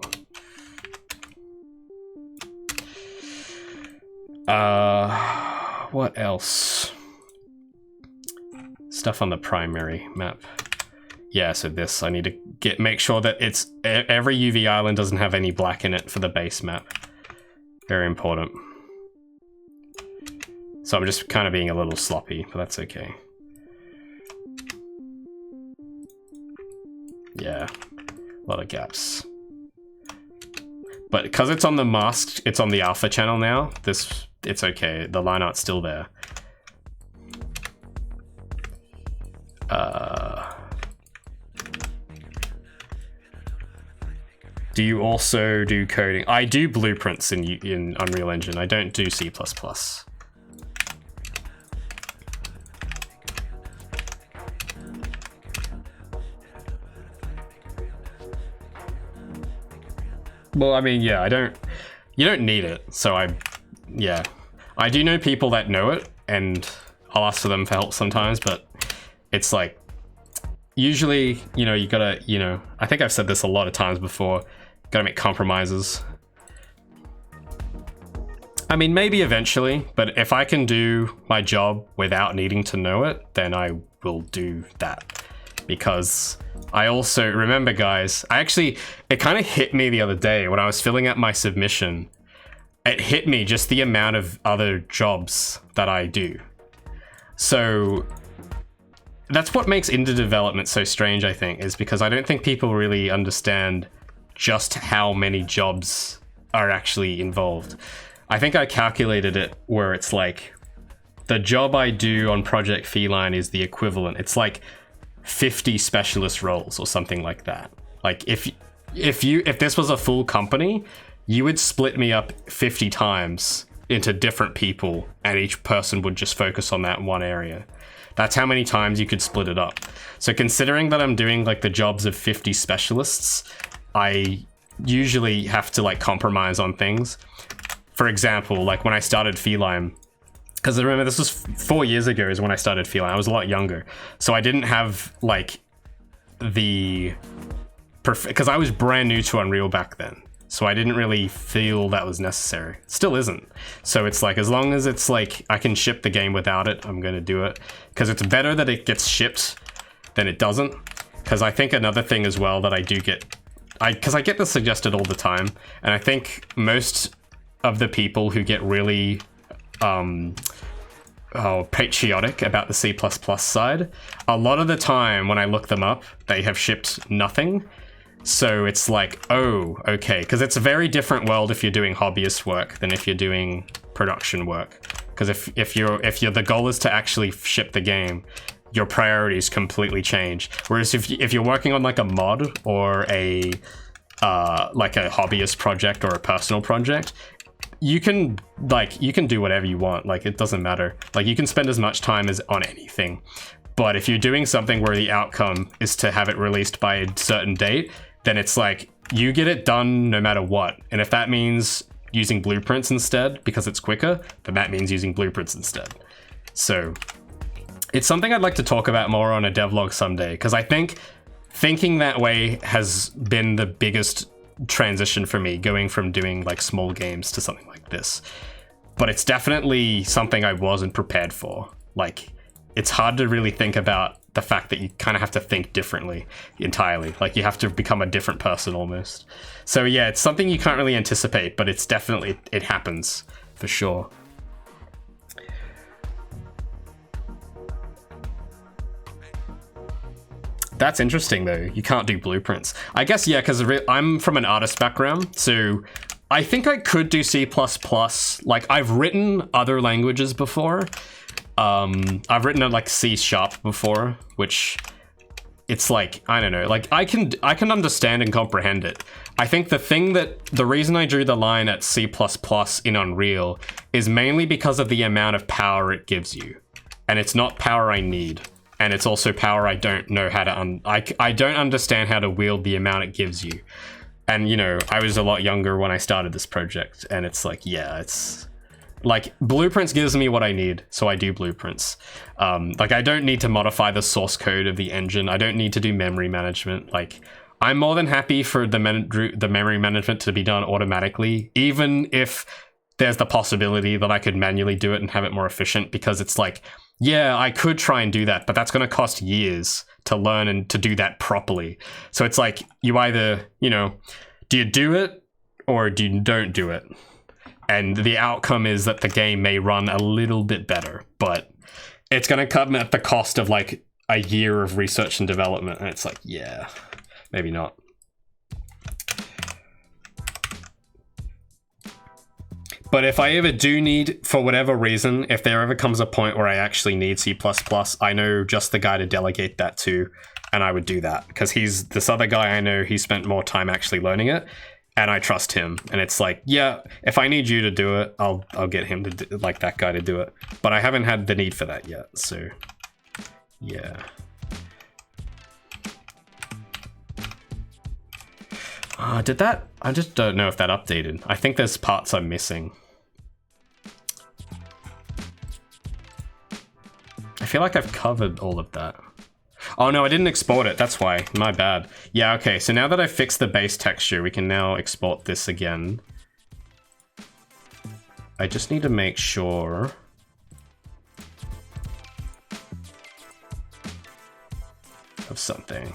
What else? Stuff on the primary map. Yeah, so this, I need to make sure that it's every UV island doesn't have any black in it for the base map. Very important. So I'm just kind of being a little sloppy, but that's okay. Yeah, a lot of gaps. But because it's on the masked, it's on the alpha channel now, it's okay. The line art's still there. Do you also do coding? I do blueprints in Unreal Engine. I don't do C++. Well, I mean, yeah, you don't need it. So yeah. I do know people that know it and I'll ask for them for help sometimes, but it's like, usually, you gotta, I think I've said this a lot of times before, gotta make compromises. I mean, maybe eventually, but if I can do my job without needing to know it, then I will do that. Because I also, remember guys, it kind of hit me the other day when I was filling out my submission. It hit me just the amount of other jobs that I do. So that's what makes indie development so strange, I think, is because I don't think people really understand just how many jobs are actually involved. I think I calculated it where it's like, the job I do on Project Feline is the equivalent. It's like 50 specialist roles or something like that. Like if this was a full company, you would split me up 50 times into different people and each person would just focus on that one area. That's how many times you could split it up. So considering that I'm doing like the jobs of 50 specialists, I usually have to like compromise on things. For example, like when I started Feline, because I remember this was 4 years ago is when I started Feline. I was a lot younger. So I didn't have like because I was brand new to Unreal back then. So I didn't really feel that was necessary. It still isn't. So it's like, as long as it's like, I can ship the game without it, I'm gonna do it. Because it's better that it gets shipped than it doesn't. Because I think another thing as well that I do get, because I get this suggested all the time, and I think most of the people who get really patriotic about the C++ side, a lot of the time when I look them up, they have shipped nothing. So it's like, oh, okay, because it's a very different world if you're doing hobbyist work than if you're doing production work. Because if the goal is to actually ship the game, your priorities completely change. Whereas if you're working on like a mod or a like a hobbyist project or a personal project, you can do whatever you want. Like, it doesn't matter. Like, you can spend as much time as on anything. But if you're doing something where the outcome is to have it released by a certain date, then it's like, you get it done no matter what. And if that means using blueprints instead because it's quicker, then that means using blueprints instead. So it's something I'd like to talk about more on a devlog someday, because I think thinking that way has been the biggest transition for me, going from doing like small games to something like this. But it's definitely something I wasn't prepared for. Like, it's hard to really think about the fact that you kind of have to think differently entirely. Like you have to become a different person almost. So yeah, it's something you can't really anticipate, but it's definitely, it happens for sure. That's interesting though. You can't do blueprints. I guess, yeah, because I'm from an artist background, so I think I could do C++. Like I've written other languages before. I've written like C# before, which it's like, I don't know, like I can understand and comprehend it. I think the reason I drew the line at C++ in Unreal is mainly because of the amount of power it gives you. And it's not power I need. And it's also power I don't know how to, I don't understand how to wield the amount it gives you. And, you know, I was a lot younger when I started this project, and it's like, yeah, it's like blueprints gives me what I need, so I do blueprints. Like I don't need to modify the source code of the engine. I don't need to do memory management. Like I'm more than happy for the memory management to be done automatically, even if there's the possibility that I could manually do it and have it more efficient, because it's like, yeah, I could try and do that, but that's going to cost years to learn and to do that properly. So it's like, you either, you know, do you do it or do you don't do it? And the outcome is that the game may run a little bit better, but it's going to come at the cost of like a year of research and development. And it's like, yeah, maybe not. But if I ever do need, for whatever reason, if there ever comes a point where I actually need C++, I know just the guy to delegate that to, and I would do that. Because he's this other guy I know, he spent more time actually learning it, and I trust him. And it's like, yeah, if I need you to do it, I'll get him to do, like that guy to do it. But I haven't had the need for that yet, so yeah. Did that? I just don't know if that updated. I think there's parts I'm missing. I feel like I've covered all of that. Oh no, I didn't export it. That's why. My bad. Yeah, okay. So now that I've fixed the base texture, we can now export this again. I just need to make sure. Of something.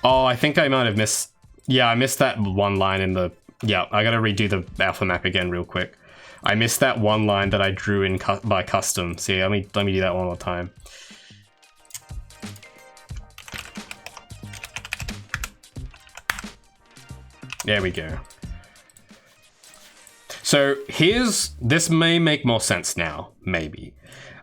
Oh, I think I might have missed. Yeah, I missed that one line in the. Yeah, I gotta redo the alpha map again real quick. I missed that one line that I drew in by custom. See, let me do that one more time. There we go. So this may make more sense now, maybe.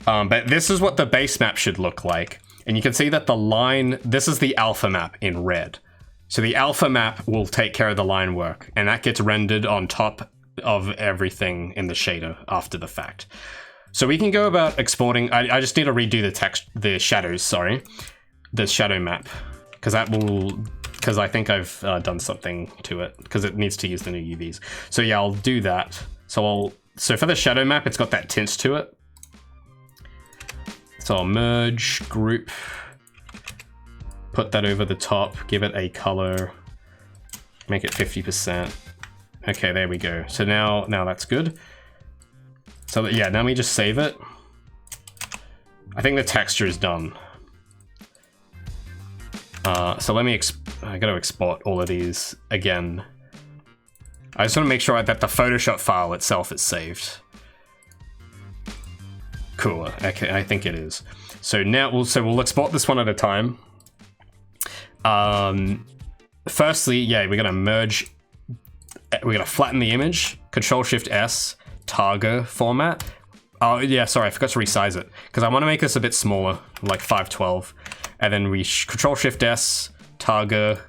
But this is what the base map should look like. And you can see that the line, this is the alpha map in red. So the alpha map will take care of the line work, and that gets rendered on top of everything in the shader after the fact. So we can go about exporting, I just need to redo the shadows, sorry. The shadow map, because I think I've done something to it, because it needs to use the new UVs. So yeah, I'll do that. So for the shadow map, it's got that tint to it. So I'll merge, group, put that over the top, give it a color, make it 50%. Okay, there we go. So now that's good. So yeah, now we just save it. I think the texture is done. So I gotta export all of these again. I just want to make sure that the Photoshop file itself is saved. Cool. Okay, I think it is. So now we'll export this one at a time. Firstly, yeah, we're gonna merge. We're gonna flatten the image. Control-Shift-S, Targa format. Oh yeah, sorry, I forgot to resize it because I want to make this a bit smaller, like 512. And then we Control-Shift-S, Targa,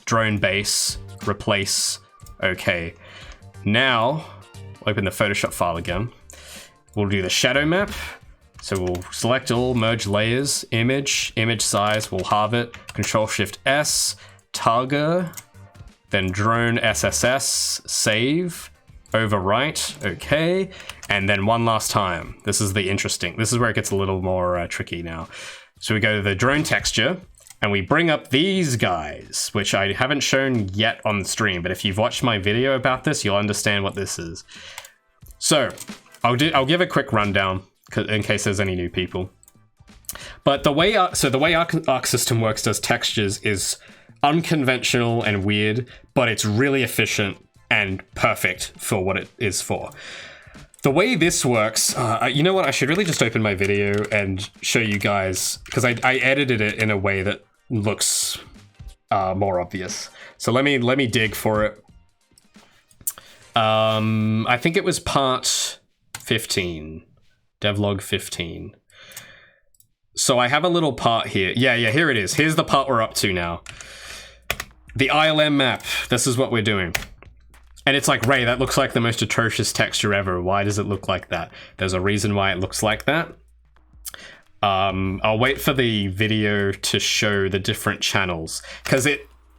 drone base, replace. Okay. Now, open the Photoshop file again. We'll do the shadow map. So we'll select all, merge layers, image size, we'll halve it, Control-Shift-S, Targa, then drone SSS, save, overwrite, okay, and then one last time. This is where it gets a little more tricky now. So we go to the drone texture, and we bring up these guys, which I haven't shown yet on the stream, but if you've watched my video about this, you'll understand what this is. So I'll give a quick rundown in case there's any new people. But the way Arc System Works does textures is unconventional and weird, but it's really efficient and perfect for what it is for. The way this works, you know what? I should really just open my video and show you guys, because I edited it in a way that looks more obvious. So let me dig for it. I think it was part 15, devlog 15. So I have a little part here. Yeah, here it is. Here's the part we're up to now. The ILM map. This is what we're doing. And it's like, Ray, that looks like the most atrocious texture ever. Why does it look like that? There's a reason why it looks like that. I'll wait for the video to show the different channels. Because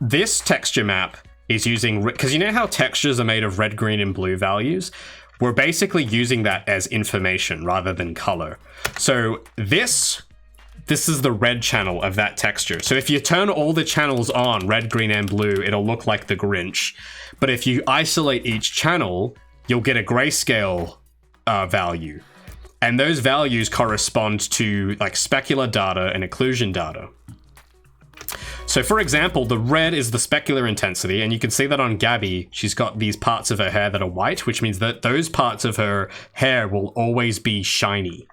this texture map is using... Because you know how textures are made of red, green, and blue values? We're basically using that as information rather than color. So this is the red channel of that texture. So if you turn all the channels on, red, green, and blue, it'll look like the Grinch. But if you isolate each channel, you'll get a grayscale value. And those values correspond to like specular data and occlusion data. So for example, the red is the specular intensity, and you can see that on Gabby, she's got these parts of her hair that are white, which means that those parts of her hair will always be shiny,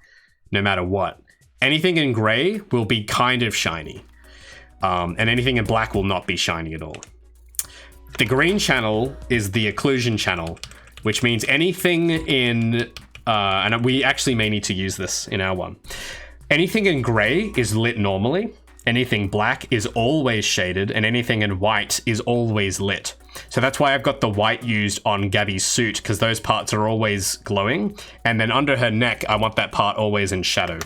no matter what. Anything in gray will be kind of shiny, and anything in black will not be shiny at all. The green channel is the occlusion channel, which means anything in, and we actually may need to use this in our one. Anything in gray is lit normally, anything black is always shaded, and anything in white is always lit. So that's why I've got the white used on Gabby's suit, because those parts are always glowing, and then under her neck, I want that part always in shadow,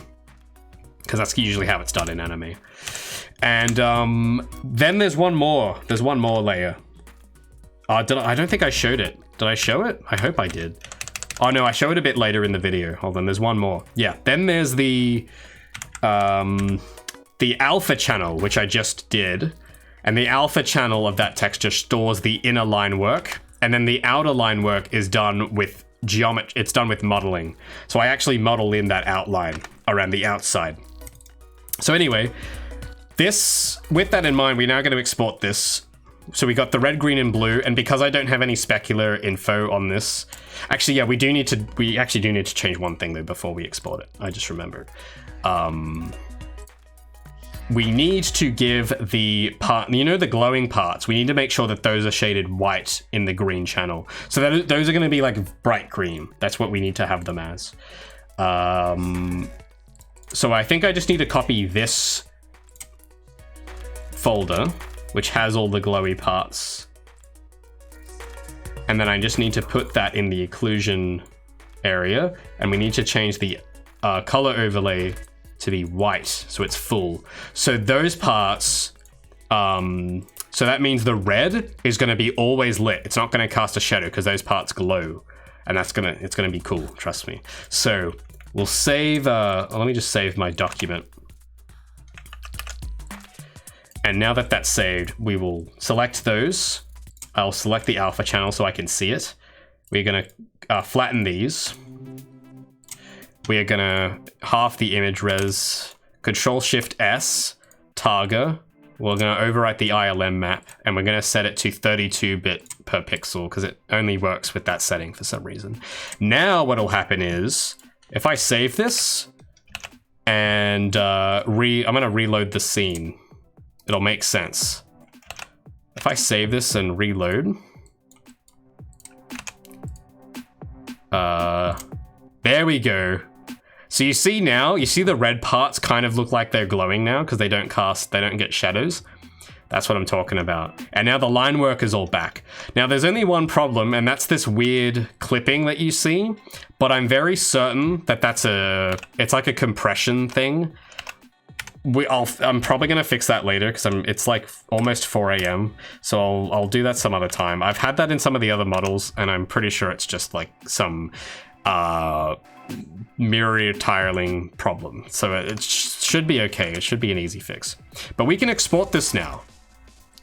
because that's usually how it's done in anime. And then there's one more layer. I don't think I showed it. Did I show it? I hope I did. Oh no, I show it a bit later in the video. Hold on, there's one more. Yeah, then there's the alpha channel, which I just did. And the alpha channel of that texture stores the inner line work. And then the outer line work is done with geometry. It's done with modeling. So I actually model in that outline around the outside. So anyway, with that in mind, we're now going to export this. So we got the red, green, and blue, and because I don't have any specular info on this, actually, yeah, we actually do need to change one thing though before we export it. I just remembered. We need to give the part, you know, the glowing parts, we need to make sure that those are shaded white in the green channel. So those are going to be like bright green. That's what we need to have them as. So I think I just need to copy this folder, which has all the glowy parts. And then I just need to put that in the occlusion area, and we need to change the color overlay to be white, so it's full. So those parts, so that means the red is gonna be always lit. It's not gonna cast a shadow because those parts glow, and it's gonna be cool, trust me. So we'll save, let me just save my document. And now that that's saved, we will select those. I'll select the alpha channel so I can see it. We're gonna flatten these. We are gonna half the image res, Control-Shift-S, Targa. We're gonna overwrite the ILM map, and we're gonna set it to 32-bit per pixel, because it only works with that setting for some reason. Now what'll happen is, if I save this, and I'm gonna reload the scene. It'll make sense. If I save this and reload, there we go. So you see now, you see the red parts kind of look like they're glowing now because they don't get shadows. That's what I'm talking about. And now the line work is all back. Now there's only one problem, and that's this weird clipping that you see, but I'm very certain that it's like a compression thing. I'm probably gonna fix that later because it's like almost 4 AM, so I'll do that some other time. I've had that in some of the other models, and I'm pretty sure it's just like some mirror tiling problem. So it should be okay. It should be an easy fix. But we can export this now.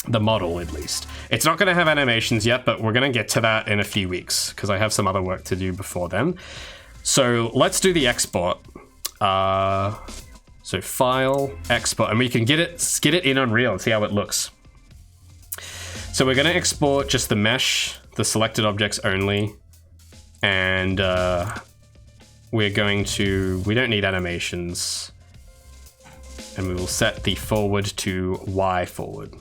The model, at least. It's not going to have animations yet, but we're going to get to that in a few weeks because I have some other work to do before then. So let's do the export. So file, export, and we can get it in Unreal and see how it looks. So we're going to export just the mesh, the selected objects only, and we don't need animations, and we will set the forward to Y forward.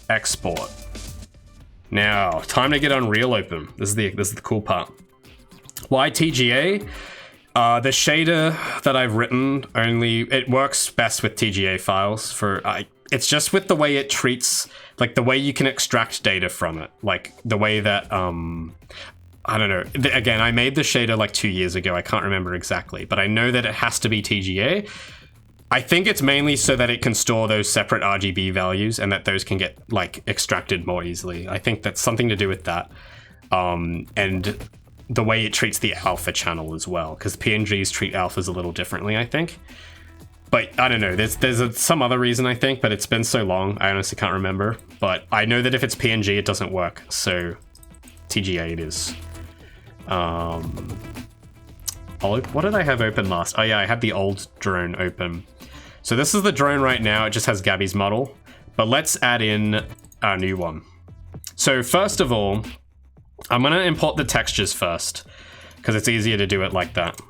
Export. Now, time to get Unreal open. This is the cool part. Why TGA? The shader that I've written it works best with TGA files it's just with the way it treats, like the way you can extract data from it, like the way that, I don't know. Again, I made the shader like 2 years ago. I can't remember exactly, but I know that it has to be TGA. I think it's mainly so that it can store those separate RGB values and that those can get like extracted more easily. I think that's something to do with that. And the way it treats the alpha channel as well, because PNGs treat alphas a little differently, I think. But I don't know, there's some other reason, I think, but it's been so long, I honestly can't remember. But I know that if it's PNG, it doesn't work, so TGA it is. What did I have open last? Oh yeah, I had the old drone open. So this is the drone right now, it just has Gabby's model. But let's add in our new one. So first of all, I'm gonna import the textures first, because it's easier to do it like that.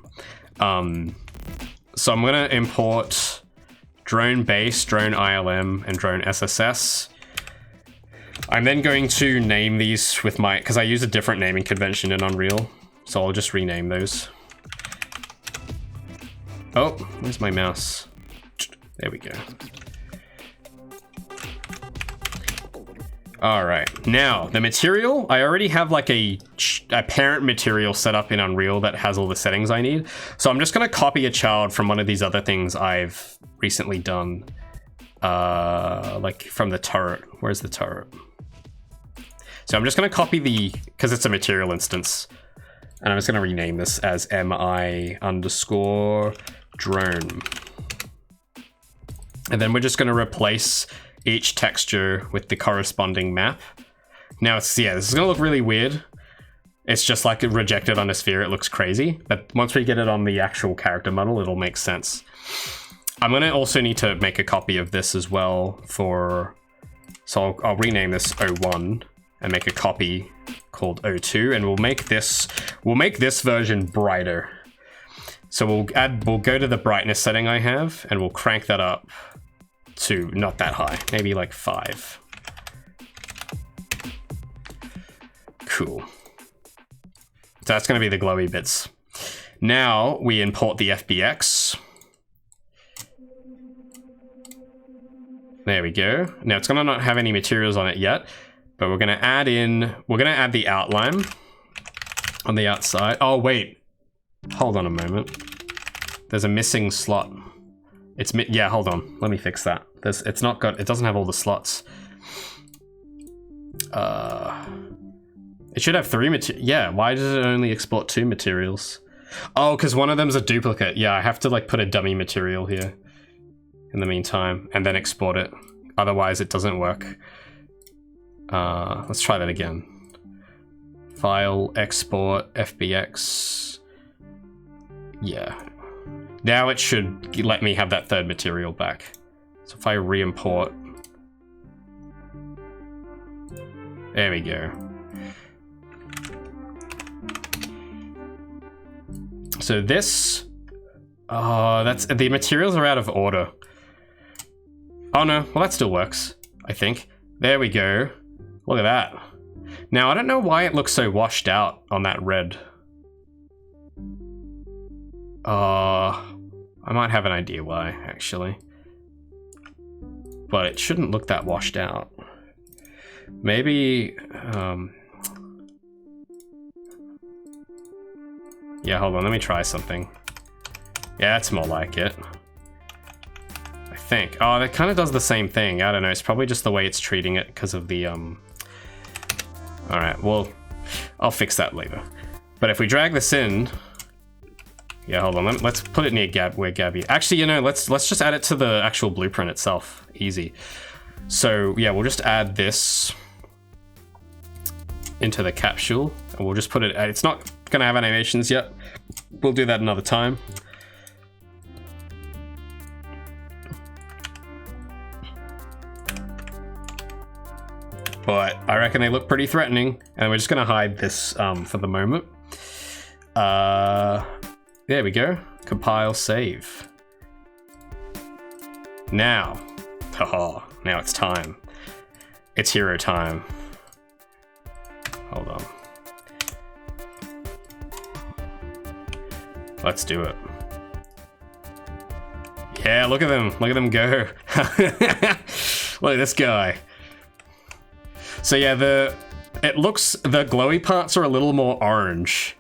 So I'm gonna import drone base, drone ILM, and drone SSS. I'm then going to name these with because I use a different naming convention in Unreal, so I'll just rename those. Oh, where's my mouse? There we go. All right, now the material, I already have like a parent material set up in Unreal that has all the settings I need. So I'm just gonna copy a child from one of these other things I've recently done. Like from the turret, where's the turret? So I'm just gonna copy because it's a material instance, and I'm just gonna rename this as mi_drone. And then we're just gonna replace each texture with the corresponding map. Now this is gonna look really weird. It's just like a rejected on a sphere, it looks crazy. But once we get it on the actual character model, it'll make sense. I'm gonna also need to make a copy of this as well so I'll rename this 01 and make a copy called 02, and we'll make this version brighter. So we'll go to the brightness setting I have, and we'll crank that up to not that high, maybe like 5. Cool. So that's going to be the glowy bits. Now we import the FBX. There we go. Now it's going to not have any materials on it yet, but we're going to add the outline on the outside. Oh wait, hold on a moment. There's a missing slot. Yeah, hold on. Let me fix that. It doesn't have all the slots. It should have 3 materials. Yeah, why does it only export 2 materials? Oh, because one of them's a duplicate. Yeah, I have to like put a dummy material here in the meantime and then export it. Otherwise it doesn't work. Let's try that again. File, export, FBX. Yeah. Now it should let me have that 3rd material back. So if I re-import. There we go. So this, the materials are out of order. Oh no, well that still works, I think. There we go. Look at that. Now I don't know why it looks so washed out on that red. I might have an idea why, actually. But it shouldn't look that washed out. Maybe, yeah, hold on, let me try something. Yeah, that's more like it. I think. Oh, that kind of does the same thing. I don't know, it's probably just the way it's treating it because of the, Alright, well, I'll fix that later. But if we drag this in, Yeah, hold on. Let's put it near where Gabby. Actually, you know, let's just add it to the actual blueprint itself. Easy. So yeah, we'll just add this into the capsule, and we'll just put it. It's not gonna have animations yet. We'll do that another time. But I reckon they look pretty threatening, and we're just gonna hide this for the moment. There we go. Compile, save. Now, haha, now it's time. It's hero time. Hold on. Let's do it. Yeah, look at them go. Look at this guy. So yeah, the glowy parts are a little more orange.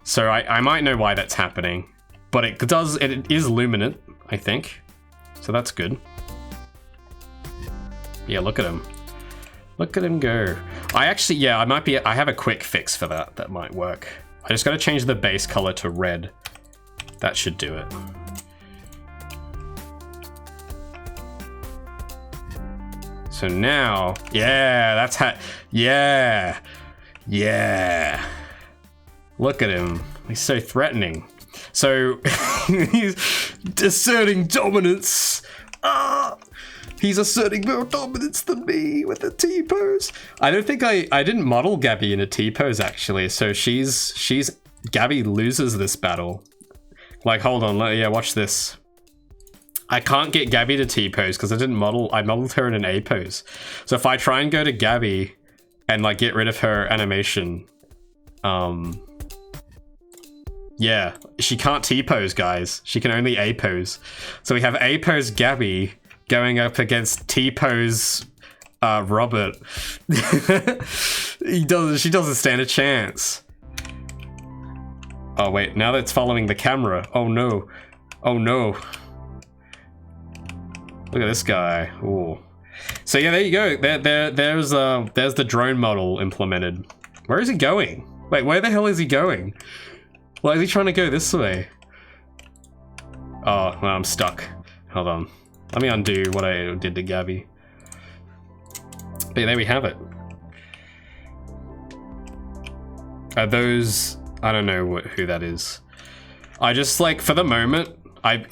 So I might know why that's happening, but it is luminant, I think. So that's good. Yeah, look at him. Look at him go. I have a quick fix for that. That might work. I just gotta change the base color to red. That should do it. So now, yeah, that's yeah. Look at him. He's so threatening. So he's asserting dominance. He's asserting more dominance than me with a T-pose. I don't think I didn't model Gabby in a T-pose actually. So Gabby loses this battle. Like, hold on, yeah, watch this. I can't get Gabby to T-pose because I modeled her in an A-pose. So if I try and go to Gabby and like get rid of her animation, yeah, she can't T-pose, guys. She can only A-pose. So we have A-pose Gabby going up against T-pose Robert. She doesn't stand a chance. Oh wait, now that's following the camera. Oh no. Oh no. Look at this guy. Ooh. So yeah, there you go. There's the drone model implemented. Where is he going? Wait, where the hell is he going? Why is he trying to go this way? Oh, well, I'm stuck. Hold on. Let me undo what I did to Gabby. But yeah, there we have it. Are those... I don't know who that is. I just, like, for the moment... I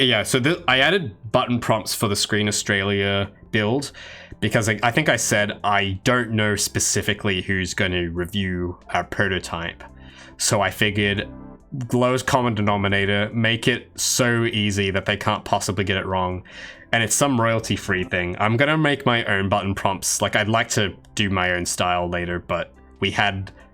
added button prompts for the Screen Australia build because I think I said I don't know specifically who's going to review our prototype. So I figured lowest common denominator, make it so easy that they can't possibly get it wrong. And it's some royalty-free thing. I'm going to make my own button prompts. Like, I'd like to do my own style later, but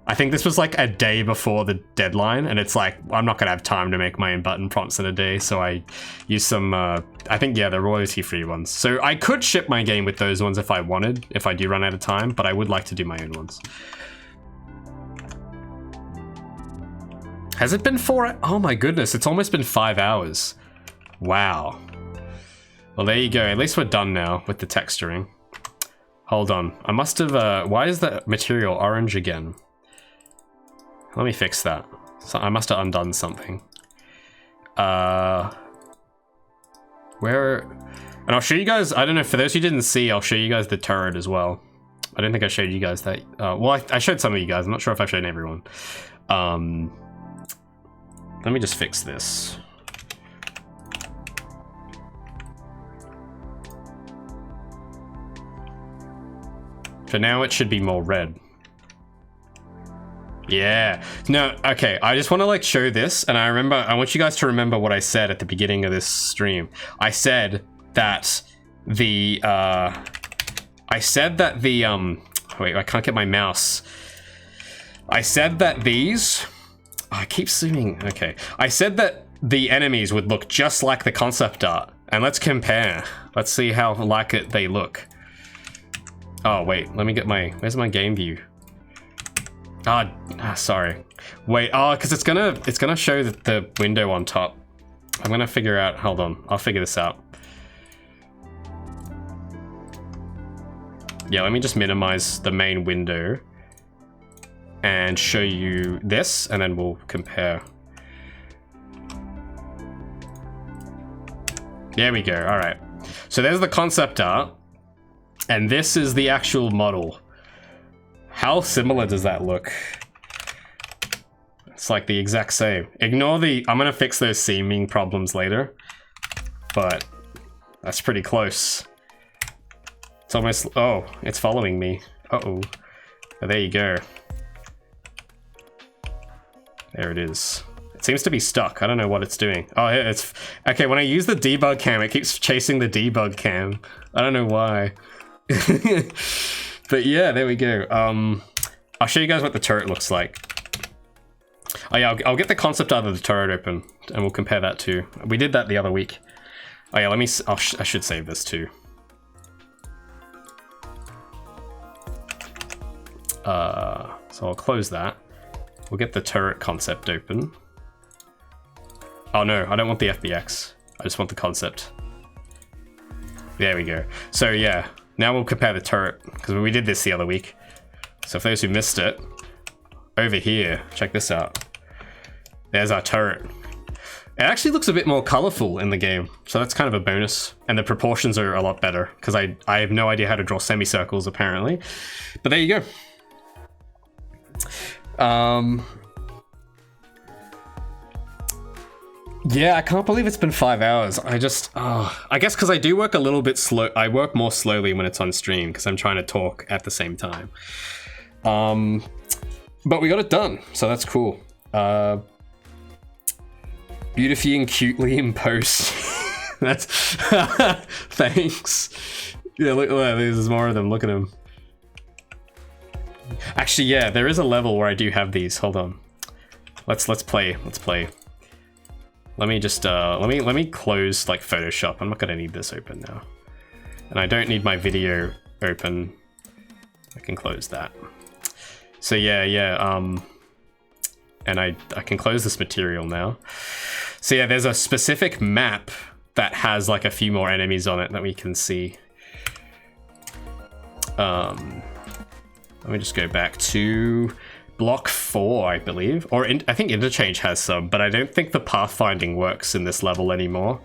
I think this was like a day before the deadline, and it's like, I'm not gonna have time to make my own button prompts in a day, so I used some, I think, yeah, the royalty-free ones. So I could ship my game with those ones if I wanted, if I do run out of time, but I would like to do my own ones. Has it been 4? Oh my goodness, it's almost been 5 hours. Wow. Well, there you go. At least we're done now with the texturing. Hold on. I must have, why is the material orange again? Let me fix that. So I must have undone something. Where... And I'll show you guys, I don't know, for those who didn't see, I'll show you guys the turret as well. I don't think I showed you guys that. Well, I showed some of you guys. I'm not sure if I've shown everyone. Let me just fix this. For now, it should be more red. Yeah. No, okay. I just want to like show this, and I want you guys to remember what I said at the beginning of this stream. I said that the wait, I can't get my mouse. I said that these... Oh, I keep zooming. Okay. I said that the enemies would look just like the concept art, and let's compare. Let's see how like it they look. Oh, wait. Let me get my... Where's my game view? Sorry. Wait, because it's gonna show the window on top. I'm gonna figure out, hold on, I'll figure this out. Yeah, let me just minimize the main window and show you this, and then we'll compare. There we go. All right. So there's the concept art, and this is the actual model. How similar does that look? It's like the exact same. Ignore the... I'm gonna fix those seaming problems later, but that's pretty close. It's almost... Oh, it's following me. Uh-oh. Oh, there you go. There it is. It seems to be stuck. I don't know what it's doing. Oh, it's... Okay, when I use the debug cam, it keeps chasing the debug cam. I don't know why. But yeah, there we go. I'll show you guys what the turret looks like. Oh yeah, I'll get the concept art of the turret open, and we'll compare that too. We did that the other week. Oh yeah, let me... I should save this too. So I'll close that. We'll get the turret concept open. Oh no, I don't want the FBX. I just want the concept. There we go. So yeah, now we'll compare the turret, because we did this the other week. So for those who missed it, over here, check this out. There's our turret. It actually looks a bit more colorful in the game, so that's kind of a bonus. And the proportions are a lot better, because I have no idea how to draw semicircles apparently. But there you go. Yeah, I can't believe it's been 5 hours. I guess because I do work a little bit slow. I work more slowly when it's on stream because I'm trying to talk at the same time. But we got it done, so that's cool. Beautifully and cutely in post. That's thanks. Yeah, look, there's more of them. Look at them. Actually, yeah, there is a level where I do have these. Hold on. Let's play. Let's play. Let me just let me close like Photoshop. I'm not gonna need this open now, and I don't need my video open. I can close that. So yeah, and I can close this material now. So yeah, there's a specific map that has like a few more enemies on it that we can see. Let me just go back to block 4, I believe, or I think Interchange has some, but I don't think the pathfinding works in this level anymore.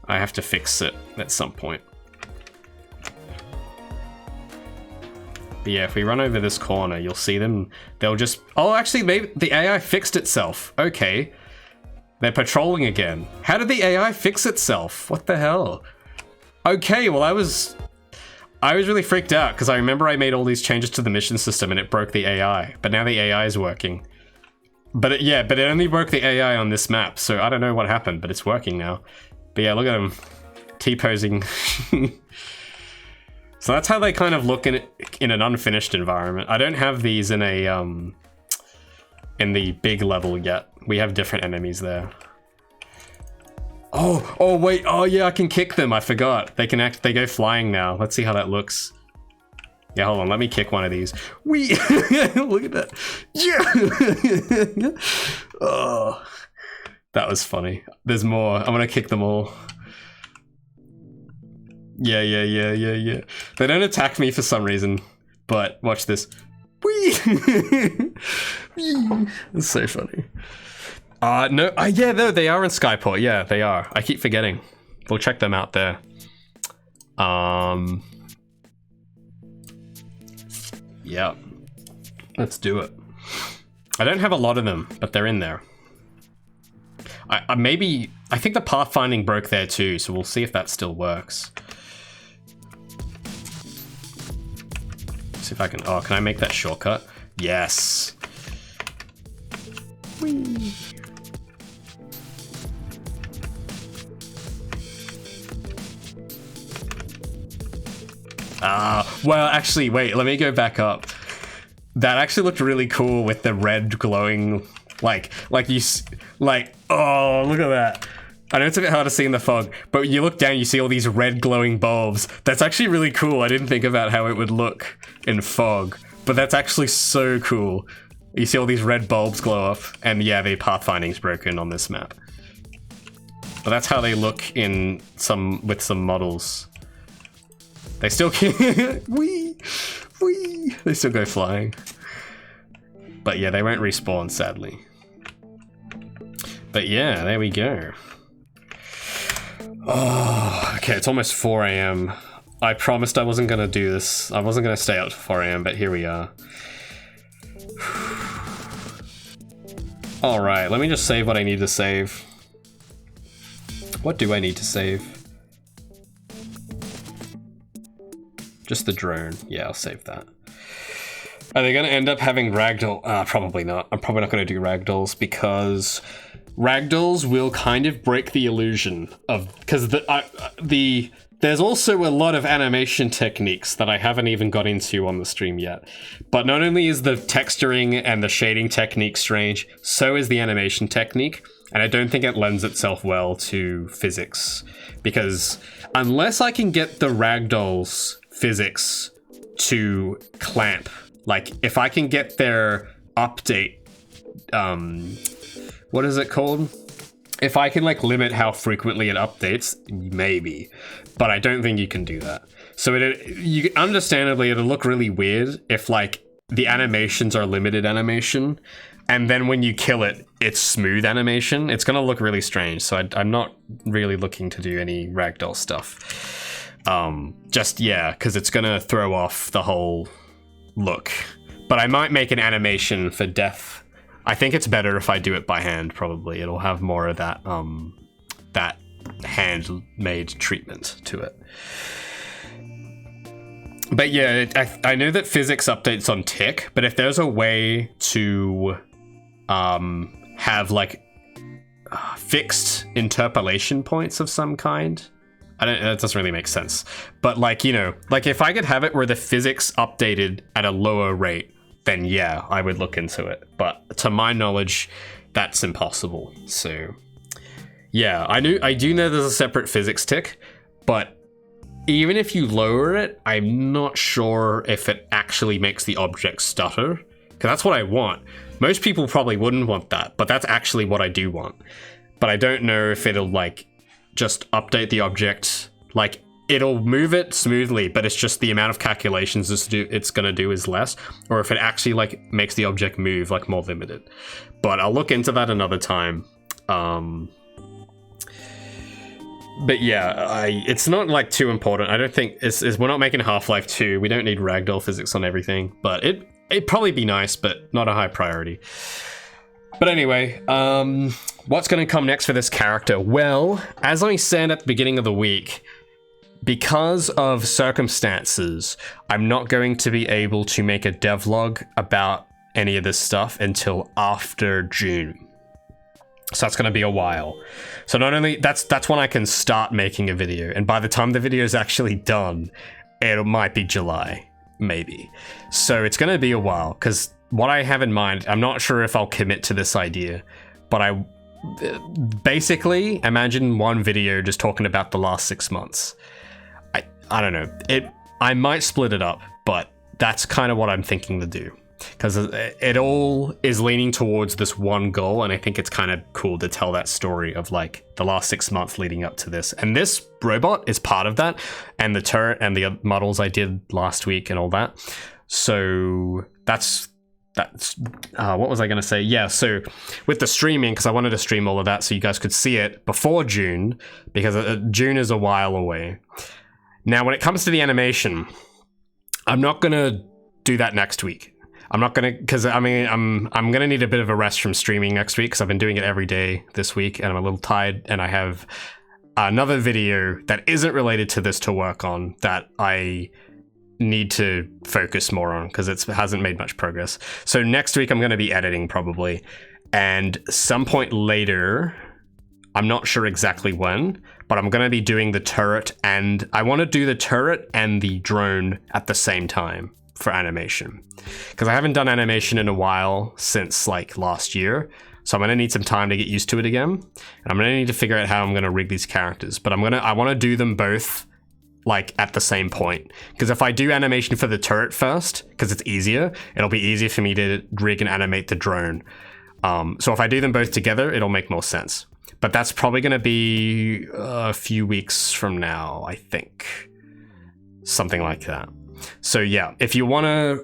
I have to fix it at some point. But yeah, if we run over this corner, you'll see them. They'll just... Oh, actually, maybe the AI fixed itself. Okay. They're patrolling again. How did the AI fix itself? What the hell? Okay, well, I was really freaked out because I remember I made all these changes to the mission system and it broke the AI, but now the AI is working. But it only broke the AI on this map, so I don't know what happened, but it's working now. But yeah, look at him T-posing. So that's how they kind of look in an unfinished environment. I don't have these in a in the big level yet. We have different enemies there. Oh wait, oh yeah, I can kick them, I forgot. They go flying now. Let's see how that looks. Yeah, hold on, let me kick one of these. Wee! Look at that. Yeah! Oh, that was funny. There's more. I'm gonna kick them all. Yeah. They don't attack me for some reason, but watch this. Wee! It's so funny. No, yeah, no, they are in Skyport. Yeah, they are. I keep forgetting. We'll check them out there. Yeah. Let's do it. I don't have a lot of them, but they're in there. I think the pathfinding broke there too, so we'll see if that still works. See if I can... Oh, can I make that shortcut? Yes. Whee. Well, actually, wait, let me go back up. That actually looked really cool with the red glowing, like, oh, look at that. I know it's a bit hard to see in the fog, but when you look down, you see all these red glowing bulbs. That's actually really cool. I didn't think about how it would look in fog, but that's actually so cool. You see all these red bulbs glow up, and yeah, the pathfinding's broken on this map. But that's how they look in with some models. They still can wee. They still go flying. But yeah, they won't respawn, sadly. But yeah, there we go. Oh, okay, it's almost 4 a.m. I promised I wasn't gonna do this. I wasn't gonna stay up to 4 a.m., but here we are. Alright, let me just save what I need to save. What do I need to save? Just the drone. Yeah, I'll save that. Are they gonna end up having ragdoll? Probably not. I'm probably not gonna do ragdolls because ragdolls will kind of break the illusion of, because there's also a lot of animation techniques that I haven't even got into on the stream yet. But not only is the texturing and the shading technique strange, so is the animation technique. And I don't think it lends itself well to physics. Because unless I can get the ragdolls physics to clamp, like if I can get their update, what is it called? If I can like limit how frequently it updates, maybe, but I don't think you can do that. So understandably, it'll look really weird if like the animations are limited animation, and then when you kill it, it's smooth animation. It's gonna look really strange. So I'm not really looking to do any ragdoll stuff. Because it's gonna throw off the whole look. But I might make an animation for death. I think it's better if I do it by hand, probably. It'll have more of that that handmade treatment to it. But yeah, I know that physics updates on tick, but if there's a way to have like fixed interpolation points of some kind, that doesn't really make sense. But like, you know, like if I could have it where the physics updated at a lower rate, then yeah, I would look into it. But to my knowledge, that's impossible. So yeah, I do know there's a separate physics tick, but even if you lower it, I'm not sure if it actually makes the object stutter, because that's what I want. Most people probably wouldn't want that, but that's actually what I do want. But I don't know if it'll like just update the object, like it'll move it smoothly, but it's just the amount of calculations it's gonna do is less, or if it actually like makes the object move like more limited. But I'll look into that another time. But yeah, it's not like too important. I don't think we're not making Half-Life 2. We don't need ragdoll physics on everything, but it'd probably be nice, but not a high priority. But anyway, what's gonna come next for this character? Well, as I said at the beginning of the week, because of circumstances, I'm not going to be able to make a devlog about any of this stuff until after June. So that's going to be a while. So not only that's when I can start making a video, and by the time the video is actually done, it might be July, maybe. So it's going to be a while, because what I have in mind, I'm not sure if I'll commit to this idea, but I basically imagine one video just talking about the last 6 months. I don't know. I might split it up, but that's kind of what I'm thinking to do. Because it all is leaning towards this one goal, and I think it's kind of cool to tell that story of like the last 6 months leading up to this. And this robot is part of that, and the turret and the models I did last week and all that. So that's what was I going to say? Yeah, so with the streaming, because I wanted to stream all of that so you guys could see it before June, because June is a while away. Now, when it comes to the animation, I'm not going to do that next week. I'm not going to, because I mean, I'm going to need a bit of a rest from streaming next week, because I've been doing it every day this week, and I'm a little tired, and I have another video that isn't related to this to work on that I need to focus more on, because it hasn't made much progress. So next week I'm going to be editing probably, and some point later, I'm not sure exactly when, but I'm going to be doing the turret, and I want to do the turret and the drone at the same time for animation, because I haven't done animation in a while, since like last year. So I'm going to need some time to get used to it again, and I'm going to need to figure out how I'm going to rig these characters, but I want to do them both like at the same point, because if I do animation for the turret first, because it's easier, it'll be easier for me to rig and animate the drone. So if I do them both together, it'll make more sense. But that's probably going to be a few weeks from now, I think. Something like that. So yeah, if you want to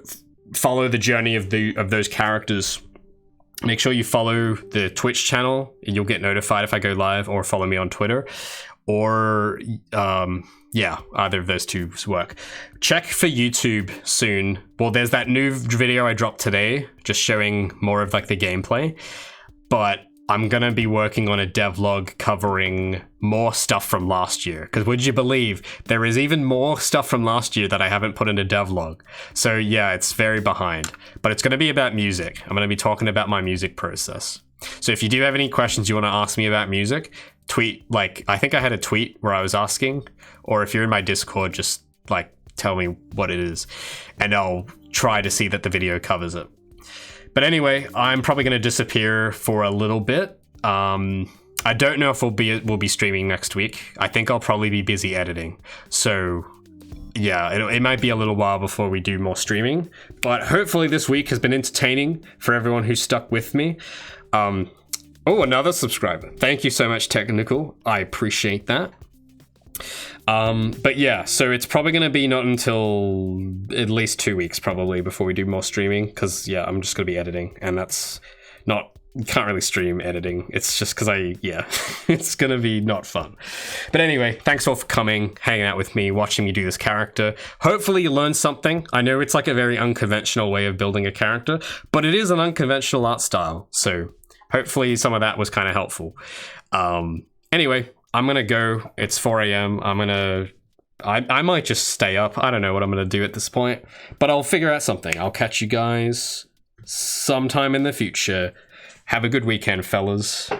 follow the journey of those characters, Make sure you follow the Twitch channel and you'll get notified if I go live, or follow me on Twitter, or yeah, either of those two work. Check for YouTube soon. Well, there's that new video I dropped today just showing more of like the gameplay, but I'm gonna be working on a devlog covering more stuff from last year, because would you believe there is even more stuff from last year that I haven't put in a devlog. So yeah, it's very behind, but it's gonna be about music. I'm gonna be talking about my music process. So if you do have any questions you want to ask me about music, tweet, like I think I had a tweet where I was asking, or if you're in my Discord, just like tell me what it is and I'll try to see that the video covers it. But anyway, I'm probably going to disappear for a little bit. I don't know if we'll be streaming next week. I think I'll probably be busy editing. So yeah, it might be a little while before we do more streaming. But hopefully this week has been entertaining for everyone who stuck with me. Oh, another subscriber. Thank you so much, Technical. I appreciate that. But yeah, so it's probably going to be not until at least 2 weeks probably before we do more streaming, because yeah, I'm just going to be editing, and that's not, can't really stream editing. It's just because it's going to be not fun. But anyway, thanks all for coming, hanging out with me, watching me do this character. Hopefully you learned something. I know it's like a very unconventional way of building a character, but it is an unconventional art style. So hopefully some of that was kind of helpful. Anyway, I'm gonna go. It's 4 a.m. I might just stay up. I don't know what I'm gonna do at this point, but I'll figure out something. I'll catch you guys sometime in the future. Have a good weekend, fellas.